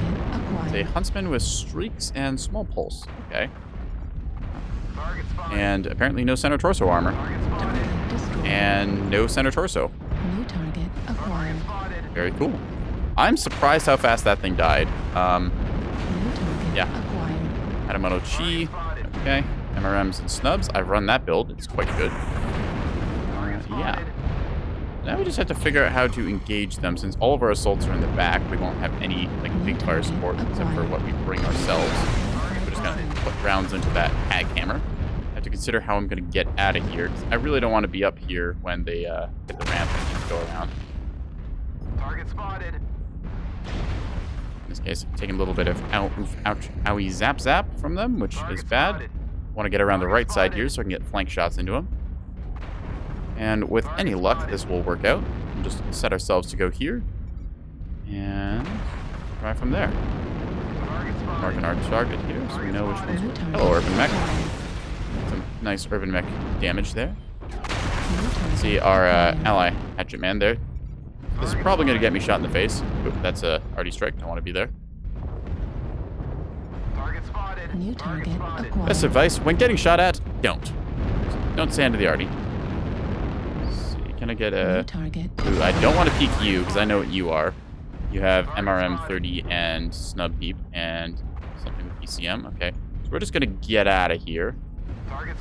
It's a huntsman with streaks and small pulse. Okay. And apparently no center torso armor. And no center torso. New target acquired. Very cool. I'm surprised how fast that thing died. Yeah. Hadamoto Chi. Okay. MRMs and snubs. I've run that build. It's quite good. Yeah. Now we just have to figure out how to engage them. Since all of our assaults are in the back, we won't have any like big fire support except for what we bring ourselves. We're just gonna put rounds into that hag hammer. I have to consider how I'm gonna get out of here. I really don't want to be up here when they hit the ramp and just go around. Target spotted. In this case, I'm taking a little bit of owie zap zap from them, which is bad. Want to get around the right side here so I can get flank shots into them. And with any luck, this will work out. We'll just set ourselves to go here. And try from there. Marking our target here so we know which ones are. Hello, Urban Mech. Some nice Urban Mech damage there. See our ally Hatchet Man there. This is probably going to get me shot in the face. Oop, that's a arty strike. Don't want to be there. New target acquired. Best advice, when getting shot at, don't. Don't stand to the arty. Can I get a... Ooh, I don't want to peek you, because I know what you are. You have MRM 30 and Snub Beep and something with PCM. Okay. So we're just going to get out of here.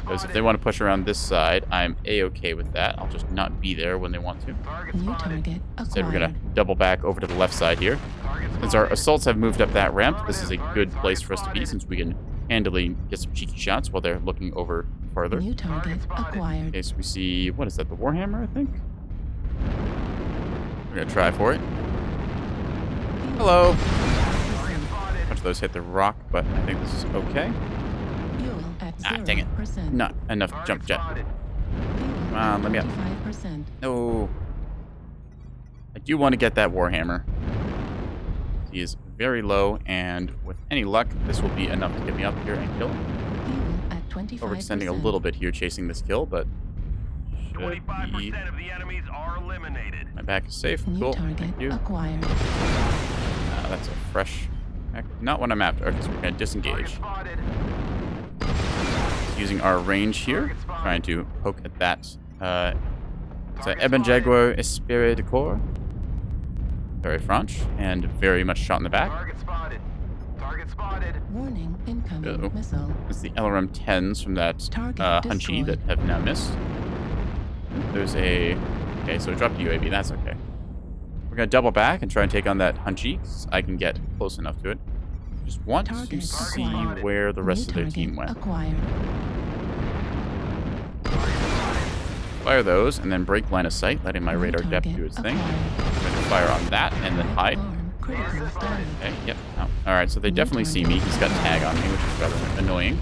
Because if they want to push around this side, I'm A-okay with that. I'll just not be there when they want to. New target Instead, we're acquired. going to double back over to the left side here. Since our assaults have moved up that ramp, this is a good place for us to be, since we can handily get some cheeky shots while they're looking over further. New target acquired. Okay, so we see, what is that, the Warhammer, I think? We're going to try for it. Hello! A bunch of those hit the rock, but I think this is okay. Fuel at Ah, dang it. 0%. Not enough jump jet. Come on, let me up. 25%. No. I do want to get that Warhammer. He is very low, and with any luck, this will be enough to get me up here and kill him. Fuel at 25%. Overextending a little bit here chasing this kill, but should 25% of the enemies are eliminated. my back is safe. New Cool. target Thank you. acquired. That's a fresh... Not what I'm after. Okay, so we're going to disengage. Using our range here. Trying to poke at that. It's an Ebon Jaguar Esprit de Corps. Very French. And very much shot in the back. Warning, incoming Uh-oh. missile. It's the LRM 10s from that Hunchy that have now missed. There's a... Okay, so it dropped UAV. That's okay. We're going to double back and try and take on that Hunchy, 'cause I can get close enough to it. Just want to see where the rest of their team went. Acquired. Fire those, and then break line of sight, letting my radar depth do its thing. I'm going to fire on that, and then hide. Okay, yep. Oh. Alright, so they definitely see me. He's got tag on me, which is rather annoying.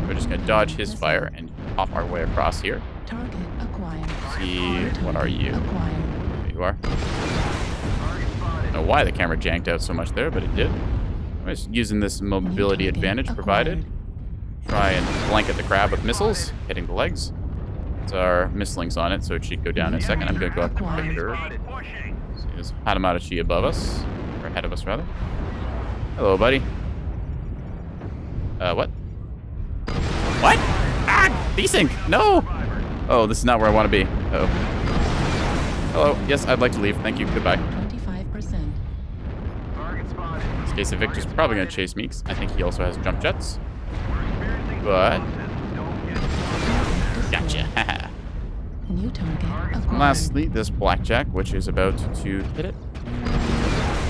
We're just going to dodge his fire and pop our way across here. Target acquired. See, what are you? There you are. I don't know why the camera janked out so much there, but it did. I'm just using this mobility advantage provided. Try and blanket the crab with missiles, hitting the legs. It's our misslings on it, so it should go down in a second. I'm going to go up to Victor. See, there's Hadamadachi above us. Or ahead of us, rather. Hello, buddy. What? What? Ah! Desync! No! Oh, this is not where I want to be. Uh-oh. Hello. Yes, I'd like to leave. Thank you. Goodbye. 25%. In this case, Victor's probably going to chase me, because I think he also has jump jets. But... Gotcha. New target And acquired. lastly, this blackjack, which is about to hit it.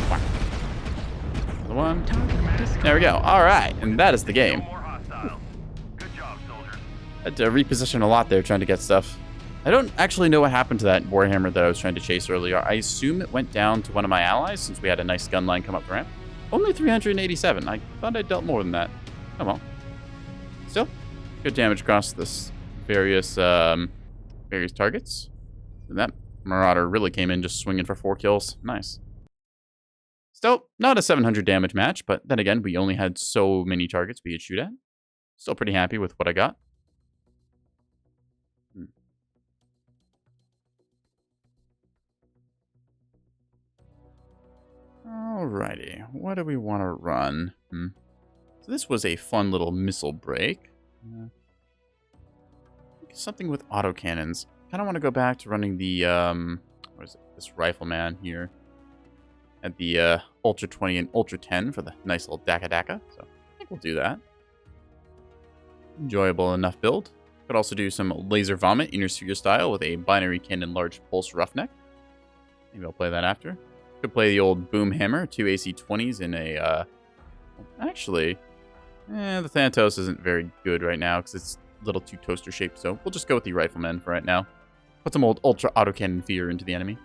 Whack. Another one. There we go. All right, and that is the game. I had to reposition a lot there trying to get stuff. I don't actually know what happened to that Warhammer that I was trying to chase earlier. I assume it went down to one of my allies since we had a nice gun line come up the ramp. Only 387. I thought I dealt more than that. Oh well. Still, good damage across this various targets. And that Marauder really came in just swinging for 4 kills. Nice. Still, not a 700 damage match, but then again, we only had so many targets we could shoot at. Still pretty happy with what I got. Alrighty, what do we want to run? So this was a fun little missile break. Something with autocannons. Kind of want to go back to running the, what is it? This rifleman here. At the Ultra 20 and Ultra 10 for the nice little Daka Daka. So I think we'll do that. Enjoyable enough build. Could also do some Laser Vomit, Inner Sphere style with a Binary Cannon Large Pulse Roughneck. Maybe I'll play that after. Could play the old Boom Hammer, 2 AC-20s in a, actually, the Thanatos isn't very good right now because it's a little too toaster shaped, so we'll just go with the Rifleman for right now. Put some old Ultra Autocannon Fear into the enemy.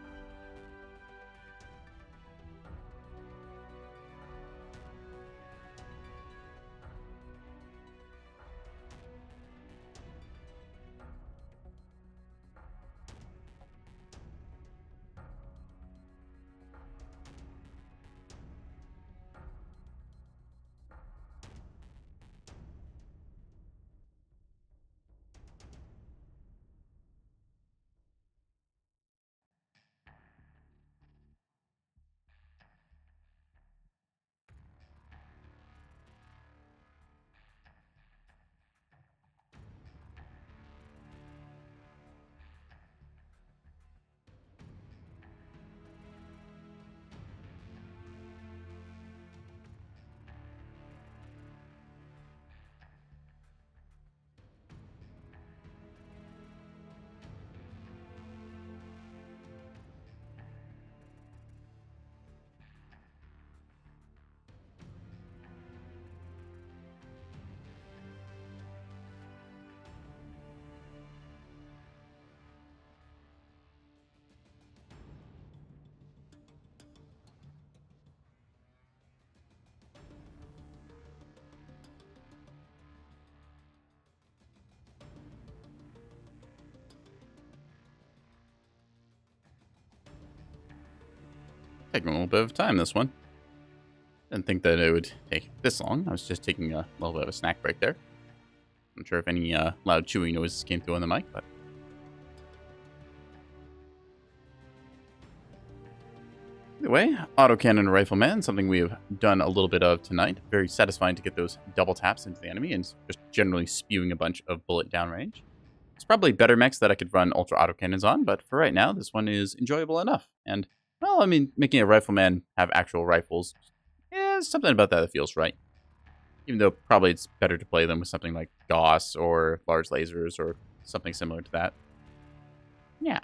Taking a little bit of time, this one. Didn't think that it would take this long. I was just taking a little bit of a snack break there. I'm not sure if any loud chewing noises came through on the mic, but... Either way, Autocannon Rifleman, something we have done a little bit of tonight. Very satisfying to get those double taps into the enemy and just generally spewing a bunch of bullet downrange. It's probably better mechs that I could run Ultra Autocannons on, but for right now, this one is enjoyable enough. And, well, I mean, making a Rifleman have actual rifles, yeah, something about that feels right. Even though probably it's better to play them with something like Gauss or large lasers or something similar to that. Yeah.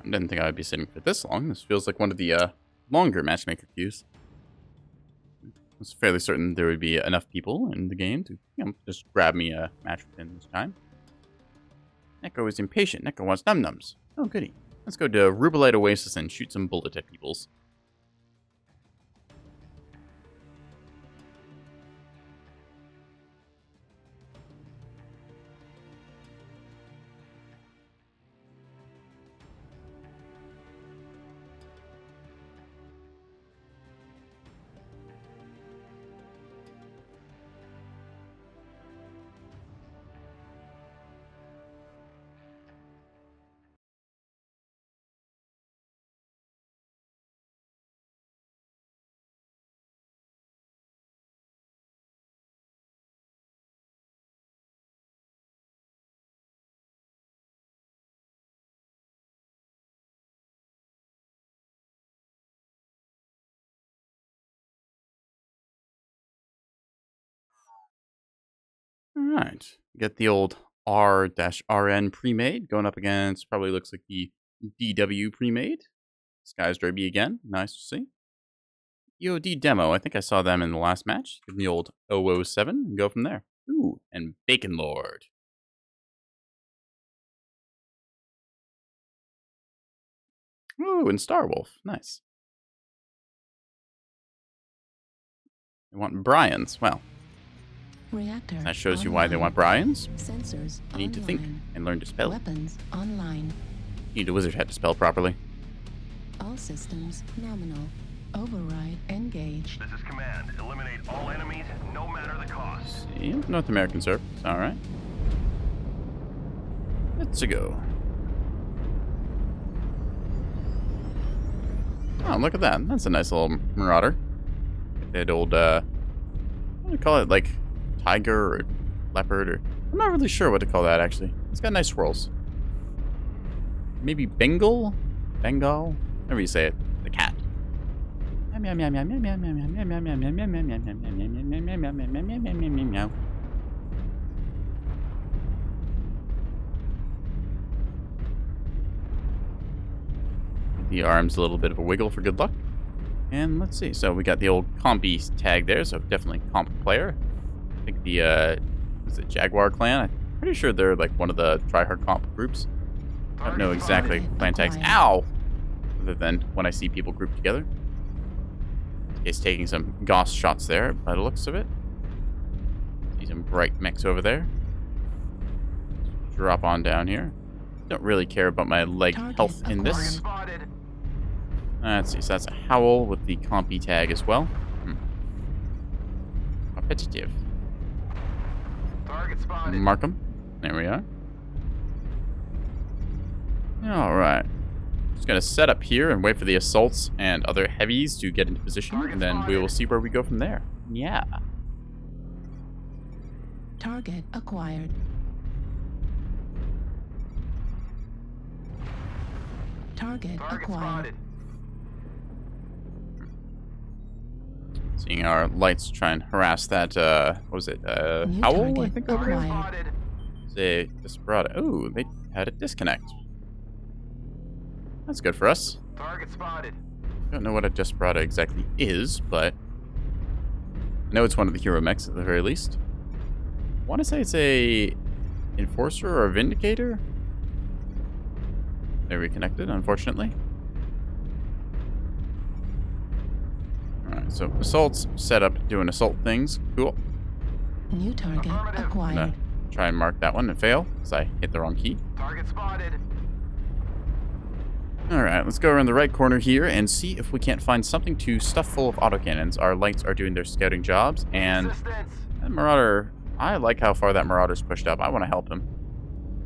I didn't think I would be sitting for this long. This feels like one of the longer matchmaker queues. I was fairly certain there would be enough people in the game to, just grab me a match within this time. Neko is impatient. Neko wants num-nums. Oh, goody. Let's go to Rubelite Oasis and shoot some bullet at peoples. Alright, get the old R-RN pre-made going up against, probably looks like the DW pre-made. Sky's Derby again, nice to see. EOD demo. I think I saw them in the last match. Give them the old 007 and go from there. Ooh, and Bacon Lord. Ooh, and Starwolf. Nice. They want Brian's. Well, Reactor that shows you online. why they want Brian's. Sensors You need to think online. and learn to spell. Weapons online. You need a wizard head to spell properly. All systems nominal. Override engaged. This is command. Eliminate all enemies, no matter the cost. See, North American servers. All right. Let's go. Oh, look at that. That's a nice little marauder. That old, what do you call it? Like, tiger or leopard or... I'm not really sure what to call that, actually. It's got nice swirls. Maybe Bengal? Bengal? However you say it. The cat. The arm's a little bit of a wiggle for good luck. And let's see. So we got the old compy tag there, so definitely comp player. I think the is it Jaguar clan? I'm pretty sure they're like one of the tryhard comp groups. I don't know exactly clan tags. Ow! Other than when I see people grouped together. He's taking some Goss shots there by the looks of it. See some bright mechs over there. Drop on down here. Don't really care about my leg health in this. Let's see, so that's a Howl with the compy tag as well. Competitive. Mark 'em. There we are. Alright. Just gonna set up here and wait for the assaults and other heavies to get into position, and then we will see where we go from there. Yeah. Target acquired. Target acquired. Seeing our lights try and harass that, what was it, Howl, I think, over there? Say, Desperado. Ooh, they had a disconnect. That's good for us. Target spotted. Don't know what a Desperado exactly is, but I know it's one of the hero mechs at the very least. I want to say it's a Enforcer or a Vindicator. They're reconnected, unfortunately. Alright, so assaults set up doing assault things. Cool. New target acquired. I'm gonna try and mark that one and fail because I hit the wrong key. Target spotted. Alright, let's go around the right corner here and see if we can't find something to stuff full of autocannons. Our lights are doing their scouting jobs, and that Marauder, I like how far that Marauder's pushed up. I want to help him.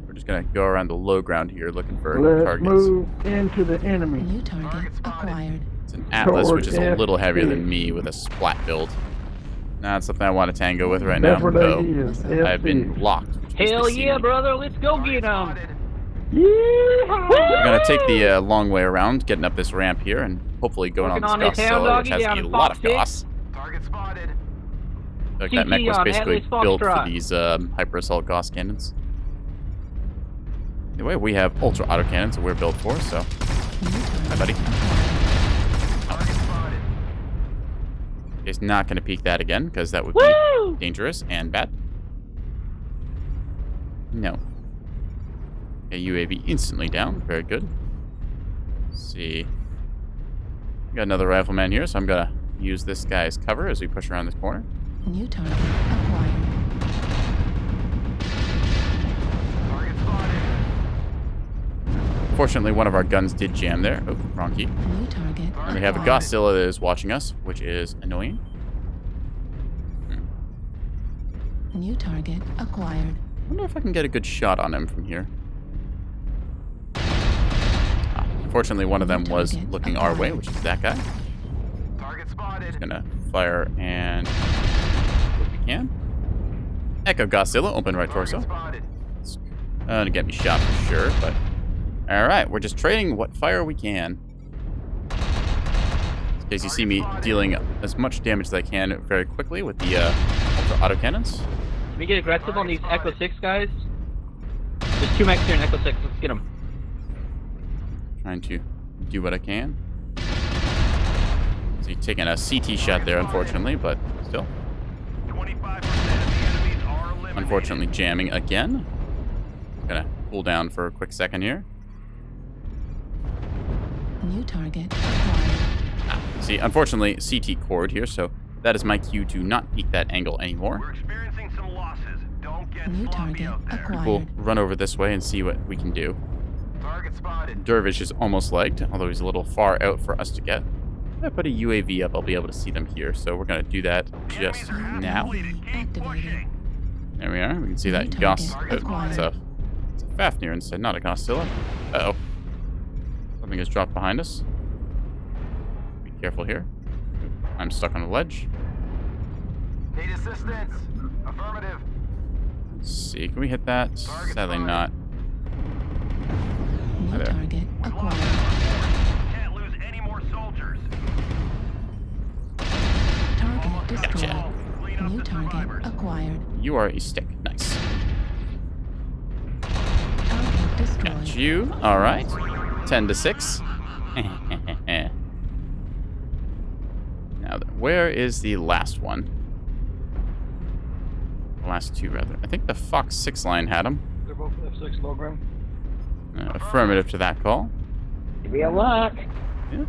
We're just going to go around the low ground here looking for targets. Let's move into the enemy. New target acquired. It's an Atlas, which is a little heavier than me with a splat build. Not something I want to tango with right now, though. I've been locked. Hell yeah, brother, let's go get him. We're going to take the long way around, getting up this ramp here, and hopefully going on this Goss silo, which has a lot of Goss. Target spotted. Like that mech was basically built for these hyper assault Goss cannons. Anyway, we have ultra auto cannons that we're built for, so hi buddy. He's not going to peek that again because that would be dangerous and bad. No. Okay, UAV instantly down. Very good. Let's see. We got another rifleman here, so I'm going to use this guy as cover as we push around this corner. New target acquired. Fortunately, one of our guns did jam there. Oh, wrong key. New target. And we have a Godzilla that is watching us, which is annoying. New target acquired. I wonder if I can get a good shot on him from here. Unfortunately, one of them was looking our way, which is that guy. Target spotted. Just gonna fire and what we can. Echo Godzilla, open right torso. It's gonna get me shot for sure, but all right, we're just trading what fire we can. In case you see me dealing as much damage as I can very quickly with the ultra autocannons. Can we get aggressive on these Echo 6 guys? There's 2 mechs here in Echo 6. Let's get them. Trying to do what I can. So he's taking a CT shot there, unfortunately, but still. 25% of the enemies are eliminated. Unfortunately, jamming again. Gonna cool down for a quick second here. New target acquired. See, unfortunately, CT cord here, so that is my cue to not peek that angle anymore. We're experiencing some losses. Don't get New sloppy target out there. acquired. We'll run over this way and see what we can do. Target spotted. Dervish is almost legged, although he's a little far out for us to get. If I put a UAV up, I'll be able to see them here, so we're going to do that just now. Activated. There we are. We can see New that target Goss. acquired. It's a Fafnir instead, not a Godzilla. Uh-oh. Something is dropped behind us. Be careful here. I'm stuck on a ledge. Need assistance. Affirmative. Let's see. Can we hit that? Sadly not. New There. target acquired. Can't lose any more soldiers. Target destroyed. Gotcha. Clean up New the target survivors. acquired. You are a stick. Nice. Target destroyed. Got you. All right. 10 to 6. Now, where is the last one? The last two, rather. I think the Fox 6 line had him. They're both F6 low ground. Affirmative to that call. Give me a lock. Yeah.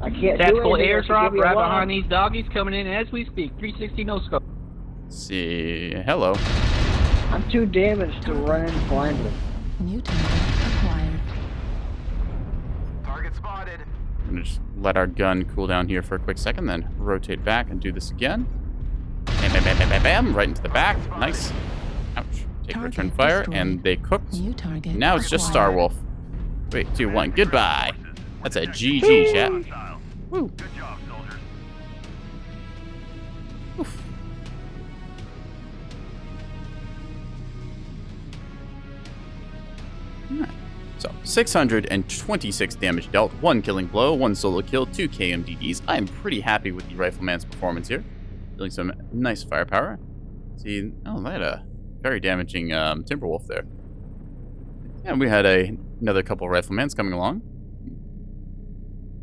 I can't Tactical do anything. airdrop Give me a right lock. behind these doggies coming in as we speak. 360 no scope. Let's see. Hello. I'm too damaged to run in blindly. New target acquired. Target spotted. I'm going to just let our gun cool down here for a quick second, then rotate back and do this again. Bam, bam, bam, bam, bam, bam. Right into the back. Nice. Ouch. Take Target return fire, destroyed. and they cooked. New target Now it's just acquired. Starwolf. 3, 2, 1. Goodbye. That's a GG, chat. Hostile. Woo. Good job, soldiers. Oof. Alright. So, 626 damage dealt, 1 killing blow, 1 solo kill, 2 KMDDs. I'm pretty happy with the Rifleman's performance here. Dealing some nice firepower. See, oh, they had a very damaging Timberwolf there. And we had another couple of Riflemans coming along.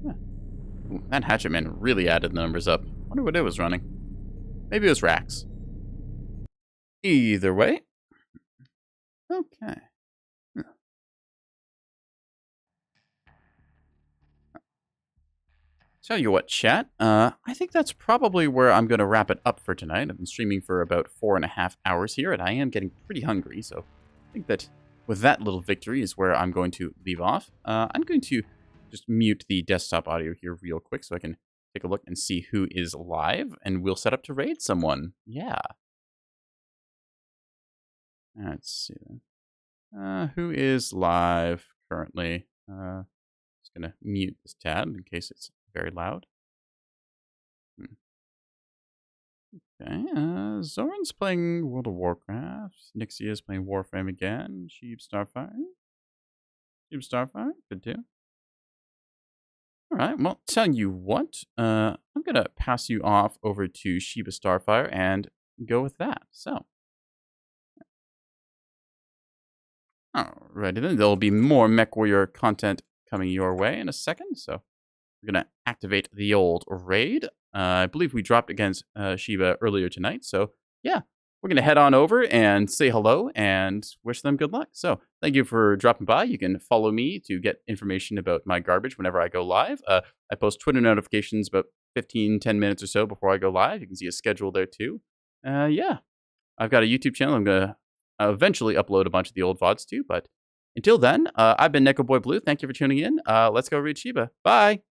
Yeah. Ooh, that Hatchetman really added the numbers up. Wonder what it was running. Maybe it was Rax. Either way. Okay. Tell you what, chat. I think that's probably where I'm going to wrap it up for tonight. I've been streaming for about 4.5 hours here, and I am getting pretty hungry. So I think that with that little victory is where I'm going to leave off. I'm going to just mute the desktop audio here real quick so I can take a look and see who is live, and we'll set up to raid someone. Yeah. Let's see then. Who is live currently? Just going to mute this tab in case it's very loud. Okay, Zoran's playing World of Warcraft. Nixie is playing Warframe again. Sheep Starfire. Good too. Alright, well, tell you what. I'm going to pass you off over to Sheba Starfire and go with that. So. Alrighty then. There'll be more Mechwarrior content coming your way in a second. So we're going to activate the old raid. I believe we dropped against Sheba earlier tonight. So yeah, we're going to head on over and say hello and wish them good luck. So thank you for dropping by. You can follow me to get information about my garbage whenever I go live. I post Twitter notifications about 10 minutes or so before I go live. You can see a schedule there too. Yeah, I've got a YouTube channel. I'm going to eventually upload a bunch of the old VODs too. But until then, I've been NekoboyBlue. Thank you for tuning in. Let's go read Sheba. Bye.